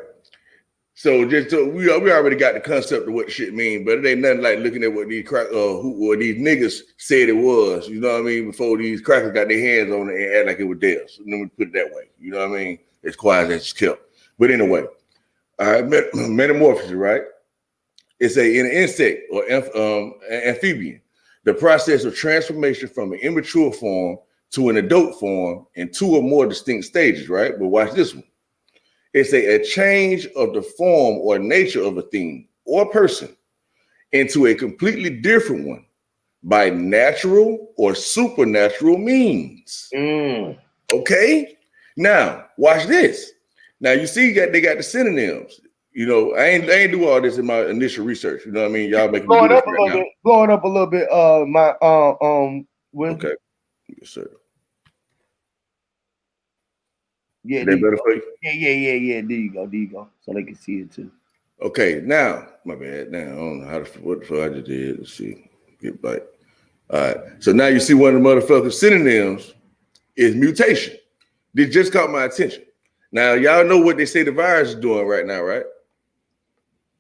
So we already got the concept of what the shit mean, but it ain't nothing like looking at what these these niggas said it was. You know what I mean? Before these crackers got their hands on it and act like it was theirs. Let me put it that way. You know what I mean? As quiet as it's kept. But anyway, all right, metamorphosis, right? It's an insect or amphibian. The process of transformation from an immature form to an adult form in two or more distinct stages, right? But watch this one. It's a change of the form or nature of a thing or person into a completely different one by natural or supernatural means. Mm. Okay? Now, watch this. Now you see they got the synonyms. You know, I ain't do all this in my initial research. You know what I mean? Y'all making me do Blowing this up a right little now. bit. Blowing up a little bit. My wisdom. Okay. Yes, sir. Yeah, Is there that you better go. for you? Yeah. There you go. There you go. So they can see it too. Okay, now, my bad. Now I don't know what the fuck I just did. Let's see. Get back. All right. So now you see one of the motherfucking synonyms is mutation. This just caught my attention. Now y'all know what they say the virus is doing right now, right?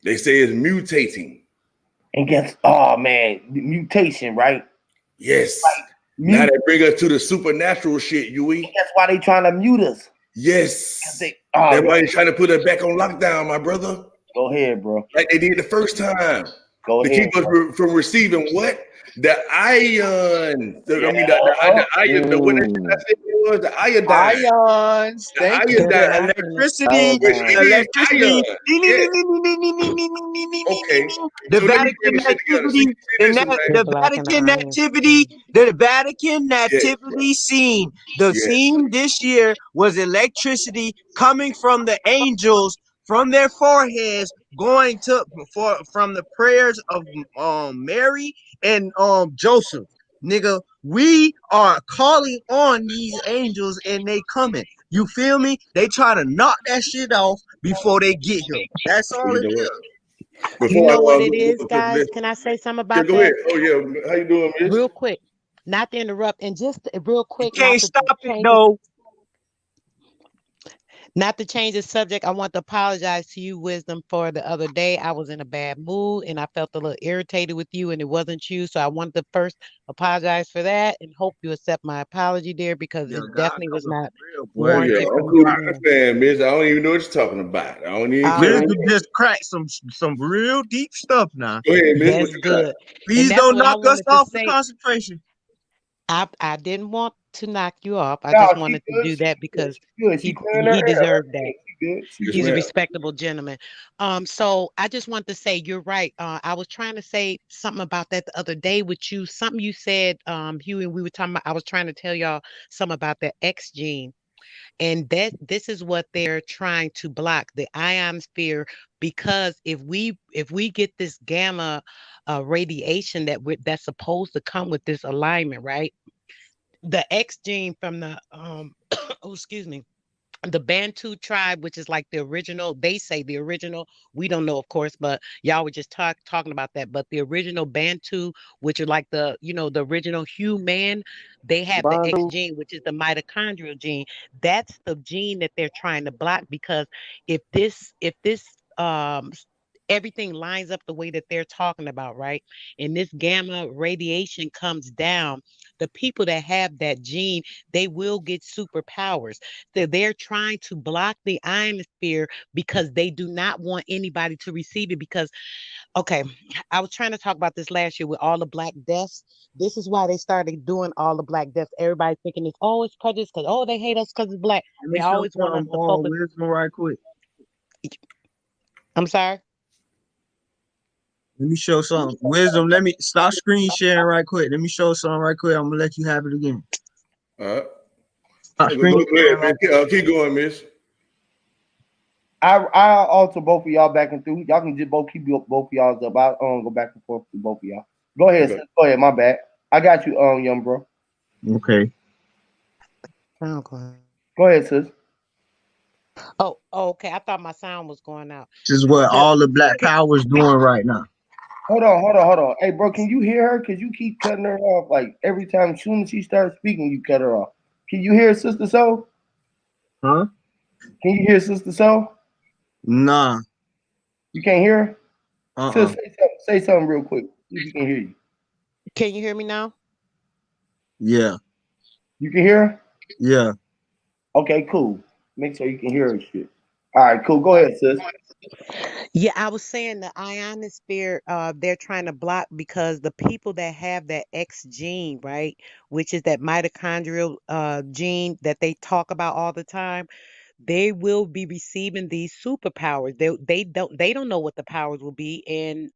They say it's mutating. And guess, oh man, the mutation, right? Yes. Now Mute. they bring us to the supernatural shit, Yui. That's why they trying to mute us. 'Cause Yes. they, oh, That's why they're trying to put us back on lockdown, my brother. go ahead, bro. Like they did the first time. Go To ahead, keep us bro. from receiving what? The ion. I Yeah. mean, the ion. What I Mm. said it was the iodine. Ions. The Thank you. iodine. Electricity. But Iodine. it is Electricity. ion. Yes. Okay. The So let me Vatican finish it together. activity. This one, man. The Vatican activity. The Vatican Yes. nativity scene. The Yes. scene this year was electricity coming from the angels from their foreheads, going to from the prayers of Mary and Joseph. Nigga, we are calling on these angels and they coming. You feel me? They try to knock that shit off before they get here. That's Well, all you it know what? is. You Before I know what it look is, for the guys? next, Can I say something yeah, about go ahead. that? Oh yeah, how you doing, Miss? Real quick. Not to interrupt, and just real You quick, can't not to stop it change the though. Not to change the subject, I want to apologize to you, Wisdom, for the other day. I was in a bad mood and I felt a little irritated with you, and it wasn't you. So I wanted to first apologize for that and hope you accept my apology, dear, because Yeah, it God definitely was coming not for real, Oh boy. yeah, warranted for I'm me cool to to say. understand, Miss. I don't even know what you're talking about. I don't even All care. right. Wisdom just cracked some real deep stuff now. Go ahead, Miss. What That's you got? good. And Please that's don't what I knock us wanted to off the say. concentration. I didn't want to knock you off. I No, just she wanted to good. do She that good. because She good. She he clearing her he air. deserved that. She good. She Yes, good. He's a ma'am. respectable gentleman. So I just want to say you're right. I was trying to say something about that the other day with you. Something you said, Huey, and we were talking about. I was trying to tell y'all something about the X gene, and that this is what they're trying to block the ionosphere. Because if we get this gamma radiation that's supposed to come with this alignment, right? The X gene from the oh, excuse me, the Bantu tribe, which is like the original, they say the original. We don't know, of course, but y'all were just talking about that. But the original Bantu, which are like the original human, they have the X Bandu. gene, which is the mitochondrial gene. That's the gene that they're trying to block because if this everything lines up the way that they're talking about, right? And this gamma radiation comes down. The people that have that gene, they will get superpowers. So they're trying to block the ionosphere because they do not want anybody to receive it. Because, okay, I was trying to talk about this last year with all the black deaths. This is why they started doing all the black deaths. Everybody thinking it's, oh, it's prejudice because, oh, they hate us because it's black. Let me They show always want us some to focus. wisdom right quick. I'm sorry. Let me show some wisdom. Let me stop screen sharing right quick. Let me show some right quick. I'm gonna let you have it again. All right. Stop Go screen ahead, sharing man. right quick. Keep going, Miss. I alter both of y'all back and through. Y'all can just both keep both of y'all's up. I go back and forth with both of y'all. Go ahead, Okay. sis. Go ahead. My bad. I got you, young bro. Okay. Oh, go ahead. Go ahead, sis. Oh, okay. I thought my sound was going out. This is what The all the black power is doing right now. Hold on. Hey, bro, can you hear her? Cause you keep cutting her off. Like every time, as soon as she starts speaking, you cut her off. Can you hear Sister Soul? Huh? Can you hear Sister Soul? Nah. You can't hear her? Sis, Uh-uh. say something real quick. See if you can hear you. Can you hear me now? Yeah. You can hear her? Yeah. Okay, cool. Make sure you can hear her shit. All right, cool. Go ahead, sis. Yeah, I was saying the ionosphere, they're trying to block because the people that have that X gene, right, which is that mitochondrial gene that they talk about all the time, they will be receiving these superpowers. They don't know what the powers will be, and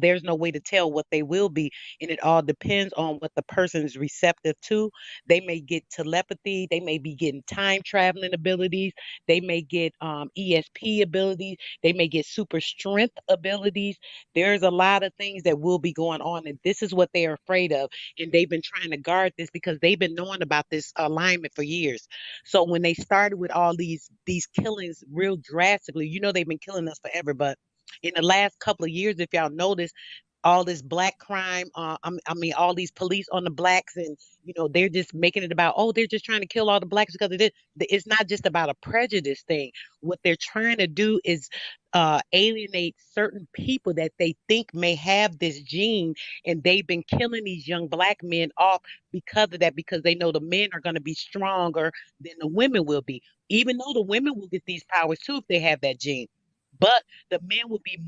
there's no way to tell what they will be, and it all depends on what the person is receptive to. They may get telepathy, they may be getting time traveling abilities, they may get ESP abilities, they may get super strength abilities. There's a lot of things that will be going on, and this is what they are afraid of, and they've been trying to guard this because they've been knowing about this alignment for years. So when they started with all these killings real drastically, they've been killing us forever, but in the last couple of years, if y'all notice, all this black crime, I mean, all these police on the blacks, and they're just making it about, oh, they're just trying to kill all the blacks because of this. It's not just about a prejudice thing. What they're trying to do is alienate certain people that they think may have this gene, and they've been killing these young black men off because of that, because they know the men are going to be stronger than the women will be, even though the women will get these powers too if they have that gene. But the men will be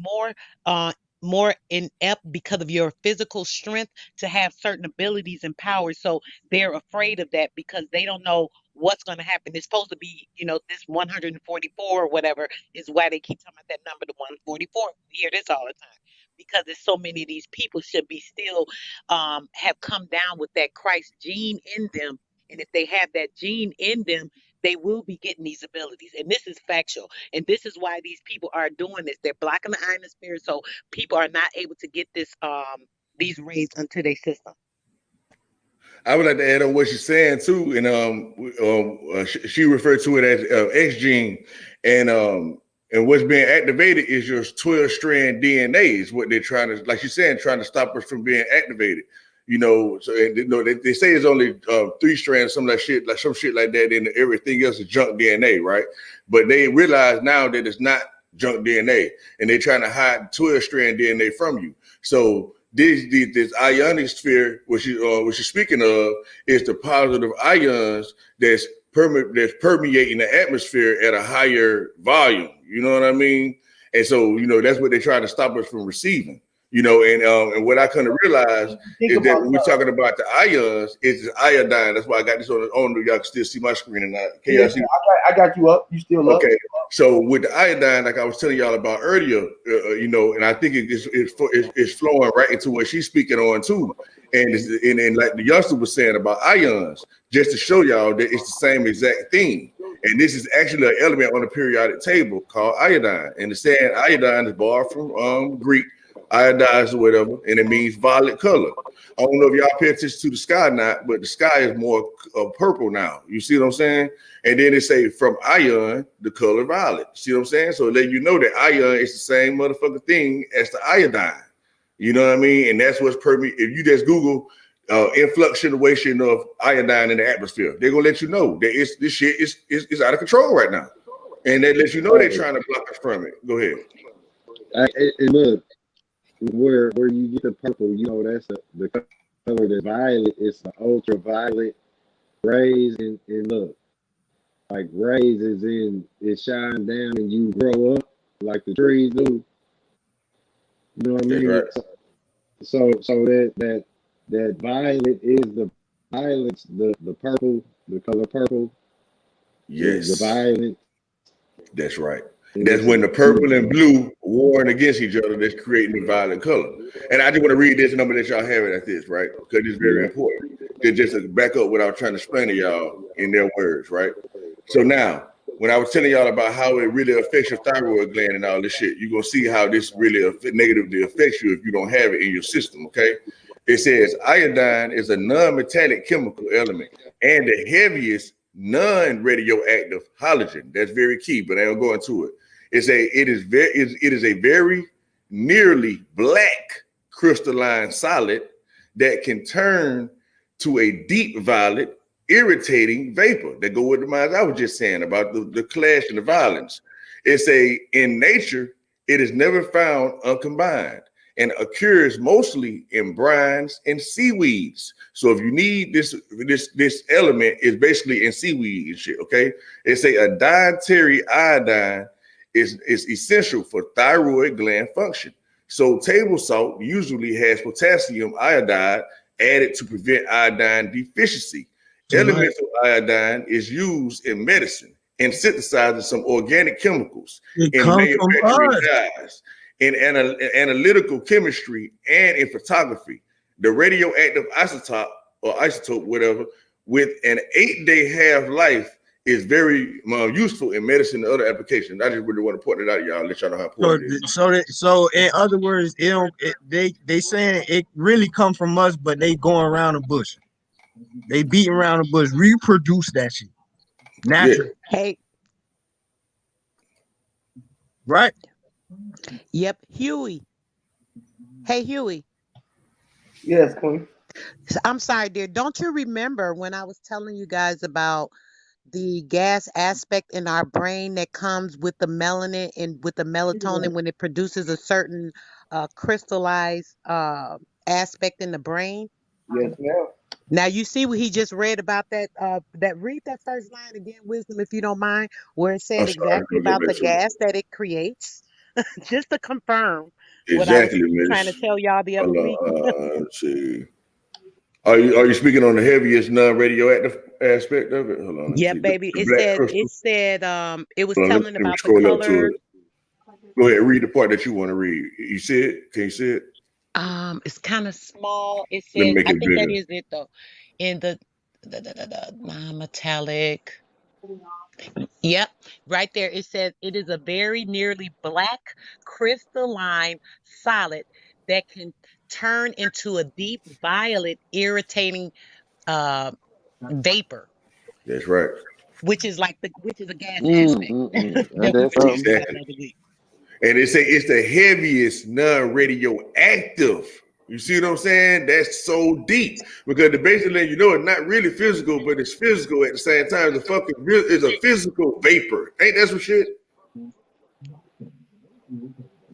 uh, more inept because of your physical strength to have certain abilities and powers. So they're afraid of that because they don't know what's going to happen. It's supposed to be, this 144 or whatever is why they keep talking about that number, the 144. We hear this all the time because there's so many of these people should be still have come down with that Christ gene in them. And if they have that gene in them, they will be getting these abilities. And this is factual. And this is why these people are doing this. They're blocking the ionosphere so people are not able to get these rays into their system. I would like to add on what she's saying too, and she referred to it as X gene, and what's being activated is your 12 strand DNA is what they're trying to, like she's saying, trying to stop us from being activated. So and, they say it's only 3 strands, some of that shit, like some shit like that, and everything else is junk DNA, right? But they realize now that it's not junk DNA, and they're trying to hide 12 strand DNA from you. So this ionosphere, which you're speaking of, is the positive ions that's permeating the atmosphere at a higher volume. You know what I mean? And so that's what they try to stop us from receiving. And what I kind of realize Think is that about when we're talking about the ions, it's iodine. That's why I got this on. Y'all can still see my screen and not. Can y'all yeah, see? I got you up. You still up? Okay, so with the iodine, like I was telling y'all about earlier, and I think it's flowing right into what she's speaking on too, and like the youngster was saying about ions, just to show y'all that it's the same exact thing. And this is actually an element on the periodic table called iodine, and the saying iodine is borrowed from Greek iodized or whatever, and it means violet color. I don't know if y'all pay attention to the sky or not, but the sky is more purple now. You see what I'm saying? And then they say from ion, the color violet. See what I'm saying? So let you know that ion is the same motherfucking thing as the iodine. You know what I mean? And that's what's permeating. If you just Google influctuation of iodine in the atmosphere, they're gonna let you know that this shit is out of control right now. And they let you know they're trying to block us from it. Go ahead. And look, where you get the purple, that's the color that's violet. It's the ultraviolet rays, and look, like rays is in it shines down and you grow up like the trees do. You know what I That's mean? right. So that violet is the violets, the purple, the color purple is the Yes. violet, That's right. and That's it's a when the purple and blue warring against each other. That's creating the violet color. And I just want to read this number that y'all have it at this, right? Because it's very yeah. important. Just to back up what I was trying to explain to y'all in their words, right? So now, when I was telling y'all about how it really affects your thyroid gland and all this shit, you're gonna see how this really negatively affects you if you don't have it in your system. Okay. It says iodine is a non-metallic chemical element and the heaviest non-radioactive halogen. That's very key, but I don't go into it. It is a very nearly black crystalline solid that can turn to a deep violet irritating vapor that go with the minds I was just saying about the clash and the violence. It's in nature, it is never found uncombined and occurs mostly in brines and seaweeds. So if you need this element is basically in seaweed and shit, okay? It's a dietary iodine is essential for thyroid gland function. So table salt usually has potassium iodide added to prevent iodine deficiency. Right. Elemental iodine is used in medicine and synthesizing some organic chemicals It in comes from manufacturing us. dyes, in analytical chemistry, and in photography. The radioactive isotope, whatever, with an 8-day half life is very useful in medicine and other applications. I just really want to point it out, y'all, let y'all know how So, important it is. so in other words, it don't. They saying it really come from us, but they going around the bush. They beating around the bush. Reproduce that shit Yeah. naturally, Hey, right? yep, Huey. Hey, Huey. Yes, Queen. I'm sorry, dear. Don't you remember when I was telling you guys about the gas aspect in our brain that comes with the melanin and with the melatonin when it produces a certain crystallized aspect in the brain? Yes, ma'am. Now you see what he just read about that. That read that first line again, wisdom, if you don't mind, where it I'm said sorry. exactly I'll get about back the to it. gas that it creates, just to confirm what I was Exactly, trying to Miss. tell y'all the other Hold week. on, let's see. Are you speaking on the heaviest non-radioactive aspect of it? Hold on, let me Yeah, see. The, baby. the It black said crystal. it was Hold on, telling let me about the scroll up to color. it. Go ahead, read the part that you want to read. You see it? Can you see it? It's kind of small. It Let me says, make I it think that bigger. is it though. In the non-metallic. Yep, right there. It says it is a very nearly black crystalline solid that can turn into a deep violet irritating uh vapor, That's right. which is a gas aspect And that we that's were talking something. about Exactly. the other week. And they say it's the heaviest non-radioactive. You see what I'm saying? That's so deep because the basically, it's not really physical, but it's physical at the same time. The fucking is a physical vapor. Ain't that some shit?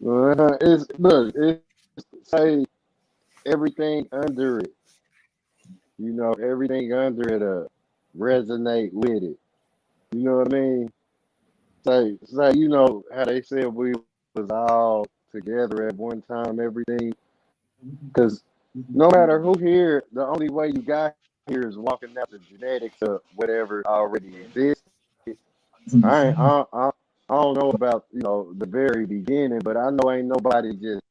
It's look, it's say everything under it. Everything under it resonate with it. You know what I mean? Say how they said we was all together at one time, everything. Because no matter who here, the only way you got here is walking out the genetics of whatever already exists. I don't know about the very beginning, but I know ain't nobody just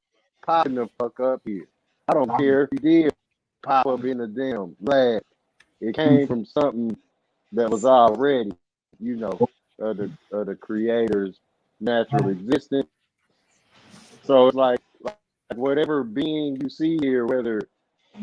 popping the fuck up here. I don't care if you did pop up in the damn lab. It came from something that was already, of the creator's natural existence. So it's like whatever being you see here, whether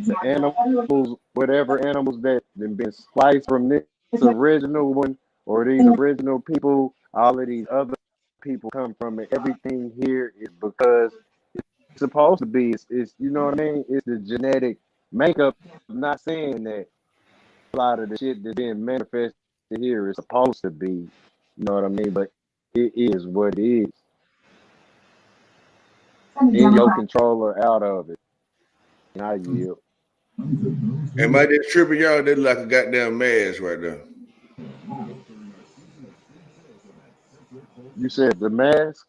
the animals, whatever animals that have been spliced from this original one or these original people, all of these other people come from it. Everything here is because it's supposed to be. It's you know what I mean. It's the genetic makeup. I'm not saying that a lot of the shit that's being manifested here is supposed to be. You know what I mean? But it is what it is. in your controller out of it. And I yield. Am I just tripping, y'all? They look like a goddamn mask right there. You said the mask?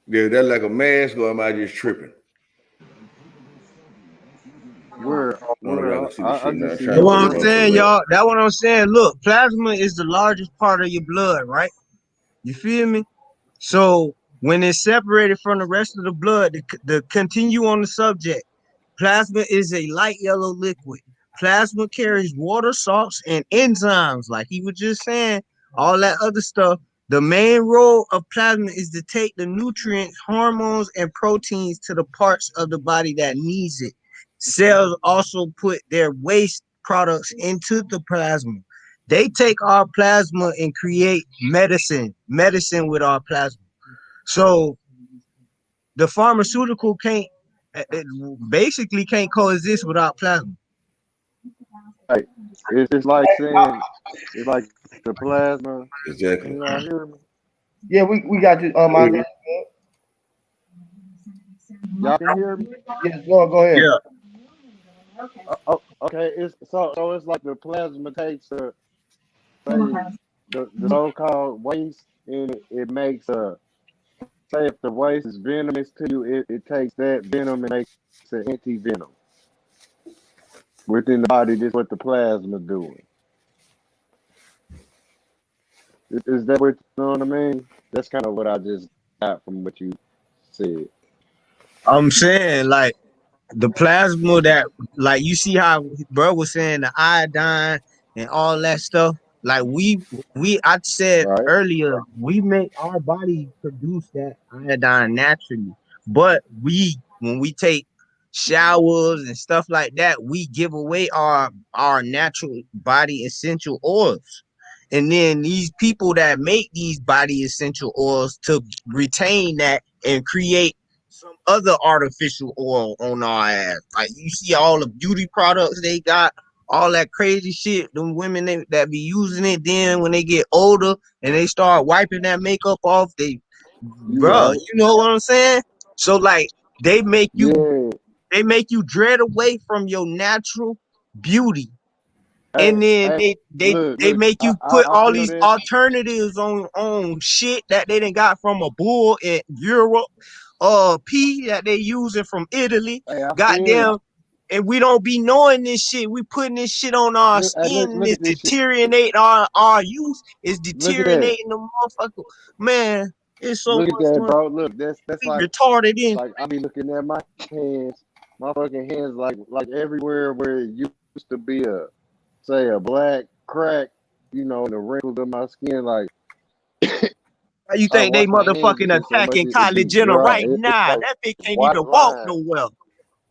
Yeah, that like a mask, or am I just tripping? I don't know if y'all can see the I shit now. just I'm see trying That's to your what put this I'm picture. saying, motherfucker up. y'all. That's what I'm saying. Look, plasma is the largest part of your blood, right? You feel me? So when it's separated from the rest of the blood, to continue on the subject, plasma is a light yellow liquid. Plasma carries water, salts, and enzymes, like he was just saying, all that other stuff. The main role of plasma is to take the nutrients, hormones, and proteins to the parts of the body that needs it. Cells also put their waste products into the plasma. They take our plasma and create medicine with our plasma. So the pharmaceutical can't, it basically can't coexist without plasma. Like it's like saying it's like the plasma. Can Exactly. y'all hear me? Yeah, we got you, Isaiah. Y'all can hear me? Yes, go ahead. Yeah. Oh, okay. It's so it's like the plasma takes say the so-called waste and it makes say if the waste is venomous to you, it takes that venom and makes an anti-venom within the body. This is what the plasma doing. Is that what you know what I mean? That's kind of what I just got from what you said. I'm saying like the plasma that, like, you see how bro was saying the iodine and all that stuff. Like I said Right? earlier, we make our body produce that iodine naturally. But when we take showers and stuff like that, we give away our natural body essential oils. And then these people that make these body essential oils to retain that and create some other artificial oil on our ass. Like you see all the beauty products they got, all that crazy shit. Them women that be using it, then when they get older and they start wiping that makeup off, You bruh, right? you know what I'm saying? So like they make you Yeah. they make you dread away from your natural beauty, Hey, and then hey, they look. make you I put I all feel these this. alternatives on shit that they done got from a bull in Europe, pea that they using from Italy, Hey, I feel you. goddamn. And we don't be knowing this shit. We putting this shit on our Look, hey, skin, and look it's at this shit. deteriorating our youth. It's Look at that. deteriorating the motherfucker. Man, it's so Look at much that, money. bro. Look, that's We like retarded in. I be looking at hands, my fucking hands, like everywhere where it used to be a black crack, and the wrinkles in my skin. Like How you I think they wash my hands motherfucking with this so much attacking it be Kylie Jenner dry. right It's now? like That bitch can't white even walk lines. nowhere.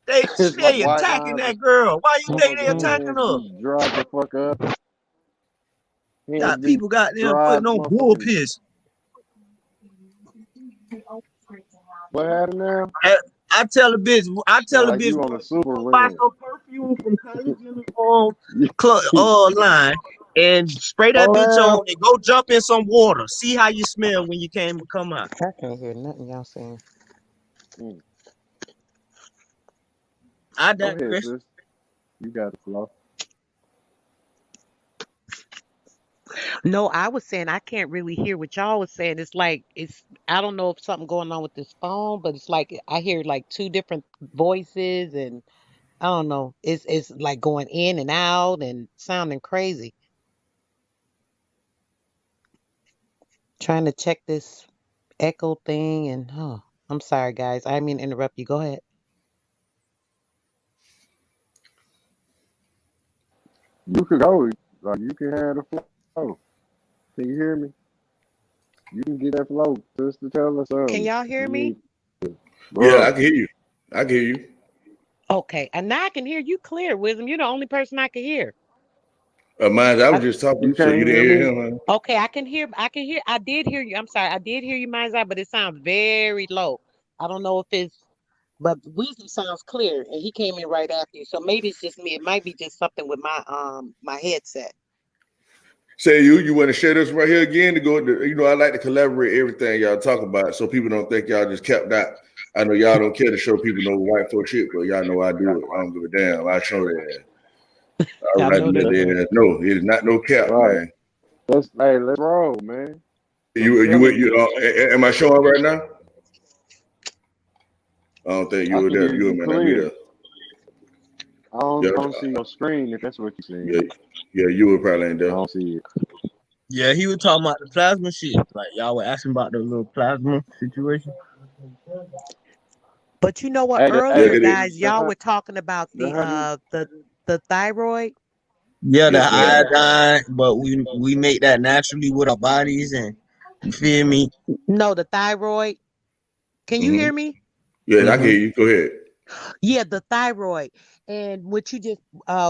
They It's like they white attacking lines. that girl. Why you My think they fucking attacking hands her? be dry the fuck up. Hands Got be people got them dry, putting on bull motherfucking. piss. What happened now? I tell a bitch, Sound like you on a go super buy rant. some perfume from Kylie Jenner line and spray that Slow bitch down. on and go jump in some water. See how you smell when you come out. I can't hear nothing y'all saying. Mm, I Go ahead, digress. sis. You got the flow. No, I was saying I can't really hear what y'all was saying. It's like I don't know if something going on with this phone, but it's like I hear like two different voices and I don't know. It's like going in and out and sounding crazy. Trying to check this echo thing and oh, I'm sorry guys. I didn't mean to interrupt you. Go ahead. You could go. Like you can have the flow. Can you hear me? You can get that flow. Sister, tell us Can something. y'all hear You me? need, Yeah, I bro. can hear you. I can hear you. Okay. And now I can hear you clear, Wisdom. You're the only person I can hear. Mine, I was I, just You talking, so can't you didn't hear hear me? him, huh? okay, I did hear you. I'm sorry. I did hear you, Mind's Eye, but it sounds very low. I don't know if it's but Wisdom sounds clear and he came in right after you. So maybe it's just me. It might be just something with my headset. Say you want to share this right here again to go. I like to collaborate everything y'all talk about, so people don't think y'all just kept out. I know y'all don't care to show people no white folk shit, but y'all know I do it. I don't give a damn. I show that. I would I like to know let that's the right. ass know it is not no cap, Right. man. Let's roll, man. I'm You telling you, am I showing right now? I don't think you I were can there. hear You you may not be there. clear. Yeah, I don't see your screen if that's what you're yeah, saying. yeah. You were probably ain't I there. don't see it. Yeah, he was talking about the plasma shit. Like y'all were asking about the little plasma situation. But you know what? Hey, Yeah, Earlier, it is. guys, y'all were talking about the honey, the thyroid. Yeah, the Yes, ma'am. yeah. iodine, but we make that naturally with our bodies, and you feel me? No, the thyroid. Can you hear Mm-hmm. me? Yeah, I can Mm-hmm. hear you. Go ahead. Yeah, the thyroid. And what you just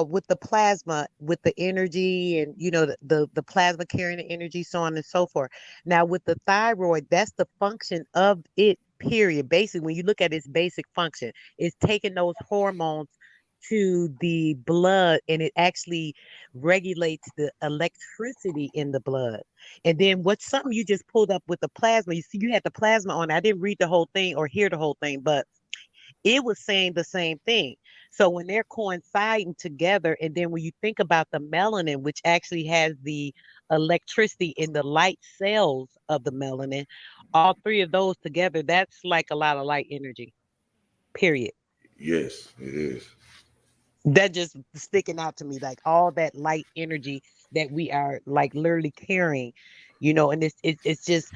with the plasma, with the energy and the plasma carrying the energy, so on and so forth. Now with the thyroid, that's the function of it, period. Basically, when you look at its basic function, it's taking those hormones to the blood and it actually regulates the electricity in the blood. And then what's something you just pulled up with the plasma, you see you had the plasma on. I didn't read the whole thing or hear the whole thing, but it was saying the same thing. So when they're coinciding together, and then when you think about the melanin, which actually has the electricity in the light cells of the melanin, all three of those together, that's like a lot of light energy, period. Yes, it is. That just sticking out to me, like all that light energy that we are like literally carrying, and it's just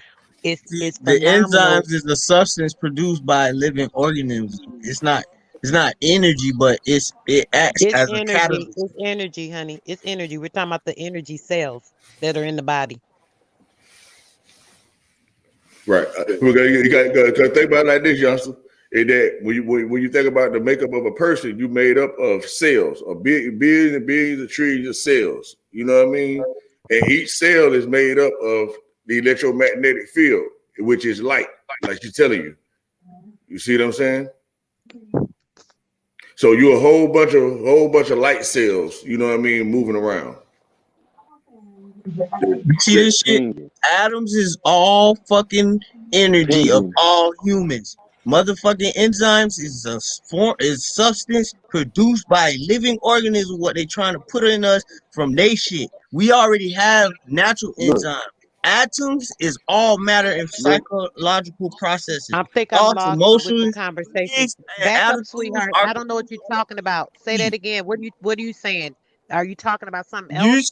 See, it's the phenomenal. enzymes is a substance produced by a living organism. It's not energy, but it acts It's as a energy. catalyst. It's energy, honey. It's energy. We're talking about the energy cells that are in the body. Right. You got to think about it like this, youngster. Is that when you think about the makeup of a person, you made up of cells, of billions and billions of trillions of cells. You know what I mean? And each cell is made up of the electromagnetic field, which is light, like she's telling you. You see what I'm saying? So you a whole bunch of light cells. You know what I mean? Moving around. You see this shit? Pinging, Atoms is all fucking energy of pinging. all humans. Motherfucking enzymes is a form is substance produced by a living organism. What they trying to put in us from they shit. We already have natural Look, enzymes. Atoms is all matter and look. psychological processes. I think I'm Thoughts, lost with the emotions, conversation. feelings, and Back up, attitudes sweetheart. are I don't know what you're talking about. Say that again. What are you saying? Are you talking about something You else?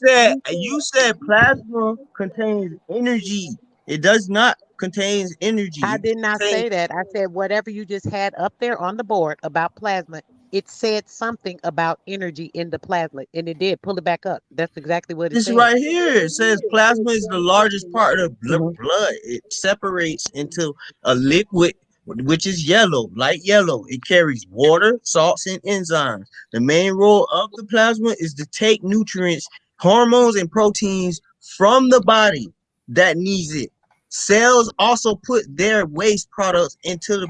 said plasma contains energy. It does not contains energy. I It did not contains say that. I said whatever you just had up there on the board about plasma, it said something about energy in the plasma, and it did. Pull it back up. That's exactly what it this said. right here. It says plasma is the largest part of Mhm. blood. It separates into a liquid, which is yellow, light yellow. It carries water, salts, and enzymes. The main role of the plasma is to take nutrients, hormones, and proteins from the body that needs it. Cells also put their waste products into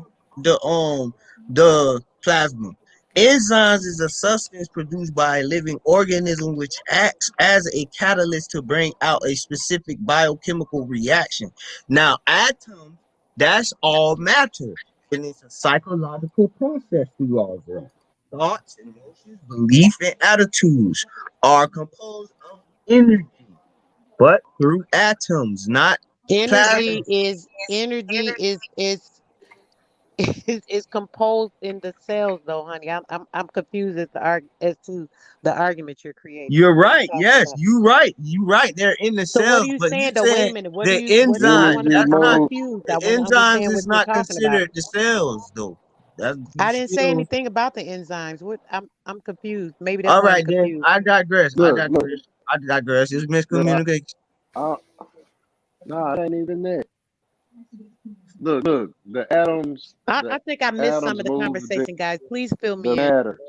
the plasma. Enzymes is a substance produced by a living organism which acts as a catalyst to bring out a specific biochemical reaction. Now, atoms, that's all matter, and it's a psychological process through all of that. Thoughts, emotions, beliefs, and attitudes are composed of energy, but through atoms, not plasma. Energy is is composed in the cells, though, honey. I'm confused as to the argument you're creating. You're What are you right. talking Yes, about? you right. You right. They're in the So what are cells, you but you saying though? Wait a said minute. the What do you want to? enzymes. Energy That's I'm not move. confused. I the want to enzymes understand is what you're not talking about. considered the cells though. That's you I didn't say still anything about the enzymes. What I'm confused. Maybe that's all why I'm right. Then confused. I digress. I Look, look, digress. I digress. It's look. miscommunication. I, nah, it ain't even that. Look. I The think I missed some atoms of the move conversation, guys. Please fill the me in. matter.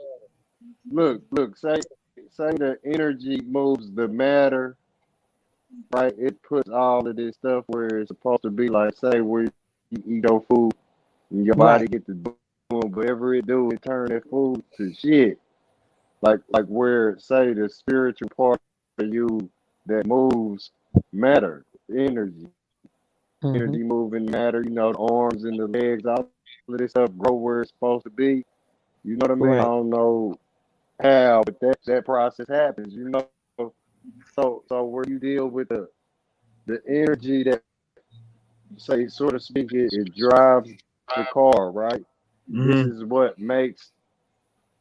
Look. Say the energy moves the matter, right? It puts all of this stuff where it's supposed to be. Like, say, where you eat your food and your body Right. get to doing whatever it do, it turn that food to shit. Like where say the spiritual part of you that moves matter, energy Hmm. moving matter, the arms and the legs, all this stuff grow where it's supposed to be. You know what I mean? I Right. don't know how, but that process happens. You know, so where you deal with the energy that say, sort of speak, it drives the car, right? This Mm-hmm. is what makes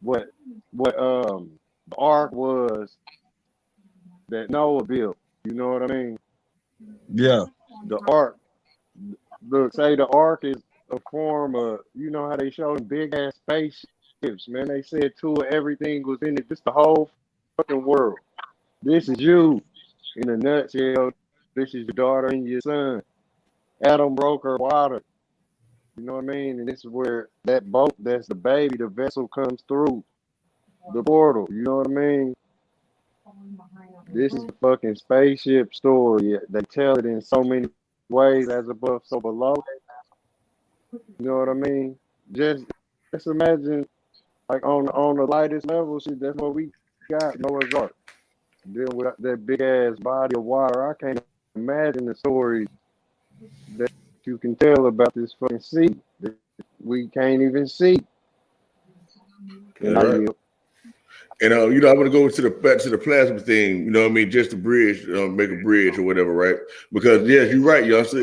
what the ark was that Noah built. You know what I mean? Yeah. The ark, look, say the ark is a form of, you know how they show them big ass spaceships, man. They said two of everything was in it, just the whole fucking world. This is you in a nutshell. This is your daughter and your son. Adam broke her water. You know what I mean? And this is where that boat, that's the baby, the vessel comes through the portal. You know what I mean? This is the fucking spaceship story. They tell it in so many ways, as above, so below. You know what I mean? Just imagine, like on the lightest level, shit. That's what we got. Noah's Ark. Then with that big ass body of water, I can't imagine the stories that you can tell about this fucking sea that we can't even see. And That's I right. yield. And I'm gonna go to the back to the plasma thing. You know what I mean? Just to bridge, make a bridge or whatever, right? Because yes, you're right, youngster.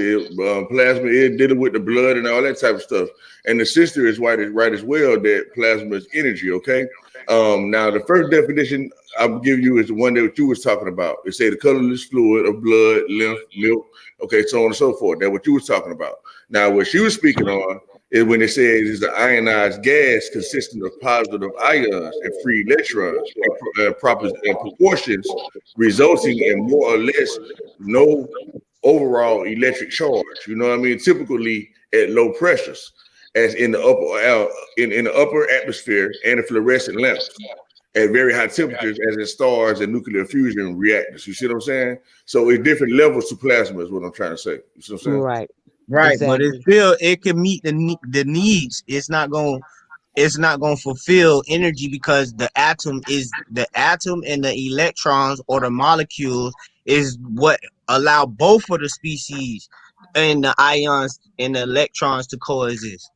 Plasma is dealing with the blood and all that type of stuff. And the sister is right as well that plasma is energy. Okay. Now the first definition I'll give you is the one that you was talking about. It say the colorless fluid of blood, lymph, milk. Okay, so on and so forth. That's what you was talking about. Now what she was speaking on is when it says it's an ionized gas consisting of positive ions and free electrons in, in proportions, resulting in more or less no overall electric charge. You know what I mean? Typically at low pressures, as in the in the upper atmosphere and the fluorescent lamps. At very high temperatures, as in stars and nuclear fusion reactors. You see what I'm saying? So it's different levels to plasma, is what I'm trying to say. You see what I'm saying? Right. Right, but it Exactly. still it can meet the needs. It's not gonna fulfill energy because the atom and the electrons or the molecules is what allow both of the species and the ions and the electrons to coexist.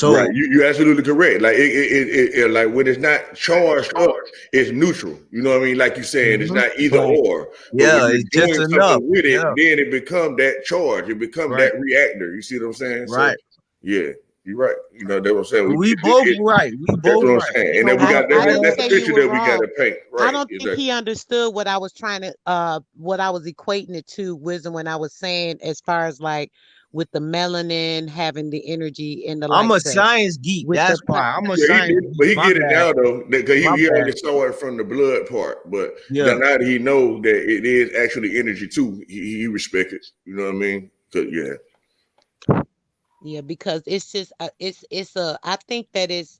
Right, So you're absolutely correct. Like like when it's not charged up, it's neutral. You know what I mean? Like you're saying, it's mhm, not either Right. or. But when yeah, it's you're just doing enough. something with it, Yeah, then it become that charge. It become right, that reactor. You see what I'm saying? So right. yeah, you're right. You know that's what I'm saying. We both right. We That's both what I'm right. saying. We And then don't we I want got to I add. didn't that's the say you picture were that we got wrong. to paint. I Right, don't think exactly. he understood what I was trying to what I was equating it to, wisdom, when I was saying as far as like with the melanin having the energy in the I'm light a cells science geek. with That's the why I'm a Yeah, he science did, geek. but he My get it bad. now though, because My he bad. already saw it from the blood part. But Yeah. now that he know that it is actually energy too, he respect it. You know what I mean? 'Cause, yeah, Yeah, because it's just it's a I think that it's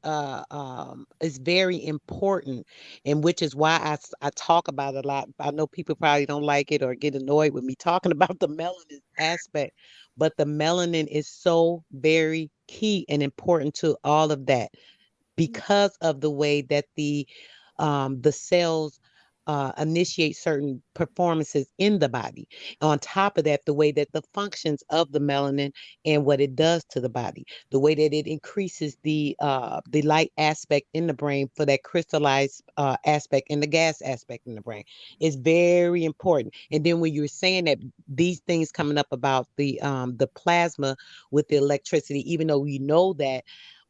very important, and which is why I talk about it a lot. I know people probably don't like it or get annoyed with me talking about the melanin aspect, but the melanin is so very key and important to all of that because of the way that the cells initiate certain performances in the body. On top of that, the way that the functions of the melanin and what it does to the body, the way that it increases the light aspect in the brain for that crystallized aspect and the gas aspect in the brain is very important. And then when you're saying that these things coming up about the plasma with the electricity, even though we know that,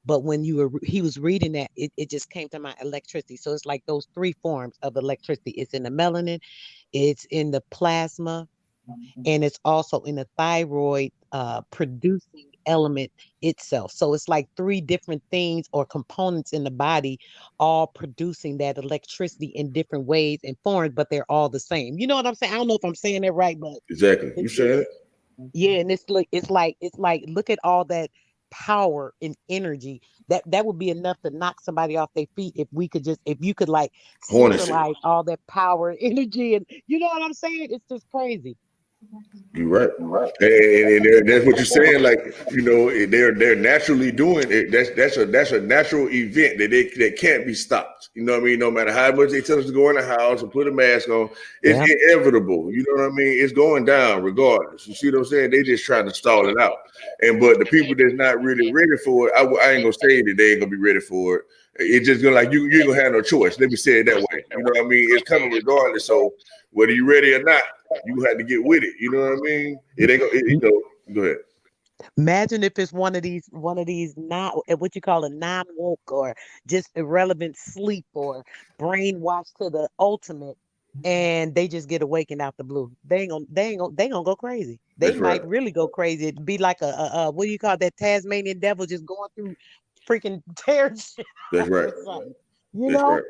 but when he was reading that, it just came to my electricity. So it's like those three forms of electricity. It's in the melanin, it's in the plasma, and it's also in the thyroid producing element itself. So it's like three different things or components in the body, all producing that electricity in different ways and forms, but they're all the same. You know what I'm saying? I don't know if I'm saying that right, but exactly. You it's said it. yeah, and it's like look at all that power and energy that would be enough to knock somebody off their feet if we could just if you could like Harness it. centralize all that power and energy, and you know what I'm saying? It's just crazy. You're right. And that's what you're saying. Like, they're naturally doing it. That's a natural event that can't be stopped. You know what I mean? No matter how much they tell us to go in the house and put a mask on, it's Yeah. inevitable. You know what I mean? It's going down regardless. You see what I'm saying? They just trying to stall it out. But the people that's not really ready for it, I ain't gonna say that they ain't gonna be ready for it. It's just gonna like you ain't gonna have no choice. Let me say it that way. You know what I mean? It's coming regardless. So whether you ready or not, you had to get with it. You know what I mean? It ain't gonna, go ahead. Imagine if it's one of these not what you call a non-woke or just irrelevant sleep or brainwashed to the ultimate, and they just get awakened out the blue. They ain't gonna go crazy. They That's right. might really go crazy. It'd be like a what do you call that Tasmanian devil just going through freaking tearing shit That's up right. or something. You That's know? right.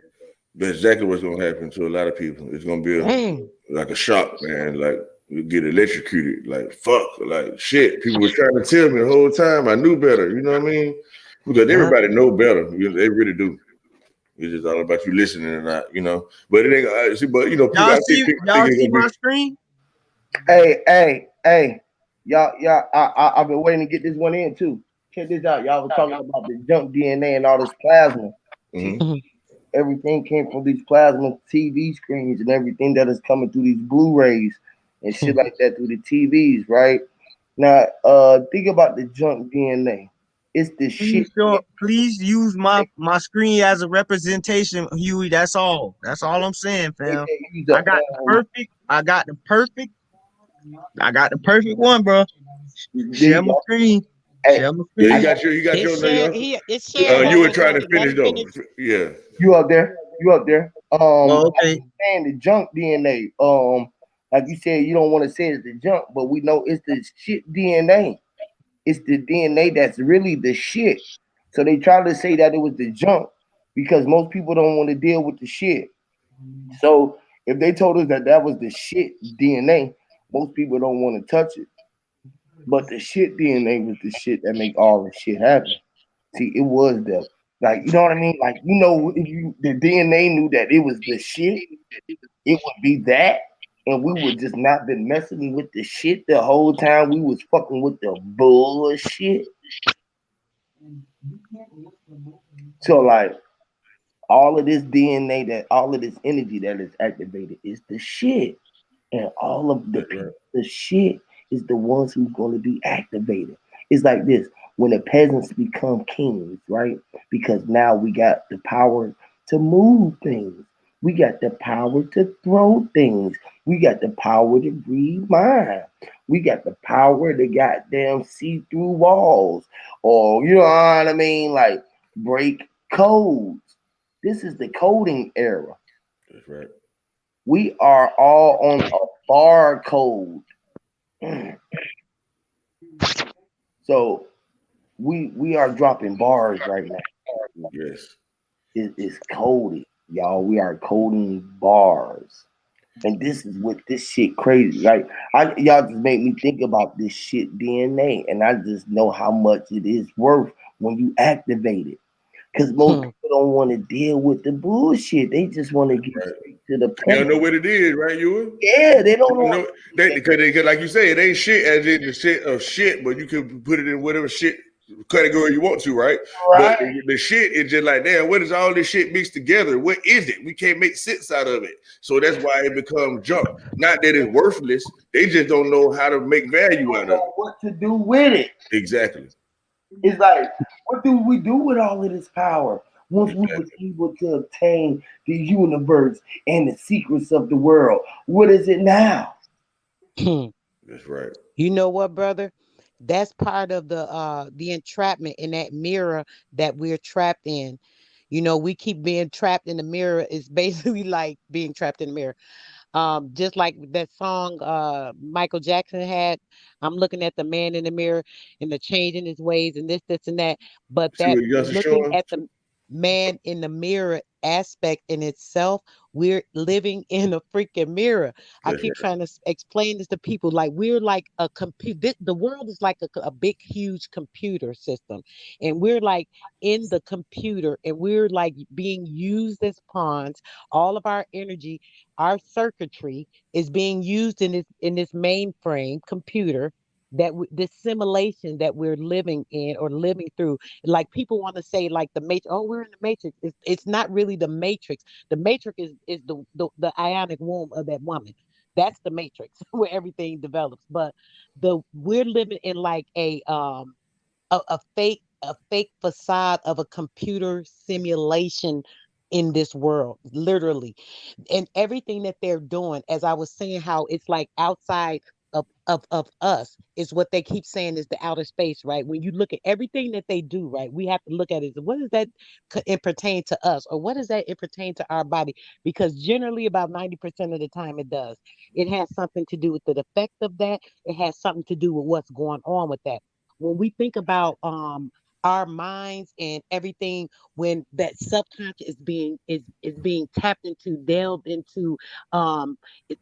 That's exactly what's gonna happen to a lot of people. It's gonna be Dang. like a shock, man. Like you get electrocuted. Like fuck. Like shit. People were trying to tell me the whole time. I knew better. You know what I mean? Because Yeah. everybody know better. They really do. It's just all about you listening or not. But it ain't. See, but people. Y'all I think see people think y'all it's see gonna be. my screen? Hey, y'all. I've been waiting to get this one in too. Check this out. Y'all was talking about the junk DNA and all this plasma. See, Mhm. Mhm. everything came from these plasma TV screens and everything that is coming through these Blu-rays and shit like that through the TVs, right? Now, think about the junk DNA. It's the shit. Please use my screen as a representation, Huey. That's all. That's all I'm saying, They fam. can use I got the perfect. I got the perfect. I got the perfect one, bro. there you Share my go. screen. Hey, Share my Yeah, I you screen. got got your. You got It's your. shared. It's shared, You were brother. trying to Let finish him though. finish. Yeah. you up there. You up there. Oh, Like okay. you saying the junk DNA. Like you said, you don't want to say it's the junk, but we know it's the shit DNA. It's the DNA that's really the shit. So they try to say that it was the junk because most people don't want to deal with the shit. So if they told us that that was the shit DNA, most people don't want to touch it. But the shit DNA was the shit that make all the shit happen. See, it was the like you know what I mean. Like if you the DNA knew that it was the shit, it would be that, and we would just not been messing with the shit the whole time. We was fucking with the bullshit. So like all of this DNA that all of this energy that is activated is the shit. And all of the That's people, right. the shit is the ones who's going to be activated. It's like this when the peasants become kings, right? Because now we got the power to move things. We got the power to throw things. We got the power to read minds. We got the power to goddamn see through walls. Or, you know what I mean? Like break codes. This is the coding era. That's right. We are all on a barcode. So we are dropping bars right now. Yes. It's coded, y'all. We are coding bars. And this is what this shit crazy. Like y'all just made me think about this shit DNA, and I just know how much it is worth when you activate it. Because most Hmm. people don't want to deal with the bullshit. They just want to get Right. straight to the They don't point. know what it is, right, you? Yeah, they don't You know. know, because like you say, it ain't shit as in the shit of shit, but you can put it in whatever shit category you want to, right? But Right. the shit is just like, damn, what is all this shit mixed together? What is it? We can't make sense out of it. So that's why it becomes junk. Not that it's worthless. They just don't know how to make value out Don't of know it. what to do with it. Exactly. It's like, what do we do with all of this power? Once we was Exactly. able to obtain the universe and the secrets of the world, what is it now? That's right. You know what, brother? That's part of the entrapment in that mirror that we're trapped in. We keep being trapped in the mirror. It's basically like being trapped in the mirror. Just like that song Michael Jackson had. I'm looking at the man in the mirror and the change in his ways and this and that. But See that what Gus is looking showing? at the man in the mirror aspect in itself, we're living in a freaking mirror. I keep trying to explain this to people, like we're like a computer. The world is like a big huge computer system, and we're like in the computer, and we're like being used as pawns. All of our energy, our circuitry is being used in this mainframe computer, this simulation that we're living in or living through. Like people want to say like the matrix, oh, we're in the matrix. It's not really the matrix. The matrix is the ionic womb of that woman. That's the matrix where everything develops. But the we're living in like a fake facade of a computer simulation in this world, literally. And everything that they're doing, as I was saying, how it's like outside of us is what they keep saying is the outer space, right? When you look at everything that they do, right, we have to look at it as what does that it pertain to us, or what does that it pertain to our body? Because generally about 90% of the time it does. It has something to do with the effect of that. It has something to do with what's going on with that. When we think about our minds and everything, when that subconscious is being tapped into, delved into,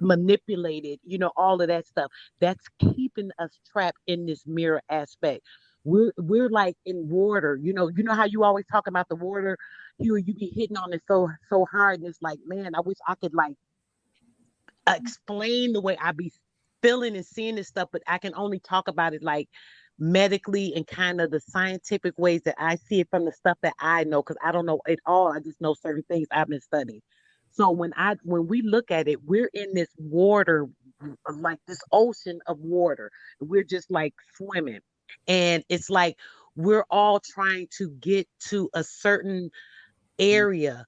manipulated, all of that stuff, that's keeping us trapped in this mirror aspect. We're like in water, you know how you always talk about the water, you be hitting on it so hard, and it's like, man, I wish I could like explain the way I be feeling and seeing this stuff, but I can only talk about it like medically and kind of the scientific ways that I see it from the stuff that I know, because I don't know it all. I just know certain things I've been studying. So when we look at it, we're in this water, like this ocean of water. We're just like swimming. And it's like we're all trying to get to a certain area,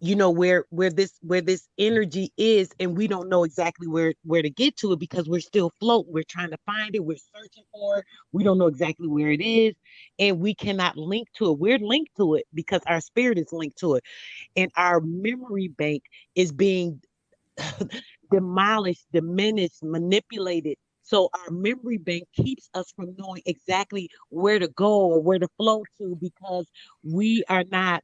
where this energy is, and we don't know exactly where to get to it because we're still floating. We're trying to find it, we're searching for it, we don't know exactly where it is, and we cannot link to it. We're linked to it because our spirit is linked to it, and our memory bank is being demolished, diminished, manipulated. So our memory bank keeps us from knowing exactly where to go or where to flow to, because we are not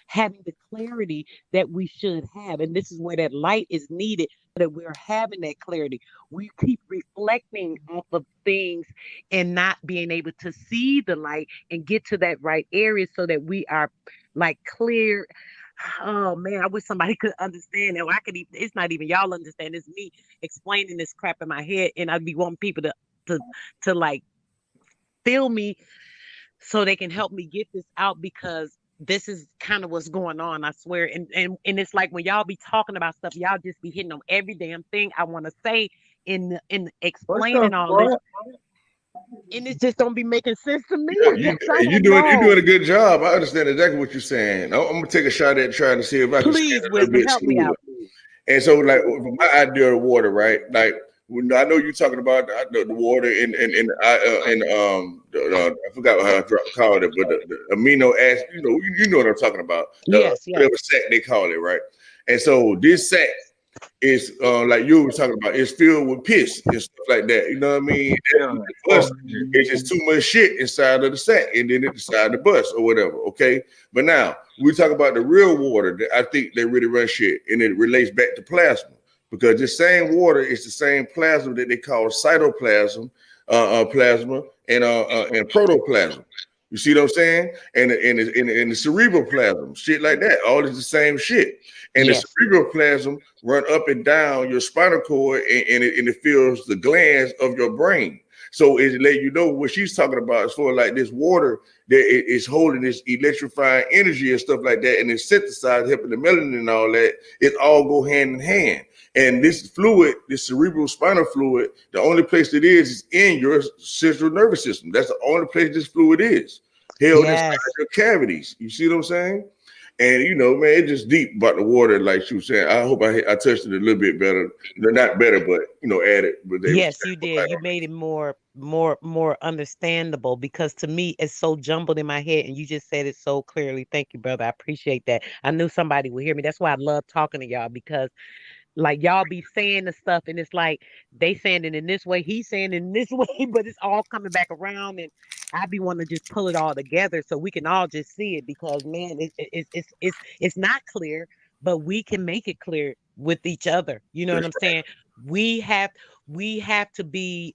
having the clarity that we should have. And this is where that light is needed, that we're having that clarity. We keep reflecting off of things and not being able to see the light and get to that right area so that we are like clear. Oh man, I wish somebody could understand that. Or I could even, it's not even y'all understand, it's me explaining this crap in my head, and I'd be wanting people to to like feel me so they can help me get this out, because this is kind of what's going on, I swear. And it's like when y'all be talking about stuff, y'all just be hitting on every damn thing I want to say in What's up, explaining all this, bro? and it just don't be making sense to me. Yeah, I guess I you're don't doing know. a good job. I understand exactly what you're saying. I'm gonna take a shot at trying to see if I can say Please, it a little wisdom, bit help me smoother. out. And so, like my idea of water, right? Like when I know you're talking about the water I forgot how I called it, but the amino acid. You know what I'm talking about. The Yes, yes, whatever sac they call it, right? And so this sac is like you were talking about. It's filled with piss and stuff like that. You know what I mean? Yeah, The bus fuck. is just too much shit inside of the sack, and then it inside the bus or whatever. Okay, but now we talk about the real water. That I think they really run shit, and it relates back to plasma, because the same water is the same plasma that they call cytoplasm, plasma, and protoplasm. You see what I'm saying? And the cerebral plasm, shit like that. All is the same shit. And the yes, cerebral plasm run up and down your spinal cord, and it fills the glands of your brain. So it let you know what she's talking about as far like this water that is holding this electrifying energy and stuff like that, and it's synthesized, helping the melanin and all that. It all go hand in hand. And this fluid, this cerebral spinal fluid, the only place it is in your central nervous system. That's the only place this fluid is held inside yes. your cavities. You see what I'm saying? And man, it's just deep about the water, like she was saying. I hope I touched it a little bit better. Not better, but added. But they was Yes, you did. You made it more understandable, because to me it's so jumbled in my head, and you just said it so clearly. Thank you, brother. I appreciate that. I knew somebody would hear me. That's why I love talking to y'all, because Like y'all be saying the stuff, and it's like they saying it in this way, he's saying it in this way, but it's all coming back around, and I be wanting to just pull it all together so we can all just see it because man, it's not clear, but we can make it clear with each other. You know what That's I'm saying? We have we have to be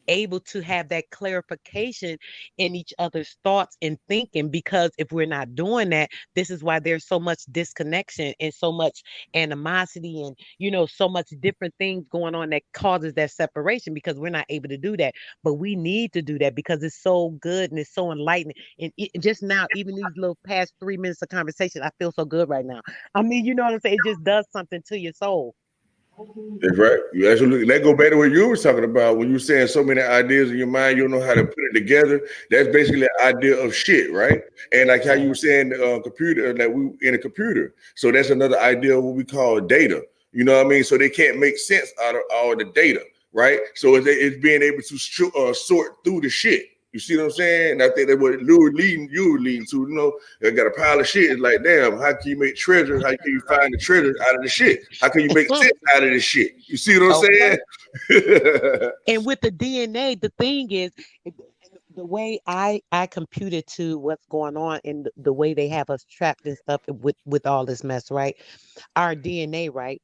able to have that clarification in each other's thoughts and thinking because if we're not doing that, this is why there's so much disconnection and so much animosity and so much different things going on that causes that separation because we're not able to do that, but we need to do that because it's so good and it's so enlightening and just now even these little past 3 minutes of conversation I feel so good right now. I mean, you know what I'm saying, it just does something to your soul. That's right. You absolutely. That go back to what you were talking about when you were saying so many ideas in your mind, you don't know how to put it together. That's basically the idea of shit, right? And like how you were saying, computer, that we in a computer. So that's another idea of what we call data. You know what I mean? So they can't make sense out of all the data, right? So it's being able to sort through the shit. You see what I'm saying? And I think that what you were leading to, I got a pile of shit. It's like, damn, how can you make treasure? How can you find the treasure out of the shit? How can you make sense out of the shit? You see what I'm Okay. saying? And with the DNA, the thing is, the way I computed to what's going on and the way they have us trapped and stuff with all this mess, right? Our DNA, right?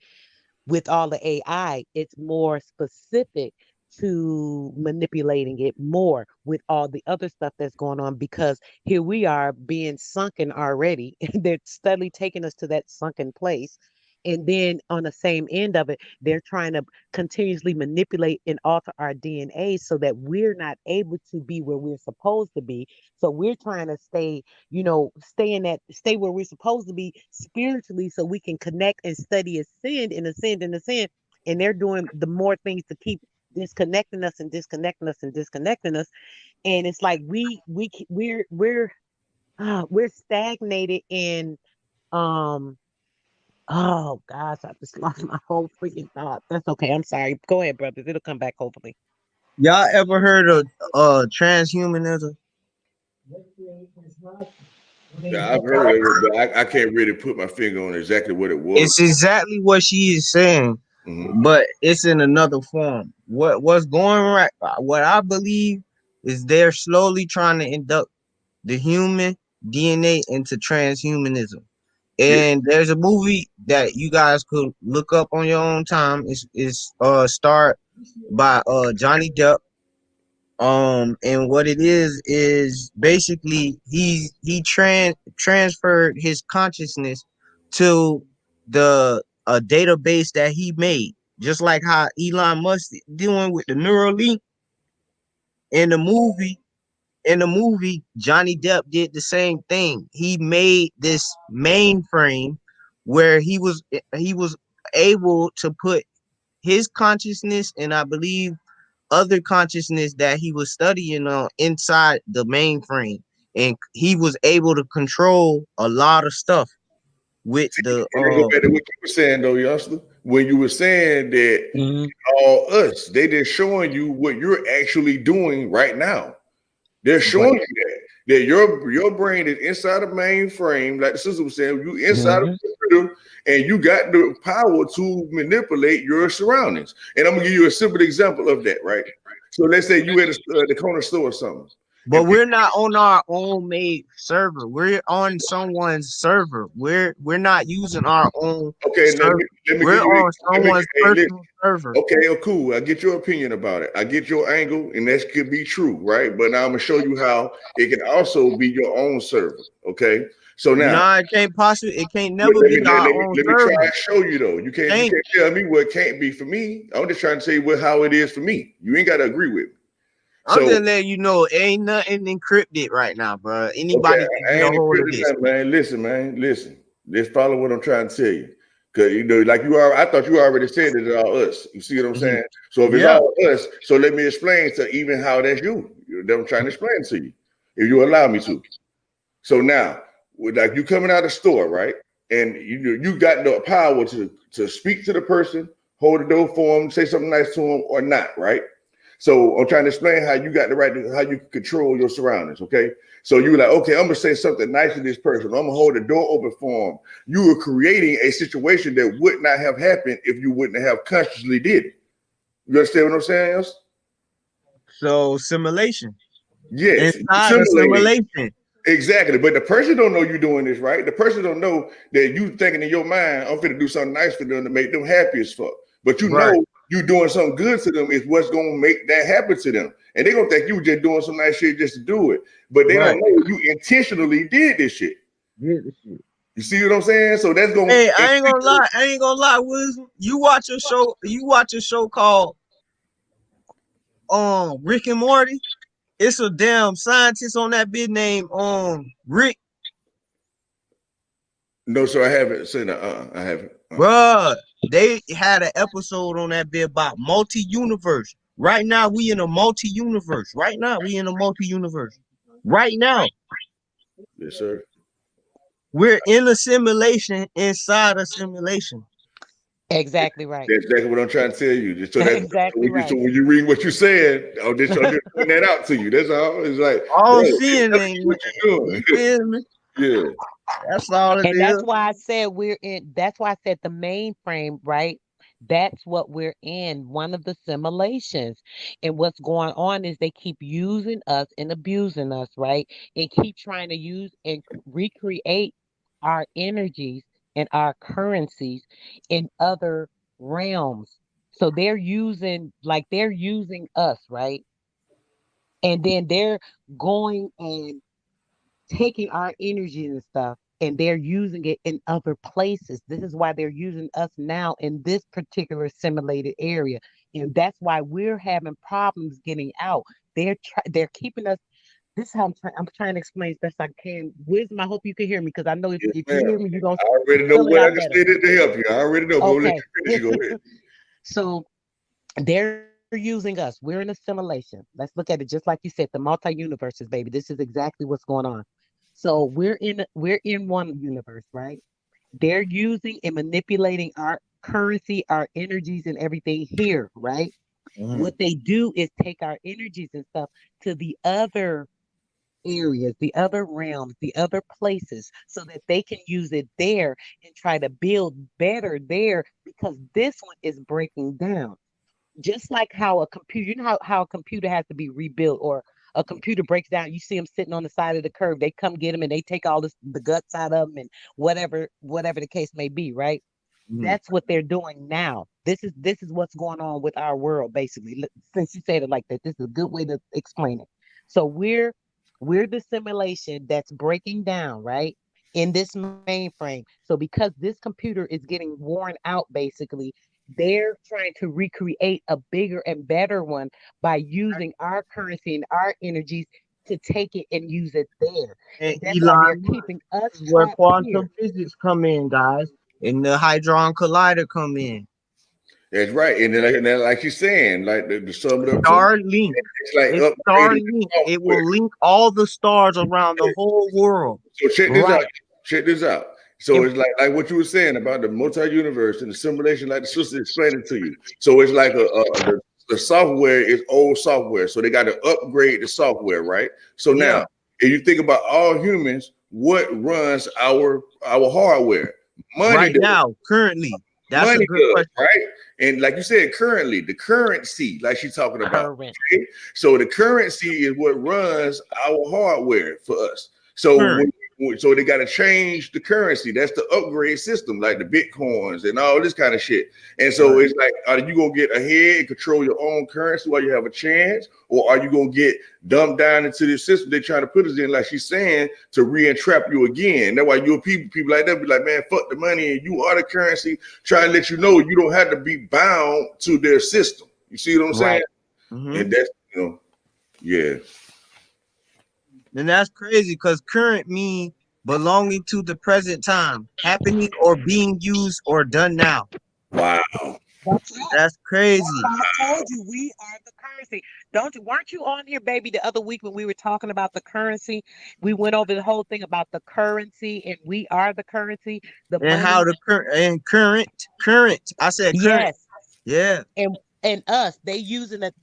With all the AI, it's more specific to manipulating it more with all the other stuff that's going on because here we are being sunken already. They're steadily taking us to that sunken place. And then on the same end of it, they're trying to continuously manipulate and alter our DNA so that we're not able to be where we're supposed to be. So we're trying to stay, stay where we're supposed to be spiritually so we can connect and study ascend and ascend and ascend. And they're doing the more things to keep disconnecting us and disconnecting us and disconnecting us. And it's like we're stagnated in um oh gosh, I just lost my whole freaking thought. That's okay. I'm sorry. Go ahead, brothers. It'll come back hopefully. Y'all ever heard of transhumanism? Yeah, I've heard of it, but I can't really put my finger on exactly what it was. It's exactly what she is saying, Hmm. but it's in another form. What's going right? What I believe is they're slowly trying to induct the human DNA into transhumanism. Yeah, And there's a movie that you guys could look up on your own time. It's starred by Johnny Depp. And what it is basically he transferred his consciousness to the a database that he made, just like how Elon Musk doing with the Neuralink in the movie. In the movie, Johnny Depp did the same thing. He made this mainframe where he was able to put his consciousness and I believe other consciousness that he was studying on inside the mainframe, and he was able to control a lot of stuff with the and they go back to what you were saying though, youngster. When you were saying that Mhm. all us, they just showing you what you're actually doing right now. They're right. showing you that your brain is inside a mainframe, like the sister was saying, you inside a Mhm. computer, and you got the power to manipulate your surroundings. And I'm gonna give you a simple example of that, right? So let's say you at the corner store or something, But and we're not on our own made server. We're on someone's server. We're not using our own okay, server. let me We're give you on let me someone's hey listen. personal server. Okay, oh, cool. I get your opinion about it. I get your angle, and that could be true, right? But now I'm gonna show you how it can also be your own server. Okay, so now No, it can't never be our own let me try server. and show you though. You Can't. can't tell me what can't be for me. I'm just trying to tell you how it is for me. You ain't got to agree with me. I'm So just letting you know, ain't nothing encrypted right now, bro. okay, Anybody can I get a ain't hold of encrypting this. nothing, man. Listen, man. Listen. Just follow what I'm trying to tell you. Cause like you are, I thought you already said it all us. You see what I'm Mhm. saying? So if it's Yeah. all us, so let me explain to even how that's you. That I'm trying to explain to you, if you allow me to. So now, with like you coming out of the store, right? And you got the power to speak to the person, hold the door for them, say something nice to them, or not, right? So I'm trying to explain how you got the right to how you can control your surroundings. Okay. So you were like, okay, I'm gonna say something nice to this person. I'm gonna hold the door open for him. You were creating a situation that would not have happened if you wouldn't have consciously did it. You understand what I'm saying? Else? So simulation. Yes, you Inside the simulating. simulation. Exactly, but the person don't know you doing this right. The person don't know that you thinking in your mind, I'm finna do something nice for them to make them happy as fuck. But you Right, know you doing something good to them is what's gonna make that happen to them. And they gonna think you were just doing some nice shit just to do it. But they don't right. know you intentionally did this shit. Get the shit. You see what I'm saying? So that's gonna Hey, I ain't gonna lie. I ain't gonna lie, Wisdom. You watch a show. You watch a show called Rick and Morty. It's a damn scientist on that big name Rick. no, sir, I haven't seen it. I haven't. Bruh, they had an episode on that bit about multi-universe. Right now, we in a multi-universe. Right now, we in a multi-universe. Right now, Yes, sir. we're in a simulation inside a simulation. Exactly right. That's exactly what I'm trying to tell you. So that Exactly so right. when you read what you said, I'm just putting that out to you. That's all. It's like, All bro, I'm it's seeing telling ain't, you what you you're doing. feel me? Yeah. That's all it And that's is. why I said we're in, that's why I said the mainframe, right? That's what we're in, one of the simulations. And what's going on is they keep using us and abusing us, right? And keep trying to use and recreate our energies and our currencies in other realms. So they're using us, right? And then they're going and taking our energy and stuff and they're using it in other places. This is why they're using us now in this particular simulated area. And that's why we're having problems getting out. They're keeping us. This is how I'm trying to explain as best I can. Wisdom, I hope you can hear me because I know Yes, if you ma'am. hear me, you're gonna I already know fill it what I out can better. say to help you. I already know, but I'm gonna let Okay. you finish. You go ahead. So they're using us. We're in a simulation. Let's look at it just like you said, the multi-universes, baby. This is exactly what's going on. So we're in one universe, right? They're using and manipulating our currency, our energies, and everything here, right? Mhm. What they do is take our energies and stuff to the other areas, the other realms, the other places, so that they can use it there and try to build better there because this one is breaking down just like how a computer, you know how a computer has to be rebuilt or a computer breaks down, you see them sitting on the side of the curb, they come get them and they take all the guts out of them and whatever the case may be, right? Mhm. That's what they're doing now. This is what's going on with our world, basically. Since you said it like that, this is a good way to explain it. So we're the simulation that's breaking down, right? In this mainframe. So because this computer is getting worn out, basically, they're trying to recreate a bigger and better one by using our currency and our energies to take it and use it there. And And that's why they're Elon Musk. keeping This us is where trapped quantum here. physics come in, guys, and the hadron collider come in. That's right. And then like you're saying, like the sum it up to, Starlink. it's like It's upgrading the Starlink. It software. will link all the stars around the whole world. So check this out. Right. Check this out. So And it's like what you were saying about the multi-universe and the simulation, like the sister explained it to you. So it's like the software is old software, so they got to upgrade the software, right? So Yeah. now, if you think about all humans, what runs our hardware? Money Right does. now, currently. That's a Money good does, question. right? And like you said, currently, the currency, like she's talking about. current. Okay? So the currency is what runs our hardware for us. So Current. so they got to change the currency. That's the upgrade system, like the bitcoins and all this kind of shit. And so Right. it's like, are you gonna get ahead and control your own currency while you have a chance, or are you gonna get dumped down into this system they're trying to put us in, like she's saying, to re-entrap you again? That's why you people like that be like, man, fuck the money, and you are the currency. Trying to let you know you don't have to be bound to their system. You see what I'm saying? Right. Hmm. And that's yeah. And that's crazy because current mean belonging to the present time, happening or being used or done now. Wow. That's it. That's That's crazy. why I told you we are the currency. Don't you? Weren't you on here, baby, the other week when we were talking about the currency? We went over the whole thing about the currency, and we are the currency, the And how money. the current and current. I said current. Yes, Yeah. and and us, they using it,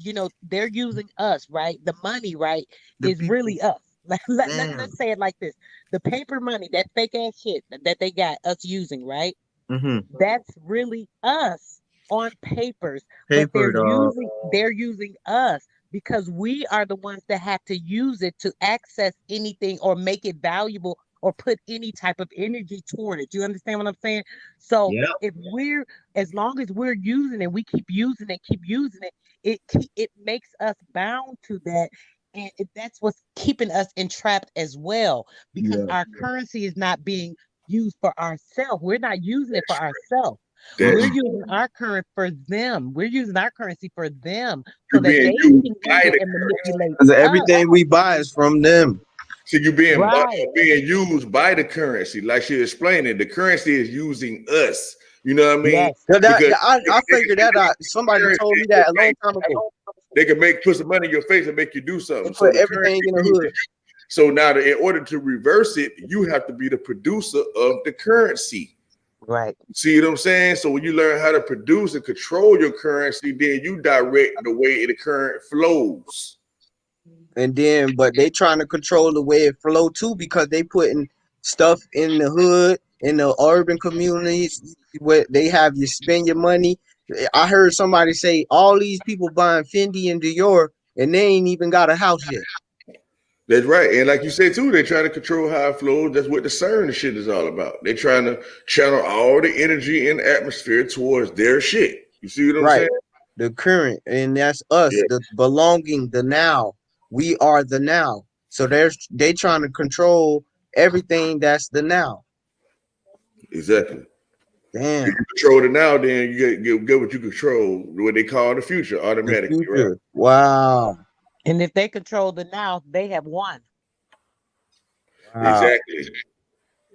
they're using us, right? The money, right, The is people. really us. Let's Damn. say it like this. The paper money, that fake ass shit that they got us using, right? Mm-hmm. That's really us on papers, but Paper dog. they're using us because we are the ones that have to use it to access anything or make it valuable or put any type of energy toward it. You understand what I'm saying? So Yep. if we're as long as we're using it, we keep using it, it makes us bound to that. And that's what's keeping us entrapped as well, because Yeah. our currency is not being used for ourselves. We're not using it for ourselves. We're That's using our current for them. We're using our currency for them so you that being they used can use by it the and currency. manipulate 'Cause us. everything we buy is from them. So you Right. being used by the currency, like she explained it. The currency is using us. You know what I mean? Yes. Because I figured that out. Somebody currency told me will that a long make time ago. they can make put some money in your face and make you do They something. So put the everything currency in the uses hood. you. So now, in order to reverse it, you have to be the producer of the currency. Right. See what I'm saying? So when you learn how to produce and control your currency, then you direct the way the current flows. And then, but they trying to control the way it flow too because they putting stuff in the hood, in the urban communities where they have you spend your money. I heard somebody say all these people buying Fendi and Dior and they ain't even got a house yet. That's right. And like you said too, they're trying to control how it flows. That's what the CERN shit is all about. They're trying to channel all the energy and atmosphere towards their shit. You see what I'm saying? Right. The current, and that's us, Yeah, the belonging, the now. We are the now. So they trying to control everything that's the now. exactly. If Damn. you control it now, then you get what you control, what they call the future The automatically, right? future. Wow. And if they control the now, they have won. Wow. Exactly.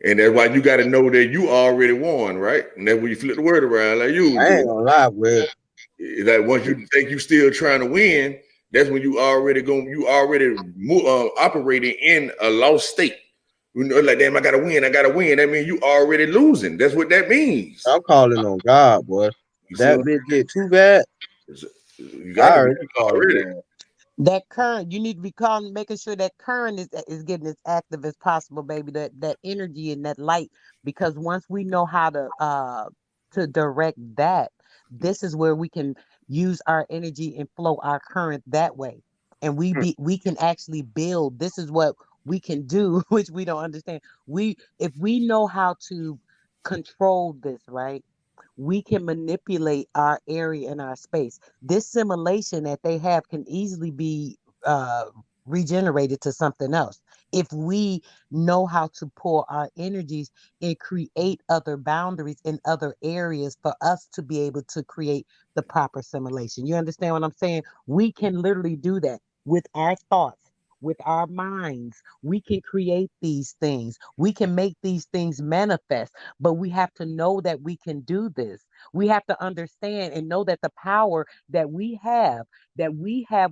And that's why you got to know that you already won, right? And that's when you flip the word around like you I ain't do. gonna lie with Like once you think you still trying to win, that's when you already operating in a lost state. You know, like damn, I gotta win. That means you already losing. That's what that means. I'm calling on God, boy. You see That what bitch get too bad. I'm saying? You I got to be already called already. God. That current, you need to be calling, making sure that current is getting as active as possible, baby. That energy and that light, because once we know how to direct that, this is where we can use our energy and flow our current that way, and we can actually build. This is what we can do, which we don't understand. If we know how to control this, right? We can manipulate our area and our space. This simulation that they have can easily be uh, regenerated to something else if we know how to pull our energies and create other boundaries in other areas for us to be able to create the proper simulation. You understand what I'm saying? We can literally do that with our thoughts. With our minds, we can create these things. We can make these things manifest, but we have to know that we can do this. We have to understand and know that the power that we have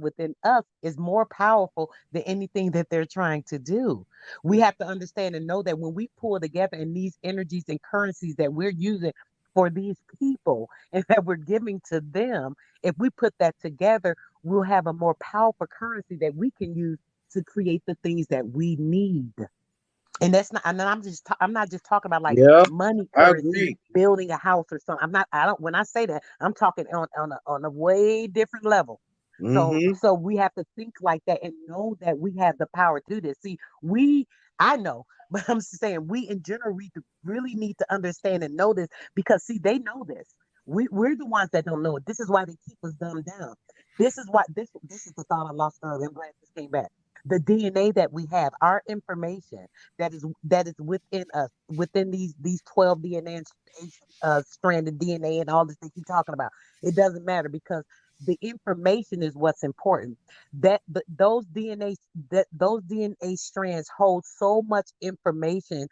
within us is more powerful than anything that they're trying to do. We have to understand and know that when we pull together in these energies and currencies that we're using for these people and that we're giving to them, if we put that together, we'll have a more powerful currency that we can use to create the things that we need. And that's not, and I'm not just talking about like Yeah, money I currency, agree. building a house or something. I don't, when I say that, I'm talking on a way different level. Mm-hmm. So we have to think like that and know that we have the power to do this. See, I know, but I'm just saying we in general really need to understand and know this because see, they know this. We're the ones that don't know it. This is why they keep us dumbed down. This is the thought I lost earlier. I'm glad this came back. The DNA that we have, our information that is within us, within these 12 DNA stranded DNA and all this they keep talking about. It doesn't matter because the information is what's important. Those DNA strands hold so much information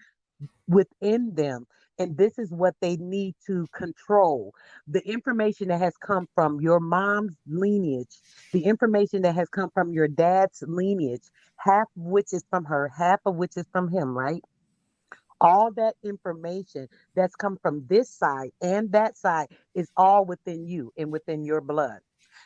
within them. And this is what they need to control. The information that has come from your mom's lineage, the information that has come from your dad's lineage, half of which is from her, half of which is from him, right? All that information that's come from this side and that side is all within you and within your blood.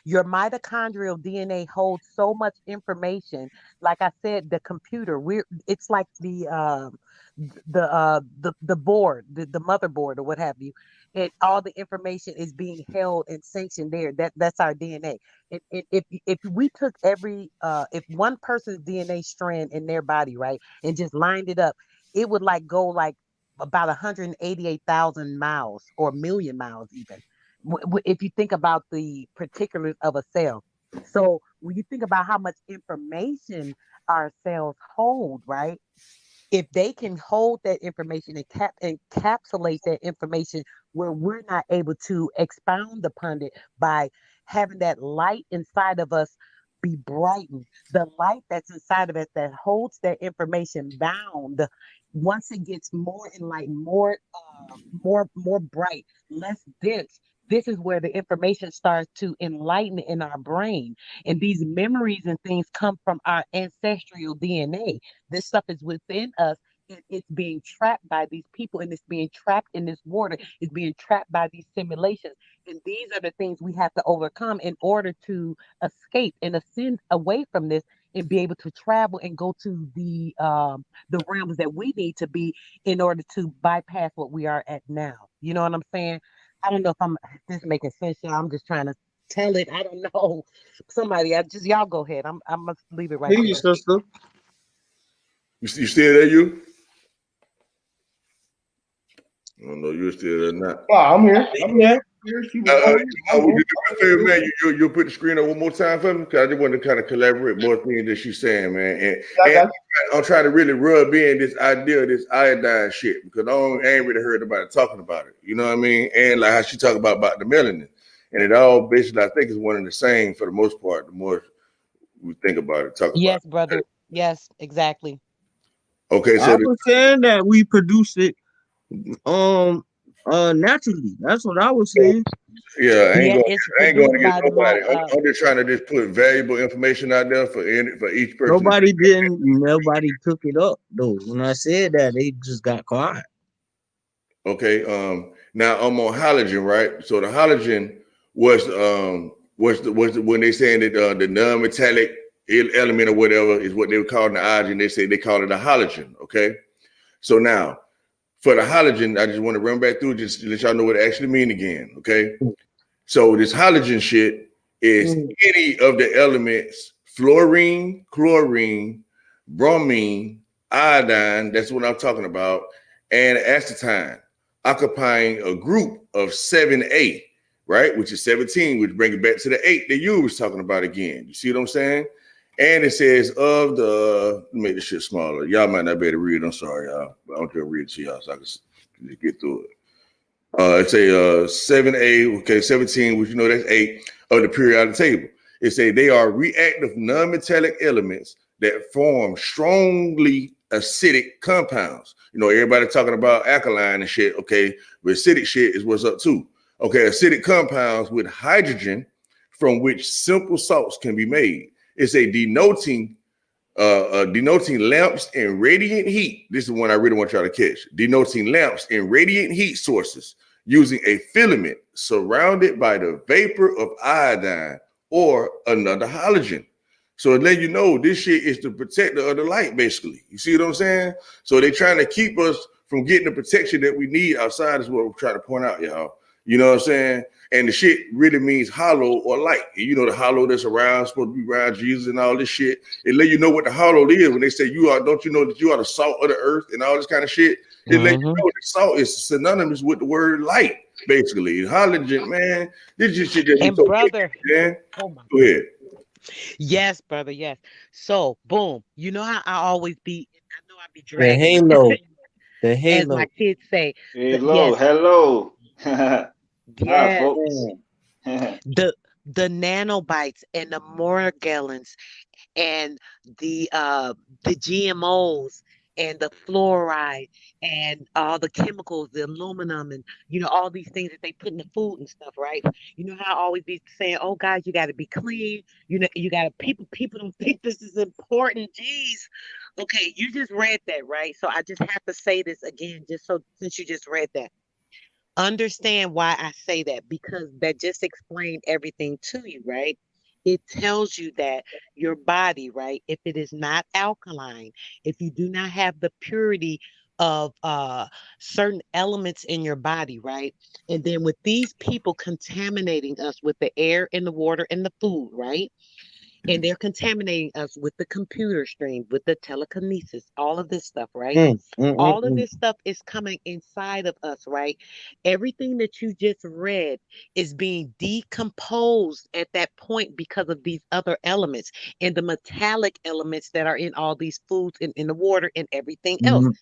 Your mitochondrial DNA holds so much information. Like I said, the computer, it's like the board, the motherboard or what have you. And all the information is being held and sanctioned there. That's our DNA. If we took if one person's DNA strand in their body, right, and just lined it up, it would like go like about 188,000 miles or a million miles even. If you think about the particulars of a cell. So when you think about how much information our cells hold, right? If they can hold that information and encapsulate that information where we're not able to expound upon it by having that light inside of us be brightened, the light that's inside of us that holds that information bound, once it gets more enlightened, more bright, less dense, this is where the information starts to enlighten in our brain. And these memories and things come from our ancestral DNA. This stuff is within us, and it's being trapped by these people, and it's being trapped in this water. It's being trapped by these simulations. And these are the things we have to overcome in order to escape and ascend away from this and be able to travel and go to the realms that we need to be in order to bypass what we are at now. You know what I'm saying? I don't know if if this is making sense, y'all. I'm just trying to tell it. I don't know. Somebody, y'all go ahead. I must leave it right Hear you, there. sister. You still there, you? I don't know you're still there or not. Oh, I'm here. I'm Yeah. here. She was going. I'm Would here. you do me a favor, man? You'll put the screen up one more time for me? Because I just want to kind of collaborate more things that she's saying, man. I And got I'm trying to really rub in this idea of this iodine shit because I ain't really heard nobody talking about it. You know what I mean? And like how she talk about the melanin. And it all basically, I think, is one and the same for the most part. The more we think about it, talk about Yes, brother. it. Yes, exactly. Okay, I so was saying that we produce it naturally. That's what I was saying. yeah, Yeah, it's I ain't going produced against by the nobody. I'm just trying to just put valuable information out there for each person. Nobody took it up though. When I said that, they just got quiet. Okay. Now I'm on halogen, right? So the halogen when they saying that the non-metallic element or whatever is what they were calling the oxygen. They say they call it a halogen. Okay. So now for the halogen, I just want to run back through just to let y'all know what it actually mean again. Okay. So this halogen shit is any of the elements fluorine, chlorine, bromine, iodine, that's what I'm talking about, and acetylene, occupying a group of 7A, right? Which is 17, which bring it back to the 8 that you was talking about again. You see what I'm saying? And it says of the, let me make this shit smaller. Y'all might not be able to read. I'm sorry, y'all. But I'm gonna read it to y'all so I can just get through it. It's a 7A, okay, 17, which you know that's 8 of the periodic table. It's a they are reactive non-metallic elements that form strongly acidic compounds. You know, everybody talking about alkaline and shit, okay, but acidic shit is what's up too. Okay, acidic compounds with hydrogen from which simple salts can be made. It's a denoting lamps and radiant heat. This is one I really want y'all to catch. Denoting lamps and radiant heat sources using a filament surrounded by the vapor of iodine or another halogen. So it let you know this shit is the protector of the light, basically. You see what I'm saying? So they're trying to keep us from getting the protection that we need outside is what we're trying to point out, y'all. You know what I'm saying? And the shit really means hollow or light. You know, the hollow that's around, supposed to be around Jesus and all this shit. It let you know what the hollow is when they say you are, don't you know that you are the salt of the earth and all this kind of shit? It let you Mm-hmm. know that salt is synonymous with the word light, basically. Halogen, man, this just shit that be And so brother, big, man. oh my Go goodness. ahead. Yes, brother, yes. So, boom. You know how I always be, I know I be The dragging it. halo. The As my halo. kids say, Hello, yes, hello. yes. Folks. The the nanobites and the morgellons and the GMOs and the fluoride and all the chemicals, the aluminum and all these things that they put in the food and stuff, right? You know how I always be saying, "Oh, guys, you got to be clean." You got to people don't think this is important. Jeez. Okay, you just read that, right? So I just have to say this again, just so since you just read that. Understand why I say that, because that just explained everything to you, right? It tells you that your body, right, if it is not alkaline, if you do not have the purity of certain elements in your body, right? And then with these people contaminating us with the air and the water and the food, right? And they're contaminating us with the computer stream, with the telekinesis, all of this stuff, right? Mm, mm, mm, All of mm. this stuff is coming inside of us, right? Everything that you just read is being decomposed at that point because of these other elements and the metallic elements that are in all these foods and in the water and everything else. Mm.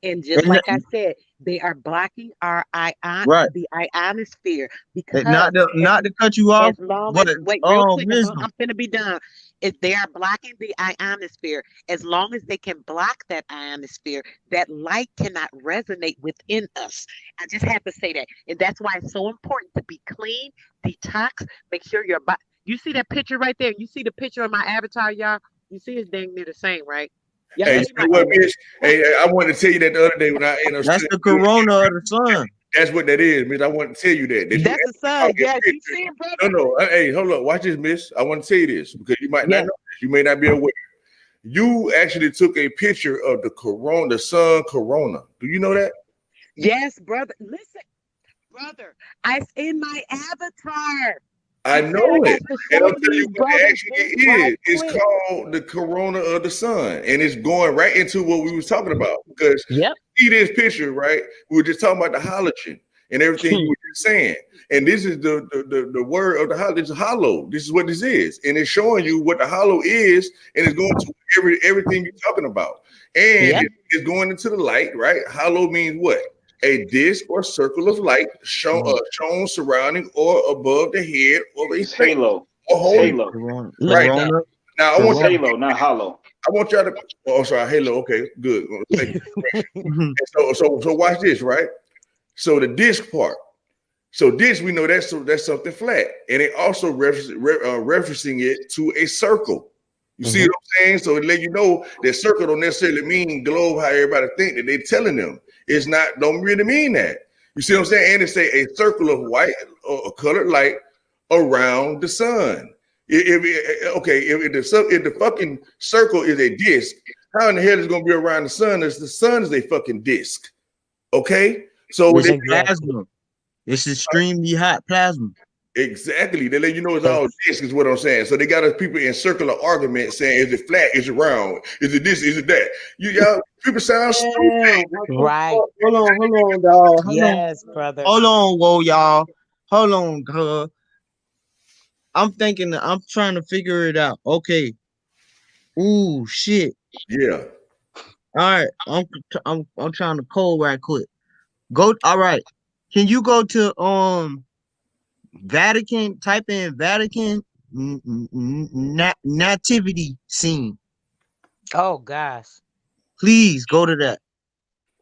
And just And like I said, they are blocking our right, the ionosphere not because to cut you off, as long but as, wait, real quick, wisdom. I'm finna be done. If they are blocking the ionosphere, as long as they can block that ionosphere, that light cannot resonate within us. I just have to say that. And that's why it's so important to be clean, detox, make sure your body. You see that picture right there? You see the picture of my avatar, y'all? You see it's dang near the same, right? Y'all Hey, you see know my what, image. Mitch? Hey, I wanted to tell you that the other day when I That's studying the you. corona of the sun. That's what that is, Mitch. I want to tell you that you That's the actually saw sun. that Yes, you picture. see it, No, brother? no. Hey, hold up. Watch this, Miss. I want to tell you this because you might not Yes. know this. You may not be aware. You actually took a picture of the corona, the sun corona. Do you know that? Yes, brother. Listen, brother, I in my avatar. I I said I know it. got to And I'm show telling you these what it brothers this actually right is. It's quick. called the corona of the sun. And it's going right into what we was talking about. Because Yep. see this picture, right? We were just talking about the halogen and everything you were just saying. And this is the word of the hollow. It's hollow. This is what this is. And it's showing you what the hollow is, and it's going to everything you're talking about. And Yep. it's going into the light, right? Hollow means what? A disc or circle of light shown surrounding or above the head of a It's thing halo. or It's holding. halo. Look Right at that. Corona, now, It's corona. halo, not hollow. I want y'all to. Oh, sorry, halo. Okay, good. Thank you. Mhm. And so watch this, right? So the disc part. So this we know that's something flat, and it also referencing it to a circle. You see Mhm. what I'm saying? So it let you know that circle don't necessarily mean globe. How everybody think that they're telling them it's not. Don't really mean that. You see what I'm saying? And it say a circle of white or colored light around the sun. If the fucking circle is a disc, how in the hell is it gonna be around the sun? As the sun is a fucking disc. Okay, so This they, is Exactly. plasma. This is extremely hot plasma. exactly, they let you know it's Yes. all disc is what I'm saying. So they got us people in circular arguments saying, is it flat? Is it round? Is it this? Is it that? Y'all people sound stupid. Damn, what the Right. fuck? Hold on, dog. Yes, brother. Hold on, whoa, y'all. Hold on, cuz. I'm trying to figure it out. Okay. Ooh, shit. Yeah, All right. I'm trying to code right quick. Go. All right. Can you go to Vatican? Type in Vatican nativity scene. Oh gosh. Please go to that.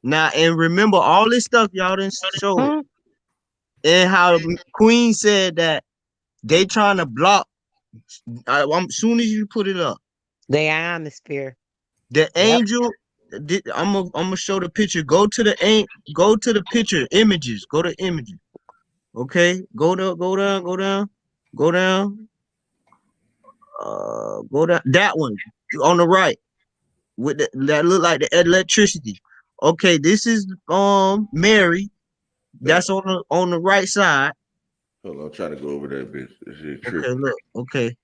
Now and remember all this stuff y'all didn't show Hmm? and how Queen said that they trying to block. Soon as you put it up, The ionosphere. the Yep. angel. I'm gonna show the picture. Go to the picture images. Go to images. Okay. Go down. Go down. Go down. Go down. That one on the right with that look like the electricity. Okay. This is Mary. hold That's on the right side. on, I'm trying to go over that bitch. This is Okay. tripping. Look. Okay.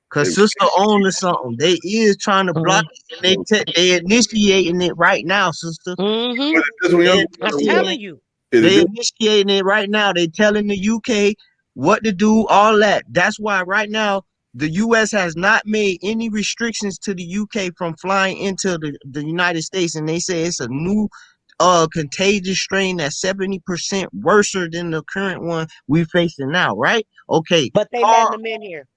Cause They, sister on to something. They is trying to block Mm-hmm. it, and they initiating it right now, sister. Mm-hmm. this one They y'all I'm initiating telling it. you. is it They this? initiating it right now. They telling the UK what to do, all that. That's why right now the US has not made any restrictions to the UK from flying into the United States, and they say it's a new contagious strain that's 70% worse than the current one we facing now, right? Okay. But they letting them in here.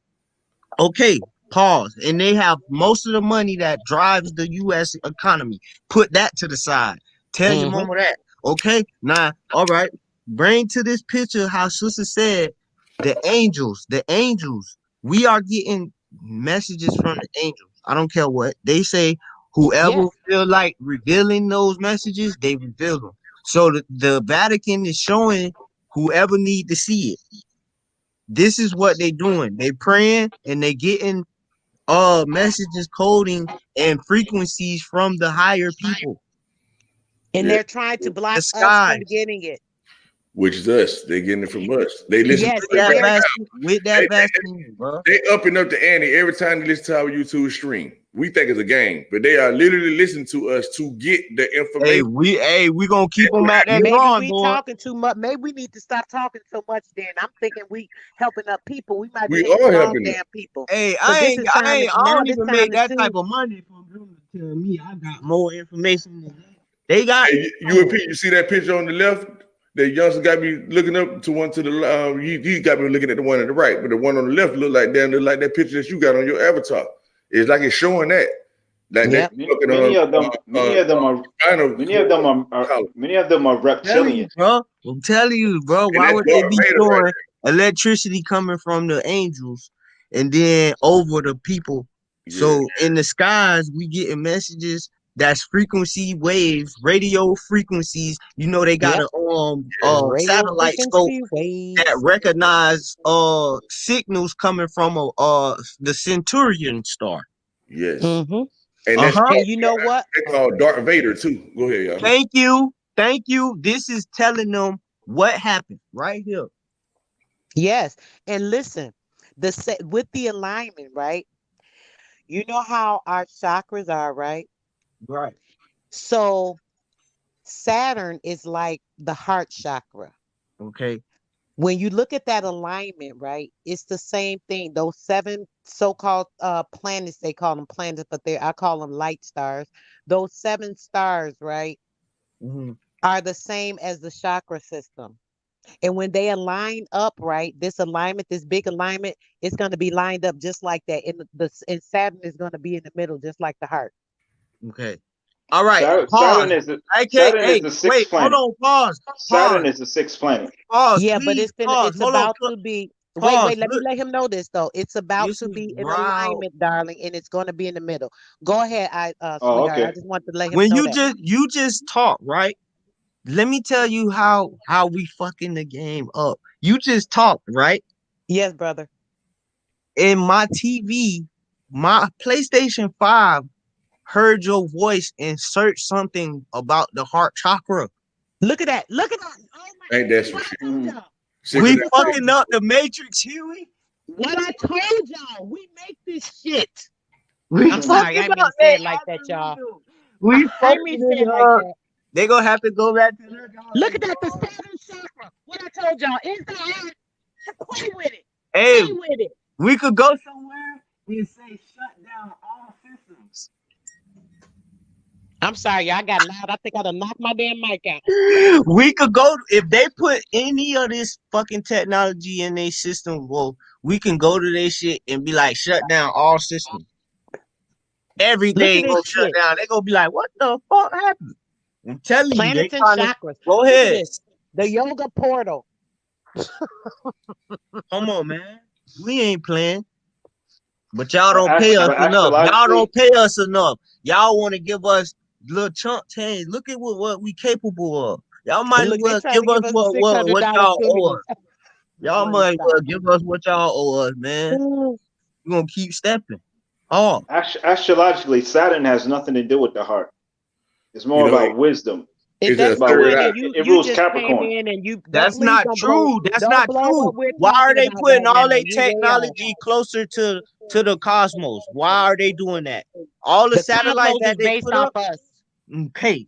Okay, pause. And they have most of the money that drives the US economy. Put that to the side. Tell your Mm-hmm. mama that. Okay? Now, all right. Bring to this picture how sister said the angels. We are getting messages from the angels. I don't care what. They say whoever Yes. feel like revealing those messages, they reveal them. So the Vatican is showing whoever need to see it. This is what they doing. They praying and they getting messages, coding, and frequencies from the higher people, And Yeah. they're trying to the block us from skies. getting it. Which is us. They getting it from us. They listen Yes, to With us and that right they're vaccine, with now. that vaccine, bro. They upping up the ante every time they listen to our YouTube stream. We think it's a game, but they are literally listening to us to get the Hey, information. we gonna keep them at that maybe drawing we board. talking too much. Maybe we need to stop talking so much. Then I'm thinking we helping up people. We might be We helping are the wrong helping them. damn people. Hey, Cause this is time. I Now don't this even time make to that type choose. of money from them to tell me I got more information than they got. Hey, you and Pete, you see that picture on the left? That youngster got me looking up to one to the he got me looking at the one on the right, but the one on the left look like that picture that you got on your avatar. It's like it's showing that. Like they Yep. fucking on Many of them collar. many of them are Telling you, reptilian. bro. I'm telling you, bro. And Why that's would they Darth be Vader right showing electricity coming from the angels and then over the people? there. Yeah. So in the skies, we getting messages that's frequency waves, radio frequencies. You know, they got Yep. Yes. Radio satellite scope frequency that waves. recognize signals coming from the Centurion star. Yes. Mm-hmm. And that's Uh-huh. And you know what? called Darth Vader too. Go ahead, y'all. Thank you. Thank you. This is telling them what happened right here. Yes. And listen, with the alignment, right? You know how our chakras are, right? Right. So Saturn is like the heart chakra. Okay. When you look at that alignment, right, it's the same thing. Those seven so-called planets, they call them planets, but I call them light stars. Those seven stars, right, Mhm. are the same as the chakra system. And when they align up, right, this alignment, this big alignment, it's going to be lined up just like that. And Saturn is going to be in the middle, just like the heart. Okay. All right. Saturn Pause. is the I can't. Saturn is Hey, the wait. sixth Hold planet. on. Pause. Saturn Pause. is the sixth planet. Pause. Yeah, but Please. Pause. it's Hold on. about to be Pause. wait, let me Look. let him know this though. It's about This to is be in wild. alignment, darling, and it's going to be in the middle. Go ahead, Oh, sweetheart. I okay. just want to let him When know you that. just talk, right? Let me tell you how we fucking the game up. You just talk, right? Yes, brother. In my TV, my PlayStation 5 heard your voice and searched something about the heart chakra. Look at that. Look at that. Oh my Ain't that some what shit? I told Mhm. y'all. Sicker We than fucking up the matrix, Huey. What I told y'all. We make this shit. We I'm fucking sorry, I didn't mean up. to say They it like that, y'all. absolutely. We I didn't mean fucking to say it it like up. that. They gonna have to go back to their Look drawing at that, the board. Saturn chakra. What I told y'all is the heart. Play with it. Hey, Play with it. we could go somewhere and say shut down all systems. I'm sorry, y'all got loud. I think I done knocked my damn mic out. We could go if they put any of this fucking technology in their system. Well, we can go to their shit and be like, shut down all systems. Look at Everything this gonna shut shit. down. They gonna be like, what the fuck happened? I'm telling you, they Planets and trying to chakras. go Look at ahead. this. The yoga portal. Come on, man. We ain't playing. But y'all don't pay us But enough. Y'all don't astrologically, pay us enough. Y'all want to give us little chunks. Hey, look at what we capable of. Y'all might And as look, they well trying give to us give us $600 what y'all owe stimulus us. Y'all money. might as Stop. well give us what y'all owe us, man. We're gonna keep stepping. Oh, astrologically, Saturn has nothing to do with the heart. It's you more know, about wisdom. If it's a that's About true, third honey, eye. it you rules just came Capricorn. in and you don't that's please not true. That's don't not blow true. what we're Why are talking they about putting right all now. their You way off. technology closer to the cosmos? Why are they doing that? All the The satellites cosmos that is they based put off up, us. okay.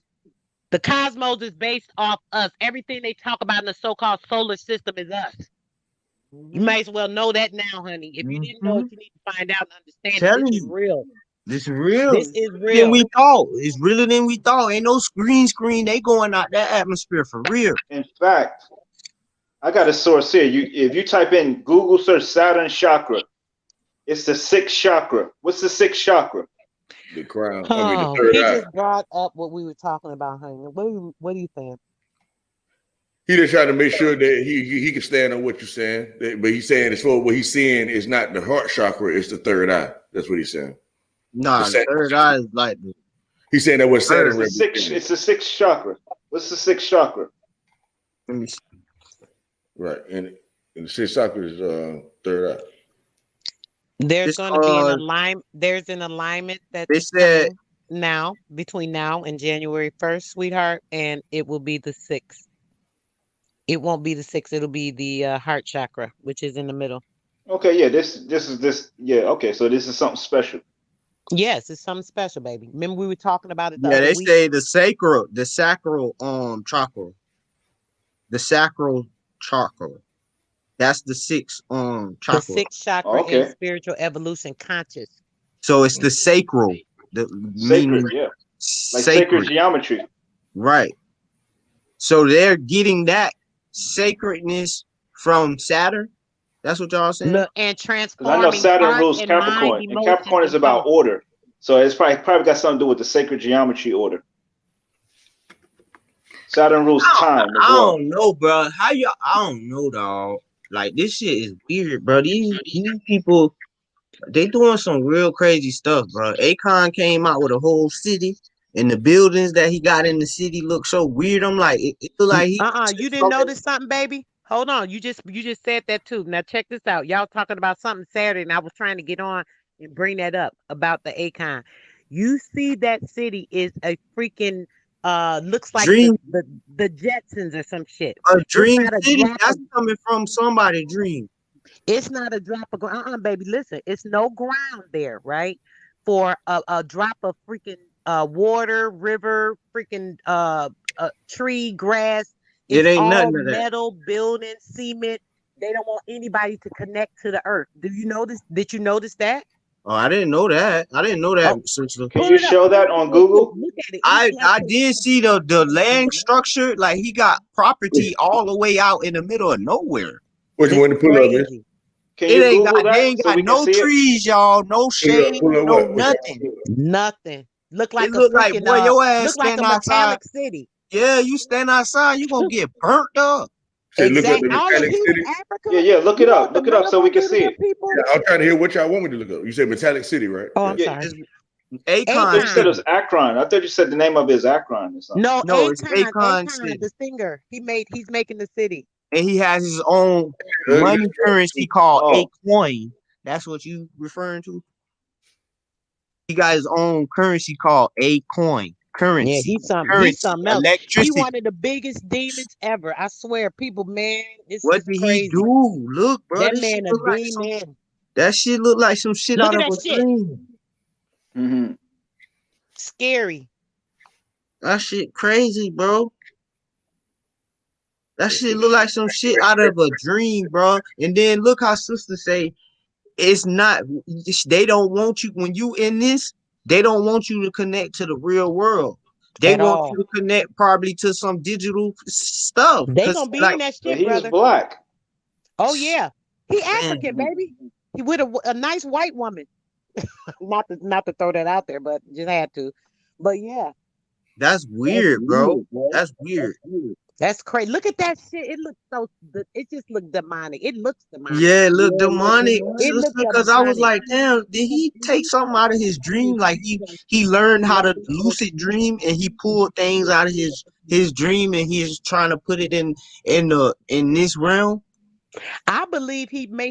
The cosmos is based off us. Everything they talk about in the so-called solar system is us. You might as well know that now, honey. If you didn't know Mm-hmm. it, you need to find out and understand it. Telling This is you. real. This real. This It's is realer than real. we thought. It's realer than we thought. Ain't no screen. They going out that atmosphere for real. In fact, I got a source here. If you type in Google search Saturn chakra, it's the sixth chakra. What's the sixth chakra? The crown. I mean, the Oh, third he eye. just brought up what we were talking about, honey. What do you think? He just trying to make sure that he can stand on what you're saying. But he's saying as for what he's seeing is not the heart chakra, it's the third eye. That's what he's saying. The Nah, the Saturn, third eye is like the he's saying that what third. Saturn It's the sixth. represents. It's the sixth chakra. What's the sixth chakra? Let me see. Right, and the sixth chakra is third eye. There's It's going to be an alignment. There's an alignment they that's said coming now between now and January 1st, sweetheart, and it will be the 6th. It won't be the 6th. It'll be the heart chakra, which is in the middle. Okay, yeah, this. Yeah, okay, so this is something special. Yes, it's something special, baby. Remember we were talking about it the yeah, other they week? say the sacral chakra. The sacral chakra. That's the sixth The chakra. 6th chakra Oh, is okay, spiritual evolution conscious. So it's the sacral, the sacred, meaning yeah, like sacred sacred, geometry. right? So they're getting that sacredness from Saturn. That's what y'all saying? Look, and Because I know transforming Saturn heart rules and mind, Capricorn, and emotions, Capricorn is and about thoughts. order. So it's probably got something to do with the sacred geometry order. Saturn rules time as I well. don't know, bro. How you? I don't know, dog. Like this shit is weird, bro. These people, they doing some real crazy stuff, bro. Akon came out with a whole city, and the buildings that he got in the city look so weird. I'm like, it look like he You took didn't something. notice something, baby? Hold on. You just said that too. Now check this out. Y'all talking about something Saturday, and I was trying to get on and bring that up about the Akon. You see that city is a freaking looks like Dream, the Jetsons or some shit. a It's dream not a city. drop That's of coming from somebody dream. it's not a drop of ground. Baby, listen, it's no ground there, right? For a drop of freaking water, river, freaking tree, grass. It It's ain't all nothing of that. metal, building, cement. They don't want anybody to connect to the earth. Do you notice? Did you notice that? Oh, I didn't know that. I didn't know that, Oh, sister. Can you show pull that it up on real quick. Google? Look at it. It look like I did see the land structure. Like he got property all the way out in the middle of nowhere. Which it's one to pull up, man? crazy. Can It you ain't Google got they that ain't so got we can no see it? trees, y'all, no shade, Pull up no what? nothing. Nothing. Look It like a look like, freaking boy, your ass look like a stand outside. metallic city. Yeah, you stand outside, you gonna get burnt up. Say, look up Exact. the All in metallic Houston, city. Africa. Yeah, yeah, look You it know up. what the Look it up world so we gonna can do to see them it. people? Yeah, I'm trying to hear what y'all want me to look up. You said metallic city, right? Oh, I'm Yeah. Yeah, sorry. It's I thought Akon you said it Akon. was City. Akron. I thought you said the name of it is Akron or something. No, No, it's Akon. Akon Akon, City. the singer. He's making the city. And he has his own Ugly. money currency called a Oh, coin. That's what you referring to? He got his own currency called a coin. Yeah, Currency. he's Currency. something else. He Electricity. one of the biggest demons ever. I swear, people, man, this What is did he crazy. do? Look, bro, That this shit man a look like some demon. that shit look like some shit Look out at of that a shit. dream. mm-hmm. Scary. That shit crazy, bro. That shit look like some shit out of a dream, bro. And then look how sister say it's not. They don't want you when you in this. They don't want you to connect to the real world. They At want all. you to connect probably to some digital stuff. They Cause gonna be in like, that But shit, he's brother. black. Oh yeah. He African, man, baby. He with a nice white woman. Not to throw that out there, but just had to. But yeah, that's weird, bro. That's weird. that's crazy. Look at that shit. It looks it just looked demonic. It looks demonic. Yeah, look demonic, It sister. looked Cause I was demonic. like, damn, did he take something out of his dream? Like he learned how to lucid dream, and he pulled things out of his dream, and he's trying to put it in this realm. I believe he may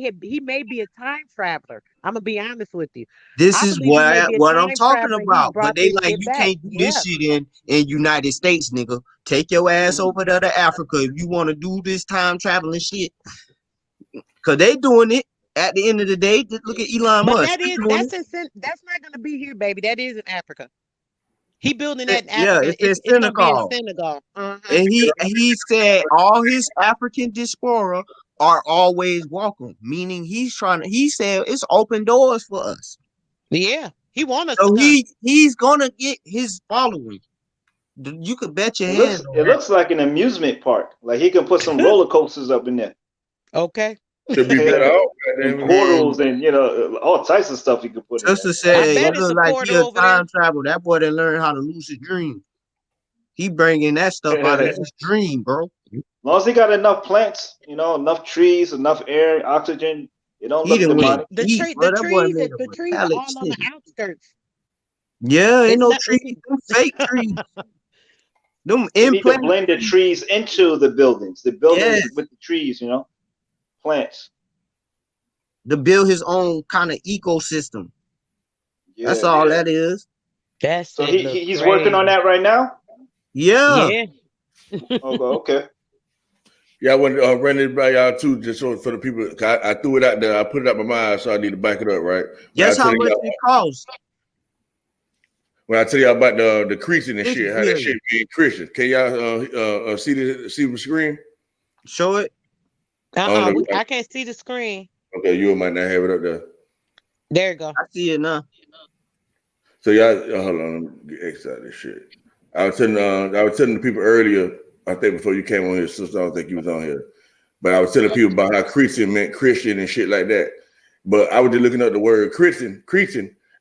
be a time traveler. I'm gonna be honest with you. This I is believe he may be a what I'm time talking traveler and he about. But brought they this like shit you back. can't do this Yeah. shit in United States, nigga. Take your ass over there to Africa if you want to do this time traveling shit. Cause they doing it. At the end of the day, just look at Elon But Musk. He doing it. that's not gonna be here, baby. That is in Africa. He building that in Yeah, Africa. it's in It's gonna be in Senegal. Senegal. Uh-huh. And he said all his African diaspora are always welcome, meaning he said it's open doors for us. Yeah. He want us to So come. he's gonna get his following. You could bet your It hands looks on it that. looks like an amusement park. Like he can put some roller coasters up in there. Okay. Should be better off. And Goddamn. portals and all types of stuff you can put in Sister there. I said it bet it's look a like he portal a over there. time travel. That boy done learned how to lucid dream. He bringing that stuff out of As his dream, bro. long as he got enough plants, enough trees, enough air, oxygen, it don't He look done went demonic. deep, The bro. That boy trees, made the a trees are metallic all on the city. outskirts. Yeah, ain't It's no not. trees, them fake trees. Them They need to implants. blend the trees into the buildings. The buildings with the trees, plants. To build his own kind of ecosystem. That's Yeah. all that is. That So shit look he's working on crazy. that right now. Yeah. Yeah. Okay. Yeah, I want to run it by y'all too, just so for the people. I threw it out there. I put it out my mind, so I need to back it up, right? Guess how much it costs? When I tell y'all about the creasing and It's shit, how that good. shit being Christian. Can y'all see the screen? Show it. I can't see the screen. Okay, you might not have it up there. There you go. I see it now. So y'all, hold on, let me get X out of this shit. I was telling the people earlier. I think before you came on here, sister, I don't think you was on here, but I was telling people about how Christian meant Christian and shit like that. But I was just looking up the word Christian.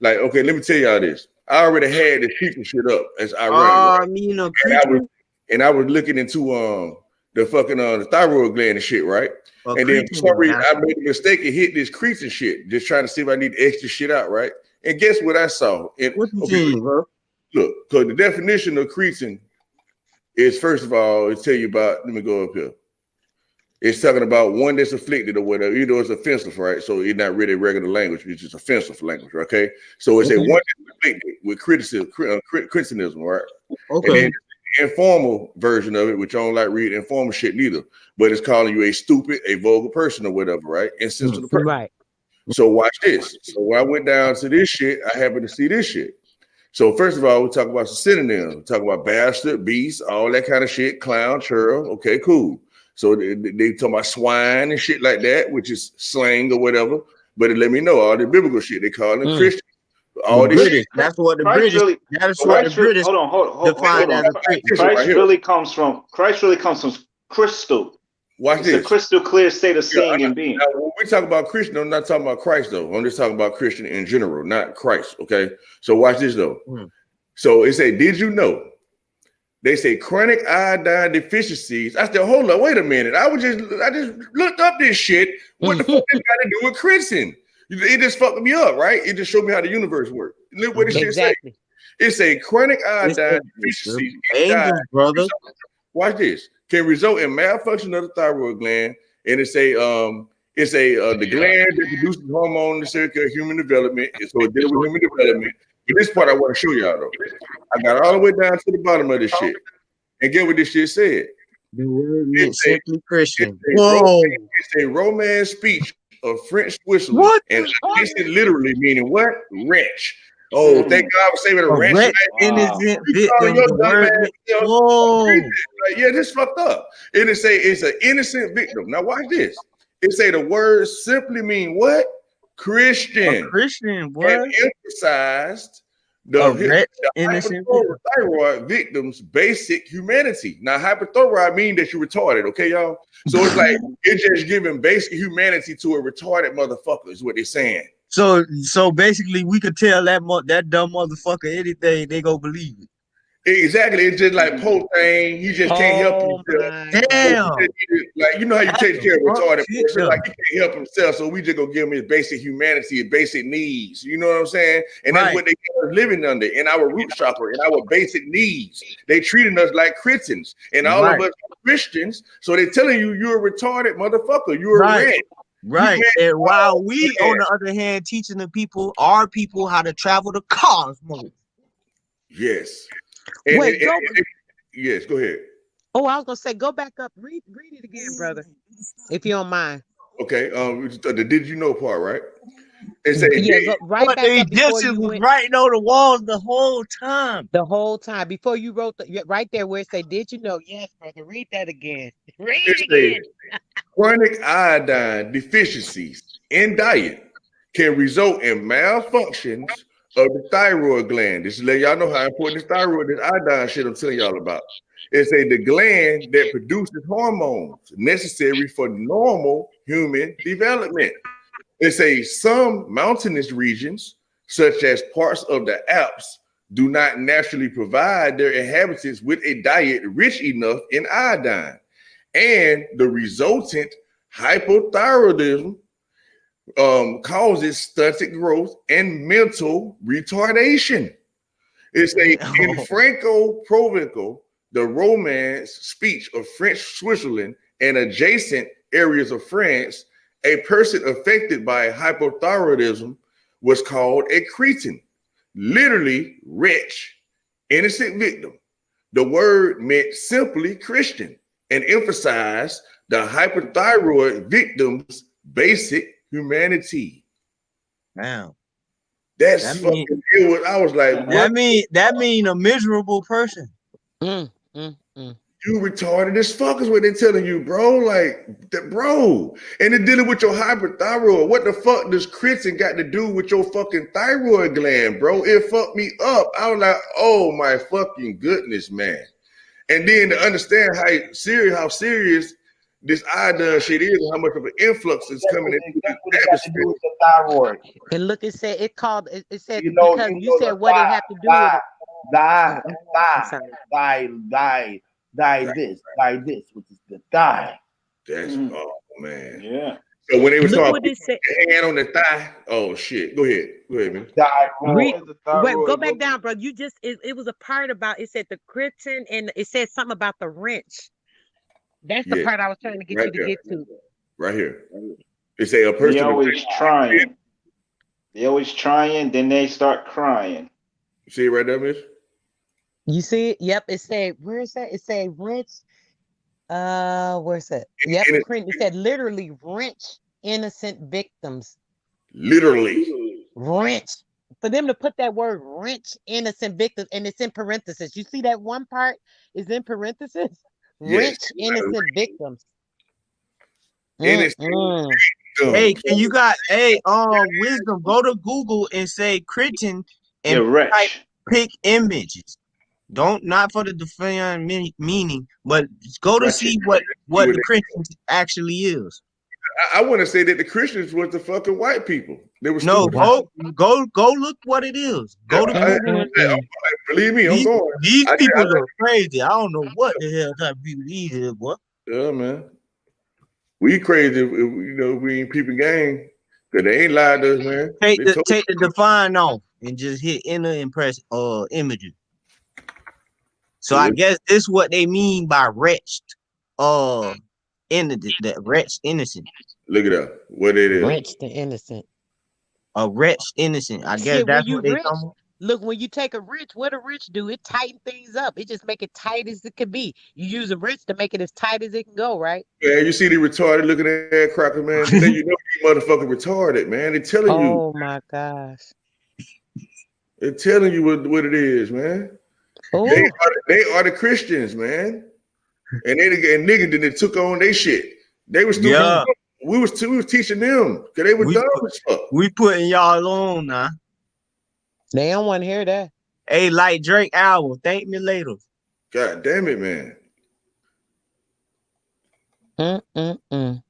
Like, okay, let me tell y'all this. I already had this teaching shit up as I ran. I mean, I was looking into the fucking the thyroid gland and shit, right? And then for some reason I made a mistake and hit this creasing shit, just trying to see if I need extra shit out, right? And guess what I saw? What you seen, bro? Look, because the definition of creasing is, first of all, it tell you about, let me go up here. It's talking about one that's afflicted or whatever. You know, it's offensive, right? So it's not really regular language, it's just offensive language, okay? So it's a one that's afflicted with criticism, right? Okay. And then the informal version of it, which I don't like reading informal shit neither, but it's calling you a stupid, a vulgar person or whatever, right? Insensitive person. Right. So watch this. So when I went down to this shit, I happened to see this shit. So first of all, we talk about some synonyms. We talk about bastard, beast, all that kind of shit, clown, churl. Okay, cool. So they talk about swine and shit like that, which is slang or whatever. But it let me know all the biblical shit. They call them Christian. All the this British. shit. That's what the Christ British. really- That's what the British Hold define on. as a Christian. Christ really comes from crystal. Watch It's this. a crystal clear state of seeing and being. Now, when we talk about Christian, I'm not talking about Christ though. I'm just talking about Christian in general, not Christ. Okay. So watch this though. So it say, did you know? They say chronic iodine deficiencies. I said, hold on, wait a minute. I just looked up this shit. What the fuck this got to do with Christian? It just fucked me up, right? It just showed me how the universe works. Look what this shit say. It say chronic iodine deficiencies. Angels, brother. Watch this. Can result in malfunction of the thyroid gland, and it's the gland that produces hormone necessary for human development. So it deals with human development. But this part I want to show y'all though. I got all the way down to the bottom of this shit, and get what this shit said. The word meant simply Christian. It's a Romance speech of French Switzerland, What? And this is literally meaning what? Wretch. Oh, thank God for saving a wretch. Innocent victim. Yeah, this fucked up. It is it's an innocent victim. Now watch this. It say the words simply mean what? Christian. A Christian, what? And emphasized the hypothyroid victims' basic humanity. Now, hypothyroid mean that you're retarded, okay, y'all? So it's like it's just giving basic humanity to a retarded motherfucker, is what they're saying. So basically, we could tell that dumb motherfucker anything, they go believe it. Exactly. It's just like Poe thing. He just can't help himself. Damn. Like, you know how you take care of retarded person, like he can't help himself, so we just gonna give him his basic humanity, his basic needs. You know what I'm saying? And that's what they keep us living under in our root chakra, in our basic needs. They treating us like Christians, and all of us are Christians. So they're telling you you're a retarded motherfucker. You're a red. Right. And while we, on the other hand, teaching our people how to travel the cosmos. Yes. Yes, go ahead. Oh, I was gonna say, go back up, read it again, brother, if you don't mind. Okay. The did you know part, right? It said go right back up before you was writing on the walls the whole time. The whole time before you wrote right there where it say, "Did you know?" Yes, brother. Read that again. Read it again. Chronic iodine deficiencies in diet can result in malfunctions of the thyroid gland. This is let y'all know how important this thyroid, this iodine shit I'm telling y'all about. It's the gland that produces hormones necessary for normal human development. It's some mountainous regions, such as parts of the Alps, do not naturally provide their inhabitants with a diet rich enough in iodine. And the resultant hypothyroidism causes stunted growth and mental retardation. It's in Franco-Provencal the Romance speech of French Switzerland and adjacent areas of France, a person affected by hypothyroidism was called a cretin, literally wretch, innocent victim. The word meant simply Christian and emphasized the hypothyroid victim's basic humanity. Now That's that fucking mean it. I was like, what? that mean a miserable person. Mm, mm, mm. You retarded as fuck is what they're telling you, bro. Like, bro. And then dealing with your hyperthyroid. What the fuck does Christian got to do with your fucking thyroid gland, bro? It fucked me up. I was like, oh my fucking goodness, man. And then to understand how serious this iodine shit is and how much of an influx is coming into That's the what it got to atmosphere. do with the thyroid. And look, it said it called it said You because you know said the what it had to do with it. thigh, I'm thigh, sorry. thigh this, which is the thigh. That's oh man. Yeah. So when they was Look talking what it said. the hand on the thigh, oh shit. Go ahead, man. Read, As the wait, go thyroid back go, down, bro. You just it was a part about it said the krypton and it said something about the wrench. That's the Yeah, part I was trying to get right you to there, get to. right here. They say a They person. always trying. They always trying, then they start crying. You see it right there, miss? You see it? Yep. It said where is that? It said wrench. Where's that? Yep. And it, Print. It said literally wrench innocent victims. literally. Wrench. For them to put that word wrench innocent victims and it's in parentheses. You see that one part is in parentheses? Yes. Wrench innocent victims. Innocent Mm-mm. Hey, victims. can you got wisdom? Go to Google and say Christian Yeah, and type wretch. pick images. Don't not for the defining meaning, but go to see Wretched. what the Christian actually is. I want to say that the Christians was the fucking white people. They were No, stupid. Wow. go look what it is. Go to Google. Mm-mm-mm. Believe me, I'm These going. these I, people I, are crazy. I don't know what the hell type of people these is, boy. yeah, man. We crazy if we ain't peeping game. Cause they ain't lied to us, man. Take They the told take the define off and just hit enter and press images. So I us. guess this is what they mean by wretched. In the wretched innocent. Look it up. What it is. Wrench the innocent. A wretched innocent. I guess Shit, when that's you what they rich, come. look, when you take a wrench, what a wrench do? It tighten things up. It just make it tight as it can be. You use a wrench to make it as tight as it can go, right? Man, you see the retarded looking at cracker, man. Then you know you motherfucking retarded, man. They telling you. Oh my gosh. They're telling you what it is, man. Oh, They are the Christians, man. And nigga then they took on they shit. They were stupid. Yeah, We was teaching them because they were we dumb put, as fuck. we putting y'all on now. they don't want to hear that. Hey, like Drake album. Thank me later. God damn it, man. Mm-mm-mm.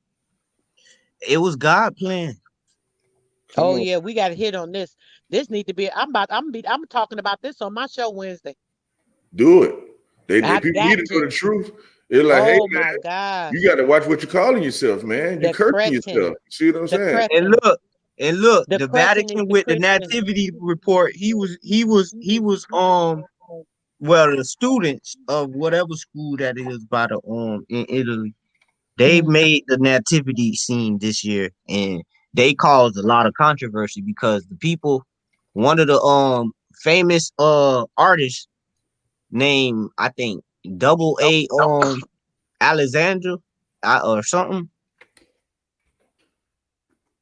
It was God plan. Come Oh on, yeah, we got to hit on this. This need to be. I'm talking about this on my show Wednesday. do it. They I people need got to to. know the truth. They're like, hey Oh my man, you gosh, got to watch what you're calling yourself, man. You the cursing yourself. cretin, You see what I'm the saying? And cretin, look, the the cretin is Vatican the with the Christian. nativity report, he was well, the students of whatever school that is by the in Italy, they Mm. made the nativity scene this year and they caused a lot of controversy because the people, one of the famous artists named I think double A Alexandra or something.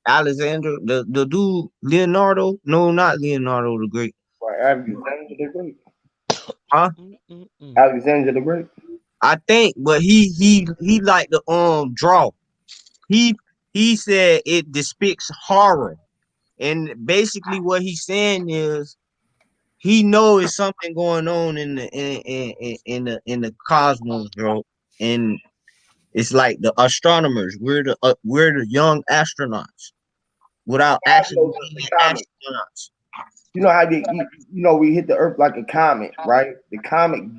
Alexander, the dude Leonardo, no, not Leonardo the Great, Right, Alexander the Great. huh? Mm-mm-mm. Alexander the Great. I think, but he like the draw. He he said it depicts horror, and basically what he's saying is he knows it's something going on in the cosmos, bro, and it's like the astronomers. We're the young astronauts without I actually know just being a comic. astronauts. You know how we hit the earth like a comet, right? The comics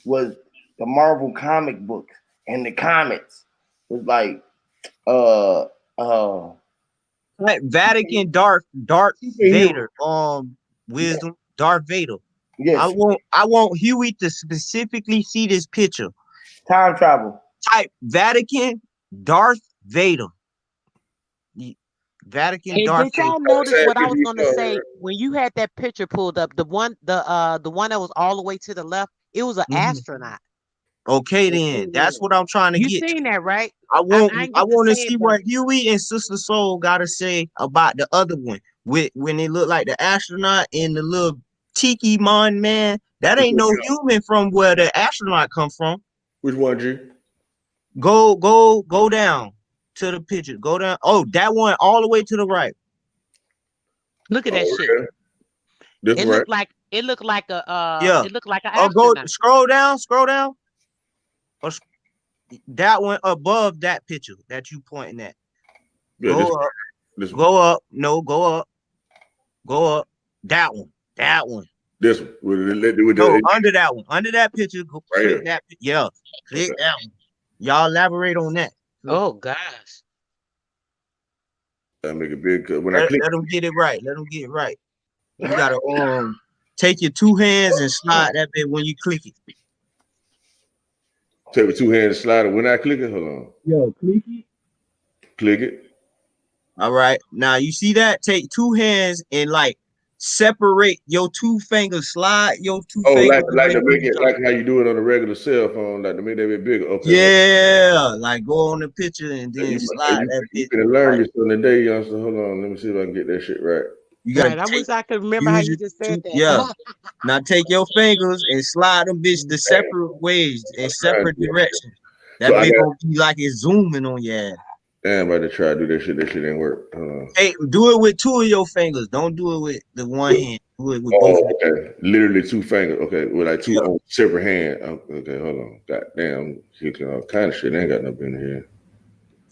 was the Marvel comic books, and the comets was like uh uh Like Vatican, Darth superhero. Vader, wisdom, Darth Vader. Yes. I want Huey to specifically see this picture. Time travel. Type Vatican Darth Vader. Vatican Hey, Darth did Vader. y'all Oh, notice sad what I picture was you gonna saw, say man. when you had that picture pulled up? The one that was all the way to the left. It was an Mhm. astronaut. Okay, then that's what I'm trying to You get to. seen that, right? I want I didn't I get to want to say see it, but what Huey and Sister Soul gotta say about the other one. With when they look like the astronaut and the little tiki mon man. That Which ain't one, no human from where the astronaut come from. which one, G? Go down to the picture. Go down. Oh, that one all the way to the right. look at that Oh, shit. yeah. This It one, right? looked like Yeah. it looked like an Or go astronaut. scroll down. Or that one above that picture that you pointing at. Yeah, Go up. this one. Go up. No, go up. Go up. That one. That one. This one. With No, the under that one. Under that picture, go right click here. that. Yeah. Click Okay. that one. Y'all elaborate on that. Oh gosh. I make it big because when I click, Let them get it right. Let them get it right. You gotta take your two hands and slide that bit when you click it. take with two hands, slide it. When I click it, hold on. Yo, click it. Click it. All right. Now you see that? Take two hands and like separate your two fingers. Slide your two Oh, fingers like away to from make each it other. like how you do it on a regular cell phone, like to make that bit bigger. Okay, hold on. Yeah, like go on the picture and then slide that You bit. finna learn Right. me something today, youngster. Hold on, let me see if I can get that shit right. You gotta Right. I take wish I could remember how use you your just said two. Yeah. that. Now take your fingers and slide them bitch the Damn, separate ways in I'm trying to separate do that shit. directions. So That I bit got gonna be like it's zooming on your ass. damn about to try to do that shit. That shit ain't work. Hold on. Hey, do it with two of your fingers. Don't do it with the one hand. Do it with both of Oh, them. okay. Literally two fingers. Okay, with like two Yeah. on separate hand. Okay, hold on. God damn, I'm kicking all kind of shit. Ain't got no in here.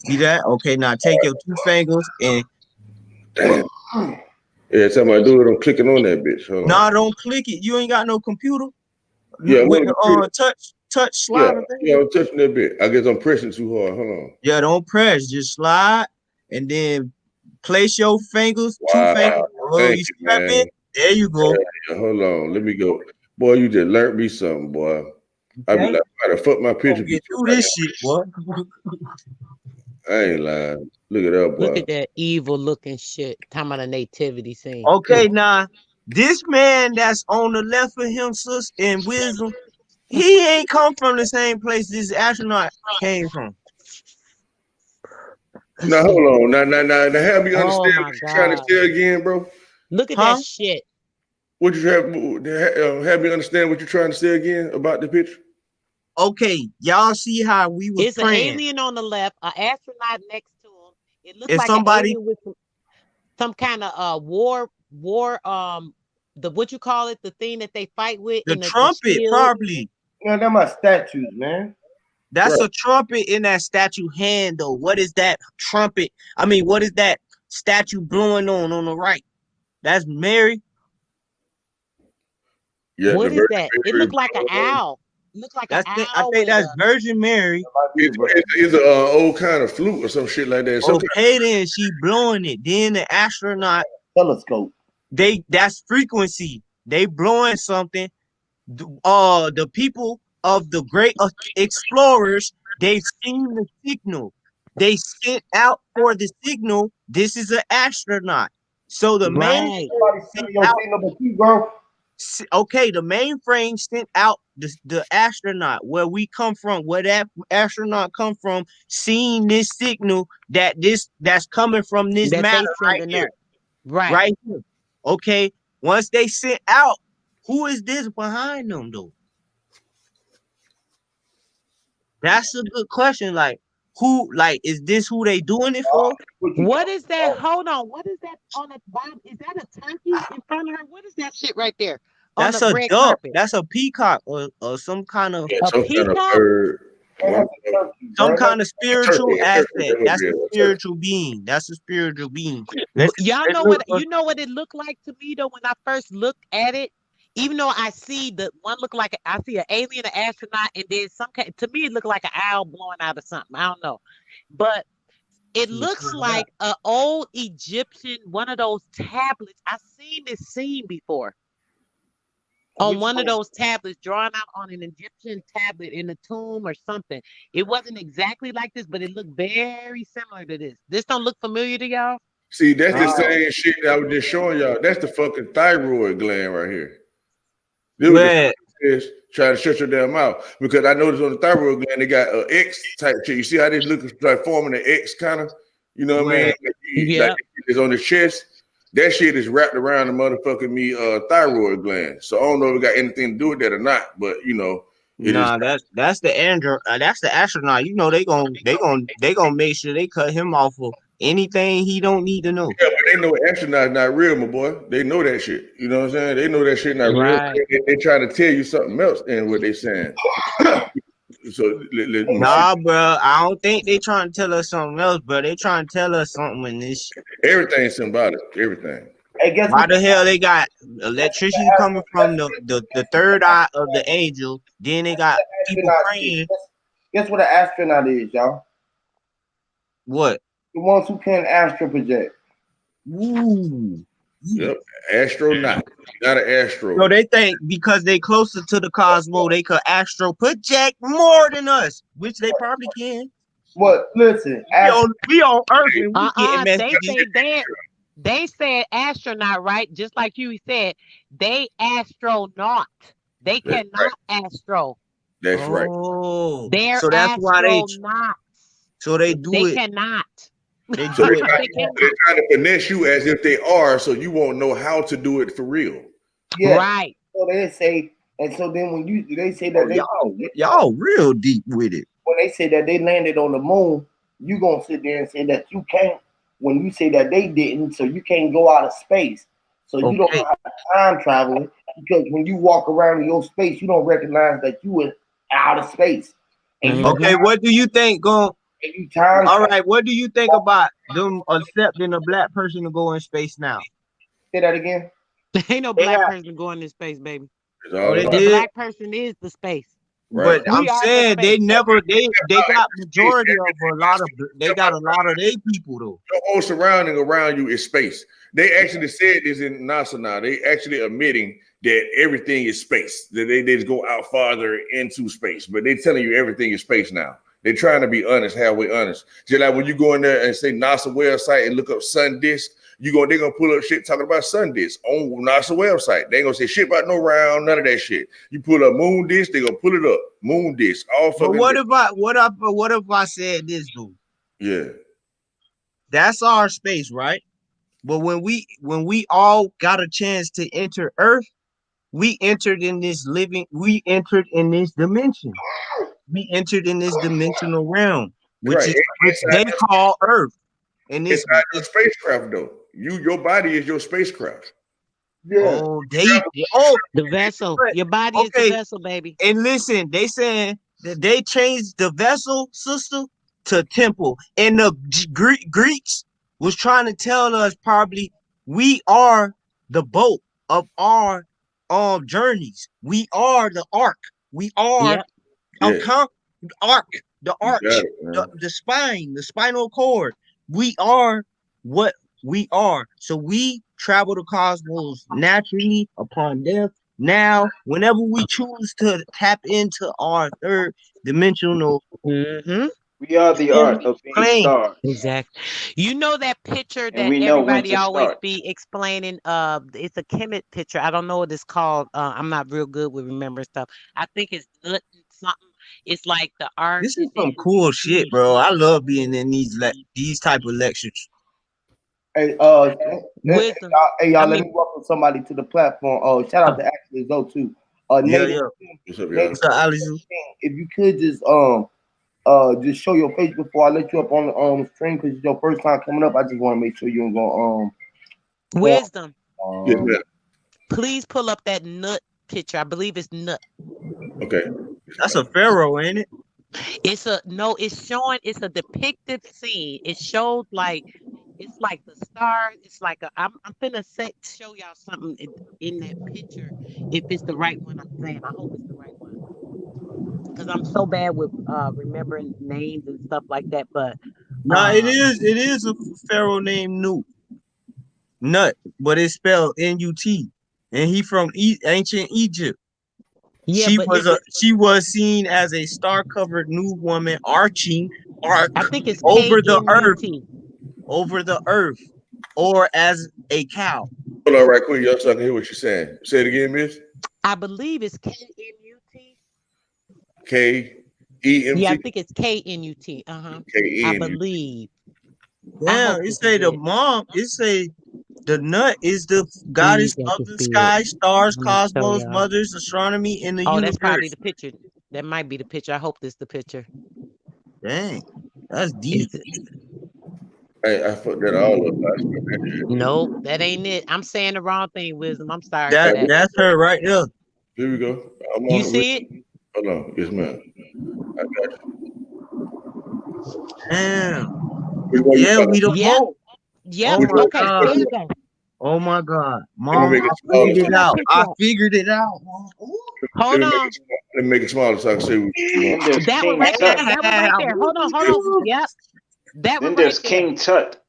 See that? Okay, now take your two fingers and Damn. Every time I do it, I'm clicking on that bitch. Hold on. nah, don't click it. You ain't got no computer Yeah, I'm with on the the computer. touch Yeah, slider yeah, thing. I'm touching that bit. I guess I'm pressing too hard. Hold on. Yeah, don't press. Just slide and then place your fingers, two fingers. Wow. Oh, Thank you see you, that man. bit? There you go. Yeah, hold on. Let me go. Boy, you just learned me something, boy. I be Okay, like, how the fuck my gonna picture be get too through this goddamn. shit, boy. I ain't lying. Look it up, Look boy. at that evil looking shit. Talking about a nativity scene. Okay, now this man that's on the left of him, sis, in wisdom, he ain't come from the same place this astronaut came from. Let's Now see. hold on. Now have me Oh understand my what you're trying to god. say again, bro. Look at that Huh? shit. What you have me understand what you're trying to say again about the picture? Okay, y'all see how we was It's an praying. alien on the left, an astronaut next to him. It looked If like an somebody, alien with some kind of war the what you call it, the thing that they fight with the in the trumpet, shield. probably. Man, they're my statues, man. That's Right. a trumpet in that statue hand, though. What is that trumpet? I mean, what is that statue blowing on the right? That's Mary. Yeah, the What is Virgin that? It Mary. looked like an owl. It looked like an I owl think with that's a Virgin Mary. That might be the bird. It's a old kind of flute or some shit like that. Some kind Okay, then she blowing it. Then the astronaut, Telescope. that's frequency. They blowing something. The people of the great explorers, they've seen the signal. They sent out for the signal. This is an astronaut. So the main right. Somebody sent stealing your out. signal but you, bro. Okay, the mainframe sent out the astronaut where we come from, where that astronaut come from, seeing this signal that's coming from this That they matter right sending here, up. Right. right here. Okay, once they sent out, who is this behind them though? That's a good question. Like, who? Like, is this who they doing it for? What you What talking is that? about? Hold on. What is that on the bottom? Is that a turkey in front of her? What is that shit right there on That's the a red duck. carpet? That's a peacock or some kind of yeah, A some kind of peacock? bird. Man, One that's a turkey, some bro. kind of a turkey, spiritual a turkey. That aspect. would That's be a a turkey. spiritual being. That's a spiritual being. Y'all Let's know look what for. you know what it looked like to me though when I first looked at it. Even though I see the one look like I see an alien, an astronaut, and then some kind. To me, it looked like an owl blowing out of something. I don't know, but it looks like an old Egyptian one of those tablets. I've seen this scene before. On Which one of one? those tablets, drawn out on an Egyptian tablet in a tomb or something. It wasn't exactly like this, but it looked very similar to this. This don't look familiar to y'all? See, that's the Nah, same shit that I was just showing y'all. That's the fucking thyroid gland right here. This was the Where? is trying to shut your damn mouth because I noticed on the thyroid gland they got X type shit. You see how this looks like forming an X kind of, you know what I mean? Where? Like Yep. it's on the chest. That shit is wrapped around the motherfucking me thyroid gland. So I don't know if it got anything to do with that or not, but you know, it is. Nah, that's the andro that's the astronaut. You know they gonna make sure they cut him off of anything he don't need to know. Yeah, but they know astronaut's not real, my boy. They know that shit. You know what I'm saying? They know that shit not real. Right. They trying to tell you something else in what they saying. So let Hey, me see. Nah, bro, I don't think they trying to tell us something else, bro. They trying to tell us something in this. Everything's symbolic. Everything. hey, guess Why what the the hell they got electricity coming from the third eye of the angel? Then they got people astronaut is? praying. Guess what an astronaut is, y'all? What? The ones who can astro project. Ooh. Yep. Astronaut. Not an So astro. they think because they closer to the cosmos, they could astro project more than us, which they probably can. What? Listen, We on Earth and we getting They messages. say they said astronaut, right? Just like you said, they astronaut. They That's right. cannot astro. That's right. Oh, They're so that's why astronauts. they do They it. cannot. They So do it. They they're cannot. trying to finesse you as if they are, so you won't know how to do it for real. yeah. Right. So they say, and so then when they say Oh, that y'all real deep with it. when they say that they landed on the moon, you gonna sit there and say that you can't. When you say that they didn't, so you can't go out of space. So you don't Okay. know how to time travel it because when you walk around in your space, you don't recognize that you were out of space, and Hmm. Okay, what do you think going? you time All travel. right, what do you think about them accepting a black person to go in space now? Say that again. Ain't no They black have. person going in space, baby. It's Oh, all they The about did. black person is the space. right. But I'm We are the saying they space. never they got majority of a lot of they got a Everything lot of their people though. your whole surrounding around you is space. They actually said this in NASA now. They actually admitting that everything is space. That they just go out farther into space, but they telling you everything is space now. They're trying to be honest, halfway honest. Just like when you go in there and say NASA website and look up sun disk, they're gonna pull up shit talking about sun disk on NASA website. They ain't gonna say shit about no round, none of that shit. You pull up moon disk, they gonna pull it up. Moon disk, all But fucking disk. what if I said this though? Yeah. That's our space, right? But when we all got a chance to enter Earth, we entered in this dimension. We entered in this dimensional realm, which Right. is which Inside they call Earth. And this inside your spacecraft though. Your body is your spacecraft. Yeah. oh they oh The vessel. but Your body is the okay. vessel, baby. And listen, they saying that they changed the vessel, sister, to temple. And the Greeks was trying to tell us probably we are the boat of our journeys. We are the ark. We are Yep. Yeah, arc, the you got arch, it, the, man. the spine, the spinal cord. We are what we are. So we travel the cosmos naturally upon death. Now, whenever we choose to tap into our third dimensional Hmm. We are the art of being plane, stars, Exactly. You know that picture and that we know when everybody to always start. be explaining. It's a Kemet picture. I don't know what it's called. I'm not real good with remembering stuff. I think it's nut something. It's like the arc, this is and some then cool shit, bro. I love being in these type of lectures. Hey, wisdom. hey, I y'all, let mean, me welcome somebody to the platform. Shout out oh, to Ashley Zoe too. Yeah, Native, yeah. What's up, y'all? Native, What's up, Alice? if you could just show your face before I let you up on the stream because it's your first time coming up. I just want to make sure you ain't gonna form. wisdom. Yes, Um, ma'am. Please pull up that nut picture. I believe it's nut. Okay. That's a pharaoh, ain't it? It's a no. It's showing. It's a depictive scene. It shows like it's like the stars. It's like I'm finna show y'all something in that picture. If it's the right one, I'm saying. I hope it's the right one because I'm so bad with remembering names and stuff like that. But No, it uh, is. It is a pharaoh named Nut, but it's spelled Nut, and he from ancient Egypt. Yeah, but She was seen as a star-covered new woman arching arc I think it's over the earth, KNUT. over the earth, or as a cow. Hold on, right quick, y'all, so I can hear what you're saying. Say it again, Miss. I believe it's KNUT. Yeah, I KEMT. think it's KNUT. I KN. believe. I Damn, hope it this is say the it. mom. It say the nut is the See, goddess that of could the be it. sky, stars, I'm gonna show cosmos, y'all. mothers, astronomy, in the Oh, that's probably universe. the picture. That might be the picture. I hope this is the picture. Dang, that's deep. Is it? I fucked that all up. Nope, that ain't it. I'm saying the wrong thing, Wisdom. I'm sorry for Hey, that. That's her right there. here we go. I'm You on it. see it? Hold on. Yes, ma'am. I got Damn. you. Which one you Yeah, we talking the Yep. boat. Yep. Oh Which my one? Okay, god. there you go. Oh my god. Let me Mom, make I it Let me smaller. figured So, pull it that out. picture I up. figured it out, Mom. Ooh. let Hold me make on. it small. Let me make it smaller so I can say what you want. Then there's That one King right there. Tut. That one right there. Hold on. Hold Yes. on. Yep. That one Then right there's there. King Tut.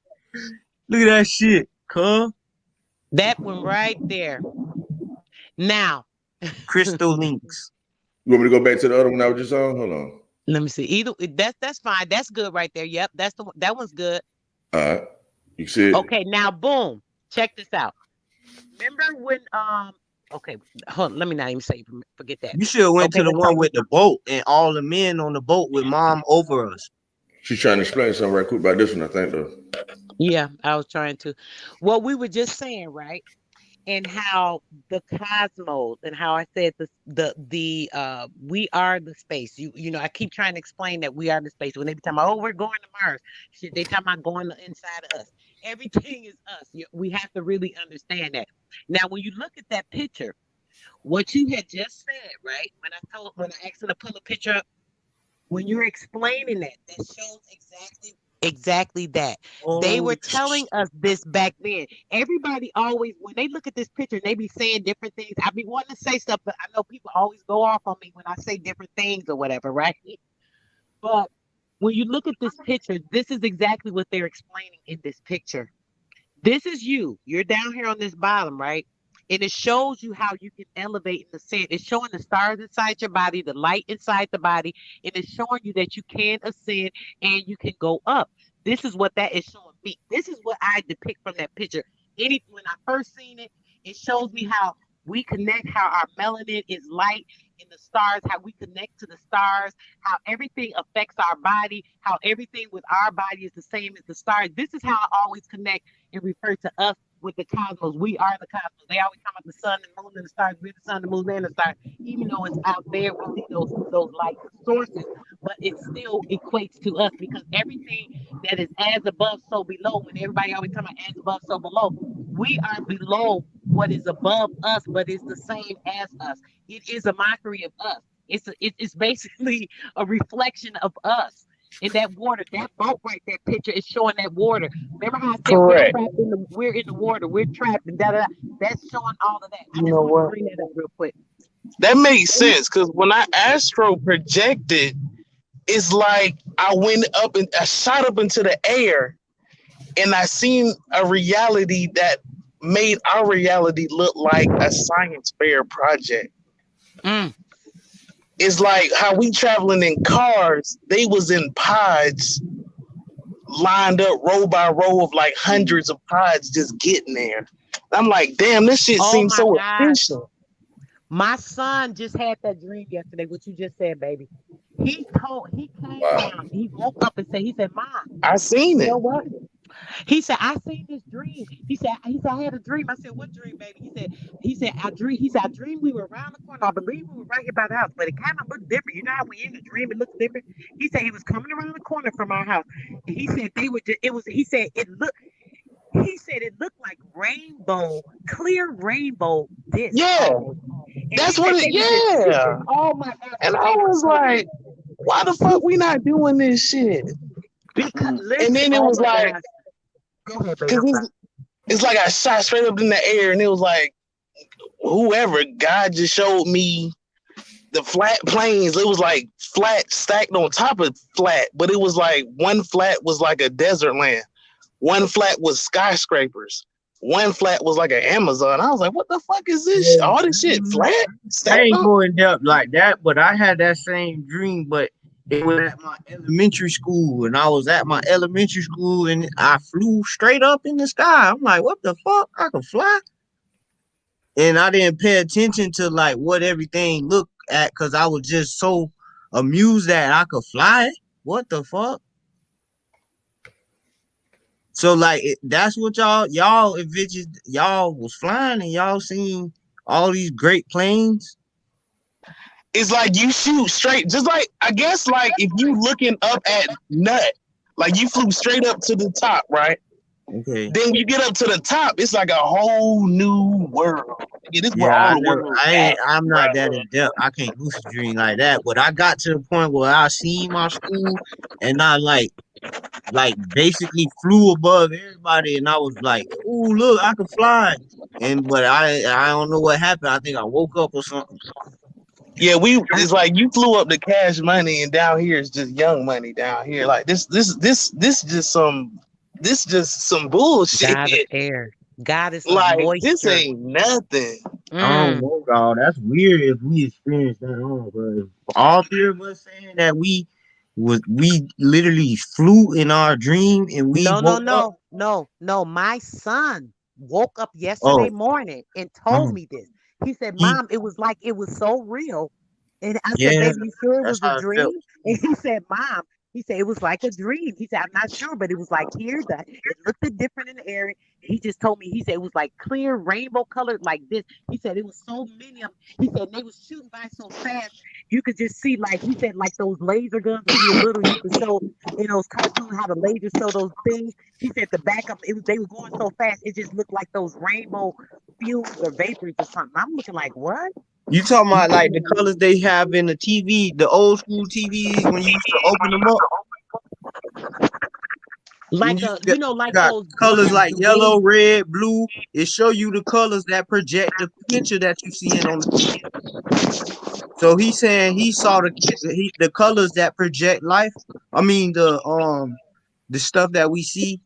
Look at that shit, cuz. That one right there. Now, Crystal links. You want me to go back to the other one I was just on? Hold on. let me see. Either that's fine. That's good right there. Yep, that's the one. That one's good. All right. You see it? Okay, now boom. Check this out. Remember when okay, hold on, let me not even say forget that. You should have went Okay, to the let's one talk with the boat and all the men on the boat with mom over us. She's trying to explain something right quick about this one, I think, though. yeah, I was trying to. Well, we were just saying, right? And how the cosmos and how I said the we are the space. You know, I keep trying to explain that we are the space. When they be talking about, oh, we're going to Mars, shit, they talking about going inside of us. Everything is us. We have to really understand that. Now, when you look at that picture, what you had just said, right? When I asked her to pull a picture up, when you're explaining that shows exactly that. They Oh were telling us this back then. Everybody always, when they look at this picture, they be saying different things. I be wanting to say stuff, but I know people always go off on me when I say different things or whatever, right? But when you look at this picture, this is exactly what they're explaining in this picture. This is you. You're down here on this bottom, right? And it shows you how you can elevate in the ascend. It's showing the stars inside your body, the light inside the body, and it's showing you that you can ascend and you can go up. This is what that is showing me. This is what I depict from that picture. When I first seen it, it shows me how we connect, how our melanin is light in the stars, how we connect to the stars, how everything affects our body, how everything with our body is the same as the stars. This is how I always connect and refer to us with the cosmos. We are the cosmos. They always talk about the sun and moon and the stars. We're the sun, the moon, and the stars. Even though it's out there, we see those light sources, but it still equates to us because everything that is as above, so below. When everybody always talking about as above, so below, we are below what is above us, but it's the same as us. It is a mockery of us. It's basically a reflection of us in that water. That boat right there picture is showing that water. Remember how I said correct. we're in the water, we're trapped and da da da. That's showing all of that. I You just know wanted to what? bring that up real quick. That makes sense because when I astro projected, it's like I went up and I shot up into the air and I seen a reality that made our reality look like a science fair project. Mm. It's like how we traveling in cars, they was in pods lined up row by row of like hundreds of pods just getting there. I'm like, damn, this shit Oh seems my so gosh. efficient. My son just had that dream yesterday, what you just said, baby. He came Wow. down, he woke up and said, Mom, I seen you it. know what? He said, I seen this dream. He said, I had a dream. I said, what dream, baby? I dreamed we were around the corner. I believe we were right here by the house, but it kind of looked different. You know how when you're in a dream, it looks different. He said he was coming around the corner from our house. And he said they were just, it was, he said it looked like clear rainbow disc Yeah, almost. And he that's said what it, they were just, yeah. oh my gosh, And his I face was was so like, big. why the fuck we not doing this shit? Because, And listen, then it oh was my like, gosh. Go ahead, baby. cause I'm sorry. it's like I shot straight up in the air and it was like, whoever, God just showed me the flat plains. It was like flat stacked on top of flat, but it was like one flat was like a desert land. One flat was skyscrapers. one flat was like an Amazon. I was like, what the fuck is this? All this shit flat? I Stacked ain't up? going depth like that, but I had that same dream, but it was at my elementary school, and I was at my elementary school, and I flew straight up in the sky. I'm like, what the fuck? I can fly? And I didn't pay attention to like what everything looked at because I was just so amused that I could fly. What the fuck? So like that's what y'all envisioned. Y'all was flying and y'all seen all these great planes. It's like you shoot straight, just like I guess like if you looking up at Nut, like you flew straight up to the top, right? Okay. Then when you get up to the top, it's like a whole new world. Yeah, this is where Yeah, all the world at, I'm not right? that in depth. I can't lucid dream like that. But I got to the point where I seen my school and I like basically flew above everybody and I was like, "Ooh, look, I can fly." And but I don't know what happened. I think I woke up or something. Yeah, it's like you flew up to Cash Money, and down here is just Young Money down here. Like this just some bullshit. God of air, goddess of Like this moisture. ain't nothing. I don't Mm. know, dog. That's weird if we experienced that on, bro. All three of us saying that we literally flew in our dream and we No, no, woke up. no, no, no. My son woke up yesterday Oh, morning and told um, me this. He said, he "Mom, it was like it was so real." And I said, yeah, "Baby, you sure it that's was a how it felt. dream?" And he said, "Mom," he said, "it was like a dream." He said, "I'm not sure, but it was like here that it looked different in the area." He just told me, he said it was like clear rainbow colored like this. He said it was so many of them. He said they was shooting by so fast. You could just see, like he said, like those laser guns when you were little, you could show in those cartoons how the lasers show those things. He said the back of it was they were going so fast, it just looked like those rainbow fumes or vapors or something. I'm looking like, what? You talking about like the colors they have in the TV, the old school TVs when you used to open them up? When Like you like got those colors like the yellow, way. red, blue, it show you the colors that project the picture that you seeing on the TV. So he's saying he saw the colors that project life. I mean the stuff that we see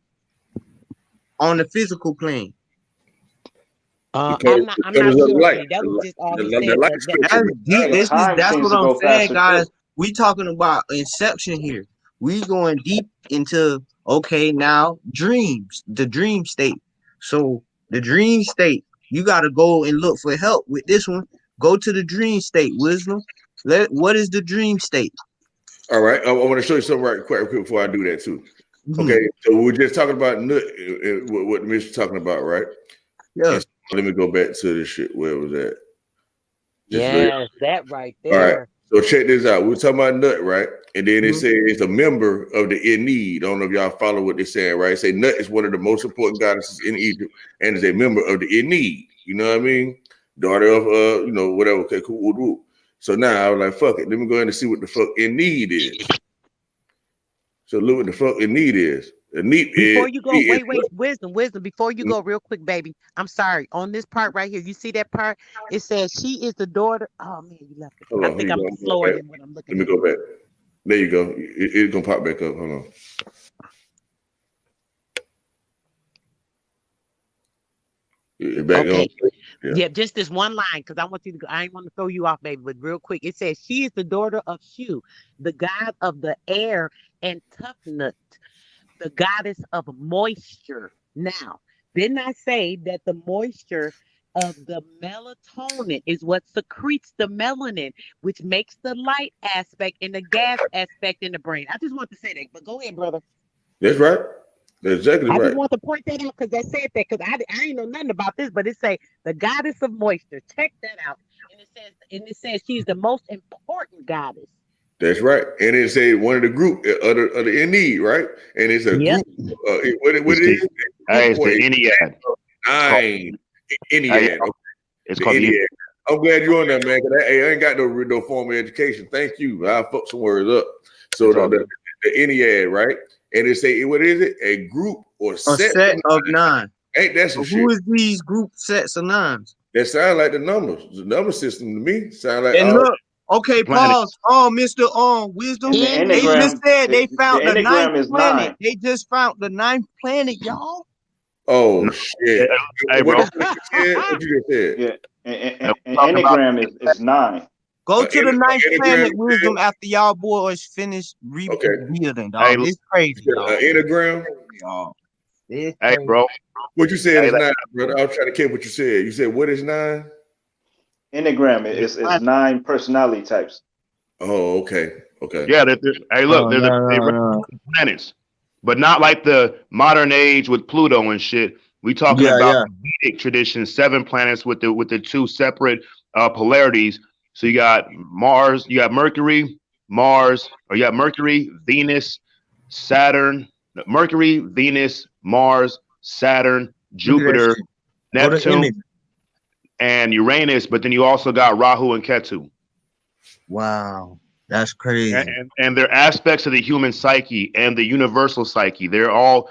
on the physical plane. because I'm because not of the sure, light, honey. That was just all he the said. light But that, spectrum That's is deep. highlighted. Time That's seems what to I'm go saying, faster guys. too. We talking about inception here. We going deep into okay now dreams, the dream state. So the dream state, you got to go and look for help with this one. Go to the dream state, wisdom. What is the dream state? All right, I want to show you something right quick before I do that too. Mhm. Okay, so we were just talking about what Mitch was talking about, right? Yeah. And so let me go back to this shit. Where was that? Just really. yes, that right All right. there. So check this out. We were talking about Nut, right? And then it Mhm. says it's a member of the in need. I don't know if y'all follow what they're saying, right? Say Nut is one of the most important goddesses in Egypt and is a member of the in need. You know what I mean? Daughter of whatever. Okay, cool. Woo, woo. So now I was like, fuck it. Let me go ahead and see what the fuck in need is. So look what the fuck in need is. The need is, Before you go, is wait, wisdom. Before you go, real quick, baby. I'm sorry. On this part right here, you see that part? It says she is the daughter. Oh man, you left it. hold I on, here think you I'm go. slower than what I'm Let looking me at. go back. There you go. It's gonna pop back up. Hold on. Back on. Okay. Yeah. Yeah, just this one line, because I want you to go. I ain't want to throw you off, baby, but real quick, it says she is the daughter of Shu, the god of the air, and Tufnut, the goddess of moisture. Now, didn't I say that the moisture of the melatonin is what secretes the melanin, which makes the light aspect and the gas aspect in the brain? I just want to say that, but go ahead, brother. That's right. That's exactly I just right. want to point that out because I said that because I ain't know nothing about this, but it say the goddess of moisture. Check that out, and it says she's the most important goddess. That's right. And it's a one of the group of the in need, right? And it's a Yep. group. What It's it the is? A group it's or the a Ennead. It's called nine. hey, Ennead. Okay, it's the called the Ennead. I'm glad you're on that, man. Cause I ain't got no formal education. Thank you. I fuck some words up. So it's all good. the Ennead, right? And it's a what is it? A group or A set of set of nine. nine. Ain't that some So who shit? is these group sets of nines? That sound like the numbers. The number system to me sound like And look, okay, pause. Planets. Oh, Mr. Wisdom. And the In They the just enneagram, said they the found the ninth enneagram is planet. 9. They just found the ninth planet, y'all. Oh No, shit! hey, What bro. you just said? What you just said? Yeah, We're and talking about enneagram is 9. Go to the ninth Anagram, planet wisdom after y'all boys finish okay. rebuilding, hey, dog. This crazy, An dog. anagram. Y'all. This hey, crazy. bro. What you said Hey, is 9, brother. I was trying to catch what you said. You said what is 9? Enneagram is 9 personality types. Oh, okay, okay. yeah. Hey, look, Oh there's no, they no, no. represent planets, but not like the modern age with Pluto and shit. We talking Yeah, about yeah. the Vedic tradition, 7 planets with the 2 separate polarities. So you got Mars, you got Mercury, Mars, or you got Mercury, Venus, Saturn, Mercury, Venus, Mars, Saturn, Look at that Jupiter, shit. Go to Neptune, image. and Uranus. But then you also got Rahu and Ketu. Wow. That's and, crazy. and and they're aspects of the human psyche and the universal psyche. They're all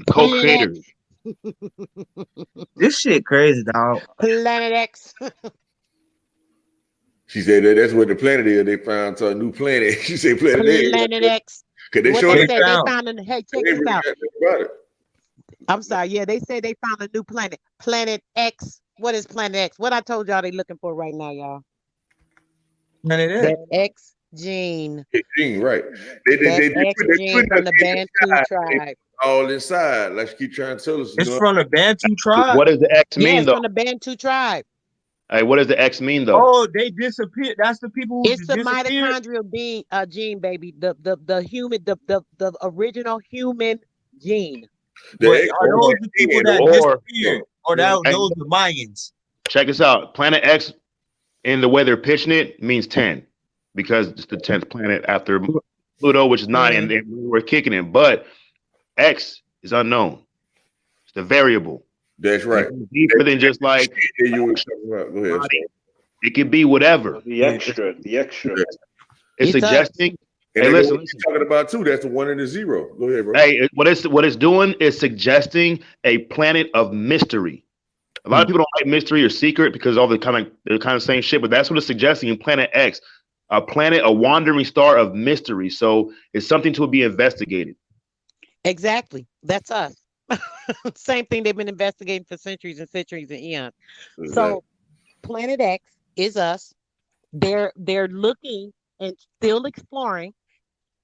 Planet co-creators. X. This shit crazy, dog. Planet X. She said that's what the planet is. They found a new planet. She said planet X. Planet X. Cause they What showed they They it. said, they found found a, hey, They check ain't this really out. got nothing about it. I'm sorry. Yeah, they said they found a new planet. Planet X. What is Planet X? What I told y'all they looking for right now, y'all. Planet X. That X gene. Gene, right? That They X put gene from them the inside. Bantu They tribe. all inside. Like she keep trying to tell us, you It's know. from the Bantu tribe. What does the X Yeah, mean, it's though? from the Bantu tribe. Hey, what does the X mean, though? Oh, they disappeared. That's the people who It's the disappeared. mitochondrial gene, baby. The human, the original human gene. The But X are on Or, those that the people end, that or disappeared? Or you know. that hey, those the Mayans? check this out. Planet X, in the way they're pitching it, means 10 because it's the 10th planet after Pluto, which is 9, Mhm. and we're kicking it. But X is unknown. It's the variable. That's And right. it goes deeper than just like That you were talking about. Go ahead. I'm body. sorry. It could be whatever. The Yeah. extra, the extra. Yeah. It's It's us. suggesting. And Hey, they go listen, what listen. you're talking about too. That's the 1 and the 0. Go ahead, bro. Hey, what it's doing is suggesting a planet of mystery. A lot of people don't like mystery or secret because all the kind of same shit, but that's what it's suggesting in Planet X, a planet, a wandering star of mystery. So it's something to be investigated. Exactly. That's us. Same thing they've been investigating for centuries and centuries and eons. Exactly. So Planet X is us. They're looking and still exploring.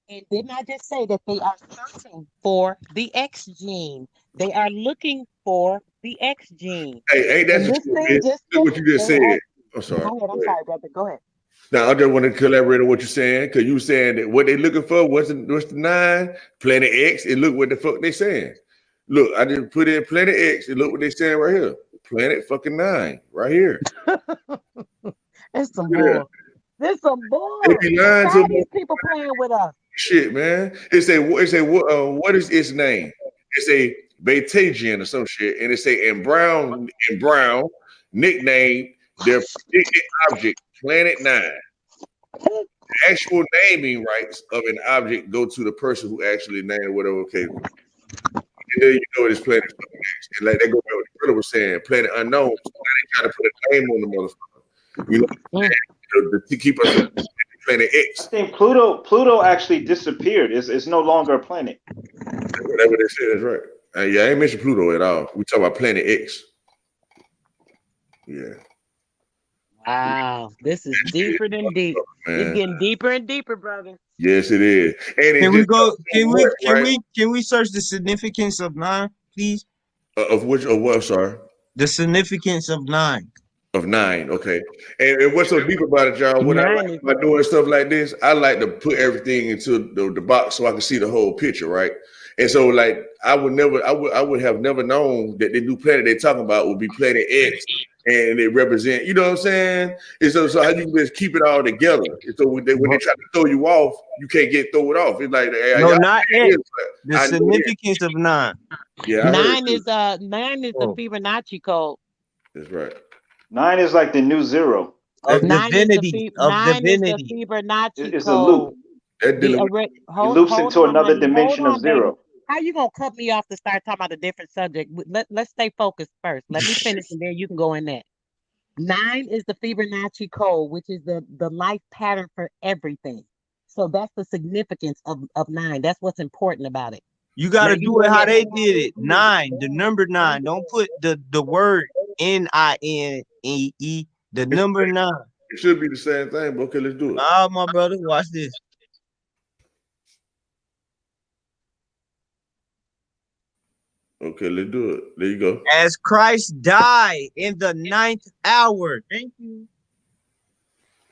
And didn't I just say that they are searching for the X gene? They are looking for the X gene. Hey, ain't that And the this truth, thing man? just Look what finished. you just They said. are, I'm sorry. go ahead. I'm Go ahead. sorry, brother. Go ahead. Now I just want to collaborate on what you're saying because you saying that what they looking for, what's the 9? Planet X, and look what the fuck they saying. Look, I just put in Planet X, and look what they saying right here. Planet fucking 9, right here. It's some Look at that. bull. This some They bull. be lying Why to are me. these people playing with us? Shit, man. It say what is its name? It's a Betagian or some shit, and it say in Brown nickname their predicted object Planet 9. The actual naming rights of an object go to the person who actually named it, whatever. Okay, and then you know it's Planet fucking X. And like they go back what the brother was saying, Planet Unknown. So now they try to put a name on the motherfucker. You know, Mm. to keep us from Planet I X. think Pluto actually disappeared. It's no longer a planet. Whatever they said is right. Yeah, I ain't mentioned Pluto at all. We talk about Planet X. Yeah, Wow. This is deeper than deep. It's man. getting deeper and deeper, brother. Yes, it is. And it Can we just go? Can we? what, Can right? we? Can we search the significance of 9, please? Of which of what? Sorry. The significance of 9. Of 9, okay. And what's so deep about it, y'all? What I like Nine is about doing stuff like this, I like to put everything into the box so I can see the whole picture, right? And so, like, I would have never known that the new planet they're talking about would be Planet X, and they represent, you know what I'm saying? And so how you just keep it all together. And so when they try to throw you off, you can't get thrown off. It's like, hey, No, y'all not saying X. this, The but I know it. significance of 9. Yeah, I heard it. nine is the Oh. Fibonacci code. That's right. 9 is like the new 0. Of That, divinity. Of Nine is the divinity. Fibonacci It's a code. loop. that The dealing with It hold loops hold into on, another honey. Hold dimension of on, baby. 0. How you gonna cut me off to start talking about a different subject? Let's stay focused first. Let me finish and then you can go in that. 9 is the Fibonacci code, which is the life pattern for everything. So that's the significance of 9. That's what's important about it. You gotta do it how they did it. 9, the number 9. Don't put the word NINEE. The number 9. It should be the same thing, but okay, let's do it. Ah, my brother, watch this. Okay, let's do it. There you go. As Christ died in the 9th hour. Thank you.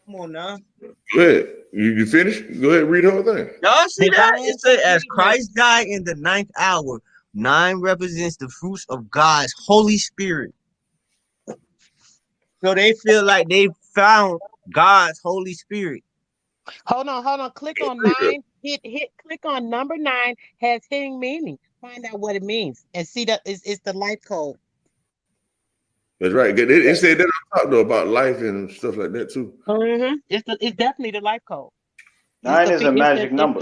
Come on now. Go ahead. You finished? Go ahead and read the whole thing. Y'all see that? It said, as Christ died in the 9th hour. 9 represents the fruits of God's Holy Spirit. So they feel like they found God's Holy Spirit. Hold on. Click on 9. Click on number 9 has hidden meaning. Find out what it means and see that it's the life code. That's right. It said that on top though about life and stuff like that too. Mm-hmm. It's definitely the life code. 9 is a magic number.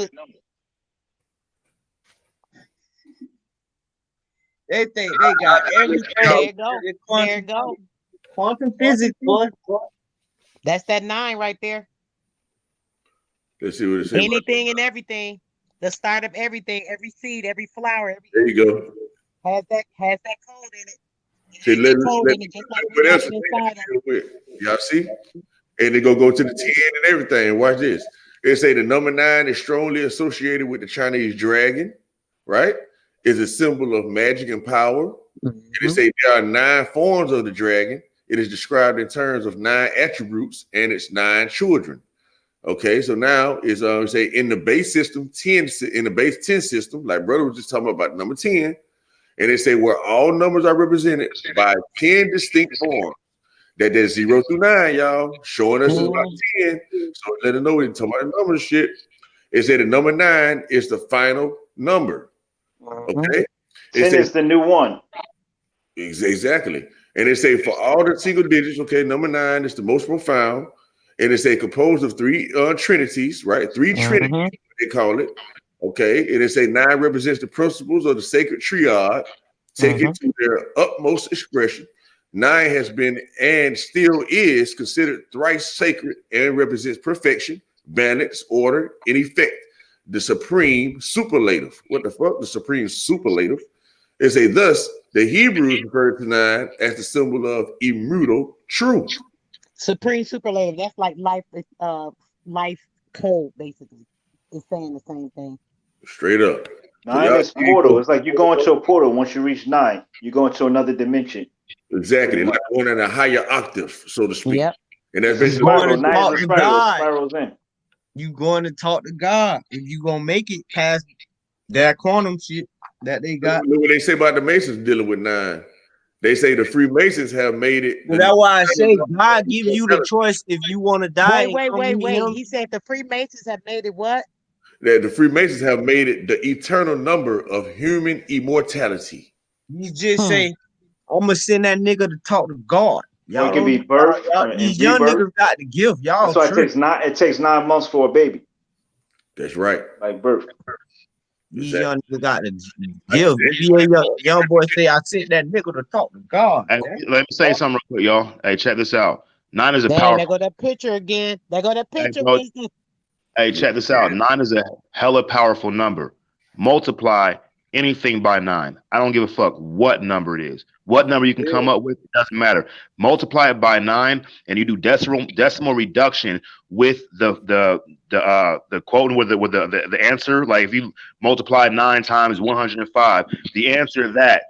They think they got everything. There you go. There you go. Quantum physics, boy. That's that 9 right there. Let's see what it says. Anything and everything. The start of everything, every seed, every flower, everything. There you go. Has that code in it. See, what else y'all see? And they go to the 10 and everything. Watch this. They say the number 9 is strongly associated with the Chinese dragon, right? It's a symbol of magic and power. Mm-hmm. And they say there are 9 forms of the dragon. It is described in terms of 9 attributes and its 9 children. Okay, so now is say in the base system 10, in the base 10 system, like brother was just talking about number 10, and they say where all numbers are represented by 10 distinct forms. That there's 0 through 9, y'all, showing us about 10. So let them know we're talking about the numbers shit. It said the number 9 is the final number. Okay, 10 is the new 1. Exactly. And they say for all the single digits, okay, number 9 is the most profound. And it's a composed of 3 trinities, right? 3 trinities, they call it. Okay. And it's a 9 represents the principles of the sacred triad, taken to their utmost expression. 9 has been and still is considered thrice sacred and represents perfection, balance, order, and effect. The supreme superlative. What the fuck? The supreme superlative. They say thus the Hebrews refer to 9 as the symbol of immutable truth. Supreme superlative. That's like life code, basically. It's saying the same thing. Straight up. 9 is portal. It's like you go into a portal. Once you reach 9, you go into another dimension. Exactly. Like going in a higher octave, so to speak. Yep. And that's basically going to talk to God. Spirals in. You going to talk to God. If you gonna make it past that quantum shit that they got. Look what they say about the Masons dealing with 9. They say the Freemasons have made it. Well, that's why I say God gives you the choice if you want to die. Wait. He said the Freemasons have made it what? That the Freemasons have made it the eternal number of human immortality. You just say, I'm gonna send that nigga to talk to God. Y'all can be birth. These young niggas got to give y'all. That's why it takes 9 months for a baby. That's right. Like birth. These young niggas got to give. Young boy say, I sent that nigga to talk to God. Hey, let me say something real quick, y'all. Hey, check this out. 9 is a powerful. There go that picture again. There go that picture. Hey, check this out. 9 is a hella powerful number. Multiply anything by 9. I don't give a fuck what number it is. What number you can come up with, it doesn't matter. Multiply it by 9, and you do decimal reduction with the quote with the answer. Like if you multiply 9 times 105, the answer to that,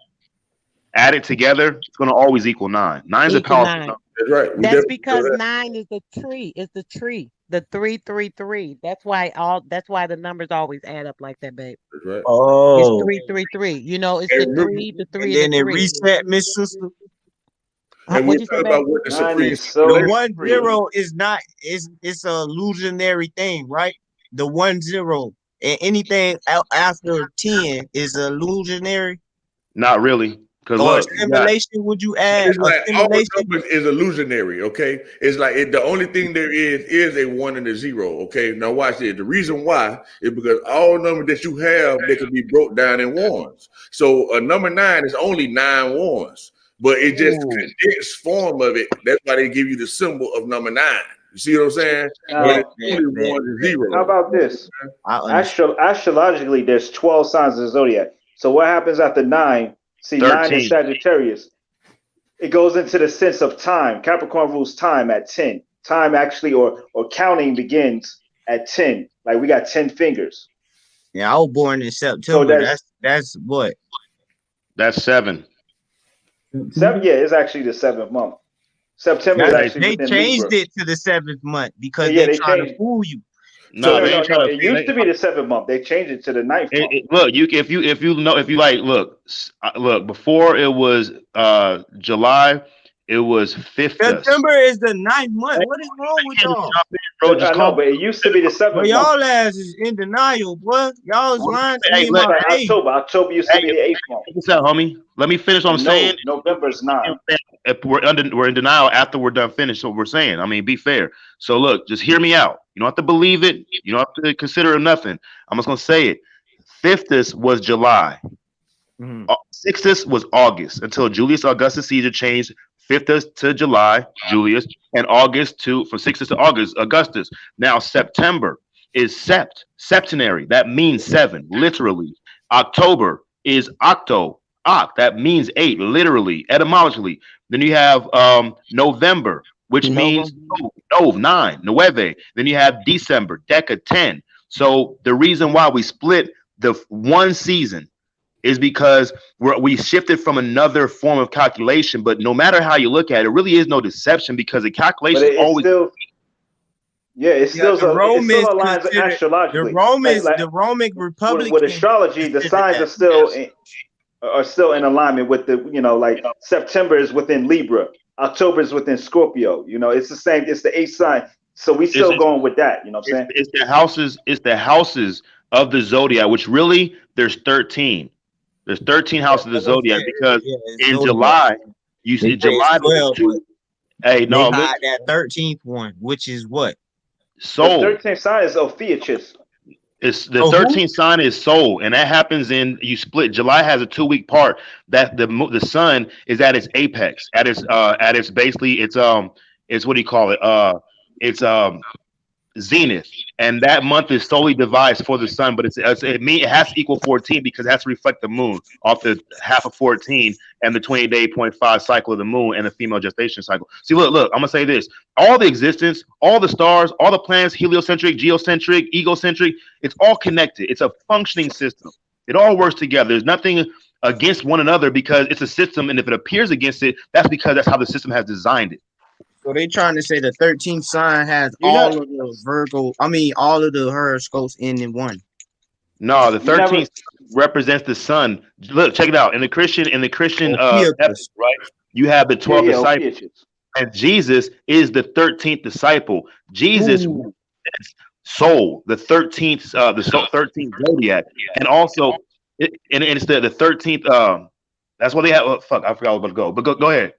add it together, it's gonna always equal 9. 9 is a powerful number. That's right. That's because 9 is the tree. It's the tree. The 333. That's why the numbers always add up like that, babe. That's right. Oh, it's 333. You know, it's the 3, the 3. And then it reset, Miss Sister. And we talk about what the supreme the 1-0 is not. It's a illusionary thing, right? The 1-0 and anything after 10 is illusionary. Not really. Or simulation, would you add? It's like all numbers is illusionary, okay? It's like the only thing there is a 1 and a 0, okay? Now watch it. The reason why is because all numbers that you have, they can be broke down in ones. So a number 9 is only 9 ones, but it just condensed form of it. That's why they give you the symbol of number 9. You see what I'm saying? Now, But it's only one and zero. how about this? Astrologically, there's 12 signs of the zodiac. So what happens after 9? See, 9 is 13. Sagittarius. It goes into the sense of time. Capricorn rules time at 10. Time actually, or counting begins at 10. Like we got 10 fingers. Yeah, I was born in September. So that's what? That's 7. 7, yeah, it's actually the 7th month. September is actually They within changed Libra. it to the 7th month because Yeah, they trying changed. to fool you. No, No, they ain't trying to. it used to be the 7th month. They changed it to the 9th month. Look, if you like, look. Before it was July, it was 5th. September is the 9th month. What is wrong with y'all? Bro, just I know, but it used to be the 7th month. Y'all ass is in denial, boy. Y'all is lying to me in my face. October used to be the 8th month. What's up, homie? Let me finish what I'm saying. November's 9. If we're in denial after we're done finished. What we're saying. I mean, be fair. So look, just hear me out. You don't have to believe it. You don't have to consider it nothing. I'm just gonna say it. 5th was July. 6th was August until Julius Augustus Caesar changed 5th to July, Julius, and August from 6th to August, Augustus. Now September is septenary. That means 7, literally. October is octo. That means 8, literally, etymologically. Then you have November, which means 9, nueve. Then you have December, deca, 10. So the reason why we split the one season is because we shifted from another form of calculation. But no matter how you look at it, it really is no deception because the calculation is always. It still aligns astrologically. The Roman Republic with astrology, the signs are still in alignment with the, like September is within Libra, October is within Scorpio. It's the same. It's the 8th sign. So we still going with that. You know what I'm saying? It's the houses of the zodiac, which really there's 13. There's 13 houses of the zodiac because in July, you see July. Hey, no, they had that 13th one, which is what? Soul. The 13th sign is Ophiuchus. It's the 13th sign is soul, and that happens in you split. July has a 2-week part that the sun is at its apex, at its basically it's what do you call it? It's zenith, and that month is solely devised for the sun, but it has to equal 14 because it has to reflect the moon off the half of 14 and the 28.5 cycle of the moon and the female gestation cycle. See, look, I'm gonna say this: all the existence, all the stars, all the planets, heliocentric, geocentric, egocentric, it's all connected. It's a functioning system. It all works together. There's nothing against one another because it's a system, and if it appears against it, that's because that's how the system has designed it. So they trying to say the 13th sign has all of the horoscopes in one. No, the 13th represents the sun. Look, check it out. In the Christian episode, right? You have the 12 disciples, and Jesus is the 13th disciple. Jesus is soul, the 13th, the 13th zodiac, and also, it's the 13th. That's what they have. I forgot I was about to go, but go ahead.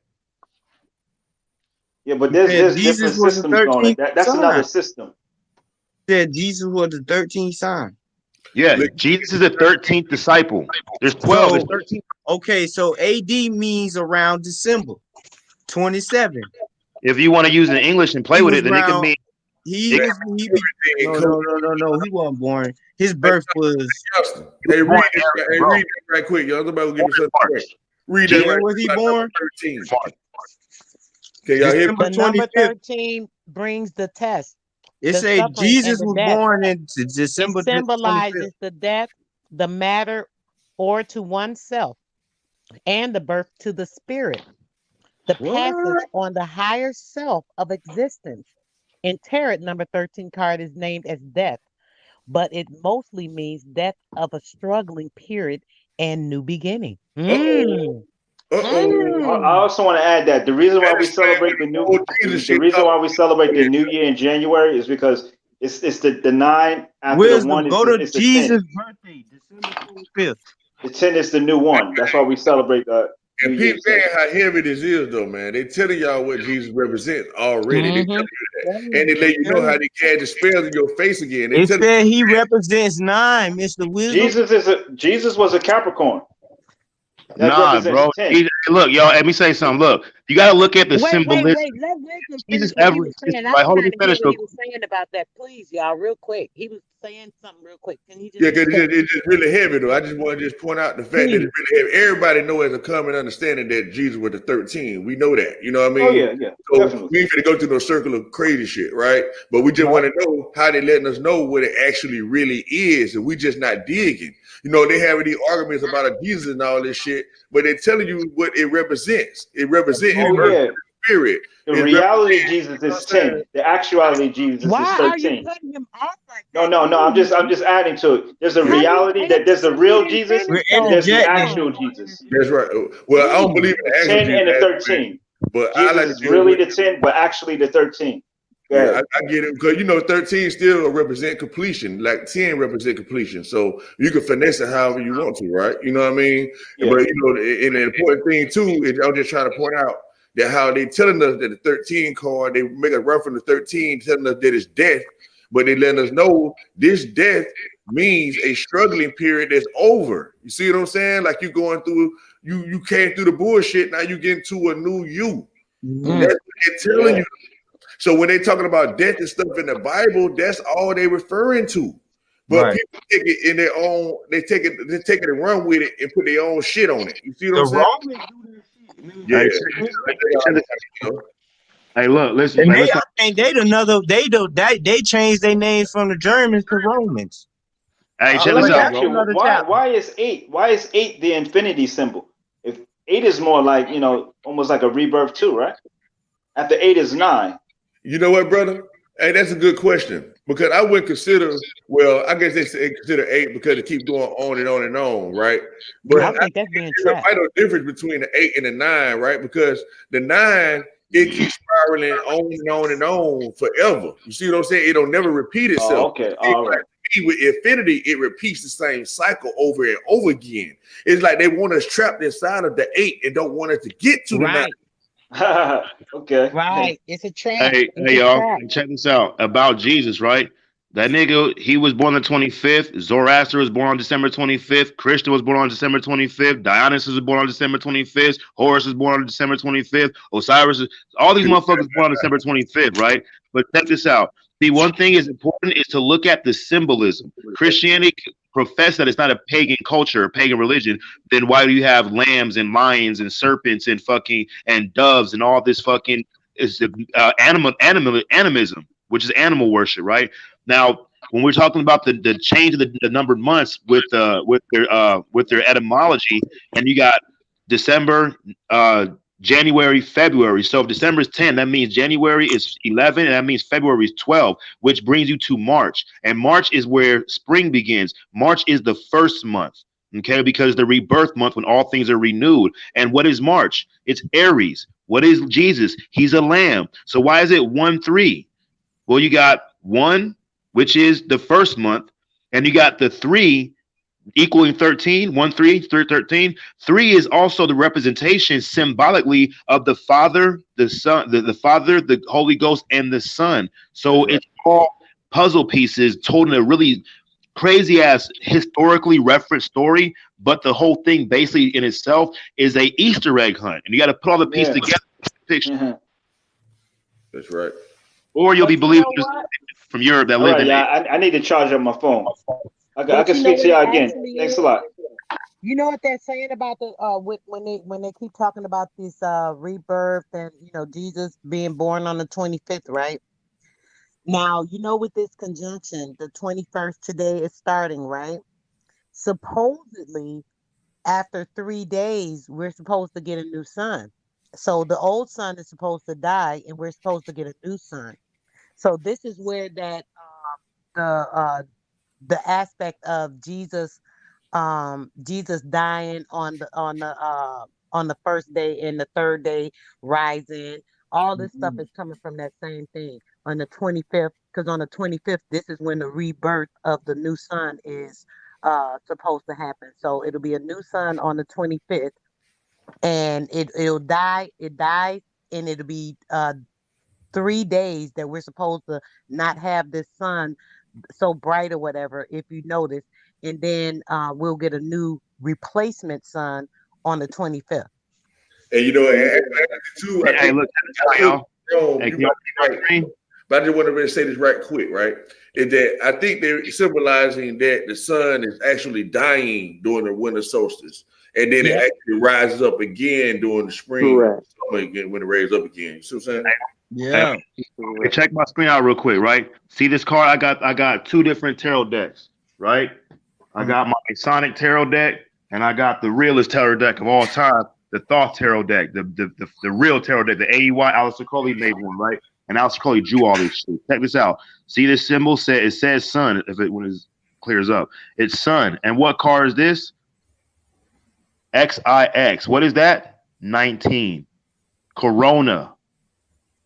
Yeah, but there's different systems going. That's another system. Said Jesus was the 13th sign. Yeah, Jesus is the 13th disciple. There's 12. There's 13. Okay, so AD means around December 27. If you want to use it in English and play with it, then it can mean. No, he wasn't born. His birth was. Hey, read that right quick, y'all. Somebody will give me something. Read that right. Was he born? 13. Okay, y'all hear me? The number 13 brings the test. It says Jesus was born in December. It symbolizes the death, the matter, or to oneself, and the birth to the spirit. The passage on the higher self of existence. In tarot, number 13 card is named as death, but it mostly means death of a struggling period and new beginning. I also want to add that the reason why we celebrate the new year in January is because it's the 9 after the 1 is the Jesus' birthday, December 25th. The 10 is the new 1. That's why we celebrate and people saying how heavy this is, though, man. They telling y'all what Jesus represents already. They tell you that, and they let you know how they cast the spells in your face again. They said he represents 9, Mr. Wisdom. Jesus was a Capricorn. Nah, bro. Look, y'all, let me say something. Look, you got to look at the Wait. symbolism. Let Wisdom Jesus finish what ever he was existed. saying. I Like, was hold on, let trying me to hear finish what real he quick. was saying about that. Please, y'all, real quick. He was saying something real quick. Can he Yeah, just because say, it's just really heavy though. I just want to just point out the fact that it's please? really heavy. Everybody knows as a common understanding that Jesus was the 13. We know that. You know what I Oh mean? yeah, yeah, So definitely. we ain't finna go through no circle of crazy shit, right? But we just Right. want to know how they letting us know what it actually really is, and we just not digging. You know, they having these arguments about a Jesus and all this shit, but they're telling you what it represents. It represents his Oh person, yeah, his spirit. the It reality represents, of Jesus you know what is I'm saying? 10. The actuality of Jesus is Why are you 13. cutting him off like No, that? no, no. Please. I'm just adding to it. There's a Yeah. How you reality that there's a answer? He real didn't Jesus finish We're and though. there's the Come interjecting. actual on. Jesus. That's right. Well, I don't Please. believe in The the actual 10 Jesus and the as a man, 13. but I Jesus like to is deal really with. the 10, but actually the 13. Go Yeah, ahead. I get it because 13 still represent completion, like 10 represent completion. So you can finesse it however you want to, right? You know what I mean? Yeah. But and the important thing too is I'm just trying to point out that how they telling us that the 13 card, they make a reference to 13, telling us that it's death, but they letting us know this death means a struggling period that's over. You see what I'm saying? Like you going through, you came through the bullshit, now you get into a new you. Mhm. Mm. That's what they're telling Yeah. you. So when they talking about death and stuff in the Bible, that's all they referring to. But Right. people take it in their own, they take it and run with it and put their own shit on it. You see what The I'm saying? Romans do that shit, man. Yeah. Hey, check this You know? Hey, look, listen. And Like, they, listen. I think they changed their names from the Germans to Romans. Hey, So check let this me But out. that's ask you, another why chapter. why is 8? Why is 8 the infinity symbol? If 8 is more like, almost like a rebirth too, right? After 8 is 9. You know what, brother? Hey, that's a good question because I would consider. Well, I guess they say consider 8 because it keep going on and on and on, right? But I I think think that's being there's a trapped. vital difference between the 8 and the 9, right? Because the 9 it keeps spiraling on and on and on forever. You see what I'm saying? It'll never repeat Oh, itself. okay. It, All like right. me, with infinity, it repeats the same cycle over and over again. It's like they want us trapped inside of the 8 and don't want us to get to the 9. Right. Okay. Right. It's a trap. Hey, It's hey, a y'all. trap. Check this out about Jesus, right? That nigga, he was born the 25th. Zoroaster was born on December 25th. Krishna was born on December 25th. Dionysus was born on December 25th. Horus was born on December 25th. Osiris, all these motherfuckers born on December 25th, right? But check this out. See, one thing is important is to look at the symbolism. Christianity profess that it's not a pagan culture, a pagan religion. Then why do you have lambs and lions and serpents and fucking and doves and all this fucking is animism, which is animal worship, right? Now, when we're talking about the change of the numbered months with their etymology, and you got December, January, February. So if December is 10, that means January is 11, and that means February is 12, which brings you to March. And March is where spring begins. March is the first month. Okay, because the rebirth month when all things are renewed. And what is March? It's Aries. What is Jesus? He's a lamb. So why is it 1-3? Well, you got 1, which is the first month, and you got the 3 equaling 13, 1, 3, 13. 3 is also the representation symbolically of the Father, the Son, the Father, the Holy Ghost, and the Son. So That's right. it's all puzzle pieces told in a really crazy ass historically referenced story, but the whole thing basically in itself is a Easter egg hunt. And you got to put all the pieces Yeah. together in the picture. Mhm. That's right. Or you'll be But you believing know just what? from Europe that All live right, in yeah. it. I need to charge up my phone. I But can you know speak to what it y'all again. actually Thanks a is? lot. You know what they're saying about the when they keep talking about this rebirth and Jesus being born on the 25th, right? Now, with this conjunction, the 21st today is starting, right? Supposedly, after 3 days, we're supposed to get a new sun. So the old sun is supposed to die, and we're supposed to get a new sun. So this is where that the the aspect of Jesus dying on the first day and the third day rising, all this stuff is coming from that same thing on the 25th, because on the 25th this is when the rebirth of the new sun is supposed to happen. So it'll be a new sun on the 25th, and it'll die, it dies, and it'll be 3 days that we're supposed to not have this sun so bright or whatever, if you notice, and then we'll get a new replacement sun on the 25th. And actually too, I Hey, think look, y'all. Rome, Hey, you can might y'all be see right. my screen? But I just want to say this right quick, right? Is that I think they're symbolizing that the sun is actually dying during the winter solstice, and then it Yep. actually rises up again during the spring, Correct. summer again when it raises up again. You see what I'm saying? Hey, Yeah. okay, Correct. check my screen out real quick, right? See this card? I got two different tarot decks, right? I Mm. got my Masonic tarot deck, and I got the realest tarot deck of all time, the Thoth tarot deck, the real tarot deck, the AEY. Aleister Crowley made one, right? And Aleister Crowley drew all this shit. Check this out. See this symbol? It says sun. If it when it clears up, it's sun. And what card is this? XIX. What is that? 19. Corona.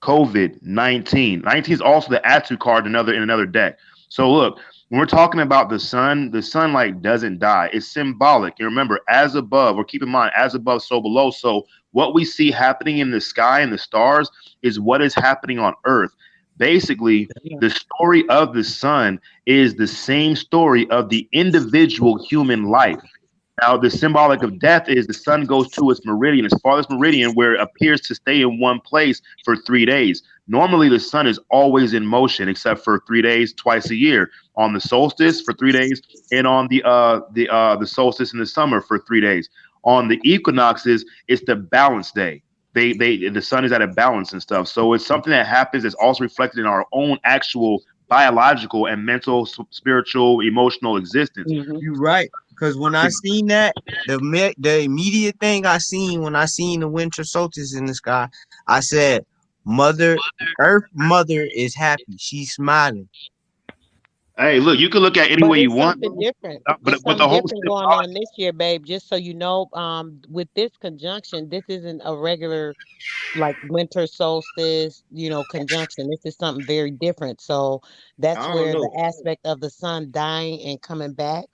COVID-19. 19 is also the Atu card in another deck. So look, when we're talking about the sun like doesn't die. It's symbolic. And remember, as above, or keep in mind, as above, so below. So what we see happening in the sky and the stars is what is happening on Earth. Basically, the story of the sun is the same story of the individual human life. Now, the symbolic of death is the sun goes to its meridian, its farthest meridian, where it appears to stay in one place for 3 days. Normally, the sun is always in motion, except for 3 days, twice a year. On the solstice for 3 days, and on the solstice in the summer for 3 days. On the equinoxes, it's the balance day. The sun is at a balance and stuff. So it's something that happens that's also reflected in our own actual biological and mental, spiritual, emotional existence. Hmm. You right. Because when I seen that, the immediate thing I seen when I seen the winter solstice in the sky, I said, Mother Earth Mother is happy. She's smiling. Hey, look, you can look at it any But way you it's want, something bro. different. But It's but the something whole different going symbology. on this year, babe. Just so you know, with this conjunction, this isn't a regular like winter solstice, conjunction. This is something very different. So that's I don't where the know. aspect of the sun dying and coming back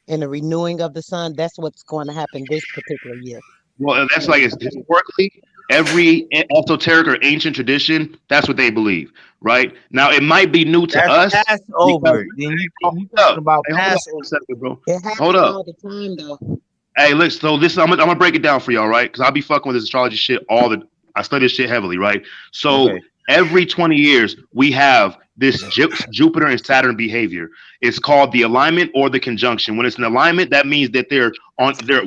and the renewing of the sun, that's what's going to happen this particular year. Well, that's like it's historically every esoteric or ancient tradition. That's what they believe, right? Now it might be new to That's us because Passover. Then hold you talking up, about hey, hold up for Passover. a second, bro. It Hold happens up. all the time, though. Hey, look. So this, I'm gonna break it down for y'all, right? Because I'll be fucking with this astrology shit all the. I study this shit heavily, right? So Okay. every 20 years we have this Jupiter and Saturn behavior. It's called the alignment or the conjunction. When it's an alignment, that means that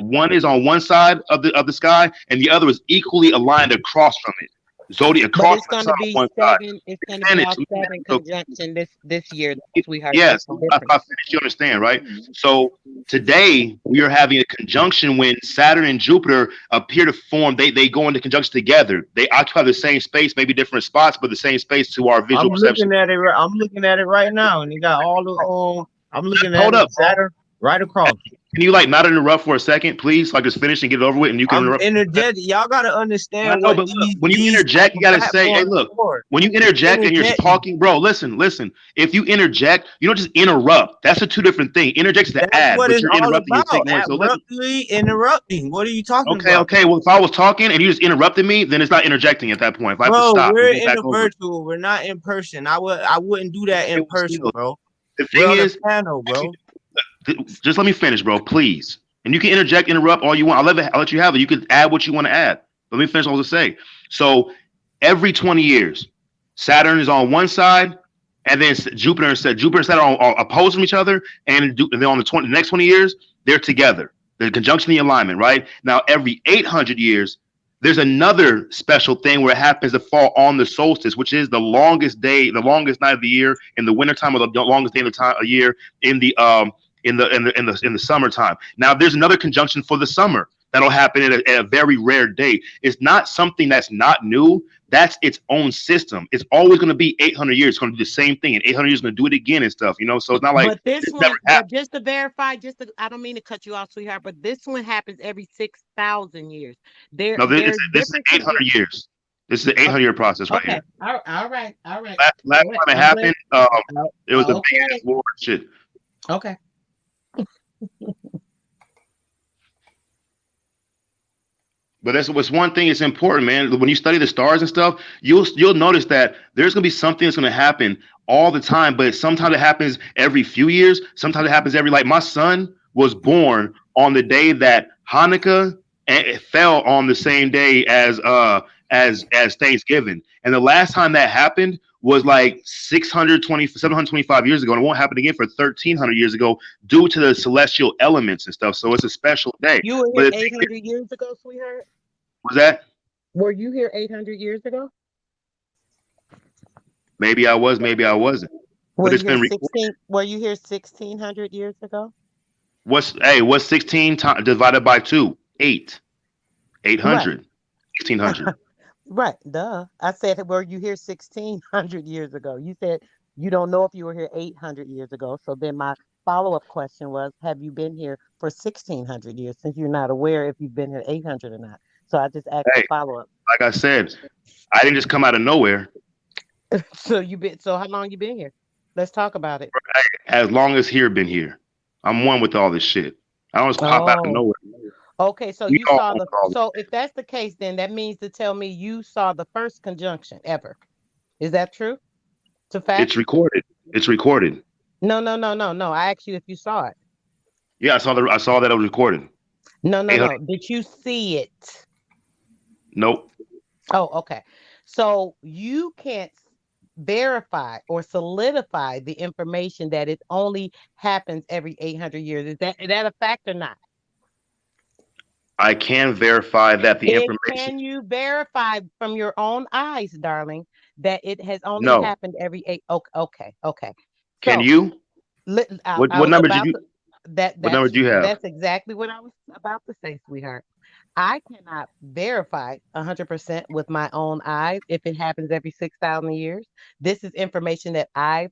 one is on one side of the sky and the other is equally aligned across from it. Zodiac But across it's the going sun to on be one side. seven. It's going to be Finish. all seven So conjunction this year, sweetheart. That's yes, the I difference. finished. You understand, right? So today we are having a conjunction when Saturn and Jupiter appear to form. They go into conjunction together. They occupy the same space, maybe different spots, but the same space to our visual I'm perception. looking at it. I'm looking at it right now, and it got all the. I'm looking at Hold it. up, bro. Saturn right across. Can you like not interrupt for a second, please? So I just finish and get it over with, and you can I'm interrupt. energetic. Y'all gotta I understand know, what but look, these when you these interject, you gotta say, "Hey, platforms look." for. When you We interject and you're interjecting. talking, bro, listen. If you interject, you don't just interrupt. That's a two different thing. Interject is to That's add, what but it's you're all interrupting. You're about. taking away. So let me. Abruptly interrupting. What are you talking Okay, about? okay. Well, if I was talking and you just interrupted me, then it's not interjecting at that point. If I have to Bro, stop and we're go in back the over it. virtual. We're not in person. I wouldn't do that Okay, in well, person, still, bro. the We're thing on a is, panel, bro. just let me finish, bro, please. And you can interject, interrupt all you want. I'll let you have it. You can add what you want to add. Let me finish what I was to say. So every 20 years, Saturn is on one side, and then Jupiter and Saturn are opposed from each other, and then on the next 20 years, they're together. The conjunction, the alignment, right? Now, every 800 years, there's another special thing where it happens to fall on the solstice, which is the longest day, the longest night of the year in the wintertime, or the longest day of the time a year in the in the summertime. Now, there's another conjunction for the summer that'll happen at a very rare date. It's not something that's not new. That's its own system. It's always going to be 800 years. It's going to do the same thing. And 800 years is going to do it again and stuff, you know? So it's not like But this it's never one, but happened. just to verify, I don't mean to cut you off, sweetheart, but this one happens every 6,000 years. No, There's this is different 800 years. This is an 800-year process right Okay. here. All right. All right. Last All right. time it I'm glad. happened, it was the Okay. biggest war and shit. Okay. But that's what's one thing. It's important, man. When you study the stars and stuff, you'll notice that there's gonna be something that's gonna happen all the time. But sometimes it happens every few years. Sometimes it happens every like my son was born on the day that Hanukkah and it fell on the same day as Thanksgiving. And the last time that happened was like 725 years ago, and it won't happen again for 1,300 years ago due to the celestial elements and stuff. So it's a special day. You were But here the thing 800 years ago, sweetheart? was that Were you here 800 years ago? maybe I was, maybe I wasn't. Were But you it's here been recorded. 16? Were you here 1600 years ago? What's 16 divided by 2? 8. Right. 800. 1600. Right. Duh. I said, were you here 1600 years ago? You said you don't know if you were here 800 years ago. So then my follow-up question was, have you been here for 1600 years since you're not aware if you've been here 800 or not? So I just asked the Hey, follow-up. like I said, I didn't just come out of nowhere. So how long you been here? Let's talk about it. As long as here been here. I'm one with all this shit. I don't just pop out of Oh, nowhere. okay. So We you all saw one the, with all this. so if that's the case, then that means to tell me you saw the first conjunction ever. Is that true? To fact? It's recorded. It's recorded. No, no, no, no, no. I asked you if you saw it. Yeah, I saw that it was recorded. No, no, 800. no. Did you see it? Nope. Oh, okay. So you can't verify or solidify the information that it only happens every 800 years. Is that a fact or not? I can verify that the information. Can you verify from your own eyes, darling, that it has only No. happened every eight? Okay, okay, okay. Can So you? I What was number did about you to. That what number that's do you have? that's exactly what I was about to say, sweetheart. I cannot verify 100% with my own eyes if it happens every 6,000 years. This is information that I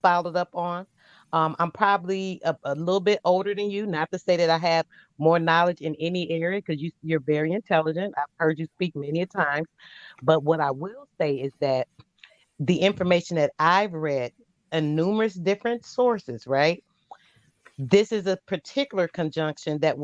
followed up on. I'm probably a little bit older than you, not to say that I have more knowledge in any area because you're very intelligent. I've heard you speak many a times. But what I will say is that the information that I've read in numerous different sources, right? This is a particular conjunction that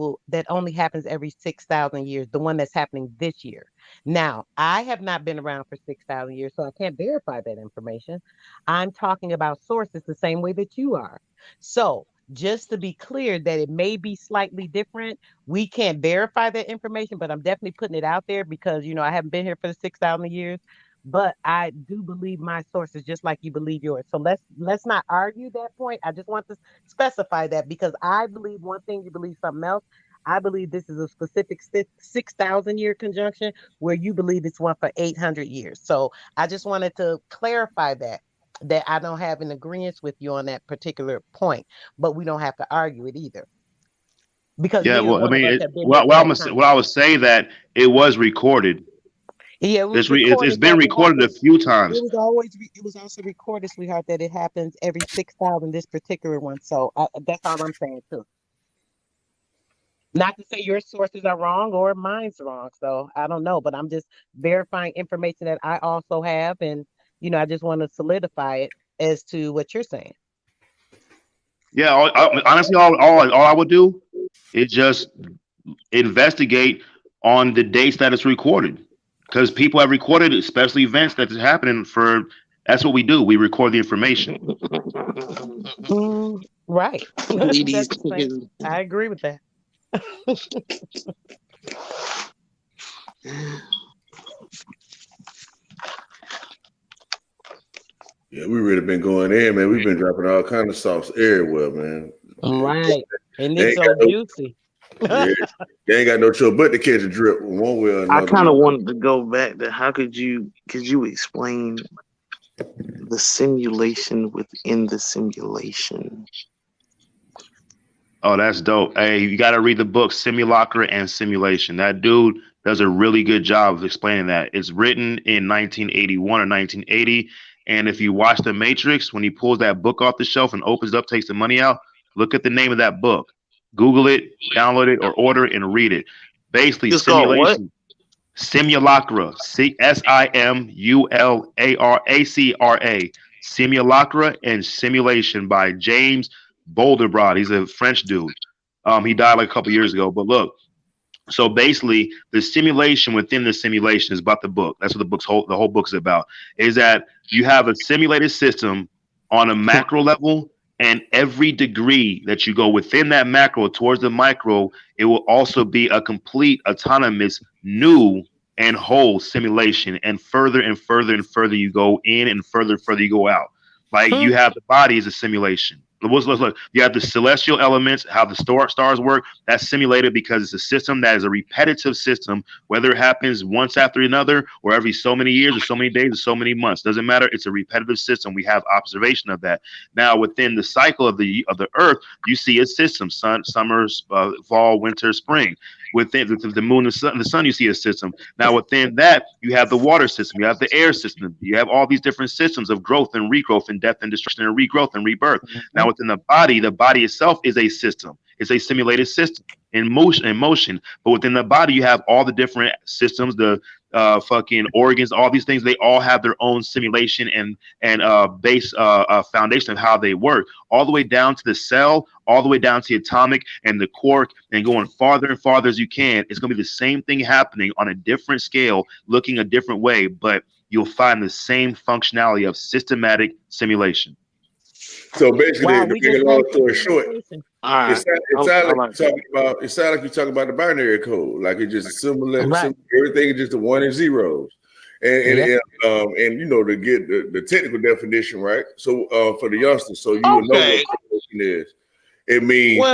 only happens every 6,000 years, the one that's happening this year. Now, I have not been around for 6,000 years, so I can't verify that information. I'm talking about sources the same way that you are. So, just to be clear that it may be slightly different, we can't verify that information, but I'm definitely putting it out there because I haven't been here for the 6,000 years. But I do believe my sources just like you believe yours. So let's not argue that point. I just want to specify that because I believe one thing, you believe something else. I believe this is a specific 6,000 year conjunction where you believe it's one for 800 years. So I just wanted to clarify that I don't have an agreement with you on that particular point, but we don't have to argue it either because Yeah, neither well, I one of mean, us have been here for well, that time. I would say that it was recorded. Yeah, it was It's recorded been that it recorded a happened. few It times. was it was also recorded, sweetheart, that it happens every 6,000. This particular one, so that's all I'm saying too. Not to say your sources are wrong or mine's wrong. So I don't know, but I'm just verifying information that I also have, and I just want to solidify it as to what you're saying. Yeah, honestly, all I would do is just investigate on the dates that it's recorded, because people have recorded it, especially events that's happening. That's what we do. We record the information. Right. Leave these That's the same. chickens. I agree with that. Yeah, we really been going in, man. We've been dropping all kind of sauce everywhere, man. Right. And They it's ain't got so no, juicy. yeah, they ain't got no choice but to catch a drip one way or I another. kind of wanted to go back to how could you explain the simulation within the simulation? Oh, that's dope. Hey, you got to read the book Simulacra and Simulation. That dude does a really good job of explaining that. It's written in 1981 or 1980. And if you watch The Matrix, when he pulls that book off the shelf and opens it up, takes the money out, look at the name of that book. Google it, download it, or order it and read it. Basically, It's called what? simulation. Simulacra. Simulacra. Simulacra and Simulation by James Bolderbrod. He's a French dude. He died like a couple years ago. But look, so basically, the simulation within the simulation is about the book. That's what the whole book is about. Is that you have a simulated system on a macro level, And every degree that you go within that macro towards the micro, it will also be a complete autonomous new and whole simulation. And further and further and further you go in, and further you go out. Like you have the body as a simulation. Look. You have the celestial elements, how the stars work. That's simulated because it's a system that is a repetitive system, whether it happens once after another, or every so many years, or so many days, or so many months. Doesn't matter. It's a repetitive system. We have observation of that. Now, within the cycle of the Earth, you see a system: sun, summer, fall, winter, spring. Within the moon and the sun, you see a system. Now, within that, you have the water system, you have the air system, you have all these different systems of growth and regrowth and death and destruction and regrowth and rebirth. Now, within the body itself is a system. It's a simulated system in motion. But within the body, you have all the different systems, the fucking organs, all these things. They all have their own simulation and base foundation of how they work, all the way down to the cell, all the way down to the atomic and the quark, and going farther and farther as you can. It's going to be the same thing happening on a different scale, looking a different way, but you'll find the same functionality of systematic simulation. So basically, to make a long story short, All right. it sounds like you're talking about the binary code, like it's just everything is just the one and zeros, and you know, to get the technical definition right. So for the youngsters, so you will know what simulation is. It means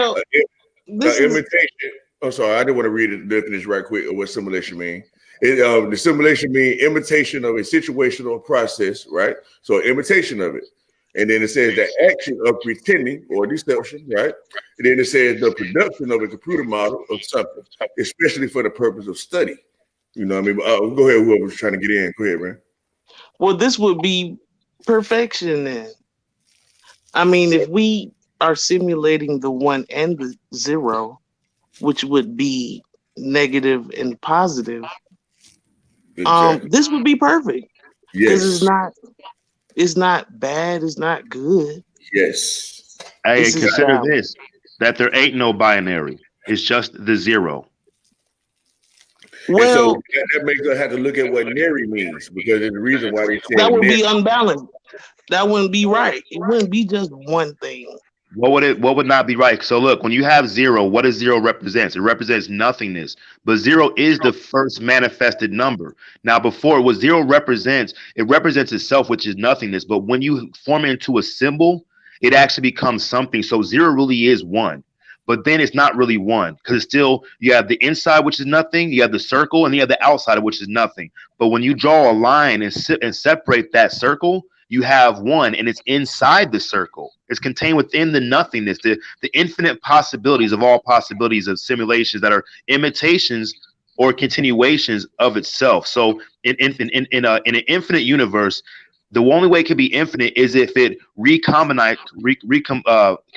imitation. I'm sorry, I didn't want to read the definition right quick of what simulation means. The simulation means imitation of a situation or process, right? So imitation of it. And then it says the action of pretending or deception, right? And then it says the production of a computer model of something, especially for the purpose of study. You know what I mean? Go ahead, whoever's trying to get in. Go ahead, man. Well, this would be perfection then. I mean, if we are simulating the 1 and the 0, which would be negative and positive, this would be perfect. Because it's not bad, it's not good. Yes. Hey, consider this, that there ain't no binary. It's just the 0. Well, so that makes us have to look at what nary means, because there's a reason why they say that would be unbalanced. That wouldn't be right. It wouldn't be just one thing. What would not be right? So look, when you have 0, what does 0 represents? It represents nothingness. But 0 is the first manifested number. Now, before, what 0 represents, it represents itself, which is nothingness. But when you form it into a symbol, it actually becomes something. So 0 really is 1. But then it's not really 1, because it's still, you have the inside, which is nothing, you have the circle, and you have the outside, which is nothing. But when you draw a line and separate that circle, you have 1, and it's inside the circle. It's contained within the nothingness, the infinite possibilities of all possibilities of simulations that are imitations or continuations of itself. So in an infinite universe, the only way it can be infinite is if it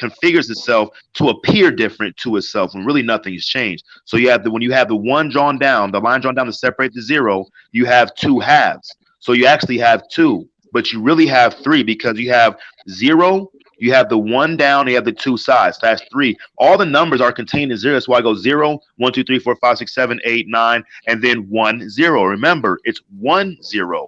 configures itself to appear different to itself when really nothing has changed. So you have when you have the 1 drawn down, the line drawn down to separate the 0, you have 2 halves. So you actually have 2, but you really have 3, because you have 0, you have the 1 down, you have the 2 sides. So that's 3. All the numbers are contained in 0. That's why I go 0, 1, 2, 3, 4, 5, 6, 7, 8, 9, and then 1, 0. Remember, it's 1, 0.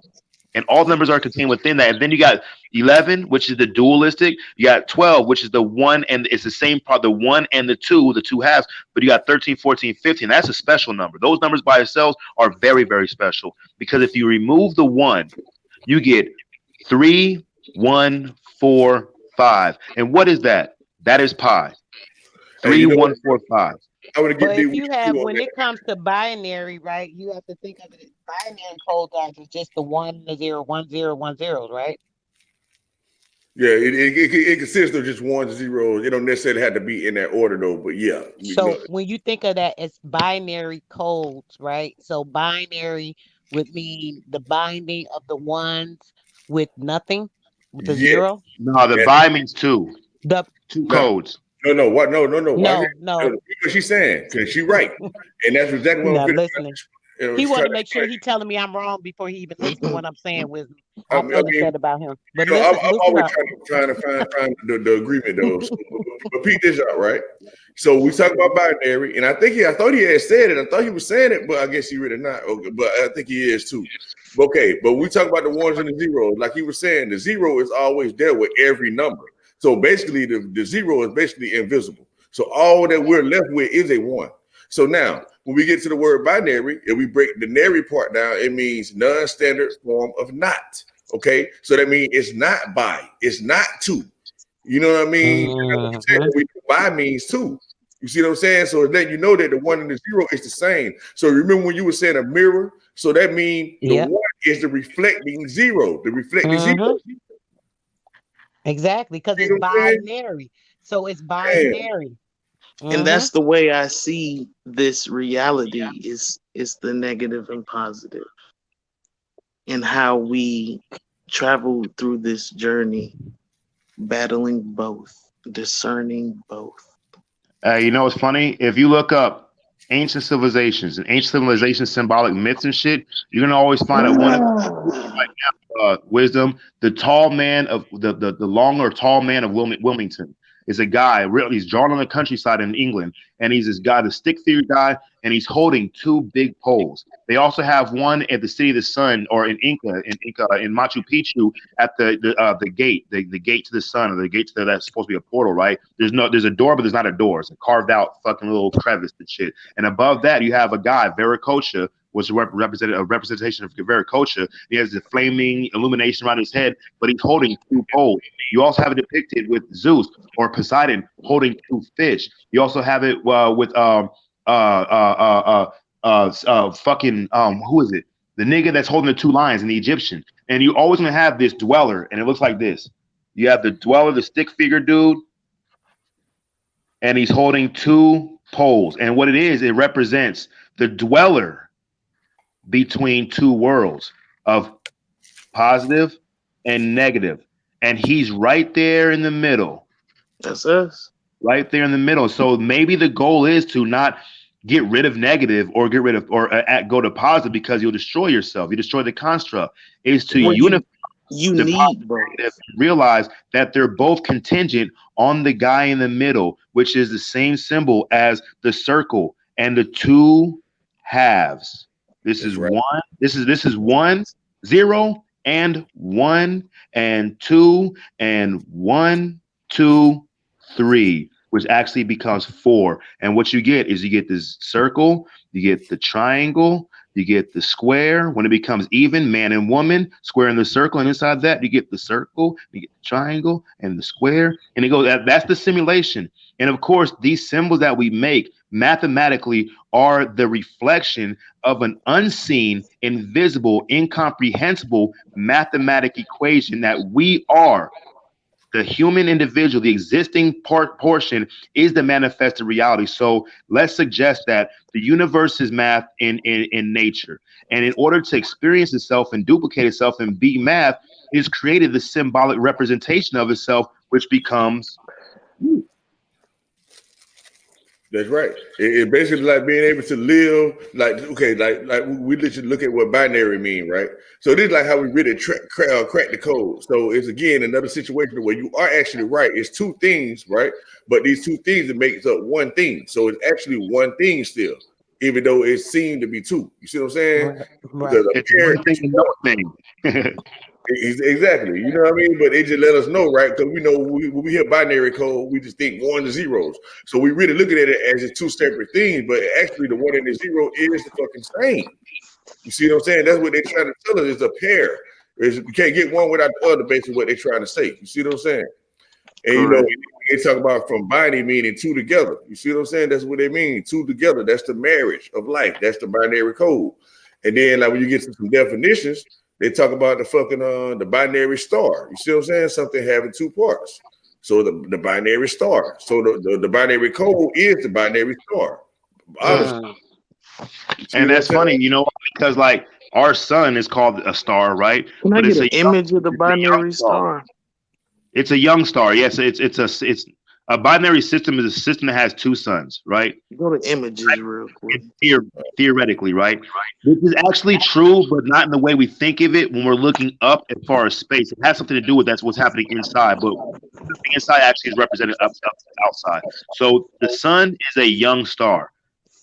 And all the numbers are contained within that. And then you got 11, which is the dualistic. You got 12, which is the 1, and it's the same part, the 1 and the 2 halves. But you got 13, 14, 15. That's a special number. Those numbers by themselves are very, very special, because if you remove the 1, you get 3, 1, 4, 5. And what is that? That is pi. 3, 1, 4, 5. But if you have, when it comes to binary, right, you have to think of it as binary code as just the 1, the 0, 1, 0, 1 0, right? Yeah, it consists of just 1, 0. It don't necessarily have to be in that order though, but yeah. So when you think of that as binary codes, right? So binary would mean the binding of the ones with nothing, with the 0. No, the bi means 2. The 2 codes. No. What? No. No. What she's saying, because she's right, and that's exactly what I'm listening. He want to make sure he's telling me I'm wrong before he even listens to what I'm saying with me. I feel that about him. But I'm always trying to find the agreement though. So, but peep this out, right? So we talk about binary, and I thought he had said it. I thought he was saying it, but I guess he really not. Okay, but I think he is too. Okay, but we talk about the 1s and the 0s. Like he was saying, the 0 is always there with every number. So basically, the zero is basically invisible. So all that we're left with is a one. So now, when we get to the word binary, if we break the nary part down, it means non-standard form of not. Okay, so that means it's not by, it's not two. You know what I mean? That's what I'm saying. Mhm. We by means two. You see what I'm saying? So it let you know that the one and the zero is the same. So remember when you were saying a mirror? So that means the Yep. one is the reflecting zero, the reflecting zero. Mhm. Exactly, because You it's know what I'm saying? binary. So it's Man, binary. And Mhm. that's the way I see this reality is the negative and positive, and how we travel through this journey, battling both, discerning both. You know what's funny? If you look up ancient civilizations and ancient civilization symbolic myths and shit, you're gonna always find out one of wisdom. The tall man of the long or tall man of Wilmington is a guy. Really, he's drawn on the countryside in England, and he's this guy, the stick figure guy, and he's holding two big poles. They also have one at the City of the Sun, or in Inca, in Machu Picchu, at the gate, the gate to the sun, or the gate to that's supposed to be a portal, right? There's a door, but there's not a door. It's a carved out fucking little crevice and shit. And above that, you have a guy, Viracocha, was represented a representation of Viracocha. He has the flaming illumination around his head, but he's holding two poles. You also have it depicted with Zeus or Poseidon holding two fish. You also have it with fucking who is it? The nigga that's holding the two lions in the Egyptian. And you always gonna have this dweller, and it looks like this. You have the dweller, the stick figure dude, and he's holding two poles. And what it is, it represents the dweller between two worlds of positive and negative. And he's right there in the middle, That's us. right there in the middle. So maybe the goal is to not get rid of negative or get rid of or go to positive, because you'll destroy yourself. You destroy the construct. Is to Well, unify you the positive need and negative, both. realize that they're both contingent on the guy in the middle, which is the same symbol as the circle and the two halves. This that's is right. one. This is one, zero, and one, and two, and one, two, three, which actually becomes four. And what you get is you get this circle, you get the triangle, you get the square. When it becomes even, man and woman, square in the circle, and inside that you get the circle, you get the triangle and the square, and it goes. That's the simulation. And of course, these symbols that we make mathematically are the reflection of an unseen, invisible, incomprehensible mathematic equation that we are. The human individual, the existing portion, is the manifested reality. So let's suggest that the universe is math in nature. And in order to experience itself and duplicate itself and be math, it's created the symbolic representation of itself, which becomes you. That's right. It basically like being able to live like okay, like we literally look at what binary mean, right? So this is like how we really crack the code. So it's again another situation where you are actually right. It's two things, right? But these two things that makes up one thing. So it's actually one thing still, even though it seemed to be two. You see what I'm saying? Right. Because Right. a It's pair one thing is and no one. thing. Exactly. You know what I mean? But they just let us know, right? Because we know when we hear binary code, we just think one to zeros. So we really looking at it as it's two separate things, but actually the one and the zero is the fucking same. You see what I'm saying? That's what they're trying to tell us is a pair. You can't get one without the other, basically what they're trying to say. You see what I'm saying? And you know, Correct. they talk about from binary meaning two together. You see what I'm saying? That's what they mean. Two together. That's the marriage of life. That's the binary code. And then like when you get to some definitions, they talk about the fucking the binary star. You see what I'm saying? Something having two parts. So the binary star. So the binary code is the binary star. Obviously. Mm. You see And what I'm that's funny, saying? because like our sun is called a star, right? Can I But get an image of the it's a young binary star. star? It's a young star. Yes, it's a binary system is a system that has two suns, right? Go to images real quick. It's theoretically, right? This is actually true, but not in the way we think of it when we're looking up as far as space. It has something to do with that's what's happening inside, but something inside actually is represented up outside. So the sun is a young star.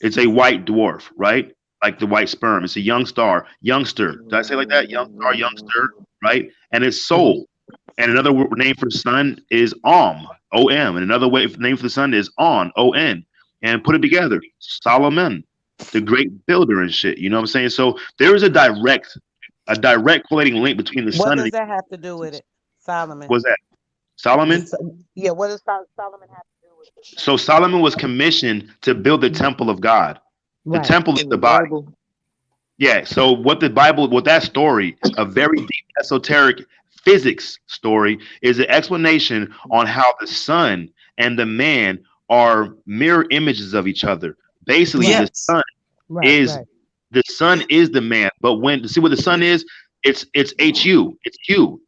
It's a white dwarf, right? Like the white sperm. It's a young star, youngster. Did I say it like that? Young star, youngster, right? And it's Mhm. soul. and another name for sun is Om, and another name for the sun is On, and put it together, Solomon, the great builder and shit. You know what I'm saying? So there is a direct correlating link between the What sun and does that have to do with it, Solomon? was that The, Solomon? yeah, what does Solomon have to do with the sun? So Solomon was commissioned to build the temple of God. The Right. temple is In the the body. Bible, Yeah. So what that story, a very deep esoteric physics story, is an explanation on how the sun and the man are mirror images of each other. Basically, Right. yes, Right. is Right. the sun is the man, but when to see what the sun is, it's HU, it's hue,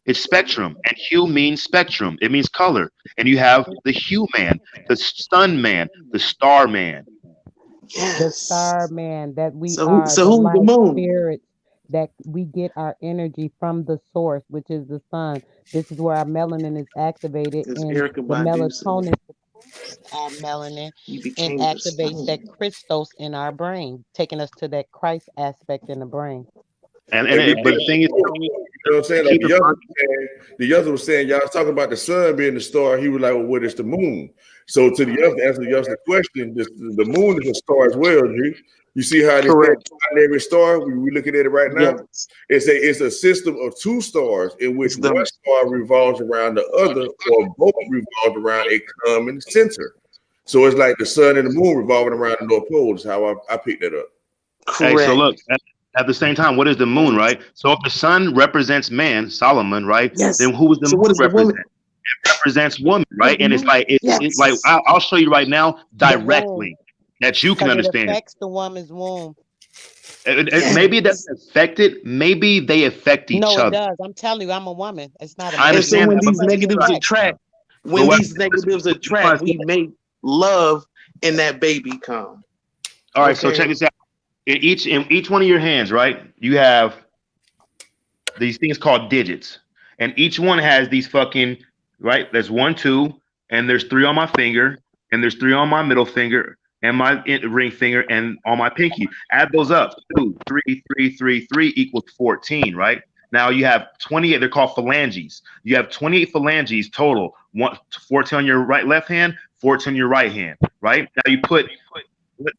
it's spectrum, and hue means spectrum. It means color, and you have the hue man, the sun man, the star man. The yes. star man, that we are So the who's the light moon? spirits, that we get our energy from the source, which is the sun. This is where our melanin is activated, Because and Erica the Badu said melatonin suppresses our melanin you and became the activates that sun. Christos in our brain, taking us to that Christ aspect in the brain. But the thing is, You know what I'm saying? Like keep the in youngster mind, was saying, y'all was talking about the sun being the star. He was like, well, what is the moon? So to the youngster, answer the youngster question, the moon is a star as well, G. You see how it is that Correct. binary star? We looking at it right now. Yes. It's a system of two stars in which It's one the star revolves around the other, or both revolve around a common center. So it's like the sun and the moon revolving around the North Pole. Is how I picked that up. hey, so correct. look, at the same time, what is the moon, right? So if the sun represents man, Solomon, right? Yes. Then who does the So moon what is the woman? represent? Represents woman, What is right? the And it's moon? like it's like Yes. I'll show you right now The womb, directly that you can because it understand. affects the woman's womb. Maybe it Yes. doesn't affect it. Maybe they affect each No, it other. does. I'm telling you, I'm a woman. It's not a I man. And so understand when that, That's but these what it negatives affects. attract, but when what? these negatives Listen, attract, we make love and that baby come. all right, so check Okay. this out. In each one of your hands, right? You have these things called digits, and each one has these fucking right. There's one, two, and there's three on my finger, and there's three on my middle finger, and my ring finger, and on my pinky. Add those up. 2, 3, 3, 3, 3 equals 14, right? Now you have 28. They're called phalanges. You have 28 phalanges total. 14 on your left hand, 14 on your right hand, right? Now you put.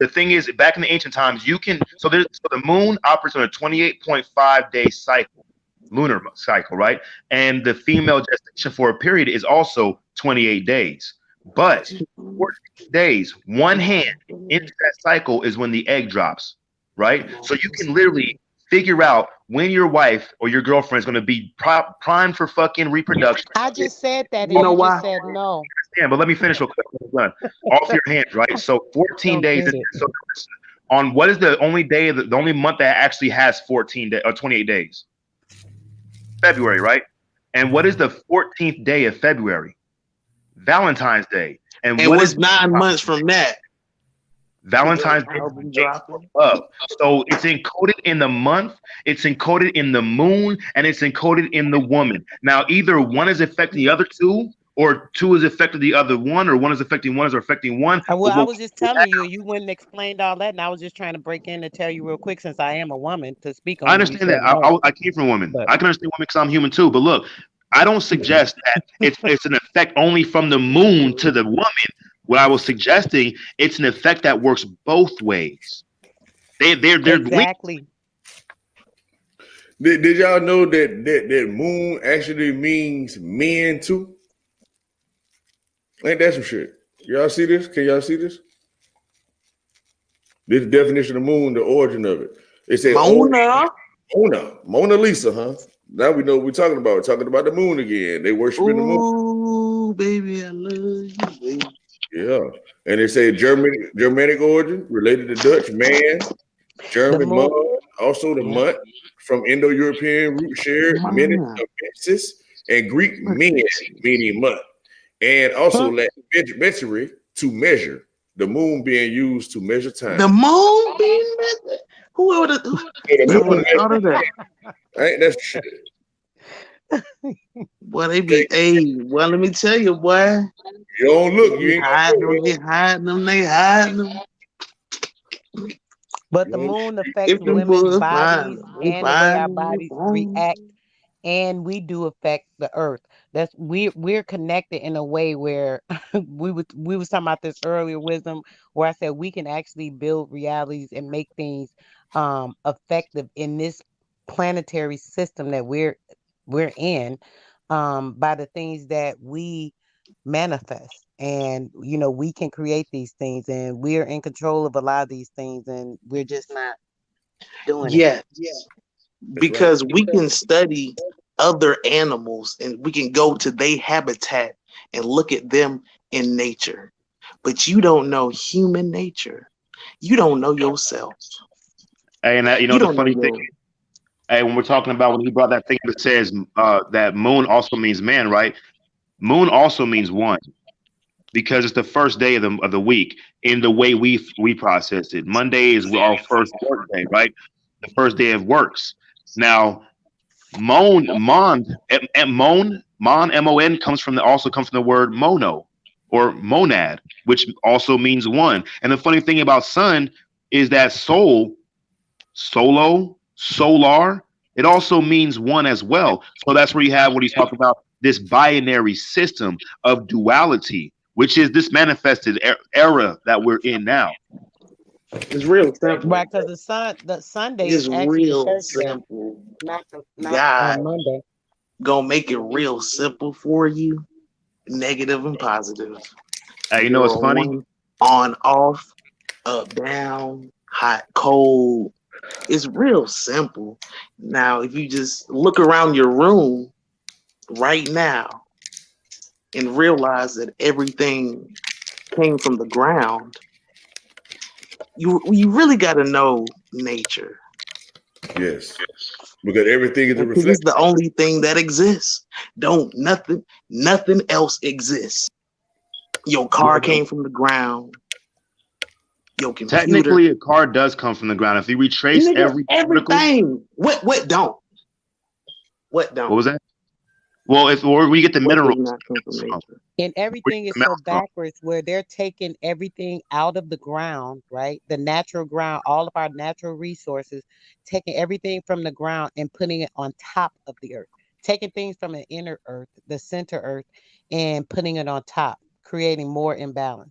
The thing is, back in the ancient times, so the moon operates on a 28.5 day cycle, lunar cycle, right? And the female gestation for a period is also 28 days. But 14 days, one hand into that cycle is when the egg drops, right? So you can literally figure out when your wife or your girlfriend is going to be primed for fucking reproduction. I just said that, You and know you just why? said no. Yeah, but let me finish real quick. I'm done. Off your hands, right? So 14 Don't days. get it. So on what is the only day, the only month that actually has 14 or 28 days? February, right? And what is the 14th day of February? Valentine's Day. And And what what's is 9 months from that? Valentine's Day? Album dropping. Love. So it's encoded in the month, it's encoded in the moon, and it's encoded in the woman. Now, either one is affecting the other two, or two is affecting the other one, or one is affecting one, or affecting one. Well, But I what was just telling you, you wouldn't explain all that, and I was just trying to break in to tell you real quick, since I am a woman, to speak I on it. You understand that. said no, I came from a woman. but I can understand women because I'm human too. But look, I don't suggest that it's an effect only from the moon to the woman. What I was suggesting, it's an effect that works both ways. They're linked. exactly. Did y'all know that moon actually means men too? Ain't that some shit? Y'all see this? Can y'all see this? This definition of moon, the origin of it. It said Mona. Mona Lisa, huh? Now we know what we're talking about. We're talking about the moon again. They worshiping the moon. Ooh, baby, I love you, baby. Yeah. And they say Germanic origin, related to Dutch man, The German moon. mud, also the Yeah. mud from Indo-European root shared minute Mama. of mensis, and Greek men meaning mud. And also Huh? Latin metric to measure, the moon being used to measure time. The moon being method. Who would have So the never would moon have thought of that? ain't that shit. Boy, they be well, let me tell you, boy. You don't look, you They ain't hiding gonna them, they hiding them, they hiding them. But you the don't, moon affects If them women's boys find bodies them, they and the way find our them, they bodies find them. react and we do affect the earth. That's we're connected in a way where we was talking about this earlier, wisdom, where I said we can actually build realities and make things effective in this planetary system that we're in, by the things that we manifest. And we can create these things, and we're in control of a lot of these things, and we're just not doing it. Yes, That's right. because we can study other animals and we can go to their habitat and look at them in nature. But you don't know human nature. You don't know yourself. And that, You the don't know funny thing, your hey, when we're talking about when he brought that thing that says that moon also means man, right? Moon also means one because it's the first day of the week in the way we process it. Monday is our first work day, right? The first day of works. Now, mon comes from also comes from the word mono or monad, which also means one. And the funny thing about sun is that solar, it also means one as well. So that's where you have what he's talking about, this binary system of duality, which is this manifested era that we're in now. It's real simple. Right, because the Sunday is It's actually the real first day, simple. not God Monday. gonna make it real simple for you, negative and positive. Hey, you know You're what's a funny? one, on, off, up, down, hot, cold. It's real simple. Now, if you just look around your room right now and realize that everything came from the ground, you really got to know nature. Yes, because everything is a Because it's reflection. the only thing that exists. Don't nothing else exists. Your car Well, came from the ground. Your computer, technically, a car does come from the ground. If you retrace nigga, every particle, everything. What don't? What what don't? was that? Well, if or we get the What does minerals not come from from, nature? And where you everything get is the so metals from. backwards where they're taking everything out of the ground, right? The natural ground, all of our natural resources, taking everything from the ground and putting it on top of the earth, taking things from the inner earth, the center earth, and putting it on top, creating more imbalance.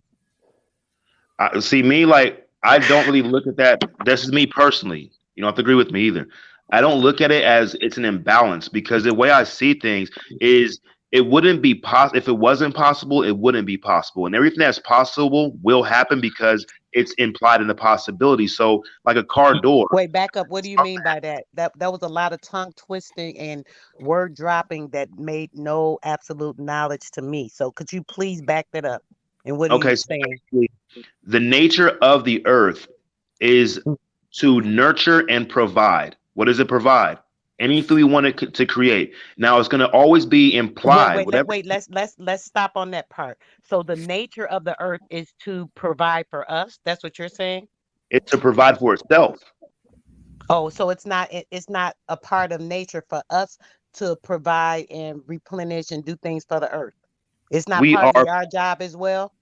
I see me like I don't really look at that. This is me personally. You don't have to agree with me either. I don't look at it as it's an imbalance because the way I see things is it wouldn't be possible if it wasn't possible. It wouldn't be possible, and everything that's possible will happen because it's implied in the possibility. So, like a car door. Wait, back up. What do you mean by that? That was a lot of tongue twisting and word dropping that made no absolute knowledge to me. So could you please back that up? And what are you Okay, so saying? basically, the nature of the earth is to nurture and provide. What does it provide? Anything we want it to create. Now, it's going to always be Wait, implied. wait, let Whatever wait, let's stop on that part. So the nature of the earth is to provide for us. That's what you're saying? it's to provide for itself. Oh, so it's not a part of nature for us to provide and replenish and do things for the earth. It's not We part of are, our job as well.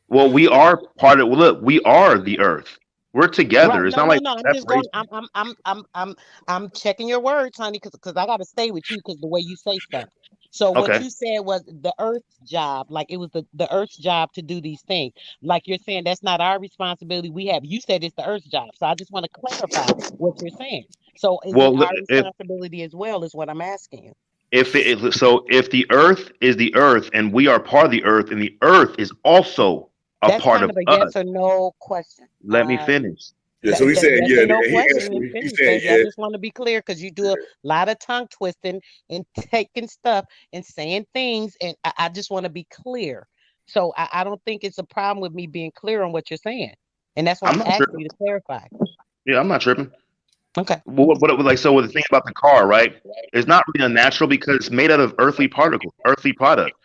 well, we are part of, well, look, we are the earth. We're together. Right. It's No, not no, like no. I'm just going. separation. I'm checking your words, honey, because I got to stay with you because the way you say stuff. So what Okay. you said was the Earth's job, like it was the Earth's job to do these things. Like you're saying that's not our responsibility. We have. You said it's the Earth's job. So I just want to clarify what you're saying. So is it Well, our responsibility as well? Is what I'm asking you. if the earth is the earth and we are part of the earth and the earth is also a That's part kind of of a us, yes or no question. let me finish. Yeah, so he's That saying yes yeah, or and no he question and answered. He's finish, saying baby. I yeah. just want to be clear because you do a lot of tongue twisting and taking stuff and saying things, and I just want to be clear. So I don't think it's a problem with me being clear on what you're saying, and that's why I'm I'm not asking tripping. you to clarify. Yeah, I'm not tripping. Okay. Like so with the thing about the car, right? It's not really unnatural because it's made out of earthly particles, earthly product.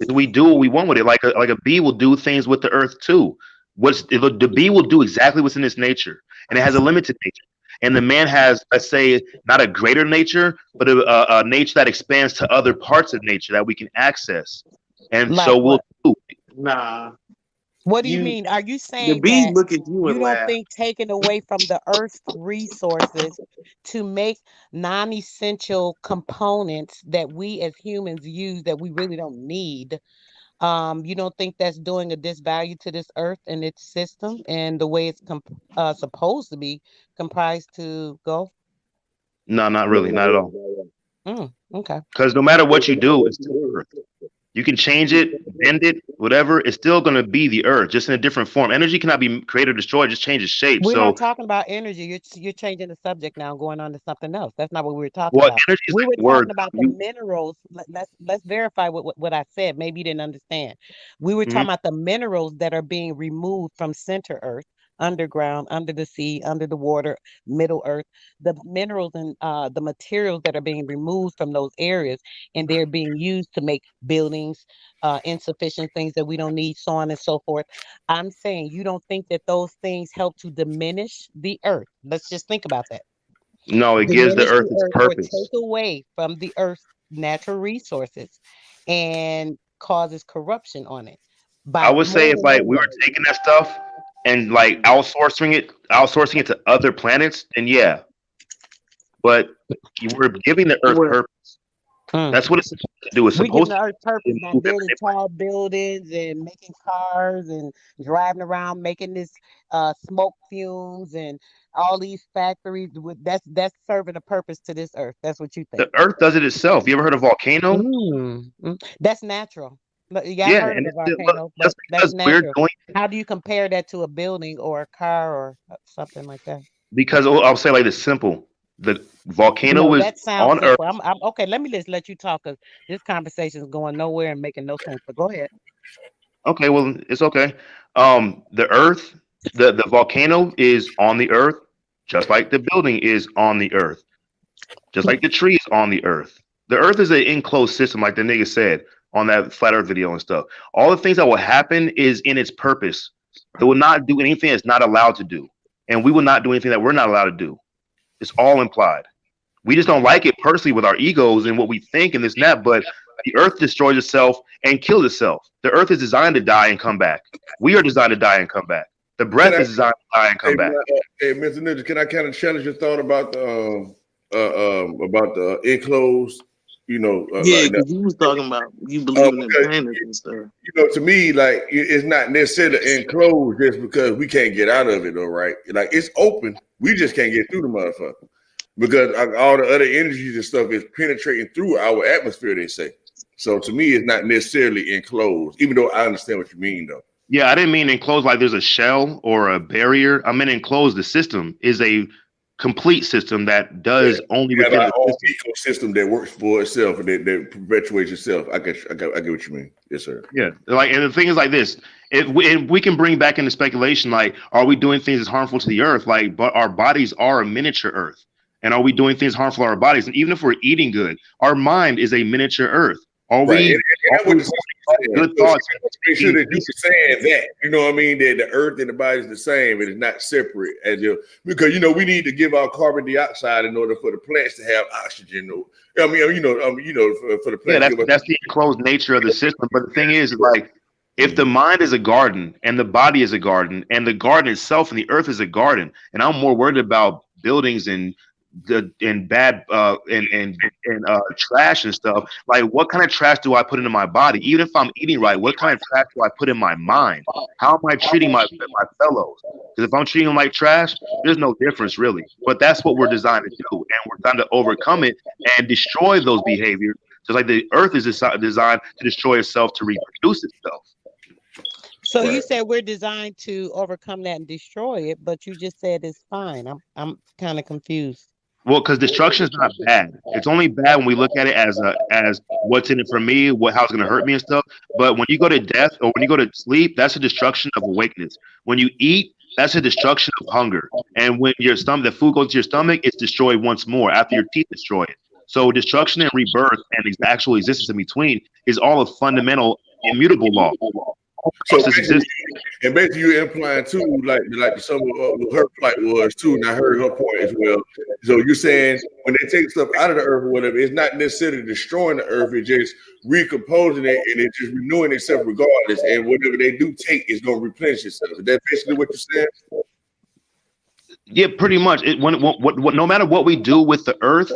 We do what we want with it. Like a bee will do things with the earth too. The bee will do exactly what's in its nature, and it has a limited nature. And the man has, let's say, not a greater nature, but a nature that expands to other parts of nature that we can access. And so Like we'll what? do. Nah. What do you You mean? Are you the saying bees that look at you you and don't laugh. think taking away from the earth's resources to make non-essential components that we as humans use that we really don't need, you don't think that's doing a disvalue to this earth and its system and the way it's supposed to be comprised to go? No, not really, not at all. Okay. Because no matter what you do, it's still Earth. You can change it, bend it, whatever. It's still going to be the Earth, just in a different form. Energy cannot be created or destroyed; just changes shape. We're not So, talking about energy. You're changing the subject now, going on to something else. That's not what we were talking well, about. energy is We were like a word. talking about the You, minerals. Let's verify what I said. Maybe you didn't understand. We were mhm. talking about the minerals that are being removed from center Earth, underground, under the sea, under the water, middle Earth. The minerals and the materials that are being removed from those areas, and they're being used to make buildings, insufficient things that we don't need, so on and so forth. I'm saying you don't think that those things help to diminish the earth. Let's just think about that. No, it gives the Diminish Earth the its earth or take purpose. away from the earth's natural resources and causes corruption on it I by would say more if than like one we way. were taking that stuff and like outsourcing it to other planets, then yeah. But you were giving the Earth Well, purpose. Mm. That's what it's supposed to do. It's We giving supposed the earth to purpose by move and building tall buildings and making cars and driving around making this smoke fumes and all these factories with that's serving a purpose to this earth. That's what you think. the Earth does it itself. You ever heard of volcano? That's natural. Yeah, I've Yeah, heard of and a it's still, look, volcano, but just that's because we're natural. doing How do you compare that to a building or a car or something like that? because I'll say like this simple. The volcano No, is that sounds on Earth. simple. I'm okay. Let me just let you talk because this conversation is going nowhere and making no sense. But go ahead. Okay, well, it's okay. The Earth, the volcano is on the Earth, just like the building is on the Earth, just like the tree is on the Earth. The Earth is an enclosed system, like the nigga said on that flat Earth video and stuff. All the things that will happen is in its purpose. It will not do anything it's not allowed to do, and we will not do anything that we're not allowed to do. It's all implied. We just don't like it personally with our egos and what we think and this and that. But the earth destroys itself and kills itself. The earth is designed to die and come back. We are designed to die and come back. The Can breath I, is designed to die and hey, come back. hey, Mr. Ninja, can I kind of challenge your thought about the enclosed, yeah, like that? because you was talking about you believing in Because planets and stuff. to me, like it's not necessarily enclosed just because we can't get out of it, though, right? Like it's open, we just can't get through the motherfucker because all the other energies and stuff is penetrating through our atmosphere. They say so. To me, it's not necessarily enclosed, even though I understand what you mean, though. Yeah, I didn't mean enclosed like there's a shell or a barrier. I meant enclosed. The system is a complete system that Yeah, does only we have within our the own system. ecosystem that works for itself and that perpetuates itself. I get what you mean. Yes, sir. Yeah, like, and the thing is like this: if we can bring back into speculation, like, are we doing things that's harmful to the earth? Like, but our bodies are a miniature earth, and are we doing things harmful to our bodies? And even if we're eating good, our mind is a miniature earth. Are Right. And, we? and Are that's what we the sister putting was saying. good So she thoughts wants to make sure in that you pieces? were saying that. You know what I mean? That the earth and the body is the same. It is not separate as you because we need to give out carbon dioxide in order for the plants to have oxygen. For the Yeah, plants to give us. that's the enclosed nature of the system. But the thing is, like, if the mind is a garden and the body is a garden and the garden itself and the earth is a garden, and I'm more worried about buildings and bad trash and stuff. Like, what kind of trash do I put into my body? Even if I'm eating right, what kind of trash do I put in my mind? How am I treating my fellows? Because if I'm treating them like trash, there's no difference really. But that's what we're designed to do, and we're designed to overcome it and destroy those behaviors. Just like the earth is designed to destroy itself to reproduce itself. So you Right. said we're designed to overcome that and destroy it, but you just said it's fine. I'm kind of confused. Well, because destruction is not bad. It's only bad when we look at it as what's in it for me, how it's going to hurt me and stuff. But when you go to death or when you go to sleep, that's a destruction of awakeness. When you eat, that's a destruction of hunger. And when the food goes to your stomach, it's destroyed once more after your teeth destroy it. So destruction and rebirth and actual existence in between is all a fundamental immutable law. So Process basically, exists. and basically you're implying too, like some of what her plight was too, and I heard her point as well. So you're saying when they take stuff out of the earth or whatever, it's not necessarily destroying the earth, it's just recomposing it and it's just renewing itself regardless. And whatever they do take is going to replenish itself. Is that basically what you're saying? Yeah, pretty much. No matter what we do with the earth,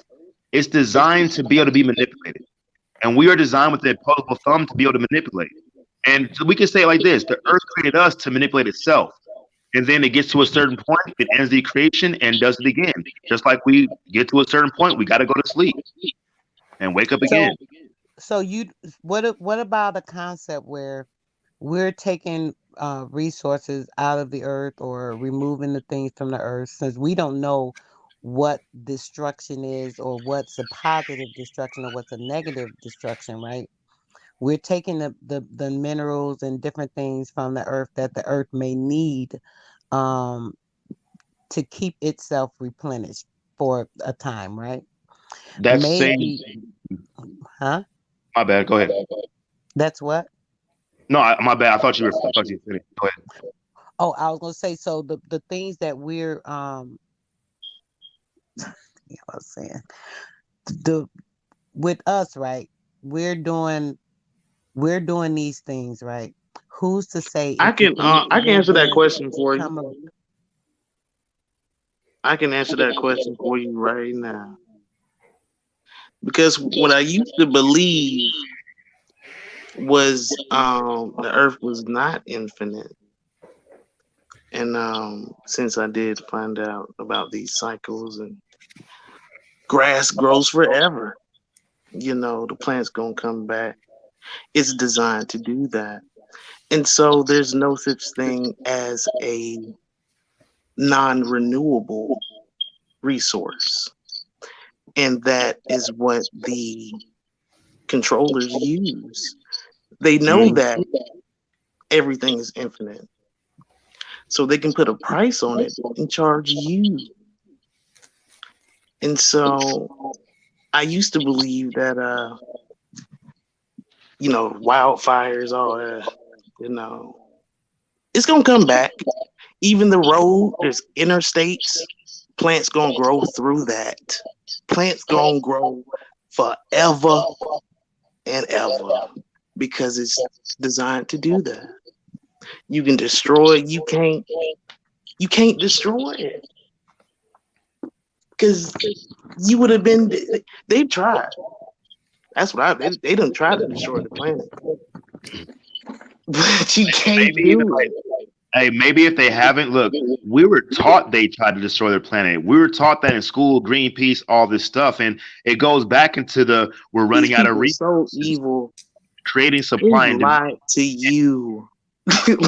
it's designed to be able to be manipulated. And we are designed with the opposable thumb to be able to manipulate. And so we can say it like this: the earth created us to manipulate itself. And then it gets to a certain point, it ends the creation and does it again. Just like we get to a certain point, we got to go to sleep and wake up again. So what about a concept where we're taking resources out of the earth or removing the things from the earth, since we don't know what destruction is or what's a positive destruction or what's a negative destruction, right? We're taking the minerals and different things from the earth that the earth may need um, to keep itself replenished for a time, right? That's saying, Maybe, huh? my bad. Go ahead. That's what? No, my bad. I thought you finished. Go ahead. Oh, I was gonna say, so the things that we're you know what I'm saying, the with us, right? We're doing these things, right? Who's to say I if the can things I that can we're answer that doing question for you. come up? I can answer that question for you right now. Because what I used to believe was the earth was not infinite. And since I did find out about these cycles and grass grows forever, the plant's gonna come back. It's designed to do that. And so there's no such thing as a non-renewable resource. And that is what the controllers use. They know Mhm. that everything is infinite. So they can put a price on it and charge you. And so I used to believe that wildfires, all that, it's gonna come back. Even the road, there's interstates, plants gonna grow through that. Plants gonna grow forever and ever because it's designed to do that. You can destroy it, you can't destroy it. Because you would have been they've tried. That's what they done tried to destroy the planet. But you can't Maybe even do like, it. hey, maybe if they haven't, look, we were taught they tried to destroy their planet. We were taught that in school, Greenpeace, all this stuff, and it goes back into the we're These running out of people are so resources, evil. creating They supply and demand. lied to you.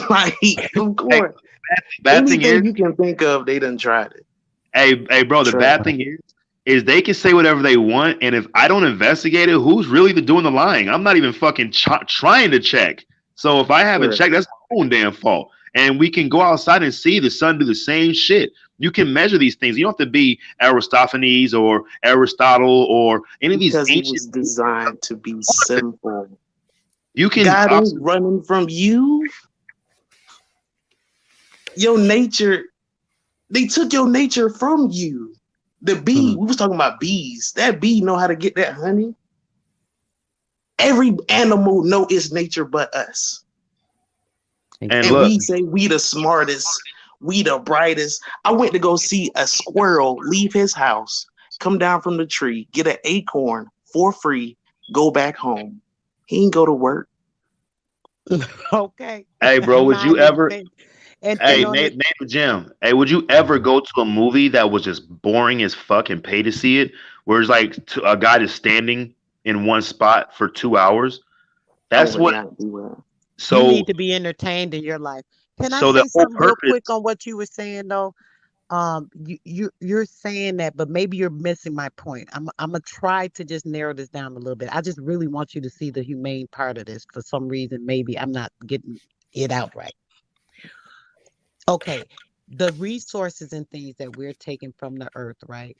Like, of Hey, course. bad thing Anything is, you can think of, they done tried it. hey, bro, the Tried bad thing is they can say whatever they want, and if I don't investigate it, who's really doing the lying? I'm not even fucking trying to check. So if I haven't it. checked, that's my own damn fault. And we can go outside and see the sun do the same shit. You can measure these things. You don't have to be Aristophanes or Aristotle or any of these Because it ancient. was designed to be simple. You can God ain't running from you. Your nature, they took your nature from you. The bee, we was talking about bees. That bee know how to get that honey. Every animal know its nature but us. and And look, we say we the smartest, we the brightest. I went to go see a squirrel leave his house, come down from the tree, get an acorn for free, go back home. He ain't go to work. Okay. hey, bro, would you Mind his ever? business. And Hey, on the name the gym. Hey, would you ever go to a movie that was just boring as fuck and pay to see it, where it's like a guy just standing in one spot for 2 hours? I That's would what. not do that. You So, need to be entertained in your life. Can I so the say whole something real quick purpose. on what you were saying though? You're saying that, but maybe you're missing my point. I'm gonna try to just narrow this down a little bit. I just really want you to see the humane part of this. For some reason, maybe I'm not getting it out right. Okay, the resources and things that we're taking from the earth, right?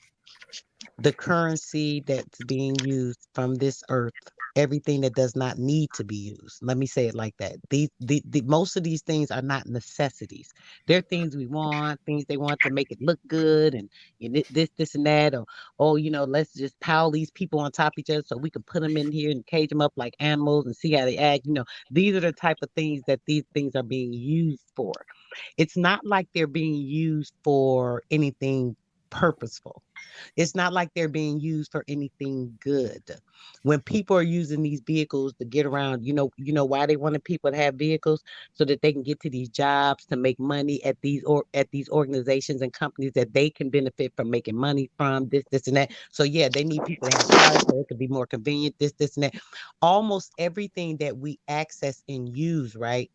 The currency that's being used from this earth, everything that does not need to be used. Let me say it like that. The most of these things are not necessities. They're things we want, things they want to make it look good, and this and that, or oh, let's just pile these people on top of each other so we can put them in here and cage them up like animals and see how they act. These are the type of things that these things are being used for. It's not like they're being used for anything purposeful. It's not like they're being used for anything good. When people are using these vehicles to get around, you know why they wanted people to have vehicles so that they can get to these jobs to make money at these organizations and companies that they can benefit from making money from this and that. So yeah, they need people to have cars so it could be more convenient, this and that. Almost everything that we access and use, right,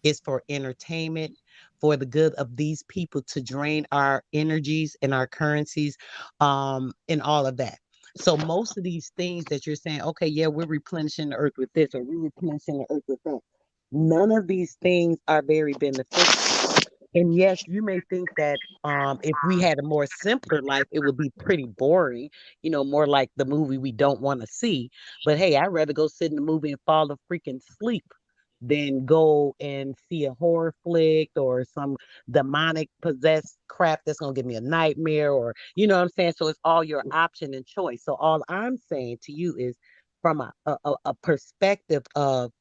is for entertainment, for the good of these people to drain our energies and our currencies, and all of that. So most of these things that you're saying, okay, yeah, we're replenishing the earth with this or we're replenishing the earth with that. None of these things are very beneficial. And yes, you may think that if we had a more simpler life, it would be pretty boring, more like the movie we don't want to see. But hey, I'd rather go sit in the movie and fall to freaking sleep than go and see a horror flick or some demonic possessed crap that's gonna give me a nightmare, or you know what I'm saying? So it's all your option and choice. So all I'm saying to you is from a perspective of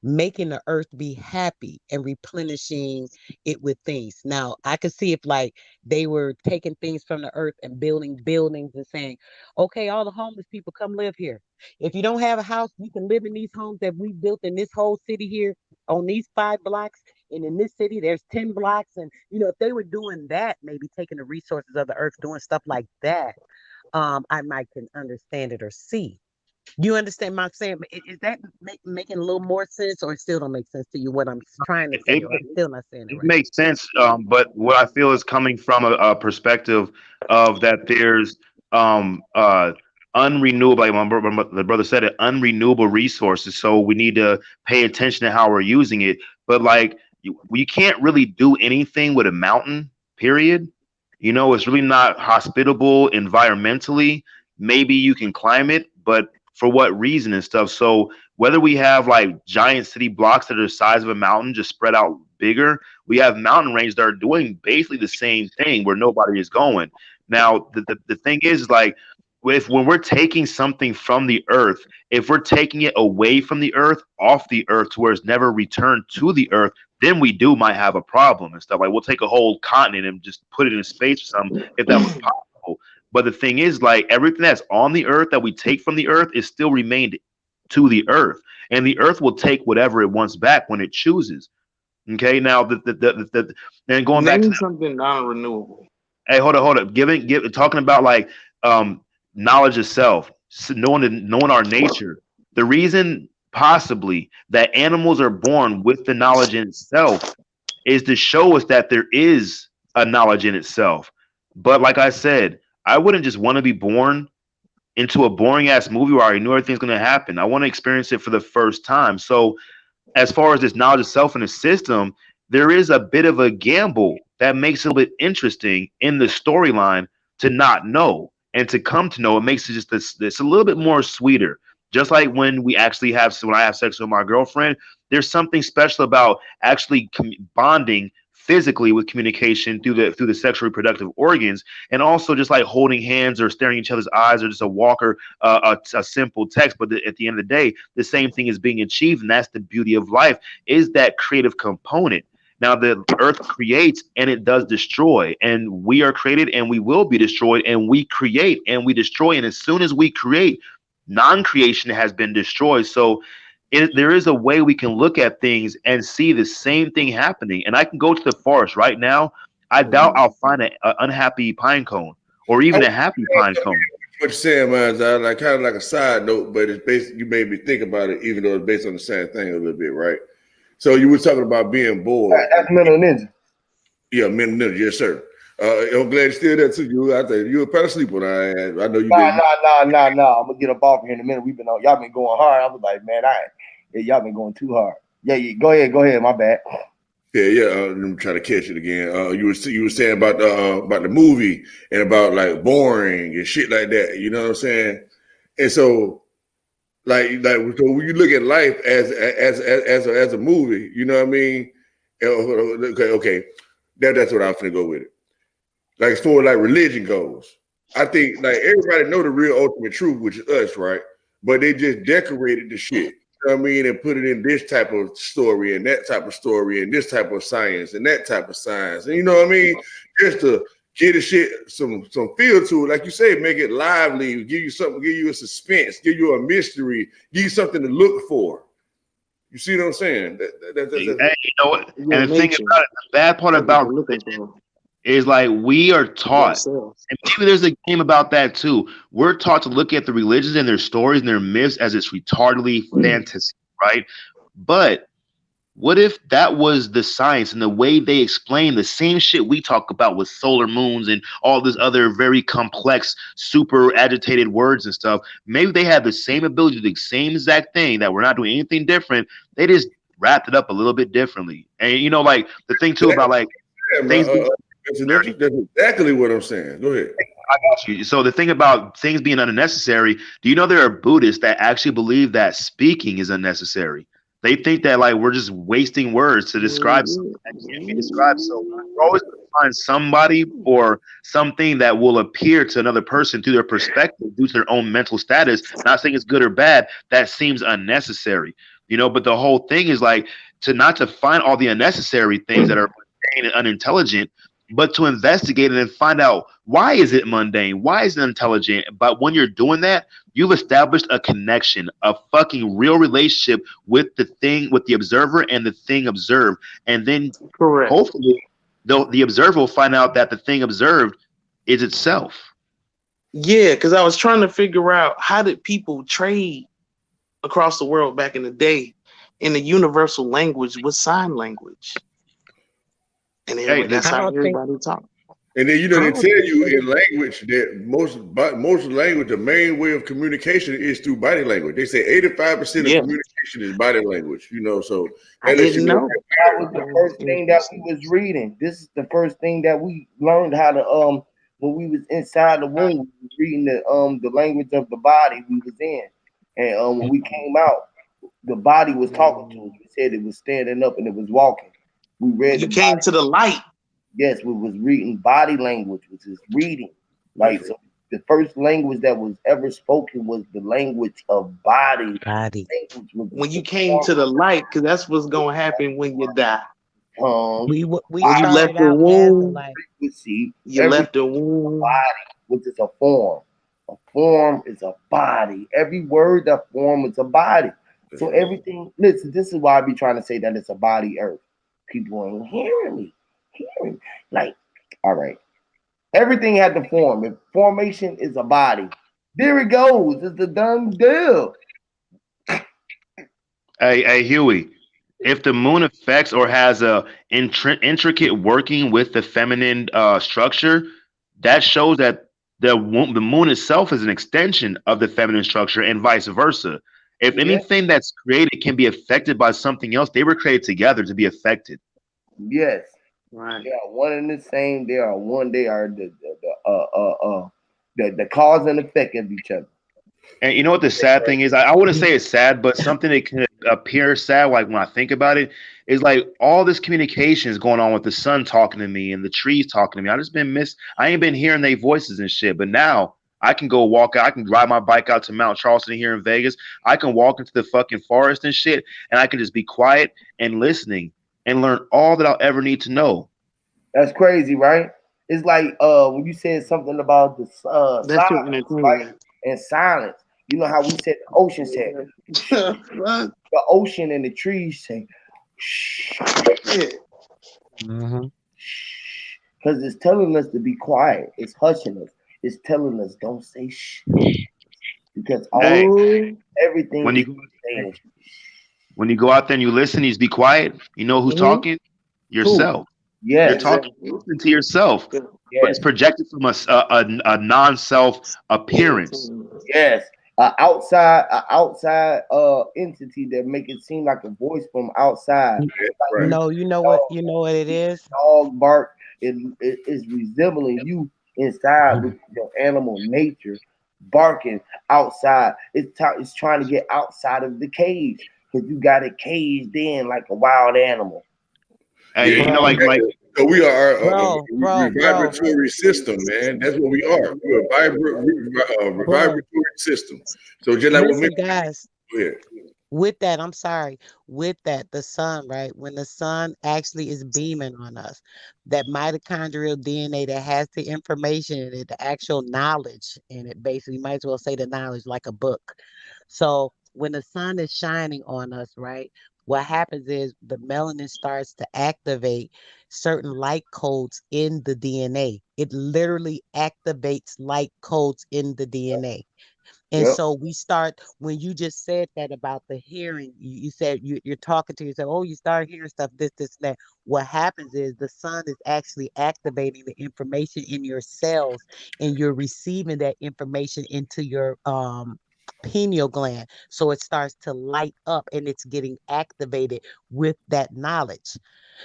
making the earth be happy and replenishing it with things. Now, I could see if like they were taking things from the earth and building buildings and saying, okay, all the homeless people come live here. If you don't have a house, you can live in these homes that we built in this whole city here on these 5 blocks. And in this city, there's 10 blocks. And, if they were doing that, maybe taking the resources of the earth, doing stuff like that, I might can understand it or see. You understand my saying? Is that making a little more sense, or it still don't make sense to you what I'm trying to say, It, or I'm still not saying it it right? makes sense, but what I feel is coming from a perspective of that there's um, uh, unrenewable, like the brother said it, unrenewable resources. So we need to pay attention to how we're using it. But like you can't really do anything with a mountain, period. It's really not hospitable environmentally. Maybe you can climb it, but for what reason and stuff. So whether we have like giant city blocks that are the size of a mountain, just spread out bigger, we have mountain ranges that are doing basically the same thing where nobody is going. Now, the thing is like, if when we're taking something from the earth, if we're taking it away from the earth, off the earth to where it's never returned to the earth, then we do might have a problem and stuff. Like we'll take a whole continent and just put it in space or something if that was possible. But the thing is, like everything that's on the earth that we take from the earth is still remained to the earth, and the earth will take whatever it wants back when it chooses. Okay, now and going back to Name something non-renewable. hey, hold up. Talking about like knowledge itself, knowing our nature. The reason possibly that animals are born with the knowledge in itself is to show us that there is a knowledge in itself. But like I said, I wouldn't just want to be born into a boring ass movie where I already knew everything's going to happen. I want to experience it for the first time. So as far as this knowledge itself in the system, there is a bit of a gamble that makes it a bit interesting in the storyline to not know and to come to know. It makes it just this a little bit more sweeter. Just like when I have sex with my girlfriend, there's something special about actually bonding physically with communication through the sexual reproductive organs, and also just like holding hands or staring each other's eyes or just a walk or a simple text. But at the end of the day, the same thing is being achieved, and that's the beauty of life, is that creative component. Now the earth creates and it does destroy, and we are created and we will be destroyed, and we create and we destroy, and as soon as we create, non-creation has been destroyed. So there is a way we can look at things and see the same thing happening. And I can go to the forest right now. I doubt I'll find an unhappy pine cone or even a happy pine cone. What you're saying, man, like kind of like a side note, but it's basically you made me think about it, even though it's based on the same thing a little bit, right? So you were talking about being bored. That's mental ninja. Yeah, mental ninja, yes, sir. I'm glad you're still there too. I think you were probably asleep when I know you did. Nah. I'm gonna get up off here in a minute. Y'all been going hard. I was like, man, y'all been going too hard. Yeah, go ahead. My bad. Yeah. Let me try to catch it again. You were saying about the movie and about like boring and shit like that. You know what I'm saying? And so, So when you look at life as a movie, you know what I mean? Okay, that's what I was gonna go with it. Like as far as like religion goes, I think like everybody know the real ultimate truth, which is us, right? But they just decorated the shit. You know what I mean? And put it in this type of story and that type of story and this type of science and that type of science. And you know what I mean? Just to get the shit some feel to it. Like you say, make it lively, give you something, give you a suspense, give you a mystery, give you something to look for. You see what I'm saying? Hey, you know what? Your And the thing nature. about it, the bad part That's what about you're looking religion for. is like we are taught, Yourself. and maybe there's a game about that too. We're taught to look at the religions and their stories and their myths as it's retardedly fantasy, right? But what if that was the science and the way they explain the same shit we talk about with solar moons and all this other very complex, super agitated words and stuff? Maybe they have the same ability to do the same exact thing that we're not doing anything different. They just wrapped it up a little bit differently. And you know, like the thing too about like Yeah, things being that's exactly what I'm saying. Go ahead. I got you. So the thing about things being unnecessary, do you know there are Buddhists that actually believe that speaking is unnecessary? They think that like we're just wasting words to describe something that can't be described. So we're always going to find somebody or something that will appear to another person through their perspective, due to their own mental status. Not saying it's good or bad. That seems unnecessary, you know. But the whole thing is like to not to find all the unnecessary things that are mundane and unintelligent, but to investigate it and find out why is it mundane, why is it intelligent. But when you're doing that, you've established a connection, a fucking real relationship with the thing, with the observer and the thing observed. And then Correct. hopefully the observer will find out that the thing observed is itself. Yeah, because I was trying to figure out how did people trade across the world back in the day, and the universal language was sign language, and Hey, that's I how don't think everybody talked. And then you know I they don't tell think you in language that most language, the main way of communication is through body language. They say 85% of Yeah, communication is body language. You know, so I that lets you didn't know. know. That was the That was first thing that we interesting. was reading. This is the first thing that we learned how to when we was inside the womb, we was reading the language of the body we was in. And when we came out, the body was talking to us. We said it was standing up and it was walking. We When read the you came body. to the light, Yes, we was reading body language, which is reading. That's Like right. so the first language that was ever spoken was the language of body. body. Language was when you the came form to the light, because that's what's gonna happen when you die. tongue, We When you body, started left the out as the womb, light. frequency, you everything left the is a womb. body, which is a form. A form is a body. Every word that form is a body. That's So right. everything, listen, this is why I be trying to say that it's a body earth. People ain't hearing me. Hearing me. Like, all right. Everything had to form. If formation is a body, there it goes. It's a done deal. Hey, Huey, if the moon affects or has a intricate working with the feminine structure, that shows that the moon itself is an extension of the feminine structure and vice versa. If Yeah. anything that's created can be affected by something else, they were created together to be affected. Yes. Right. They are one and the same. They are one. They are the cause and effect of each other. And you know what the sad thing is? I wouldn't say it's sad, but something that can appear sad, like when I think about it, is like all this communication is going on with the sun talking to me and the trees talking to me. I just been I ain't been hearing their voices and shit. But now I can go walk out. I can ride my bike out to Mount Charleston here in Vegas. I can walk into the fucking forest and shit, and I can just be quiet and listening and learn all that I'll ever need to know. That's crazy, right? It's like when you said something about the That's your silence, right? entertainment. And silence. You know how we said the ocean said Right. the ocean and the trees say shh, Yeah. Hmm. because it's telling us to be quiet. It's hushing us. It's telling us don't say shh because all Hey, Oh. everything when is you saying when you go out there and you listen, you just be quiet. You know who's Mm-hmm. talking? who? Yourself. You're Yes, talking, Exactly. listen to yourself, Yeah. but it's yes, projected from a non-self appearance. Entertainment. yes. A outside entity that make it seem like a voice from outside. Like Right. you No, dog, you know what it is? dog bark. It is resembling you inside with your animal nature. barking outside. It's trying to get outside of the cage because you got it caged in like a wild animal. Hey, Yeah, you know, Bro, exactly. So we are bro, bro, vibratory system, man. That's what we are. We're a bro. vibratory system. So just like what Listen, Mick guys. said, With that, I'm sorry. With that, the sun, right? When the sun actually is beaming on us, that mitochondrial DNA that has the information in it, the actual knowledge in it, basically, you might as well say the knowledge like a book. So when the sun is shining on us, right? What happens is the melanin starts to activate certain light codes in the DNA. It literally activates light codes in the DNA. And Yep. so we start when you just said that about the hearing, you said you're talking to yourself, oh, you start hearing stuff, this, and that. What happens is the sun is actually activating the information in your cells, and you're receiving that information into your pineal gland. So it starts to light up and it's getting activated with that knowledge.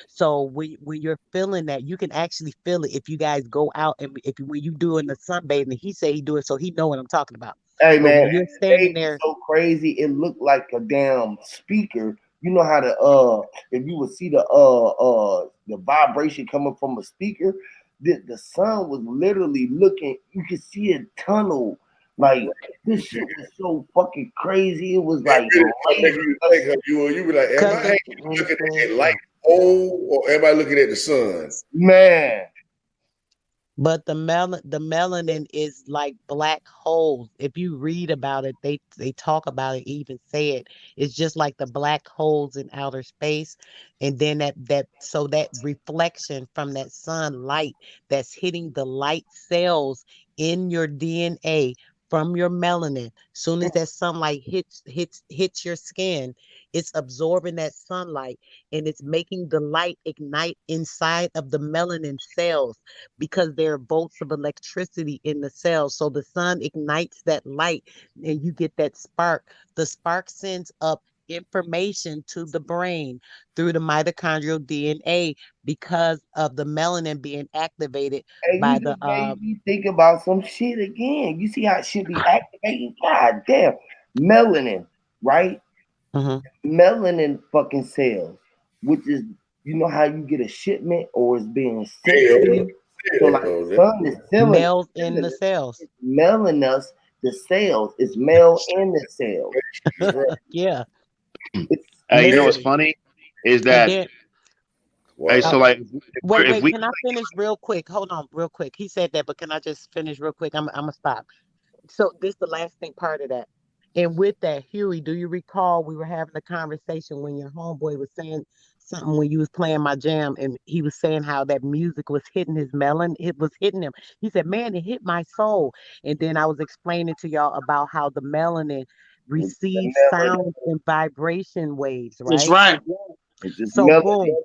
So when you're feeling that, you can actually feel it if you guys go out and if when you doing the sunbathing, he say he do it so he know what I'm talking about. Hey But man, when you're it standing made me there, so crazy. It looked like a damn speaker. You know how the if you would see the vibration coming from a speaker, the sun was literally looking. You could see a tunnel. Like this shit was so fucking crazy. It was it like really start making you laser. think. You be like, am cause I the actually looking at a light pole or am I looking at the sun? Man, But the melanin is like black holes. If you read about it, they talk about it, even say it. It's just like the black holes in outer space, and then that reflection from that sunlight that's hitting the light cells in your DNA from your melanin. Soon as that sunlight hits your skin, it's absorbing that sunlight and it's making the light ignite inside of the melanin cells because there are volts of electricity in the cells. So the sun ignites that light and you get that spark. The spark sends up information to the brain through the mitochondrial DNA because of the melanin being activated and you by the just made me think about some shit again. You see how it should be activating? God damn, melanin, right? mhm. Melanin fucking cells, which is you know how you get a shipment or it's being sent to Hell, you. So like no. the sun is Males in selling the us, cells. it's mailing us the cells. It's mail in the cells. That's right. Yeah, It's hey, you know Hell, what's literally. funny is And that then hey, uh, so wow. like wait, if wait, we can I finish real quick? Hold on, real quick. He said that, but can I just finish real quick? I'm gonna stop. So this the last thing part of that. And with that, Huey, do you recall we were having a conversation when your homeboy was saying something when you was playing my jam and he was saying how that music was hitting his melon, it was hitting him. He said, man, it hit my soul. And then I was explaining to y'all about how the melanin it's the receives melanin. sound and vibration waves, That's right? right. It's just So melanin. boom,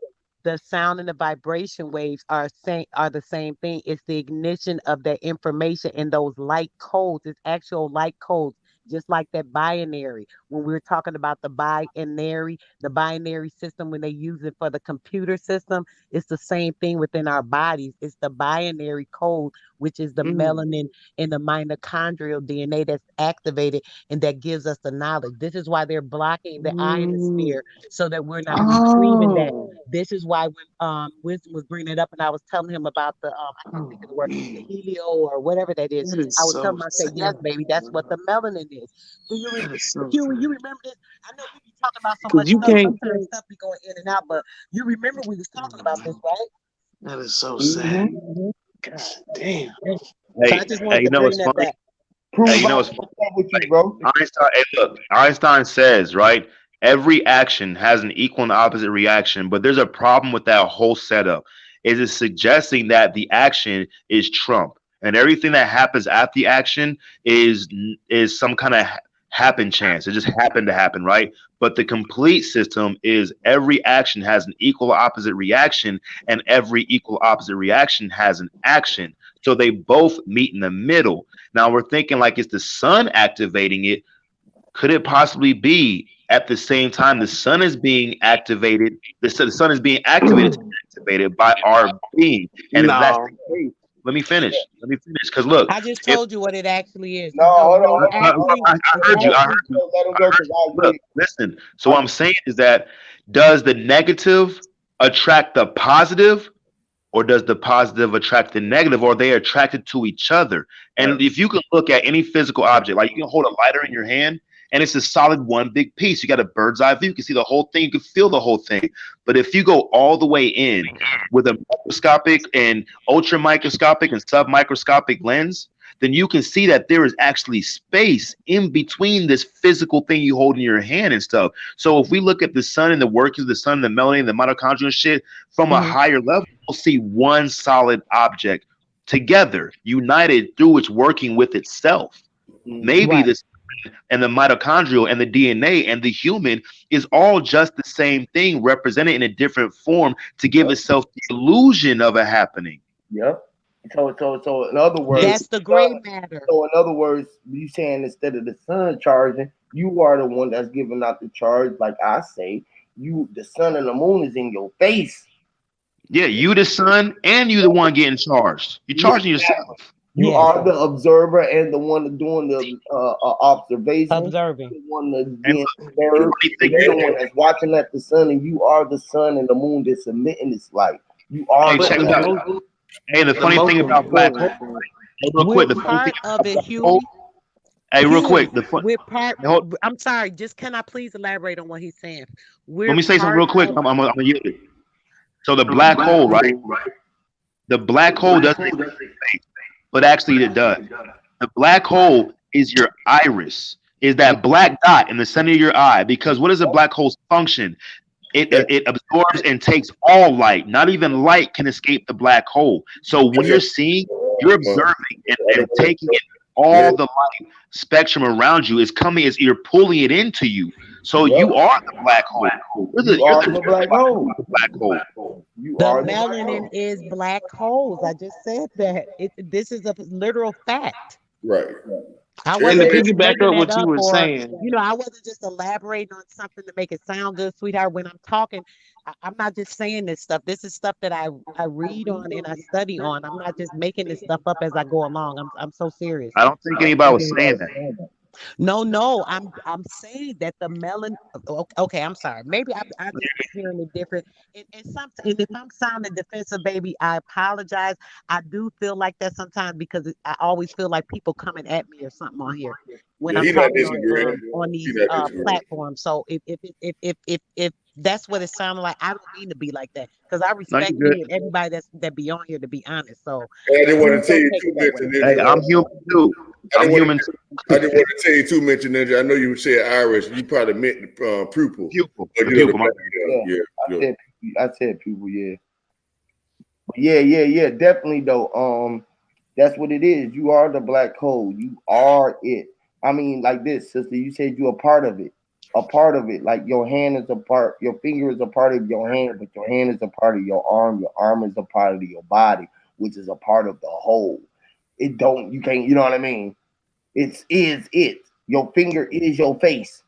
the sound and the vibration waves are the same thing. It's the ignition of that information in those light codes. It's actual light codes, just like that binary. When we were talking about the binary system when they use it for the computer system, it's the same thing within our bodies. It's the binary code, which is the melanin and the mitochondrial DNA that's activated and that gives us the knowledge. This is why they're blocking the Mm. ionosphere so that we're not retrieving that. Oh. This is why when Wisdom was bringing it up and I was telling him about the I can't Oh think of the word, the man. helio or whatever that is. That is I was telling so him, I said, yes, sad. baby, that's what the melanin is. Do you That is so Huey, sad. you remember this? I know we be talking about so Cause much you stuff. can't. Sometimes stuff be going in and out, but you remember we was talking about this, right? That is so sad. Mm-hmm. God damn. So I hey, just hey, wanted you to know bring what's that funny? back. Hey, Prove you know I what's understand with you, bro. Einstein, hey, look, Einstein says, right, every action has an equal and opposite reaction, but there's a problem with that whole setup. It is suggesting that the action is Trump, and everything that happens after the action is some kind of happen chance. It just happened to happen, right? But the complete system is every action has an equal or opposite reaction, and every equal opposite reaction has an action. So they both meet in the middle. Now we're thinking like it's the sun activating it. Could it possibly be at the same time the sun is being activated? The sun is being activated to be activated by our being. And if that's No. the case, Let me finish. Let me finish. Because look, I just if told you what it actually is. No, No, hold no, on, it's hold on, hold actually, on. I it's heard you. I heard actually. you. Let him I go heard because I you. Look, agree. listen. So what I'm saying is that does the negative attract the positive, or does the positive attract the negative, or are they attracted to each other? Right. And if you can look at any physical object, like you can hold a lighter in your hand and it's a solid one big piece. You got a bird's eye view, you can see the whole thing, you can feel the whole thing. But if you go all the way in with a microscopic and ultra microscopic and submicroscopic lens, then you can see that there is actually space in between this physical thing you hold in your hand and stuff. So if we look at the sun and the workings of the sun, the melanin, the mitochondria and shit from a Mhm. higher level, you'll see one solid object together, united through its working with itself. Maybe Right. this and the mitochondrial and the DNA and the human is all just the same thing represented in a different form to give Yep. itself the illusion of a happening. Yep. So in other words, That's the gray matter. so in other words, you saying instead of the sun charging, you are the one that's giving out the charge. Like I say, you, the sun and the moon is in your face. Yeah, you the son and you the one getting charged. You're Yeah, charging yourself. you Yes. are the observer and the one doing the observation, Observing. the one that's And being the observed. funny And thing you're is, the one that's watching at the sun, and you are the sun and the moon that's emitting this light. You are hey, the But check the this sun. out. most Hey, the the funny most thing about black hole, important thing. hey, real We're quick, the funny thing part of about it, black hole, Huey. hey, real Huey, quick, the fun, we're part. hold, I'm sorry. Just can I please elaborate on what he's saying? let We're me say something part real quick. of. I'm gonna yield it. So the black hole, right? The black hole doesn't exist, but actually it does. The black hole is your iris, is that black dot in the center of your eye. Because what is a black hole's function? It absorbs and takes all light. Not even light can escape the black hole. So when you're seeing, you're observing and taking in all the light spectrum around you is coming as you're pulling it into you. So Yep. you are the black hole. You You're are the the black hole. black hole. You The are the black melanin hole. is black holes. I just said that. This is a literal fact. Right. I And to wasn't just piggyback making up that what you up, were or saying, I wasn't just elaborating on something to make it sound good, sweetheart. When I'm talking, I'm not just saying this stuff. This is stuff that I read on and I study on. I'm not just making this stuff up as I go along. I'm so serious. I don't think anybody was saying that. No, no, I'm saying that the melon. Okay, I'm sorry. Maybe I just was hearing it different. And if I'm sounding defensive, baby, I apologize. I do feel like that sometimes because I always feel like people coming at me or something on here when Yeah, I'm he not talking disagreeing. on He these not disagreeing. platforms. So if that's what it sounded like, I don't mean to be like that because I No, respect you good. you and everybody that be on here, to be honest. So And I didn't want please to tell don't you take too it that much, way. and then Hey, I'm human too. I I'm didn't want human to. I didn't want to tell you too much, Ninja. I know you said iris. You probably meant pupil, pupil. but The you know the pupil, my black. bad. Yeah, Yeah, yeah. I said people. Yeah, but yeah. Definitely though. That's what it is. You are the black hole. You are it. I mean, like this, sister. You said you're a part of it. A part of it. Like your hand is a part. Your finger is a part of your hand, but your hand is a part of your arm. Your arm is a part of your body, which is a part of the whole. It don't. You can't. You know what I mean? It's is it. Your finger is your face.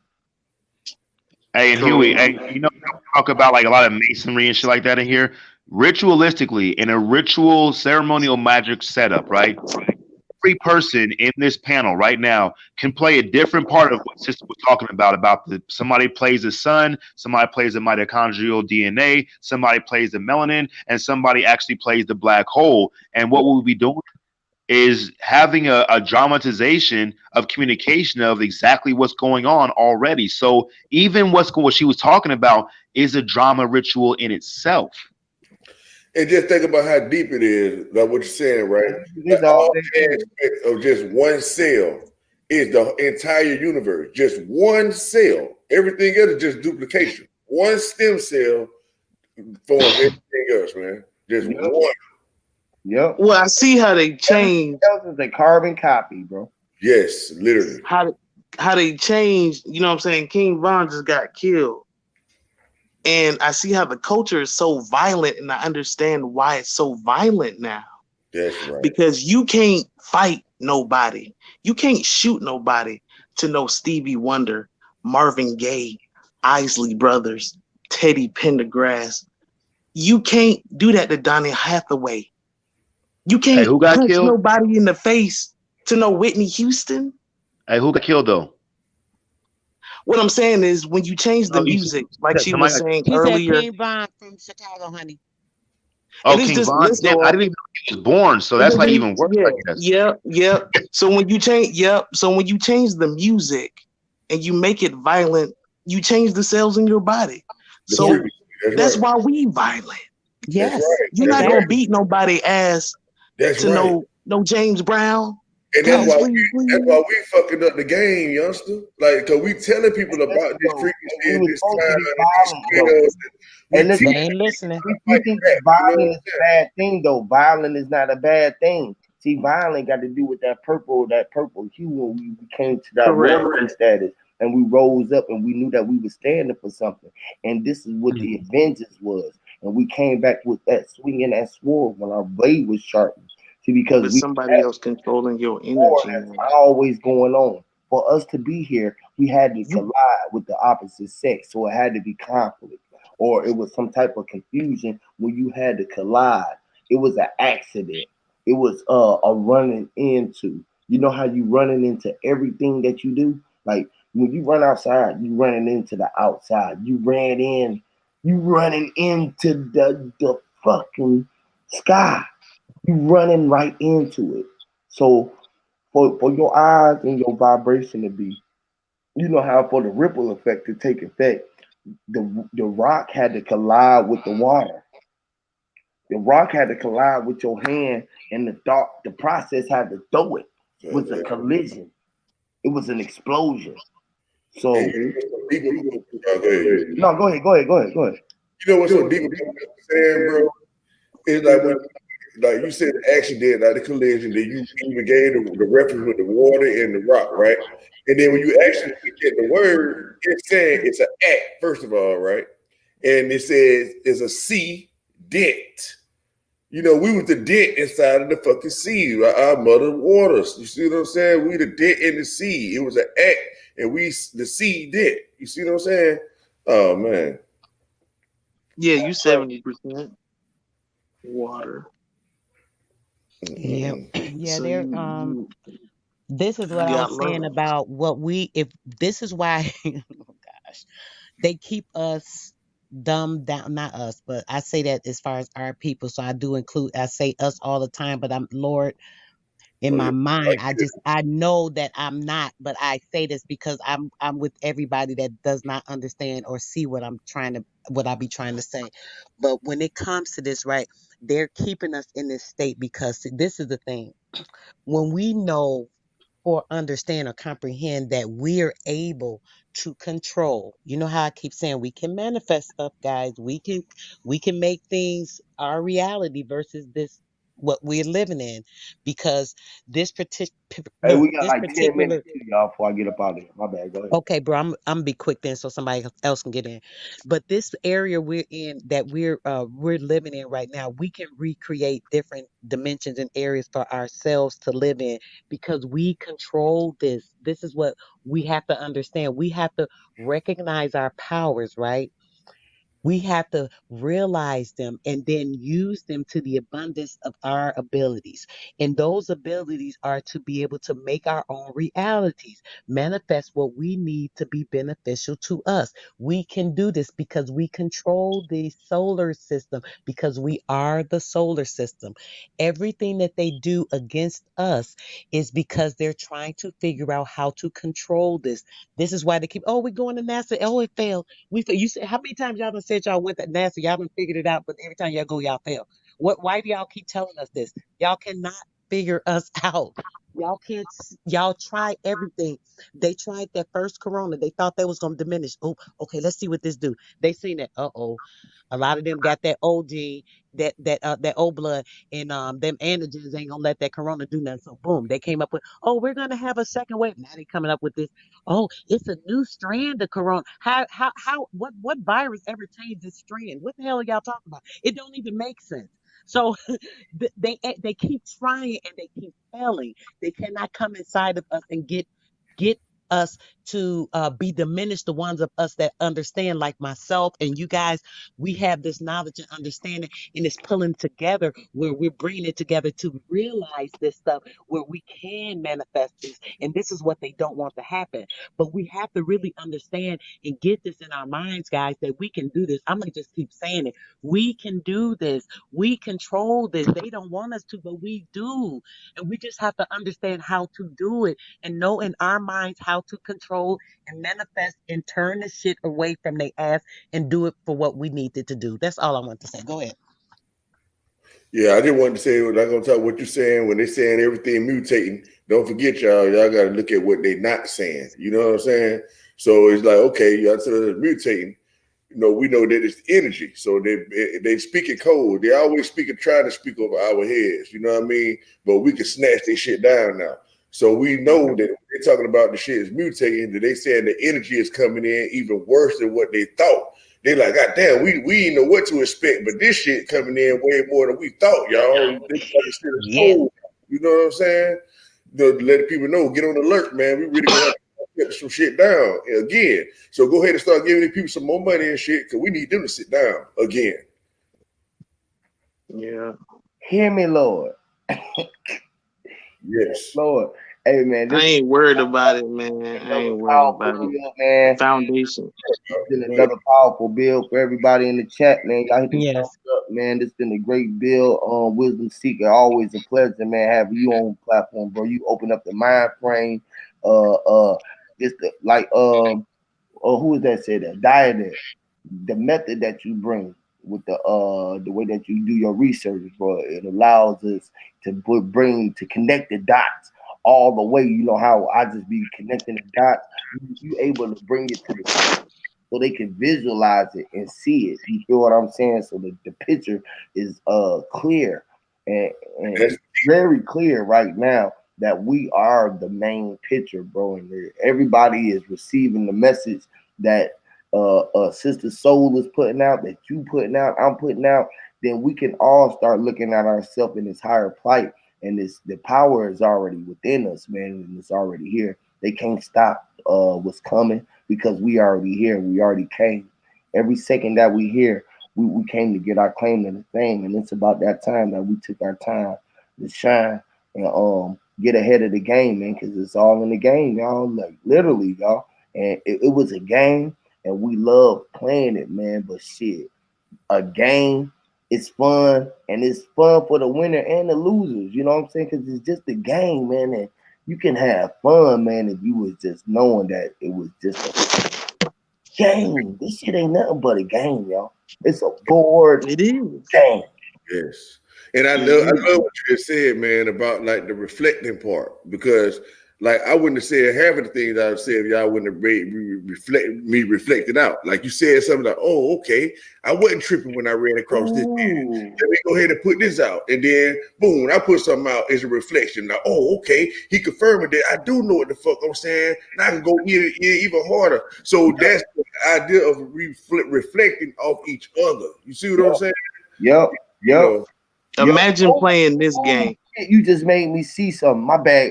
Hey, and Huey, hey, you know, we talk about like a lot of masonry and shit like that in here. Ritualistically, in a ritual ceremonial magic setup, right? Every person in this panel right now can play a different part of what Sister was talking about the somebody plays the sun, somebody plays the mitochondrial DNA, somebody plays the melanin, and somebody actually plays the black hole. And what we'll be doing is having a dramatization of communication of exactly what's going on already. So even what she was talking about is a drama ritual in itself. And just think about how deep it is, like what you're saying, right? This Like all all day. aspects of just one cell is the entire universe. Just one cell. Everything else is just duplication. One stem cell forms everything else, man. Just Yep. one. Yep. well, I see how they change, Everything else is a carbon copy, bro. Yes, literally. how they change. You know what I'm saying? King Von just got killed, and I see how the culture is so violent, and I understand why it's so violent now. That's right. Because you can't fight nobody, you can't shoot nobody to know Stevie Wonder, Marvin Gaye, Isley Brothers, Teddy Pendergrass. You can't do that to Donny Hathaway. You Hey, can't who got punch killed? nobody in the face to know Whitney Houston. Hey, who got killed though? What I'm saying is when you change the Oh, music, like she somebody was got. saying He said earlier, King Von from Chicago, honey. Oh, and it's King just Von. listen, Damn, I didn't even know he was born. So it that's like doesn't even worse, yeah, I guess. yep. So when you change so when you change the music and you make it violent, you change the cells in your body. The Yeah. So frequency. That's that's right. why we violent. That's Yes, right. You're That's not right. gonna exactly. beat nobody ass That's to right. no James Brown. And that's Please, why Right. please, please. we fucking up the game, youngster. Like, cause we telling people Hey, listen about this though, frequency we and were this supposed to time be and these violent though. spells. And we And They listen, teaching ain't people listening. how to we fight think back. You know what violent I'm is a saying? bad thing though. Violent is not a bad thing. See, violent got to do with that purple hue when we came to that Correct. warrior status and we rose up and we knew that we were standing for something. And this is what the Avengers was. And we came back with that swinging that sword when our blade was sharpened. See, because But we somebody else controlling your war energy. that's always going on. For us to be here, we had to You collide with the opposite sex, so it had to be conflict, or it was some type of confusion when you had to collide. It was an accident. It was a running into. You know how you running into everything that you do. Like when you run outside, you running into the outside. You ran in. You running into the fucking sky. You running right into it. So for your eyes and your vibration to be, you know how for the ripple effect to take effect, the rock had to collide with the water. The rock had to collide with your hand, and the process had to throw it. It was a collision. It was an explosion. And So you know what's so deep about go ahead, you. no, go ahead. You know what's so deep about what you're saying, bro? It's like when like you said the accident, like the collision, then you even gave the reference with the water and the rock, right? And then when you actually look at the word, it's saying it's an act, first of all, right? And it says it's a sea dent. You know, we was the dent inside of the fucking sea, right? Our mother waters. You see what I'm saying? We the dent in the sea. It was an act, and we the sea dent. You see what I'm saying? Oh man. yeah, you 70% water. Yep. Mm-mm. Yeah, So they're this is you what I got was saying love. about what we if this is why oh gosh, they keep us dumbed down, not us, but I say that as far as our people. So I do include I say us all the time, but I'm Lord in Oh my yeah. mind, I know that I'm not, but I say this because I'm with everybody that does not understand or see what I be trying to say. But when it comes to this, right, they're keeping us in this state because this is the thing. When we know or understand or comprehend that we're able to control. You know how I keep saying we can manifest stuff, guys. We can make things our reality versus this what we're living in because this particular Hey, we got this like 10 minutes particular too, y'all, before I get up out of here. My bad. Go ahead. okay, bro, I'm gonna be quick then so somebody else can get in. But this area we're in that we're living in right now, we can recreate different dimensions and areas for ourselves to live in because we control this. This is what we have to understand. We have to recognize our powers, right? We have to realize them and then use them to the abundance of our abilities. And those abilities are to be able to make our own realities, manifest what we need to be beneficial to us. We can do this because we control the solar system, because we are the solar system. Everything that they do against us is because they're trying to figure out how to control this. This is why they keep, oh, we're going to NASA. Oh, it failed. You said how many times y'all done said y'all went to NASA, y'all done figured it out, but every time y'all go, y'all fail. Why do y'all keep telling us this? Y'all cannot figure us out. Y'all can't y'all try everything. They tried that first corona. They thought they was gonna diminish. Oh, okay, let's see what this do. They seen that, uh-oh. A lot of them got that old gene, that old blood, and them antigens ain't gonna let that corona do nothing. So boom, they came up with, oh, we're gonna have a second wave. Now they coming up with this. Oh, it's a new strand of corona. What virus ever changed this strand? What the hell are y'all talking about? It don't even make sense. So they keep trying and they keep failing. They cannot come inside of us and get us to be diminished. The ones of us that understand, like myself and you guys, we have this knowledge and understanding, and it's pulling together where we're bringing it together to realize this stuff where we can manifest this. And this is what they don't want to happen. But we have to really understand and get this in our minds, guys, that we can do this. I'm going to just keep saying it. We can do this. We control this. They don't want us to, but we do. And we just have to understand how to do it and know in our minds how to control and manifest and turn the shit away from their ass and do it for what we needed to do. That's all I want to say. Go ahead. Yeah, I just wanted to say, I'm gonna talk what you're saying when they're saying everything mutating. Don't forget, y'all got to look at what they're not saying. You know what I'm saying? So it's like, okay, y'all said it's mutating. We know that it's energy. So they speak in code. They always trying to speak over our heads. You know what I mean? But we can snatch this shit down now. So we know that when they're talking about the shit is mutating, that they saying the energy is coming in even worse than what they thought. They like, God damn, we didn't know what to expect, but this shit coming in way more than we thought, y'all. They try to steal the Yeah. soul. You know what I'm saying? To let people know, get on alert, man. We really gonna have to get some shit down again. So go ahead and start giving these people some more money and shit, because we need them to sit down again. Yeah. Hear me, Lord. Yes. Lord. Hey, man, I this ain't worried about it, man. is I another ain't worried powerful about it. bill, The man. foundation. It's been another powerful bill for everybody in the chat, man. Y'all hit the thumbs Yes. up, man. This been a great bill. Wisdom Seeker, always a pleasure, man. Having you on the platform, bro. You open up the mind frame. Just like who is that said that? Diet, the method that you bring with the way that you do your research, bro. It allows us to bring to connect the dots all the way. You know how I just be connecting the dots. You able to bring it to the so they can visualize it and see it. You feel what I'm saying? So the picture is clear and, That's and very clear right now that we are the main picture, bro. And everybody is receiving the message that Sister Soul is putting out, that you putting out, I'm putting out. Then we can all start looking at ourselves in this higher plight. And this the power is already within us, man, and it's already here. They can't stop what's coming because we already here. We already came. Every second that we here, we came to get our claim to the fame, and it's about that time that we took our time to shine and get ahead of the game, man, because it's all in the game, y'all. Like literally, y'all. And it was a game, and we love playing it, man. But shit, a game. It's fun, and it's fun for the winner and the losers. You know what I'm saying? Because it's just a game, man, and you can have fun, man, if you was just knowing that it was just a game. This shit ain't nothing but a game, y'all. It's a board It is. game. yes. And I It love is. what you just said, man, about like the reflecting part. Because like I wouldn't have said half of the things I would say if y'all wouldn't have made me reflect it out. Like you said something like, oh, okay, I wasn't tripping when I ran across this. Ooh. Let me go ahead and put this out. And then boom, I put something out as a reflection. Now, oh, okay, he confirmed that I do know what the fuck I'm saying. Now I can go even harder. So that's the idea of reflecting off each other. You see what I'm saying? Yep, You yep. know, Yo, Imagine playing this game. you just made me see something. My bad,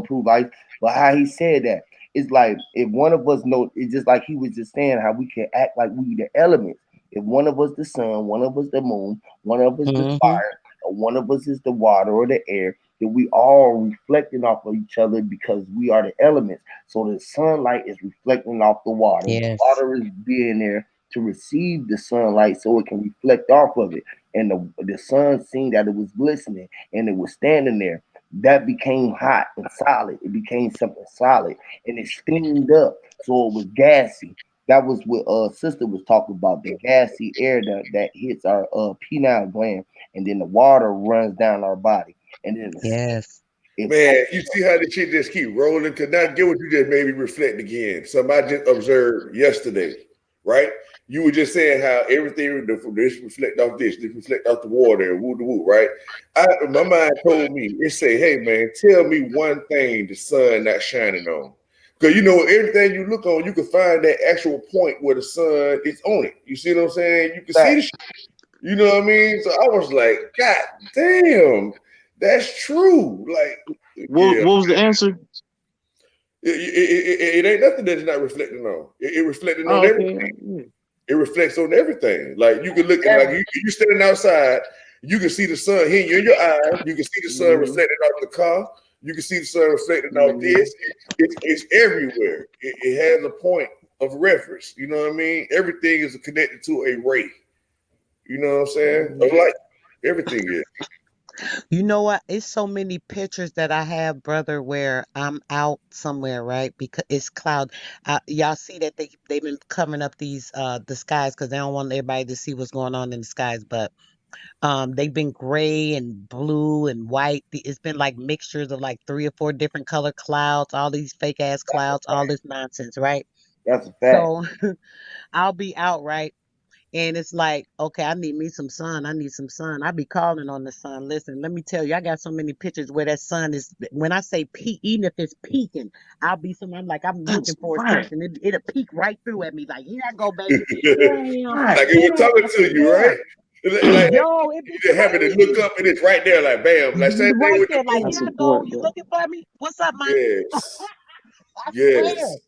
prove ice. But how he said that, it's like if one of us know, it's just like he was just saying how we can act like we the elements. If one of us the sun, one of us the moon, one of us the Mm-hmm. fire, or one of us is the water or the air, then we all reflecting off of each other because we are the elements. So the sunlight is reflecting off the water. The Yes. water is being there to receive the sunlight so it can reflect off of it. And the sun seen that it was glistening and it was standing there. That became hot and solid. It became something solid and it steamed up, so it was gassy. That was what sister was talking about, the gassy air that hits our pineal gland, and then the water runs down our body, and then Yes. it man, you see how this shit just keep rolling? Cause now get what you just made me reflect again. Something I just observed yesterday, right? You were just saying how everything this reflect off this reflect off the water and woo the woo, right? My mind told me, it say, hey man, tell me one thing the sun not shining on. Because you know, everything you look on, you can find that actual point where the sun is on it. You see what I'm saying? You can see back. the shit. You know what I mean? So I was like, God damn, that's true. Like, What yeah, what was the answer? It ain't nothing that is not reflecting on. It reflecting on Oh, everything. okay. Yeah. It reflects on everything. Like you can look at like you standing outside, you can see the sun hitting you in your eyes. You can see the sun Mm-hmm. reflecting off the car. You can see the sun reflecting off Mm-hmm. this. It's everywhere. It has a point of reference. You know what I mean? Everything is connected to a ray. You know what I'm saying? Of light. Everything is. You know what? It's so many pictures that I have, brother, where I'm out somewhere, right? Because it's cloud. Y'all see that they've been covering up these the skies because they don't want everybody to see what's going on in the skies. But they've been gray and blue and white. It's been like mixtures of like three or four different color clouds, all these fake ass clouds, all this nonsense, right? That's a fact. So I'll be out, right? And it's like, okay, I need me some sun. I need some sun. I be calling on the sun. Listen, let me tell you, I got so many pictures where that sun is. When I say peak, even if it's peaking, I'm like, I'm That's looking for right. something. It'll peek right through at me. Like, here I go, baby. Here I am. Right. Like it Here was I talking am. to you, right? Yeah. Like Yo, it be you having to look crazy. up and it's right there, like bam. Like same thing Right with the there. Like, I here moon. I go. support You that. looking for me? What's up, man? Yes. I swear. Yes.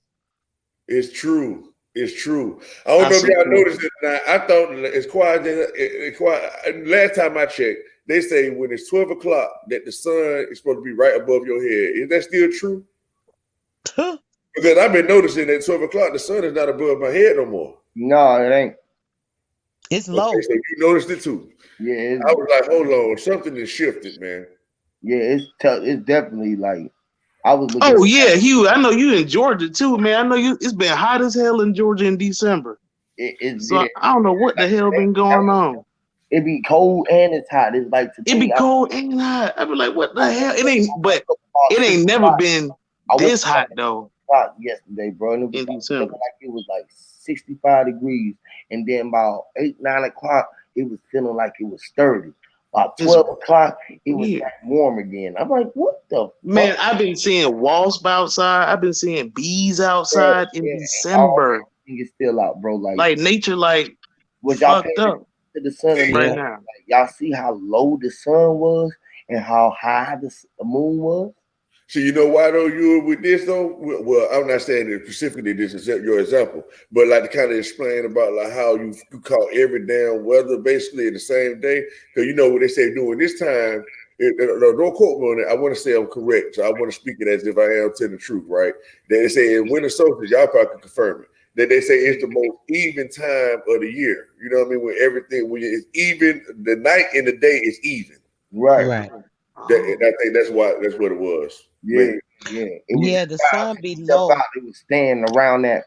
It's true. It's true. I don't I know if y'all support noticed it or not. I thought it's quiet. Last time I checked, they say when it's 12 o'clock that the sun is supposed to be right above your head. Is that still true? Because I've been noticing at 12 o'clock the sun is not above my head no more. No, it ain't. It's Okay, low. so you noticed it too. Yeah, I was like, hold on, something has shifted, man. it's tough. It's definitely like I was looking Oh at yeah, Hugh. I know you in Georgia too, man. I know you. It's been hot as hell in Georgia in December. it. It's So yeah, I don't know what the hell been going on. it be cold and it's hot. It's like It be today. cold and hot. I be like, what the hell? It ain't. But About it six ain't never o'clock. been I woke this up hot though o'clock yesterday, bro, and it was in like December. feeling like it was like 65 degrees. And then about 8, 9 o'clock, it was feeling like it was 30. About It's 12 o'clock, it was weird. back warm again. I'm like, what the Man, fuck? I've been seeing wasp outside. I've been seeing bees Yeah, outside in yeah. All December. everything is still out, bro. Like, Like nature, like was y'all paying fucked up attention to the sun and right moon? now. Like, y'all see how low the sun was and how high the moon was? So you know why though you were with this though? Well, I'm not saying that specifically this is your example, but like to kind of explain about like how you caught every damn weather basically in the same day. Because you know what they say during this time. Don't quote me on it. I want to say I'm correct, so I want to speak it as if I am telling the truth, right? They say in winter solstice, y'all probably can confirm it. That they say it's the most even time of the year. You know what I mean? When everything, when it's even, the night and the day is even. Right. Right. I think that's what it was. Yeah, Maybe. yeah. It was Yeah, the sun be step low. out. It was staying around that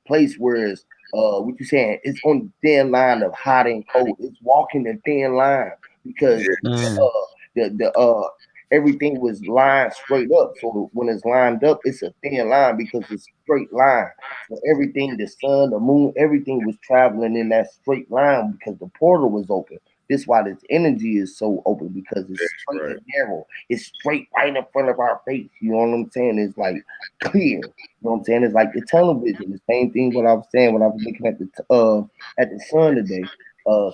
place where it's what you saying? It's on the thin line of hot and cold. It's walking the thin line because Yeah. Mm. the everything was lined straight up. So when it's lined up, it's a thin line because it's straight line. So everything, the sun, the moon, everything was traveling in that straight line because the portal was open. This why this energy is so open because it's That's straight right. and narrow. It's straight right in front of our face. You know what I'm saying? It's like clear. You know what I'm saying? It's like the tunnel vision. The same thing what I was saying when I was looking at the sun today,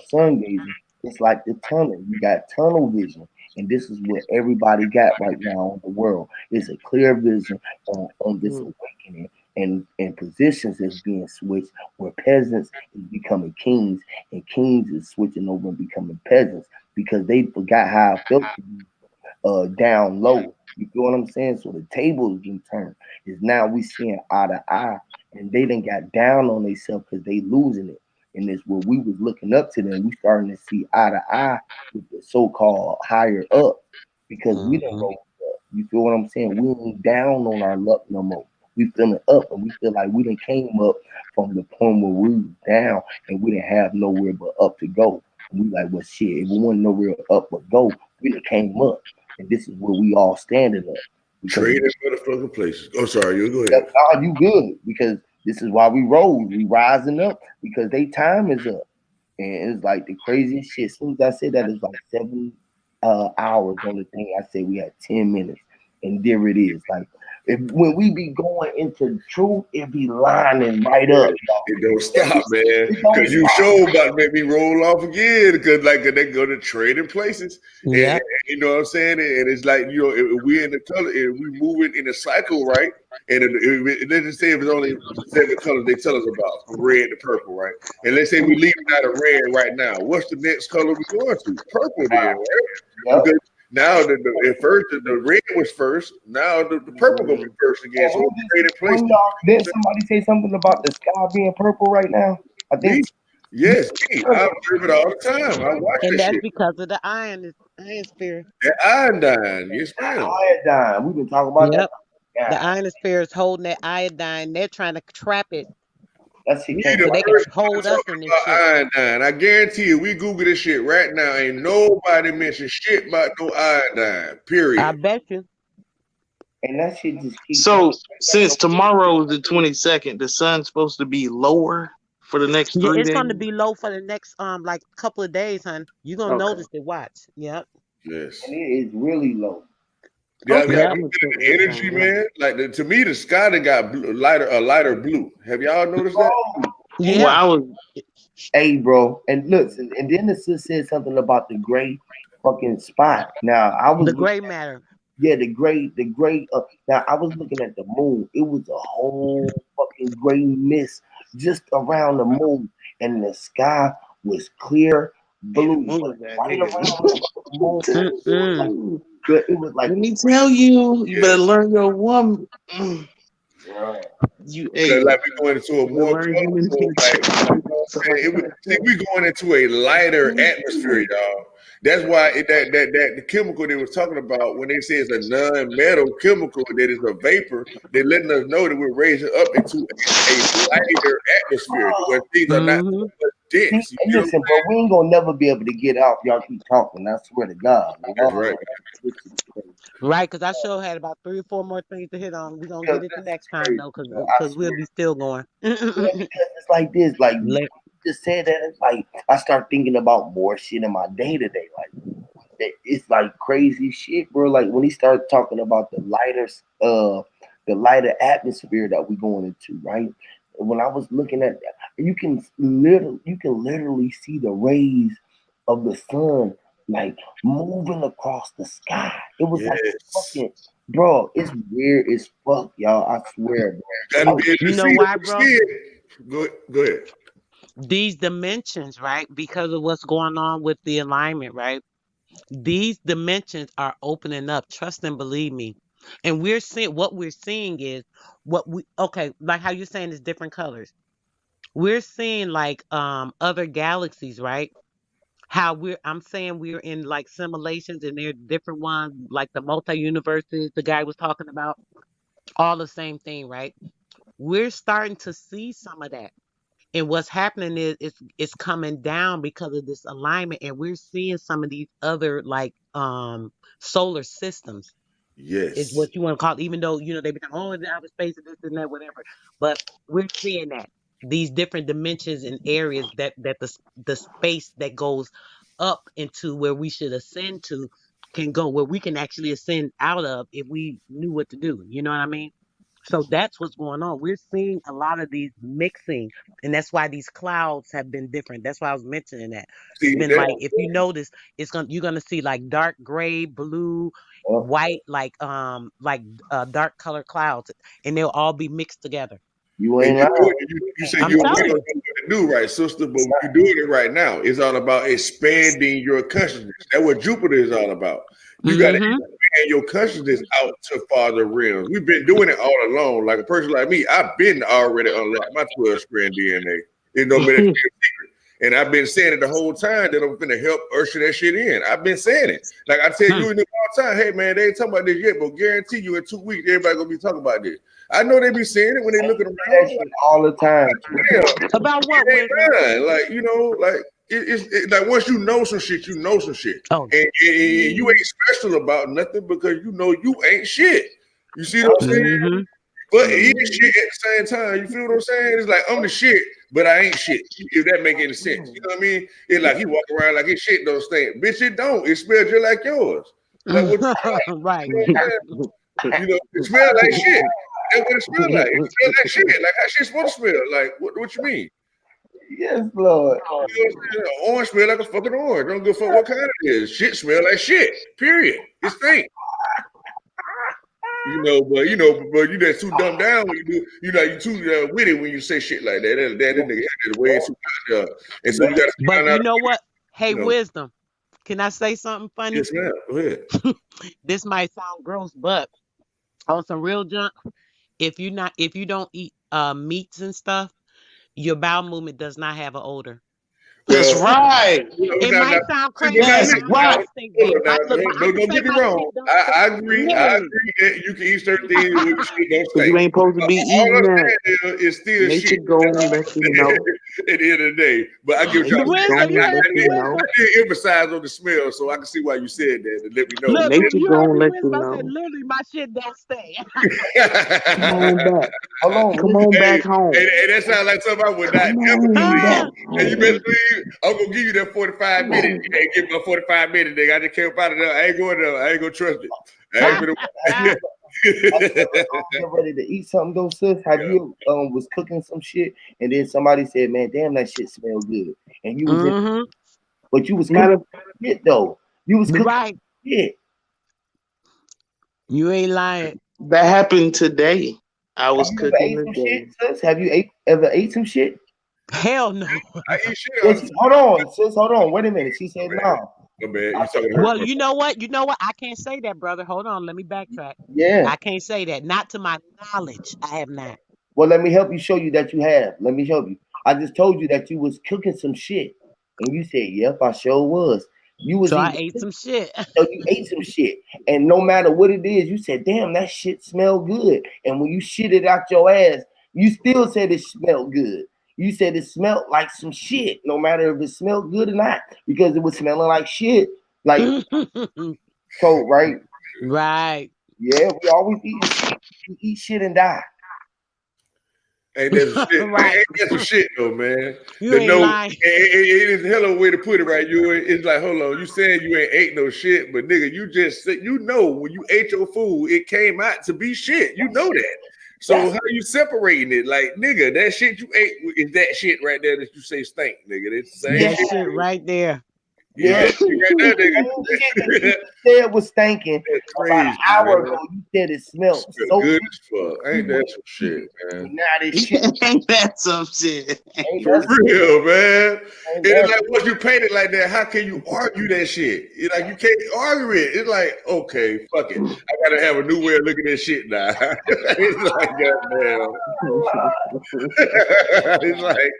sun gazing. It's like the tunnel. You got tunnel vision. And this is what everybody got right now in the world. It's a clear vision on this Mm. awakening and positions is being switched where peasants is becoming kings and kings is switching over and becoming peasants because they forgot how it felt to be down low. You feel what I'm saying? So the tables been turned. Is now we seeing eye to eye, and they done got down on themselves because they losing it. And it's where we was looking up to them. We starting to see eye to eye with the so-called higher up because we done Hmm. rolled up. You feel what I'm saying? We ain't down on our luck no more. We feeling up, and we feel like we done came up from the point where we was down, and we didn't have nowhere but up to go. And we like, well, shit, if we wasn't nowhere up but go, we done came up. And this is where we all standing up because Trading motherfucking places. Oh, sorry, you go yep, ahead. oh, you good because this is why we rose. We rising up because they time is up. And it's like the craziest shit. As soon as I said that, it's like 7 hours on the thing. I said we had 10 minutes. And there it is. Like when we be going into truth, it be lining right Yeah, up, y'all. it don't stop, man. It don't Cause you stop. show about to make me roll off again. Cause like they go to trading places, and Yep. you know what I'm saying. And it's like if we in the color, if we moving in a cycle, right? And let's just say if it's only 7 colors they tell us about, from red to purple, right? And let's say we leaving out of red right now. What's the next color we going to? Purple, then, right? Yep. Because now at first the red was first. Now the purple gonna be first again. So And it's trading places. when y'all didn't somebody say something about the sky being purple right now? I Me? think Yes, me. I observe it all the time. I watch And that that's shit. because of the iron spirit. That iodine, yes, ma'am. iodine. We've been talking about that. Yep. The Yeah, ionosphere is holding that iodine. They're trying to trap it that shit We came the so from they can first one hold us talking in this shit. about iodine. I guarantee you, we Google this shit right now. Ain't nobody mention shit about no iodine. I Period. bet you. and that shit just keep coming. So since tomorrow is the 22nd, the sun's supposed to be lower for the next Yeah, 3 it's days. gonna be low for the next like couple of days, hon. You're gonna Okay. notice it. Watch. Yep. Yes. And it is really low. Yeah, Okay. Yeah, y'all I'm been gonna feeling put the this energy, on. Yep. man. Like to me, the sky that got a lighter blue. Have y'all noticed that? Oh, Well, Yeah. I was hey, bro. And look, and then the sis said something about the gray fucking spot. Now I was The looking gray at matter. the gray. Now I was looking at the moon. It was a whole fucking gray mist just around the moon, and the sky was clear blue, but moving that right nigga. around the fucking moon, Mm-mm. it was like, Let me tell you, you better Yes. learn your woman. yeah, You, Cause hey, like we going into a you better more learn human colorful, like nature. you know what I'm saying. See, we going into a lighter atmosphere, y'all. That's why that the chemical they was talking about when they say it's a non-metal chemical that is a vapor, they're letting us know that we're raising up into a lighter atmosphere where things are not so Mm-hmm. much see, dense. You and know what I'm listen, bro, we ain't gonna never be able to get out. Y'all keep talking. I swear to God, man. saying? That's right. This is crazy. Right, because I sure had about 3 or 4 more things to hit on. We're gonna Because get it the this is next time crazy, though, bro. I because we'll swear. be still going. Yeah, because it's like this. Like you Let- just said that. It's like I start thinking about more shit in my day to day. Like it's like crazy shit, bro. Like when he started talking about the lighter atmosphere that we going into, right? When I was looking at that, you can literally see the rays of the sun like moving across the sky. It was like Yes. fucking, bro. It's weird as fuck, y'all. I swear, bro. Got to I, be able to you know see it. why, To see bro? it. Go ahead. These dimensions, right? Because of what's going on with the alignment, right? These dimensions are opening up. Trust and believe me. And we're seeing what we're seeing is what we okay, like how you're saying is different colors. We're seeing like other galaxies, right? How I'm saying we're in like simulations and there are different ones, like the multi universes the guy was talking about, all the same thing, right? We're starting to see some of that. And what's happening is it's coming down because of this alignment, and we're seeing some of these other like solar systems is Yes. what you want to call it, even though they become in outer space and this and that, whatever. But we're seeing that these different dimensions and areas that the space that goes up into where we should ascend to can go where we can actually ascend out of if we knew what to do. You know what I mean? So that's what's going on. We're seeing a lot of these mixing, and that's why these clouds have been different. That's why I was mentioning that. It's See been that. like if you notice, you're gonna see like dark gray, blue, white, like dark color clouds, and they'll all be mixed together. you And ain't you do lying. it. You say I'm you don't telling know you. what to do, right, sister? But you're doing it right now. It's all about expanding your consciousness. That's what Jupiter is all about. You got to Mm-hmm. expand your consciousness out to farther realms. We've been doing it all along. Like a person like me, I've been already unlocked my 12 strand DNA. It don't mean it's a secret. And I've been saying it the whole time that I'm going to help usher that shit in. I've been saying it. Like I tell you in the all the time, hey man, they ain't talking about this yet, but guarantee you in 2 weeks, everybody going to be talking about this. I know they be saying it when they looking That around. shit all the time. Too. Damn, About what, it Wisdom? ain't mine. Like, like like once you know some shit, you know some shit. Oh. And you ain't special about nothing because you know you ain't shit. You see what I'm saying? Mm-hmm. But he ain't shit at the same time. You feel what I'm saying? It's like I'm the shit, but I ain't shit. If that make any sense. You know what I mean? It's like he walk around like his shit don't stink. Bitch, it don't. It smells just like yours. Like what you trying? Right. You know what I'm saying? You know, it smell like shit. That's what it smell like. It smell like shit. Like how shit supposed to smell. Like what you mean? Yes, Lord. You know what I'm saying? Orange smell like a fucking orange. Don't give a fuck what kind it is. Shit smell like shit. Period. It stink. But you that too dumbed down when you do. You know, you too witty when you say shit like that. That nigga had way too out there. And so you got to But find out. you know what? Hey, You know, wisdom. Can I say something funny? yes, ma'am. Go ahead. This might sound gross, but on some real junk, if you don't eat meats and stuff, your bowel movement does not have an odor. That's Well, right. It now, might sound see, but now crazy, That's but listen, my now, right. shit stink, hold baby. on now. Look, I can Don't say get me my wrong. shit don't stink. I agree. I Literally. agree that you can eat certain things where your shit don't Because you stink. ain't supposed to be All eating I'm that. saying is still Nature shit. gonna let you know. At the end of the day. But I get what y'all Nature saying. Wisdom, gonna you I, let heard I, me, you did, know. wisdom. I did emphasize on the smell, so I can see why you said that and let me know. Look, Nature you heard gonna me, let you wisdom. I said, know. literally, my shit don't stink. Come on back. Hold on, Come listen. on Hey, back home. and that sounds like something I would not Come ever do to on you. back Ah, And you best home. believe I'm gonna give you that 45 Come minutes. on You back. ain't give me a 45 minute, nigga. I just came up out of there. I ain't going there. I ain't gonna trust it. I ain't Have gonna. have you ever get ready to eat something though, sis? Have Yeah. you was cooking some shit and then somebody said, "Man, damn, that shit smell good," and you was in, mm-hmm. but you was cooking Matter shit though. You was cooking Right. shit. You ain't lying. that happened today. I Have was you ever cooking ate some shit, today. sis? Have you ever ate some shit? Hell no. I eat shit all the Yes. time, Hold on, sis. Hold on. Wait a minute. She said man. no. My bad. You talking to her, Well, bro? you know what? You know what? I can't say that, brother. Hold on. Let me backtrack. Yeah. I can't say that. Not to my knowledge. I have not. Well, let me help you show you that you have. Let me help you. I just told you that you was cooking some shit, and you said, "Yep, I sure was." You was So I eating, ate some shit. so you ate some shit, and no matter what it is, you said, "Damn, that shit smell good." And when you shit it out your ass, you still said it smelled good. You said it smelled like some shit, no matter if it smelled good or not, because it was smelling like shit. Like so, right? Right. Yeah, we always eating shit. We eat shit and die. Ain't that some shit? Right. Ain't that some shit though, man? You The ain't no, lying. it is a hell of a way to put it, right? It's like, hold on, you saying you ain't ate no shit, but nigga, you just said, when you ate your food, it came out to be shit. You know that. So That's how you separating it? Like, nigga, that shit you ate is that shit right there that you say stink, nigga. It's the same That yeah, shit. shit right there. Is yeah. that shit right there, Same shit that nigga? you said was stinking That's about an crazy, hour man. ago. You said it smelled Smell so good good. as fuck. You Ain't was that some shit, man? eating. Now this shit Ain't that some shit? ain't For that real, man. ain't And it's that like once you paint it like that, how can you argue that shit? It's like you can't argue it. It's like, okay, fuck it. I gotta have a new way of looking at shit now. It's like, goddamn. It's like,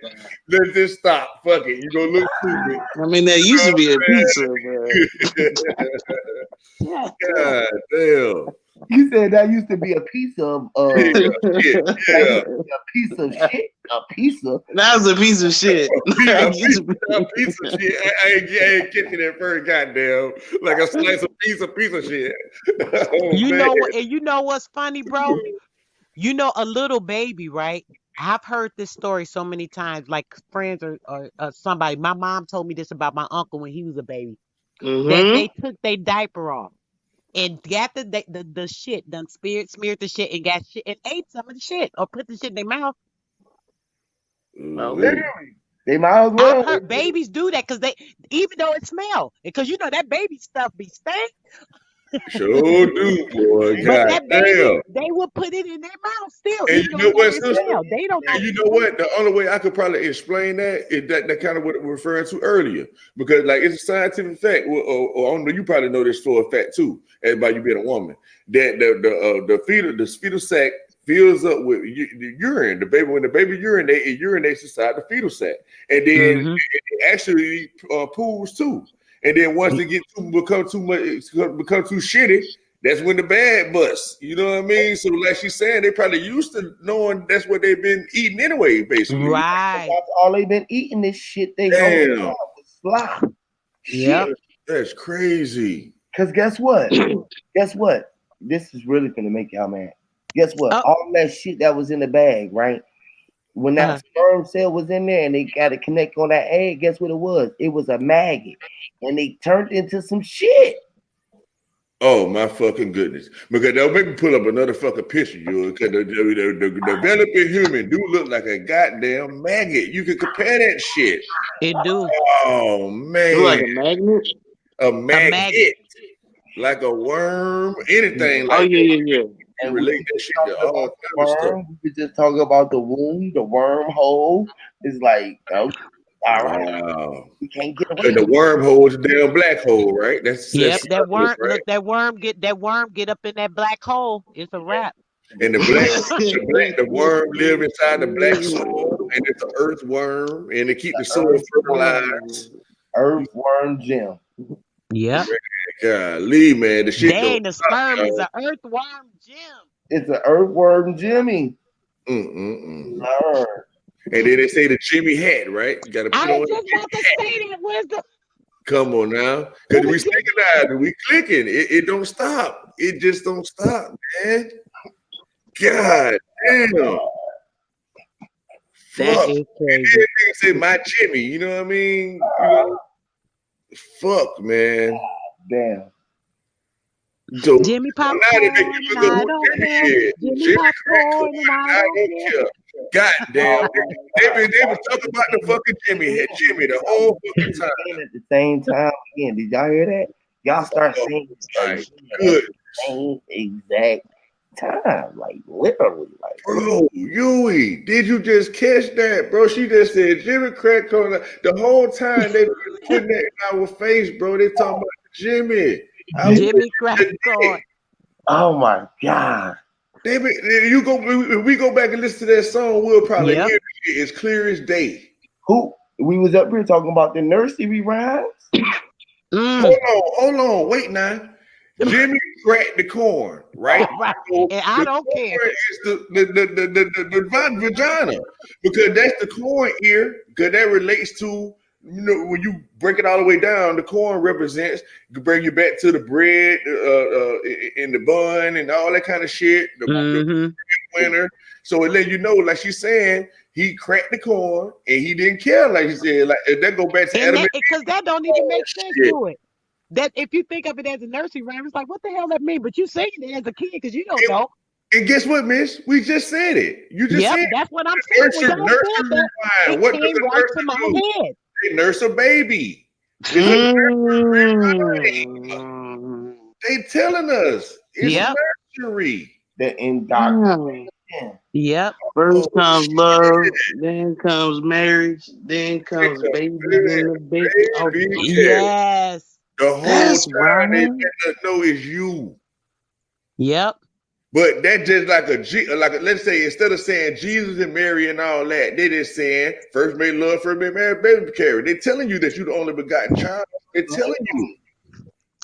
let's just stop. Fuck it. You gonna look stupid. I mean, that used to be a pizza, but God damn. you said that used to be a piece of Yeah, shit. that Yeah. used to be a piece of shit. A piece of that was a piece of shit. A That piece, used to a be- piece of shit. I ain't catching that first goddamn. Like a slice of piece of shit. Oh You man. know what? And you know what's funny, bro? You know, a little baby, right? I've heard this story so many times, like friends or somebody. My mom told me this about my uncle when he was a baby, that Mhm. they took their diaper off and got the shit, done smeared the shit and got shit and ate some of the shit or put the shit in their mouth. Oh, Ooh-wee. literally. They might as I've well. heard babies do that because they, even though it smell, because you know that baby stuff be stank, Sure do, boy. but God that baby, damn. they will put it in their mouth still, And even you though know it what, doesn't sister? smell. They don't know And if you it's know stank. what? The only way I could probably explain that is that kind of what we're referring to earlier. Because like it's a scientific fact, or I don't know, you probably know this for a fact too, as by you being a woman, that the fetal sac fills up with the urine. The baby, when the baby urinate, it urinates inside the fetal sac. And then Hmm. it actually pools too. And then once it get too become too much, become too shitty, that's when the bad busts. You know what I mean? So like she's saying, they probably used to knowing that's what they've been eating anyway, basically. Right. That's all they've been eating this shit they whole Damn, time with slop. Yep. Shit. that's crazy. Cause guess what? Guess what? This is really gonna make y'all mad. Guess what? Oh, All that shit that was in the bag, right? When that uh, sperm cell was in there and they got to connect on that egg, guess what it was? It was a maggot. And they turned into some shit. Oh my fucking goodness! Because they'll make me pull up another fucking picture, you. Because the developing human do look like a goddamn maggot. You can compare that shit. It do. Oh Look man, like a magnet. a A maggot. maggot, like a worm, anything Oh like that. yeah. You And we relate were that just shit to talking all about the kind of stuff. worm. We were just talking about the womb, the wormhole. It's like, okay, all right, Wow. we can't get away Cause the from wormhole is a damn black hole, right? That's Yep, that circles, worm. right? Look, that worm get up in that black hole. It's a wrap. And the worm live inside the black soil, and it's an earthworm, and it keep the soil fertilized. earthworm Jim. Yep. Golly, man, the shit don't Dang, the stop, sperm is y'all. an earthworm, Jim. It's an earthworm Jimmy. Mm-mm-mm. Lord. And then they say the Jimmy hat, right? You got to put I on was the just about Jimmy to hat. say that. Where's the Come on now, because we synchronized, we clicking. It don't stop. It just don't stop, man. God damn. That Fuck. is And crazy. then niggas say my Jimmy, you know what I mean? You know, fuck, man. Damn. So Jimmy now they make popcorn you and look at I who don't Jimmy care. is. Jimmy Jimmy crack corn popcorn and and I I don't don't care. care. God damn. They was talking about the fucking Jimmy the whole fucking time. And at the same time, again, did y'all hear that? Y'all start Oh saying my again at good. the same exact time, like literally, like Bro, Yui, did you just catch that, bro? She just said Jimmy crack corn. The whole time they been putting that in our face, bro. They talking about Jimmy. I was Jimmy crack the corn. oh my god. They be, you go if we go back and listen to that song, we'll probably Yep. hear it as clear as day. Who we was up here talking about the nursery rhymes? Mm. Hold on, wait now. Jimmy cracked the corn, right? Right. So And I the don't care. corn is the vagina because that's the corn ear. Because that relates to when you break it all the way down, the corn represents to bring you back to the bread and the bun and all that kind of shit. The Mm-hmm. winner. So it let you know, like she's saying, he cracked the corn and he didn't care, like she said. Like that go back to And Adam that and because that don't Eve. even Oh, make sense shit. to it. That if you think of it as a nursery rhyme, it's like, what the hell that mean? But you saying it as a kid because you don't know. And guess what, Miss? We just said it. You just Yep, said that's what I'm saying. When y'all said nursery that, rhyme. it What does came a right nurse to my do? head. They nurse a baby. It's a Mm. they telling us it's Yep, nursery. The Mm. indoctrination. yep, Oh First comes shit. love, then comes marriage, then comes babies in the big. Oh, Baby tell. yes, The whole that's time they right. let us know it's you. yep. But that just like let's say instead of saying Jesus and Mary and all that, they just saying first made love, first made married, baby carry. They're telling you that you're the only begotten child. They're telling you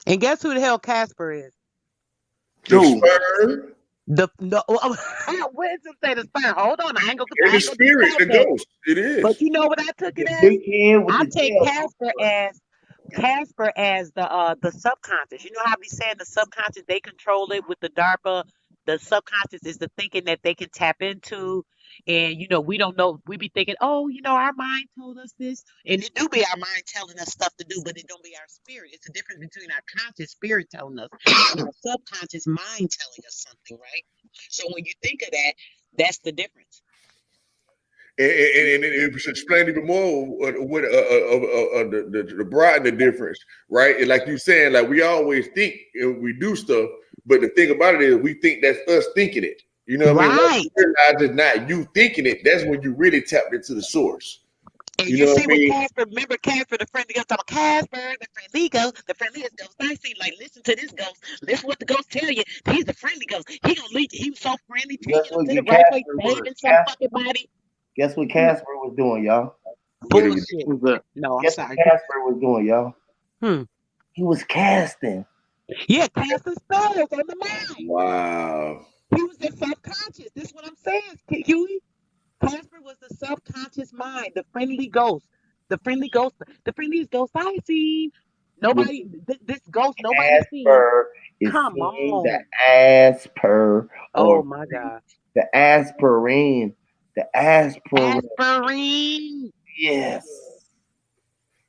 And guess who the hell Casper is? the Who? sperm The no. Where does it say the sperm? Hold on, and I the ain't gonna spirit, decide the that. ghost. It But is. you know what I took it The as? big hand with I the take tail. Casper as the subconscious. You know how we saying the subconscious they control it with the DARPA. The subconscious is the thinking that they can tap into, and we don't know. We be thinking, oh, our mind told us this, and it do be our mind telling us stuff to do, but it don't be our spirit. It's the difference between our conscious spirit telling us and our subconscious mind telling us something, right? So when you think of that, that's the difference. And it should explain even more what the broad and the difference, right? And like you saying, like we always think and we do stuff, but the thing about it is we think that's us thinking it. You know what I mean? Once Right. you realize it's not you thinking it, that's when you really tapped into the source. And You you know what see I what mean? Casper, remember Casper, the friendly ghost, talking about Casper, the friendly ghost, the friendliest ghost I see. Like, listen to this ghost. Listen what the ghost tell you. He's the friendly ghost. He gonna lead you. He was so friendly, Guess taking him what to the the right place, Casper was? saving some fucking body. Guess what Casper was doing, y'all? What it was. Bullshit. Who's that? No, I'm Guess what sorry. Casper was doing, y'all? Hmm. He was casting. Yeah, casting spells on the mind. Wow. He was the subconscious. This is what I'm saying, Huey. Casper was the subconscious mind, the friendly ghost. The friendly ghost, the friendliest ghost I seen. The Nobody, this ghost nobody seen. Asper is Come seeing the on. asper Oh or my God. the aspirin. The aspirin, Aspirin. yes.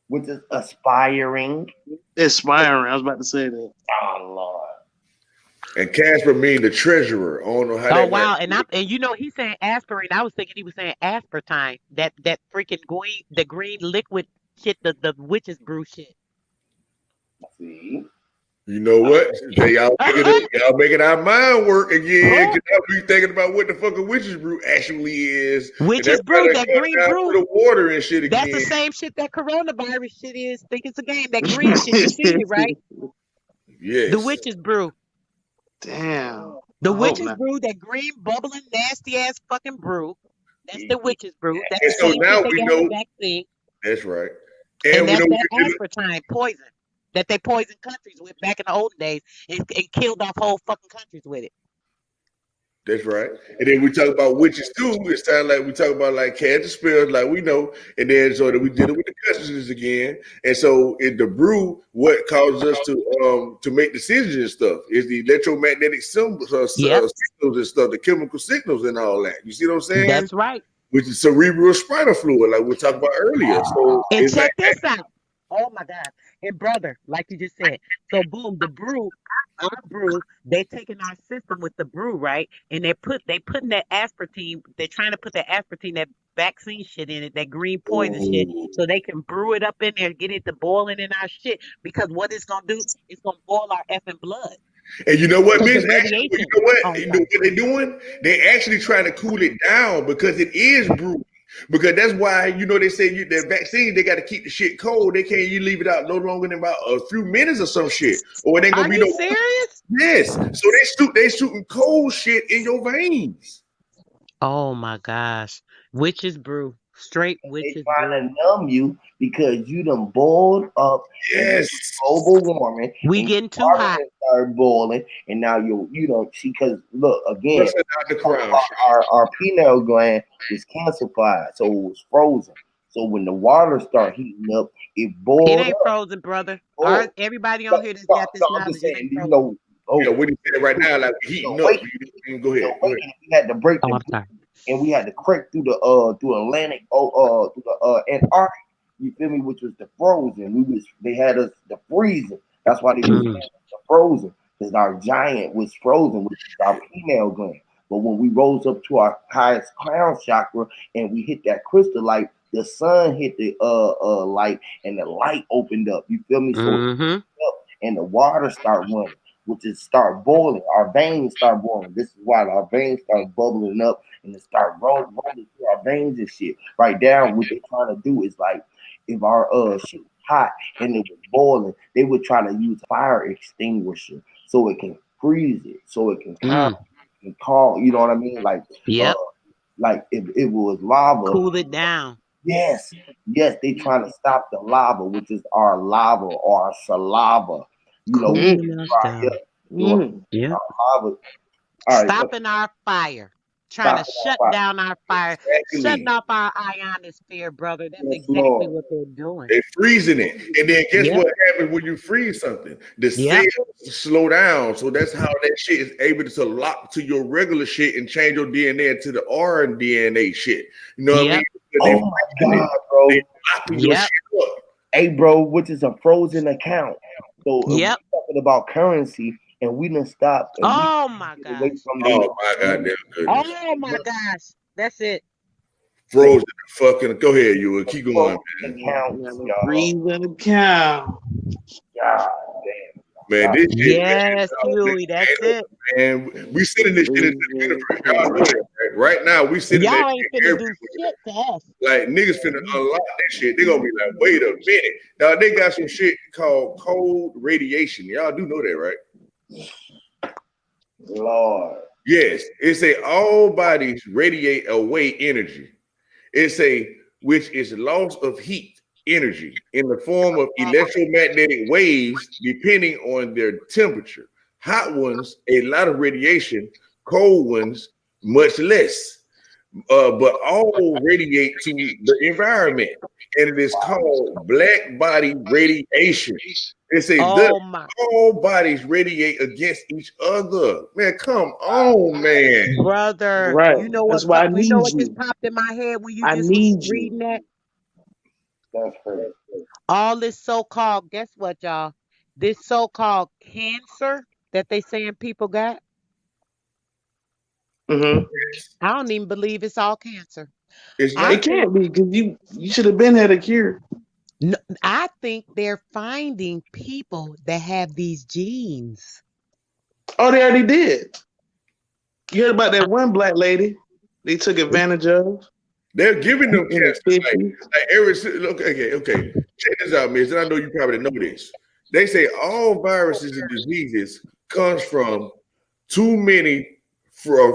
Which is aspiring. Aspiring. I was about to say that. Oh Lord. And Casper mean the treasurer. I don't know how Oh that might wow, be. and you know he's saying aspirin. I was thinking he was saying aspartame. That freaking green liquid shit, the witch's brew shit. See, You know what? Say y'all making our mind work again. Oh, Cause I'll be thinking about what the fuck a witch's brew actually is, and witch's that's why brew, they that going green down brew. to the water and shit That's the again. same shit that coronavirus shit is. Think it's a game. That green shit, you seen it, right? The Yes, witch's brew. Damn. The I hope witch's not. brew, that green bubbling nasty ass fucking brew. That's the and witch's brew. That's and the so same now shit they we got the know vaccine. that's right, And and we that's know that we're dealing. aspartame poison that they poisoned countries with back in the olden days and killed off whole fucking countries with it. That's right. And then we talk about witches too. It sounds like we talk about like cats and spells, like we know. And then so that we dealing with the consciousness again. And so in the brew, what causes us to make decisions and stuff is the electromagnetic symbols, Yep, signals and stuff, the chemical signals and all that. You see what I'm saying? that's right. Which is cerebral spinal fluid, like we talked about earlier. So And it's like check this out. Oh my God. And brother, like you just said. So boom, the brew, our brew, they taking our system with the brew, right? And they putting that aspartame, they're trying to put that aspartame, that vaccine shit in it, that green poison shit, ooh. so they can brew it up in there, get it to boiling in our shit. Because what it's gonna do, it's gonna boil our effing blood. And you know what, Because bitch? the Actually, you radiation. know what? Oh, I'm You know sorry. what they're doing? They actually trying to cool it down because it is brewed. Because that's why they say that vaccine they got to keep the shit cold. They can't you leave it out no longer than about a few minutes or some shit, or it ain't gonna Are be you no. serious? Yes, so they shooting cold shit in your veins. Oh my gosh. Witch's brew. Straight they witch's trying brew. to numb you because you done boiled up, and this Yes, is global warming, We and your getting too water hot. has started boiling, and now you don't see because look again, busting out the talk crown. about our pineal gland was calcified, so it was frozen. So when the water start heating up, it It boiled ain't up. frozen, brother. Oh, Everybody no, on here that's no, got this no, I'm just knowledge, it saying, ain't frozen. Yeah, oh, what he said right the now, like we heating up. awakening, Go the ahead, go ahead. awakening, we had to break Oh, the I'm sorry. and we had to crack through Atlantic through the Antarctic. You feel me? Which was the frozen. They had us the freezing. That's why they was Mm. the frozen because our giant was frozen, which is our pineal gland. But when we rose up to our highest crown chakra and we hit that crystal light, the sun hit the light and the light opened up. You feel me? So it Mm-hmm. up and the water start running, which is start boiling. Our veins start boiling. This is why our veins start bubbling up and it start rolling through our veins and shit. Right down, what they trying to do is like if our shit was hot and it was boiling, they would try to use fire extinguisher so it can freeze it, so it can Mm. calm. You know what I mean? Yep. Like if it was lava, Cool it down. yes, yes, they trying to stop the lava, which is our lava or our saliva. We Mm, Cooling us dry down. up doing mm. Yep. our lava. All right, Stopping our fire. Trying to stop shut that. down our fire. Shutting Exactly. off our ionosphere, brother. That's Yes, exactly Lord. what they're doing. They freezing it. And then guess Yep. what happens when you freeze something? The Yep. cells slow down. So that's how that shit is able to lock to your regular shit and change your DNA into the RNDNA shit. You know what I mean? Yep. Because Oh they my freezing it. God, They bro. locking your Yep. shit up. Hey, bro, which is a frozen account. So if we Yep. talking about currency and we done stop and we Oh my get away gosh. from Oh my goddamn goodness. Oh my gosh. That's it. so Frozen fucking go ahead, you will keep going, frozen man. accounts, Never y'all. breathe in a cow. God damn. Man, God. this shit, man, Yes, Huey. That's it. man, we sending this shit into Breathe the in universe. a Y'all know cow. that, right? Right now, we sending that Y'all ain't shit finna do everywhere. shit to us. Like niggas finna unlock that shit. They gonna be like, wait a minute. Now they got some shit called cold radiation. Y'all do know that, right? Lord. Yes. It's a all bodies radiate away energy. It's a which is loss of heat energy in the form of electromagnetic waves depending on their temperature. Hot ones, a lot of radiation, cold ones, much less. But all radiate to the environment, and it is called black body radiation. They say thus Oh my all bodies radiate against each other. Man, come on, man. brother. Right. You know That's what why I you know need what just you. popped in my head when you I just was need you. reading that? That's crazy. All this so-called, guess what, y'all? This so-called cancer. that they saying people got, Mm-hmm. I don't even believe it's all cancer. It's I It not. think can't be because you should have been had a cure. no, I think they're finding people that have these genes. Oh, they already did. You heard about that one black lady they took advantage of They're giving them in the cancer fifties? like okay. Check this out, miss. And I know you probably know this. They say all viruses and diseases comes from too many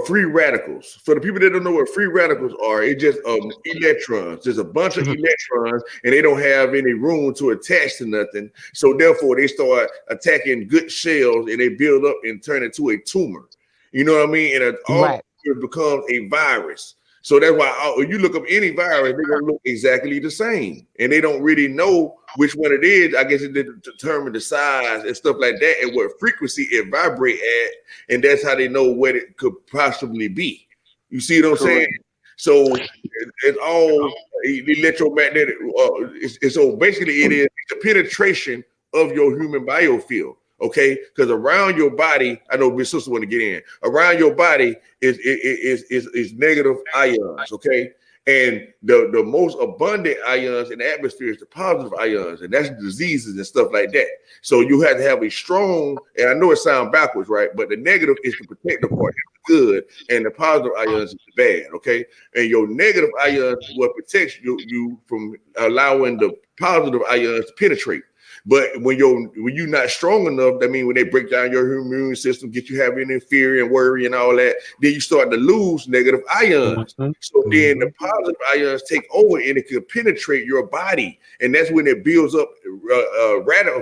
free radicals. For the people that don't know what free radicals are, it's just electrons. There's a bunch of electrons, and they don't have any room to attach to nothing. So therefore, they start attacking good cells, and they build up and turn into a tumor. You know what I mean? And all Right. it becomes a virus. So that's why you look up any virus, they're gonna look exactly the same, and they don't really know which one it is. I guess it didn't determine the size and stuff like that, and what frequency it vibrate at, and that's how they know what it could possibly be. You see what I'm saying? Correct. So it's all electromagnetic. So basically, it is the penetration of your human biofield. Okay, because around your body, I know my sister want to get in. Around your body is negative ions. Okay, and the most abundant ions in the atmosphere is the positive ions, and that's diseases and stuff like that. So you have to have a strong, and I know it sounds backwards, right? But the negative is the protective part, the good, and the positive ions is the bad. Okay, and your negative ions will protect you from allowing the positive ions to penetrate. But when you're not strong enough, that means when they break down your immune system, get you having fear and worry and all that, then you start to lose negative ions. Mhm, So then the mhm. positive ions take over and it can penetrate your body, and that's when it builds up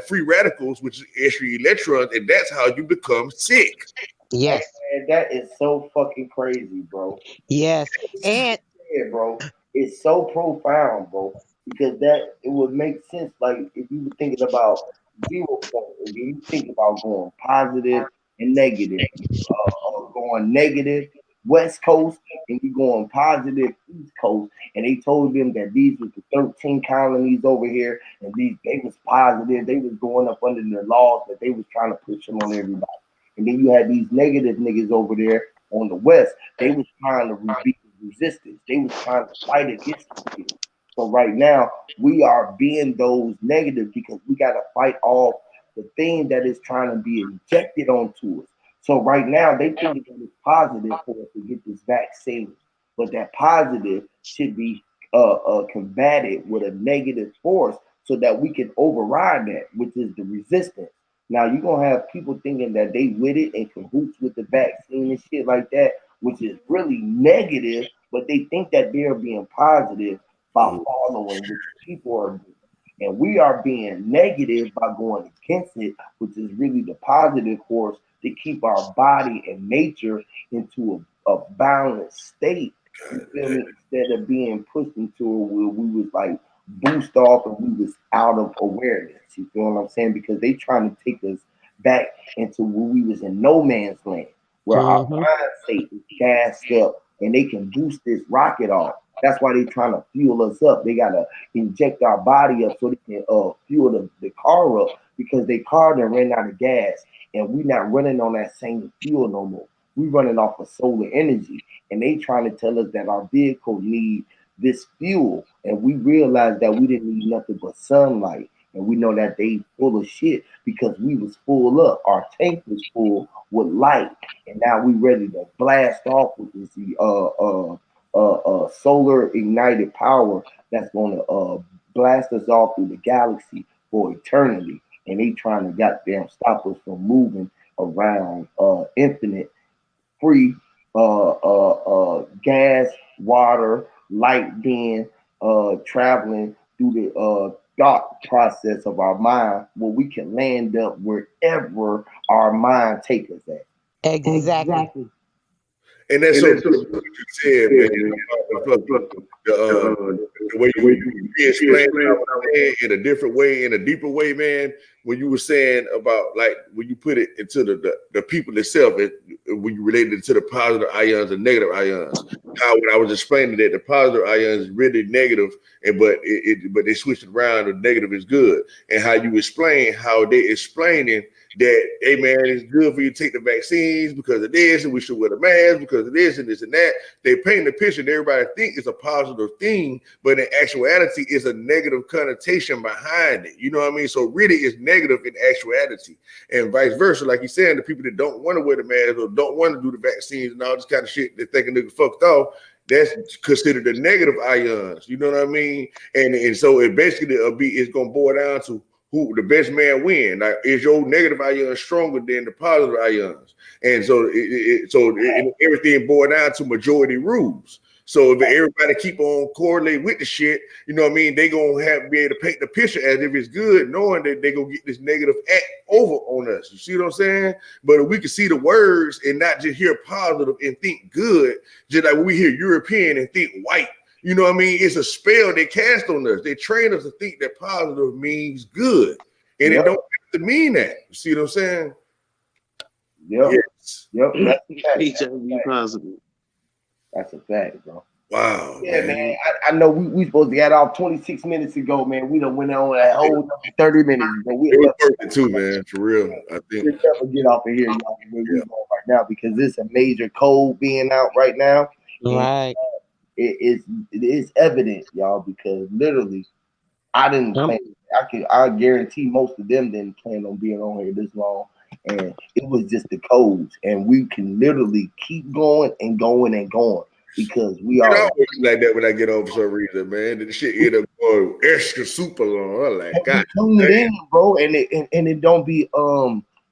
free radicals, which is extra electrons, and that's how you become sick. Hey, Yes. man, that is so fucking crazy, bro. Yes. And Yeah, bro. It's so profound, bro. Because that it would make sense. Like if you were thinking about 0 point, if you think about going positive and negative, going negative West Coast, and you going positive East Coast, and they told them that these was the 13 colonies over here, and these they was positive, they was going up under the laws that they was trying to push them on everybody. And then you had these negative niggas over there on the West. They was trying to be resistance. They was trying to fight against the shit. So right now we are being those negative because we got to fight off the thing that is trying to be injected onto us. So right now they think that it's positive for us to get this vaccine, but that positive should be combated with a negative force so that we can override that, which is the resistance. Now you're gonna have people thinking that they with it and cahoots with the vaccine and shit like that, which is really negative, but they think that they're being positive by following what the people are doing. And we are being negative by going against it, which is really the positive force to keep our body and nature into a balanced state. You feel me? Instead of being pushed into where we was like boost off and we was out of awareness. You feel what I'm saying? Because they trying to take us back into where we was in no man's land, where our mhm. mind state is gassed up and they can boost this rocket off. That's why they trying to fuel us up. They gotta inject our body up so they can fuel the car up because they car done ran out of gas and we not running on that same fuel no more. We running off of solar energy, and they trying to tell us that our vehicle need this fuel, and we realized that we didn't need nothing but sunlight, and we know that they full of shit because we was full up. Our tank was full with light, and now we ready to blast off with this solar ignited power that's gonna blast us off through the galaxy for eternity. And they trying to goddamn stop us from moving around infinite free gas, water, light being traveling through the thought process of our mind where we can land up wherever our mind take us at. Exactly. Exactly. And that's And so that's good what you said, man, about the way you explained what I was saying in a different way, in a deeper way, man. When you were saying about like when you put it into the people itself, when you related it to the positive ions and negative ions, how when I was explaining that the positive ions is really negative, and but they switched it around, the negative is good, and how you explain how they explaining that, hey man, it's good for you to take the vaccines because of this, and we should wear the mask because of this and this and that. They paint the picture that everybody think is a positive thing, but in actuality, it's a negative connotation behind it. You know what I mean? So really, it's negative in actuality, and vice versa. Like you said, the people that don't want to wear the mask or don't want to do the vaccines and all this kind of shit, they think a nigga fucked off. That's considered the negative ions. You know what I mean? And so it basically it's gonna boil down to who the best man win. Like, is your negative ion stronger than the positive ions? And so everything boiled down to majority rules. So if everybody keep on correlating with the shit, you know what I mean, they gonna be able to paint the picture as if it's good, knowing that they gonna get this negative act over on us. You see what I'm saying? But if we can see the words and not just hear positive and think good, just like when we hear European and think white. You know what I mean? It's a spell they cast on us. They train us to think that positive means good. And it don't have to mean that. You see what I'm saying? Yep. Yes. Yep. That's a fact. HIV positive. That's a fact, bro. Wow, Yeah, man. I know we supposed to get off 26 minutes ago, man. We done went on a whole 30 minutes. But it was worth it too, man. For real. I think we'll never get off of here, y'all, where we going right now, because it's a major code being out right now. And Right. it is evident, y'all, because literally I didn't Um, plan. I guarantee most of them didn't plan on being on here this long, and it was just the codes, and we can literally keep going and going and going because we it are always like that when I get on for some reason, man. The shit end up going extra super long. I'm like, God, tuned in, bro, and it don't be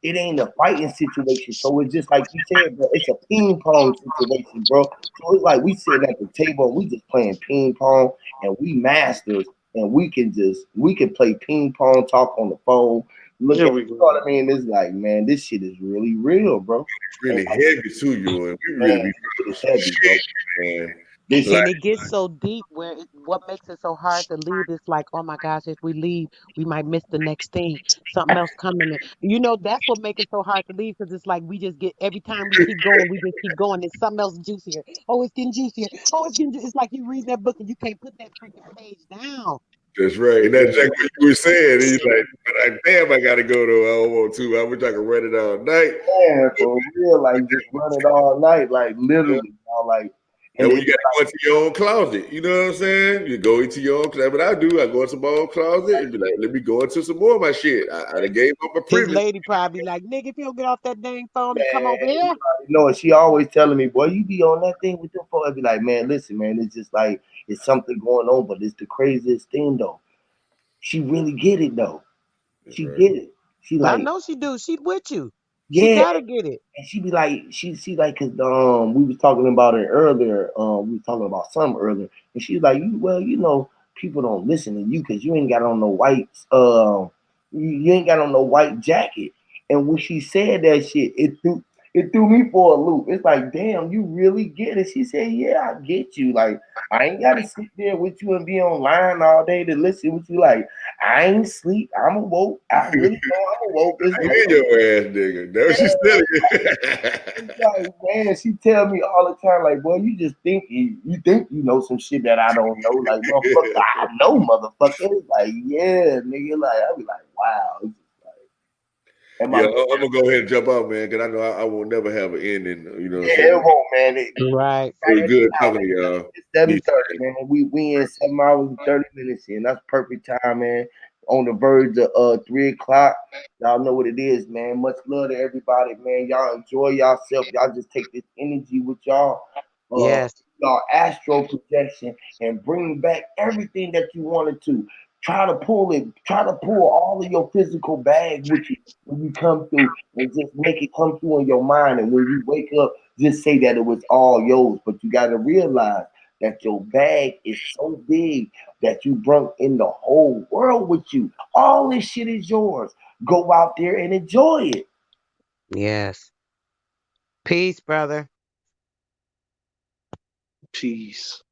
it ain't a fighting situation. So it's just like you said, bro. It's a ping pong situation, bro. So it's like we sitting at the table and we just playing ping pong, and we masters, and we can play ping pong, talk on the phone, look There at, we you know go. what I mean. It's like, man, this shit is really real, bro. it's And really like, heavy too, you, and we really man, be through it's some heavy, bro. shit, man. This and Like, it gets so deep where what makes it so hard to leave is like, oh my gosh, if we leave, we might miss the next thing. Something else coming in. You know, that's what makes it so hard to leave because it's like we just get every time we keep going, we just keep going. There's something else juicier. Oh, it's getting juicier. Oh, it's like you read that book and you can't put that freaking page down. that's right. And that's exactly what you were saying. And you're like, but damn, I gotta go though. I don't want to. I wish I could run it all night. man, for real, like just run it all night, like literally, y'all, like, And and when it you gotta go into your own closet, you know what I'm saying? You go into your own closet. What I do, I go into my own closet and be like, let me go into some more of my shit. I done gave up my His privilege. lady probably like, nigga, if you don't get off that dang phone and come man, over here. you know, she always telling me, boy, you be on that thing with your phone. I be like, man, listen, man, it's just like it's something going on, but it's the craziest thing though. She really get it though. That's She right. get it. She I like, know she do. She with you. She yeah, gotta get it. and she be like, she like, cause we was talking about it earlier. We was talking about something earlier, and she's like, well, you know, people don't listen to you because you ain't got on no white, you ain't got on no white jacket. And when she said that shit, it threw me for a loop. It's like, damn, you really get it. She said, yeah, I get you. Like, I ain't gotta sit there with you and be online all day to listen with you. Like, I ain't sleep. I'm awoke. I really know I'm awoke. It's I hear your ass, nigga. That's what she's telling you. like, man, she tell me all the time, like, boy, you just think you think you know some shit that I don't know. Like, motherfucker, I know, motherfucker. It's like, yeah, nigga. Like, I be like, wow. It's just like, am Yeah, I? I'm gonna go ahead and jump out, man, because I know I will never have an ending. You know what I'm Yeah, it saying? won't, man. Right. It was good talking to y'all. It's 7:30, Peace. man. We in 7 hours and 30 minutes in. That's perfect time, man. On the verge of 3 o'clock. Y'all know what it is, man. Much love to everybody, man. Y'all enjoy yourself. Y'all just take this energy with y'all. Uh Yes. y'all astral projection and bring back everything that you wanted to. Try to pull all of your physical bag with you when you come through and just make it come through in your mind. And when you wake up, just say that it was all yours. But you got to realize that your bag is so big that you brought in the whole world with you. All this shit is yours. Go out there and enjoy it. Yes. Peace, brother. Peace.